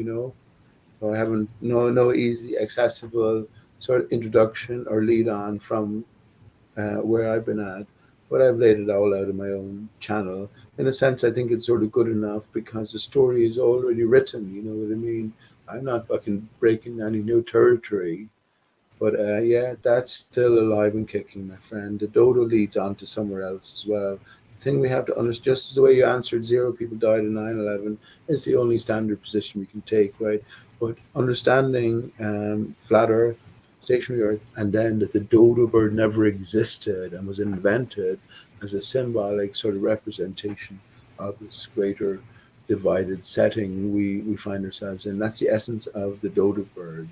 So I haven't, no easy, accessible sort of introduction or lead on from where I've been at, but I've laid it all out in my own channel. In a sense, I think it's sort of good enough because the story is already written. You know what I mean? I'm not fucking breaking any new territory. But yeah, that's still alive and kicking, my friend. The dodo leads on to somewhere else as well. The thing we have to understand, just as the way you answered 0 people died in 9/11, is the only standard position we can take, right? But understanding flat Earth, stationary Earth, and then that the dodo bird never existed and was invented as a symbolic sort of representation of this greater divided setting we find ourselves in. That's the essence of the dodo bird.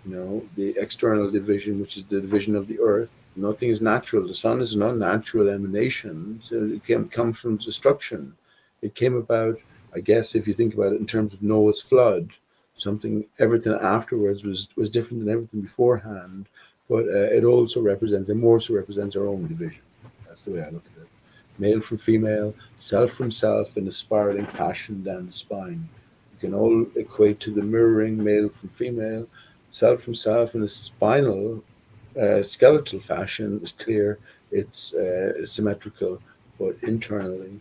The external division, which is the division of the earth. Nothing is natural. The sun is an unnatural emanation. So it can come from destruction. It came about, I guess, if you think about it in terms of Noah's flood, everything afterwards was different than everything beforehand. But it also represents, and more so represents our own division. That's the way I look at it. Male from female, self from self in a spiraling fashion down the spine. You can all equate to the mirroring male from female, self from self in a spinal, skeletal fashion is clear. It's symmetrical, but internally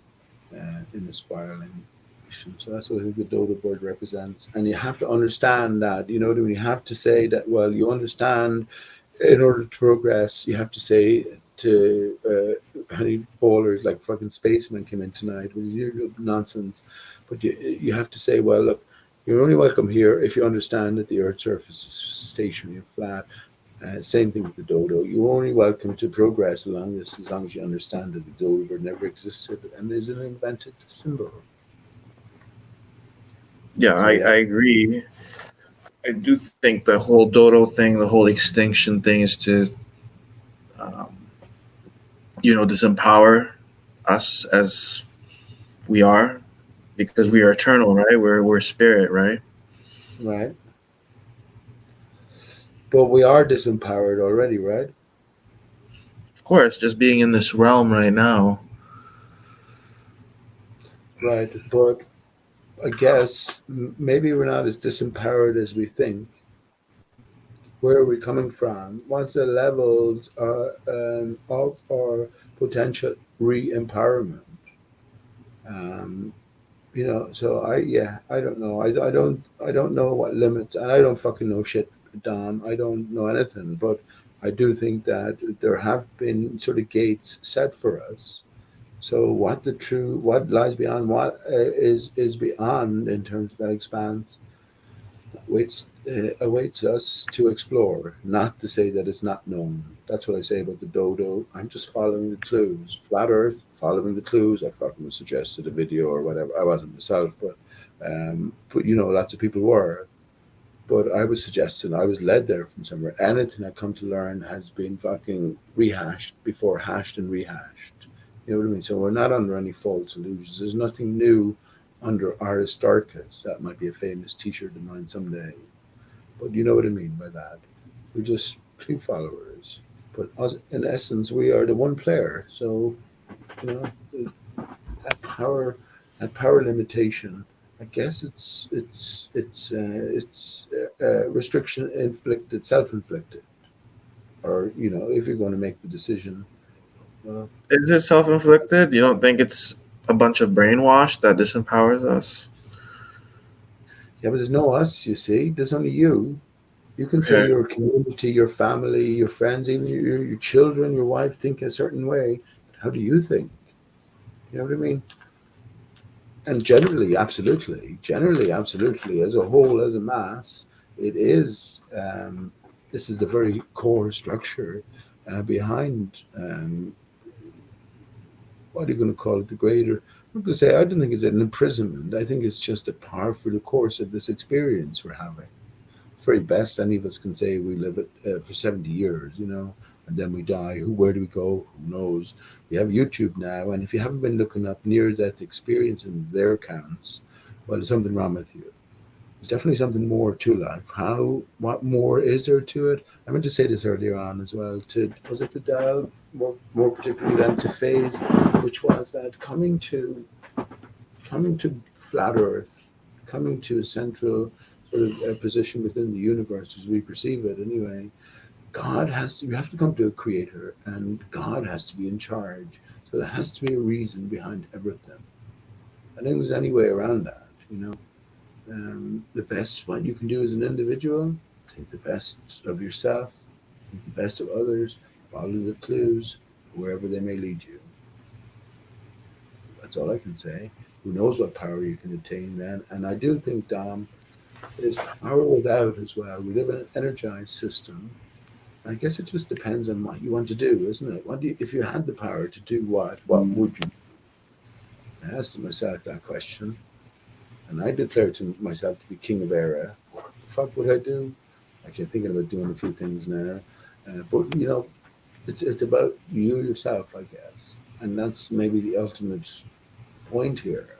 in a spiraling fashion. So that's what I think the dodo bird represents. And you have to understand that, you know what I mean? You have to say that, well, you understand in order to progress, you have to say to honey ballers like fucking spacemen came in tonight with nonsense. But you have to say, well, look, you're only welcome here if you understand that the Earth's surface is stationary and flat. Same thing with the dodo. You're only welcome to progress along this as long as you understand that the dodo bird never existed and is an invented symbol. Yeah, I agree. I do think the whole dodo thing, the whole extinction thing is to, disempower us as we are because we are eternal, right? We're spirit, right? Right. But we are disempowered already, right? Of course, just being in this realm right now. Right. But I guess maybe we're not as disempowered as we think. Where are we coming from? What's the levels of our potential re-empowerment? Um, so I don't know. I don't know what limits, and I don't fucking know shit, Dom. I don't know anything, but I do think that there have been sort of gates set for us. So what lies beyond, what is beyond in terms of that expanse, awaits us to explore. Not to say that it's not known. That's what I say about the dodo. I'm just following the clues. Flat Earth, following the clues. I fucking suggested a video or whatever. I wasn't myself, but lots of people were. But I was suggesting, I was led there from somewhere. Anything I come to learn has been fucking rehashed before, hashed and rehashed. You know what I mean? So we're not under any false illusions. There's nothing new under ARI-STAR-CHUS. That might be a famous T-shirt of mine someday. But you know what I mean by that. We're just true followers. But us, in essence, we are the one player. So, you know, that power, that power limitation. I guess it's restriction inflicted, self-inflicted, or if you're going to make the decision. Is it self-inflicted? You don't think it's a bunch of brainwash that disempowers us? Yeah, but there's no us. You see, there's only you. You can say Okay. your community, your family, your friends, even your children, your wife think a certain way. But how do you think? You know what I mean? And generally, absolutely, as a whole, as a mass, it is. This is the very core structure behind. What are you going to call it? The greater. I'm going to say I don't think it's an imprisonment. I think it's just a part for the course of this experience we're having. Very best any of us can say we live it for 70 years, and then we die. Where do we go? Who knows? We have YouTube now, and if you haven't been looking up near-death experience in their accounts, well, there's something wrong with you. There's definitely something more to life. What more is there to it? I meant to say this earlier on as well. Was it to Dal, more particularly than to Phase, which was that coming to flat Earth, coming to a central sort of position within the universe as we perceive it anyway. You have to come to a creator, and God has to be in charge. So there has to be a reason behind everything. I don't think there's any way around that. The best what you can do as an individual, take the best of yourself, take the best of others, follow the clues wherever they may lead you. That's all I can say. Who knows what power you can attain then? And I do think, Dom, there's power without as well. We live in an energized system. I guess it just depends on what you want to do, isn't it? If you had the power to do what would you do? I asked myself that question, and I declared to myself to be king of ARI. What the fuck would I do? Actually, I'm thinking about doing a few things now, but it's about you yourself, I guess, and that's maybe the ultimate point here.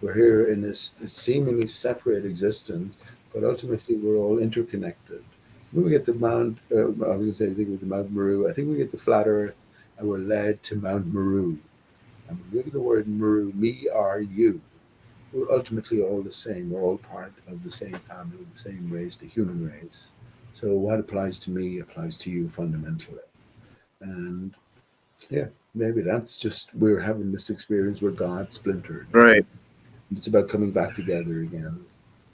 We're here in this seemingly separate existence, but ultimately we're all interconnected. When we get to Mount, I was going to say, I think we get to Mount Meru. I think we get to flat Earth, and we're led to Mount Meru. And when we look at the word Meru, me are you. We're ultimately all the same. We're all part of the same family, the same race, the human race. So what applies to me applies to you fundamentally. And yeah, maybe that's just we're having this experience where God splintered. Right. It's about coming back together again.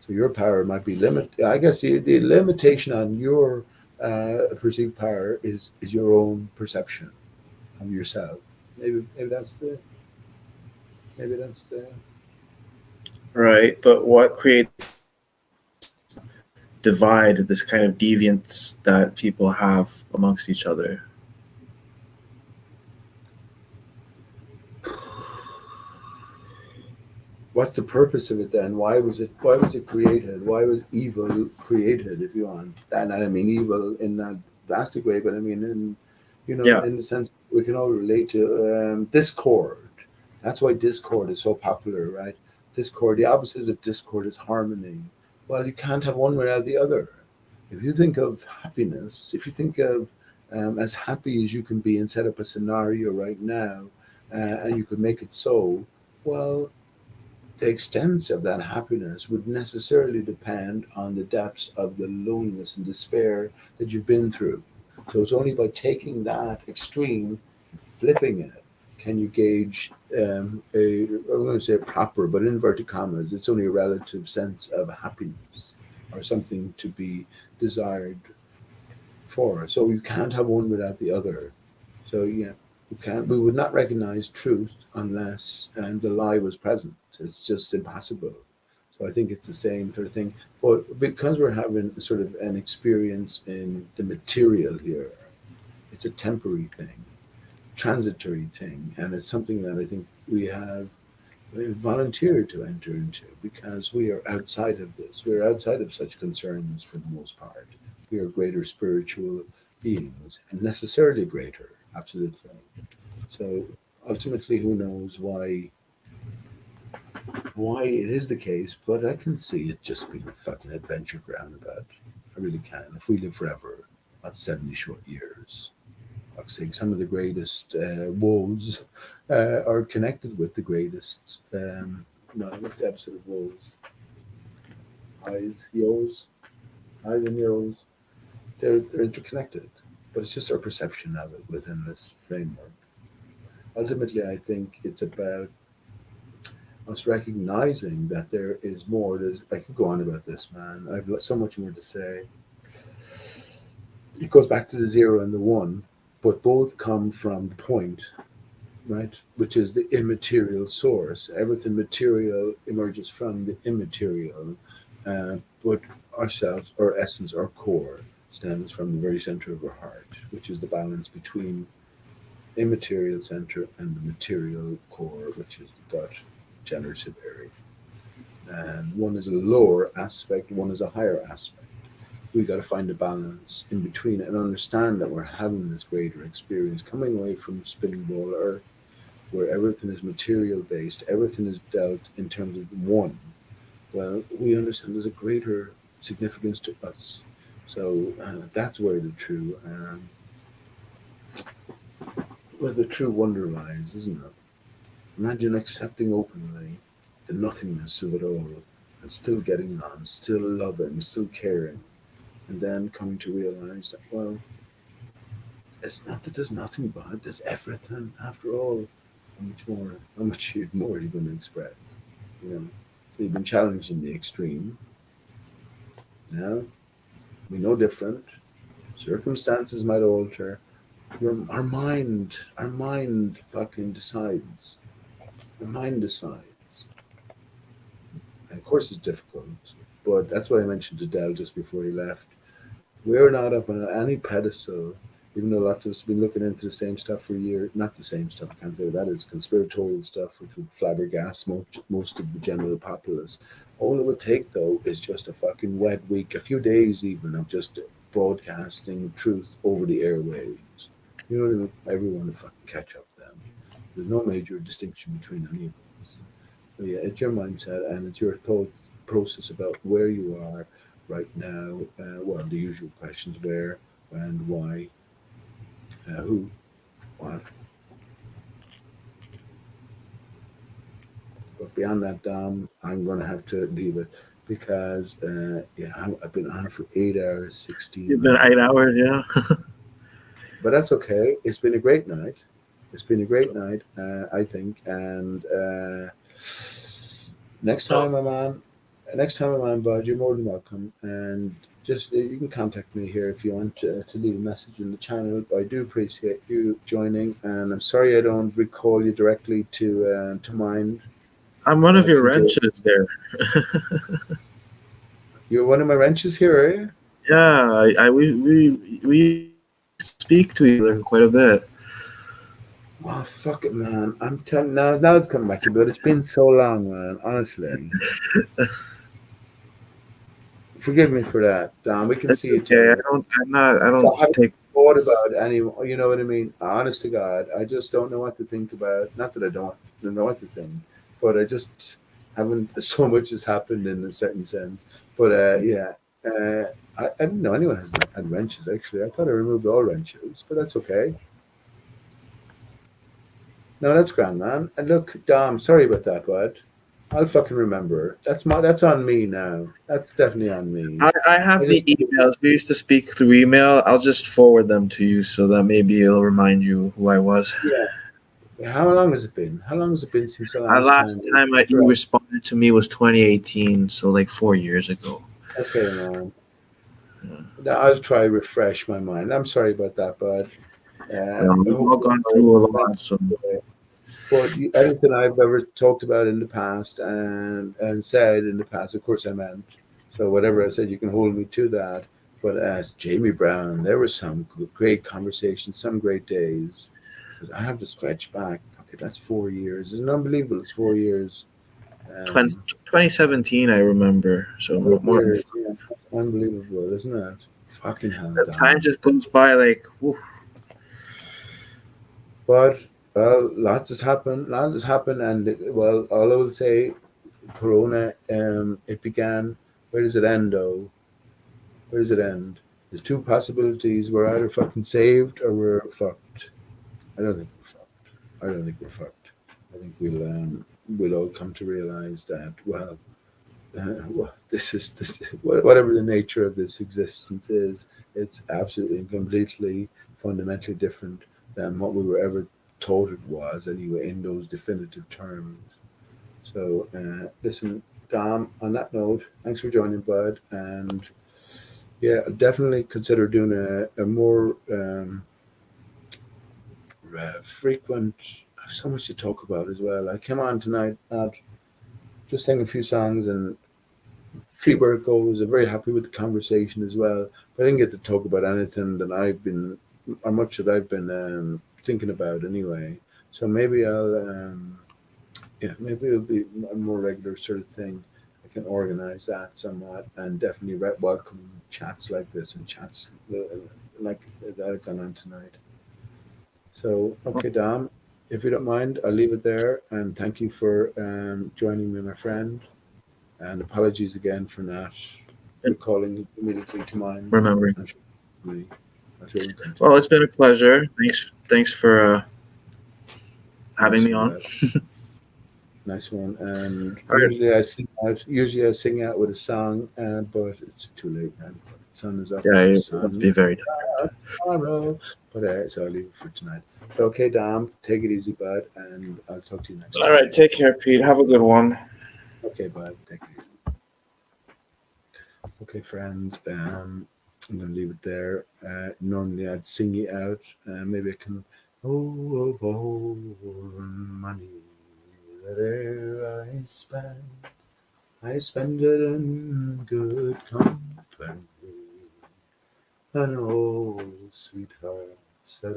So your power might be limited. I guess the limitation on your perceived power is your own perception of yourself. Maybe that's the Right. But what creates divide, this kind of deviance that people have amongst each other? what's the purpose of it then? Why was it created? Why was evil created, if you want? And I mean evil in that drastic way, but I mean Yeah. in the sense we can all relate to discord. That's why discord is so popular, right? Discord, the opposite of discord is harmony. Well, you can't have one without the other. If you think of happiness, if you think of as happy as you can be and set up a scenario right now, and you could make it so, well, the extent of that happiness would necessarily depend on the depths of the loneliness and despair that you've been through. So it's only by taking that extreme, flipping it, can you gauge I'm going to say proper, but in inverted commas, it's only a relative sense of happiness or something to be desired for. So you can't have one without the other. So yeah, we would not recognize truth unless the lie was present. It's just impossible. So I think it's the same sort of thing. But because we're having sort of an experience in the material here, it's a temporary thing, transitory thing, and it's something that I think we have volunteered to enter into because we are outside of this. We're outside of such concerns for the most part. We are greater spiritual beings and necessarily greater, absolutely. So ultimately, who knows why it is the case, but I can see it just being a fucking adventure ground about. I really can. If we live forever, about 70 short years. I'm saying some of the greatest woes are connected with the greatest. No, what's the episode of woes? Highs, yo's, highs and yo's. They're interconnected, but it's just our perception of it within this framework. Ultimately, I think it's about us recognizing that there is more. I could go on about this, man. I've got so much more to say. It goes back to the zero and the one, but both come from the point, right? Which is the immaterial source. Everything material emerges from the immaterial, but ourselves, our essence, our core, stems from the very center of our heart, which is the balance between immaterial center and the material core, which is the gut generative area. And one is a lower aspect, one is a higher aspect. We got to find a balance in between and understand that we're having this greater experience coming away from spinning ball Earth, where everything is material based, everything is dealt in terms of one. Well, we understand there's a greater significance to us. So that's where the true wonder lies, isn't it? Imagine accepting openly the nothingness of it all and still getting on, still loving, still caring, and then coming to realize that, well, it's not that there's nothing bad, there's everything after all. How much more are you going to express? You know, so you've been challenged in the extreme. Now, we know different. Circumstances might alter. Our mind fucking decides. Our mind decides. And of course, it's difficult, but that's what I mentioned to Dell just before he left. We're not up on any pedestal, even though lots of us have been looking into the same stuff for years. Not the same stuff, I can't say that is conspiratorial stuff, which would flabbergast most of the general populace. All it would take, though, is just a fucking wet week, a few days even, of just broadcasting truth over the airwaves. You know what I mean? Everyone to fucking catch up then. There's no major distinction between any of us. So yeah, it's your mindset and it's your thought process about where you are right now. Well, the usual questions: where, when, why, who, what. But beyond that, Dom, I'm going to have to leave it because I've been on for 8 hours, 16. You've been 8 hours, yeah. But that's okay. It's been a great night. It's been a great night, I think. And next time I'm on, Bud, you're more than welcome. And just you can contact me here if you want to leave a message in the channel. I do appreciate you joining, and I'm sorry I don't recall you directly to mind. I'm one of your wrenches there. You're one of my wrenches here, are you? Yeah, we speak to each other quite a bit. Oh, fuck it, man. I'm telling now it's coming back to me, but it's been so long, man. Honestly. Forgive me for that, Don. We can That's see each okay. other. I don't take thought about any. You know what I mean? Honest to God, I just don't know what to think about. Not that I don't know what to think, but I just haven't. So much has happened in a certain sense. But I didn't know anyone had wrenches. Actually, I thought I removed all wrenches, but that's okay. No, that's grand, man. And look, Dom, sorry about that, bud. I'll fucking remember. That's on me now. That's definitely on me. I have the emails. We used to speak through email. I'll just forward them to you so that maybe it'll remind you who I was. Yeah. How long has it been? How long has it been since the last time you responded to me was 2018, so like 4 years ago. Okay, man. I'll try to refresh my mind. I'm sorry about that, bud. We've all gone through a lot, so. But anything I've ever talked about in the past and said in the past, of course I meant. So whatever I said, you can hold me to that. But as Jamie Brown, there were some great conversations, some great days. But I have to stretch back. Okay, that's 4 years. Isn't it unbelievable? It's 4 years. 2017, I remember. So more years, yeah. Unbelievable, isn't it? Fucking hell. The time just goes by like, whew. But well, lots has happened, and well, all I will say, Corona, it began. Where does it end, though? Where does it end? There's two possibilities. We're either fucking saved or we're fucked. I don't think we're fucked. I don't think we're fucked. I think we'll all come to realize that, well, this whatever the nature of this existence is, it's absolutely and completely fundamentally different than what we were ever told it was anyway in those definitive terms. So listen, Dom, on that note, thanks for joining, bud, and yeah, I'll definitely consider doing a more frequent. So much to talk about as well. I came on tonight, just sang a few songs and see where it goes. I'm very happy with the conversation as well. But I didn't get to talk about anything that I've been, or much that I've been thinking about anyway. So maybe maybe it'll be a more regular sort of thing. I can organize that somewhat, and definitely welcome chats like this and chats like that have gone on tonight. So, okay, Dom, if you don't mind, I'll leave it there, and thank you for joining me, my friend. And apologies again for not recalling immediately to mind. Remembering. I'm sure Well, it's been a pleasure. Thanks for having me on. Nice one. And All right. usually I sing out with a song, but it's too late now. The sun is up. Yeah, The it sun must be very tomorrow. But so I'll leave it for tonight. Okay, Dom, take it easy, bud, and I'll talk to you next time. All right, take care, Pete. Have a good one. Okay, bud, take it easy. Okay, friends, I'm gonna leave it there. Normally I'd sing it out. Maybe I can. Oh, money that I spend it in good company. An old sweetheart that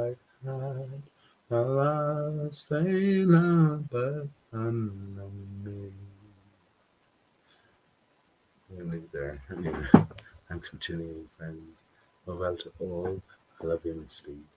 I've had, alas, they not but on me. We'll leave it there. Anyway, thanks for tuning in, friends. Well to all. I love you, Miss Steve.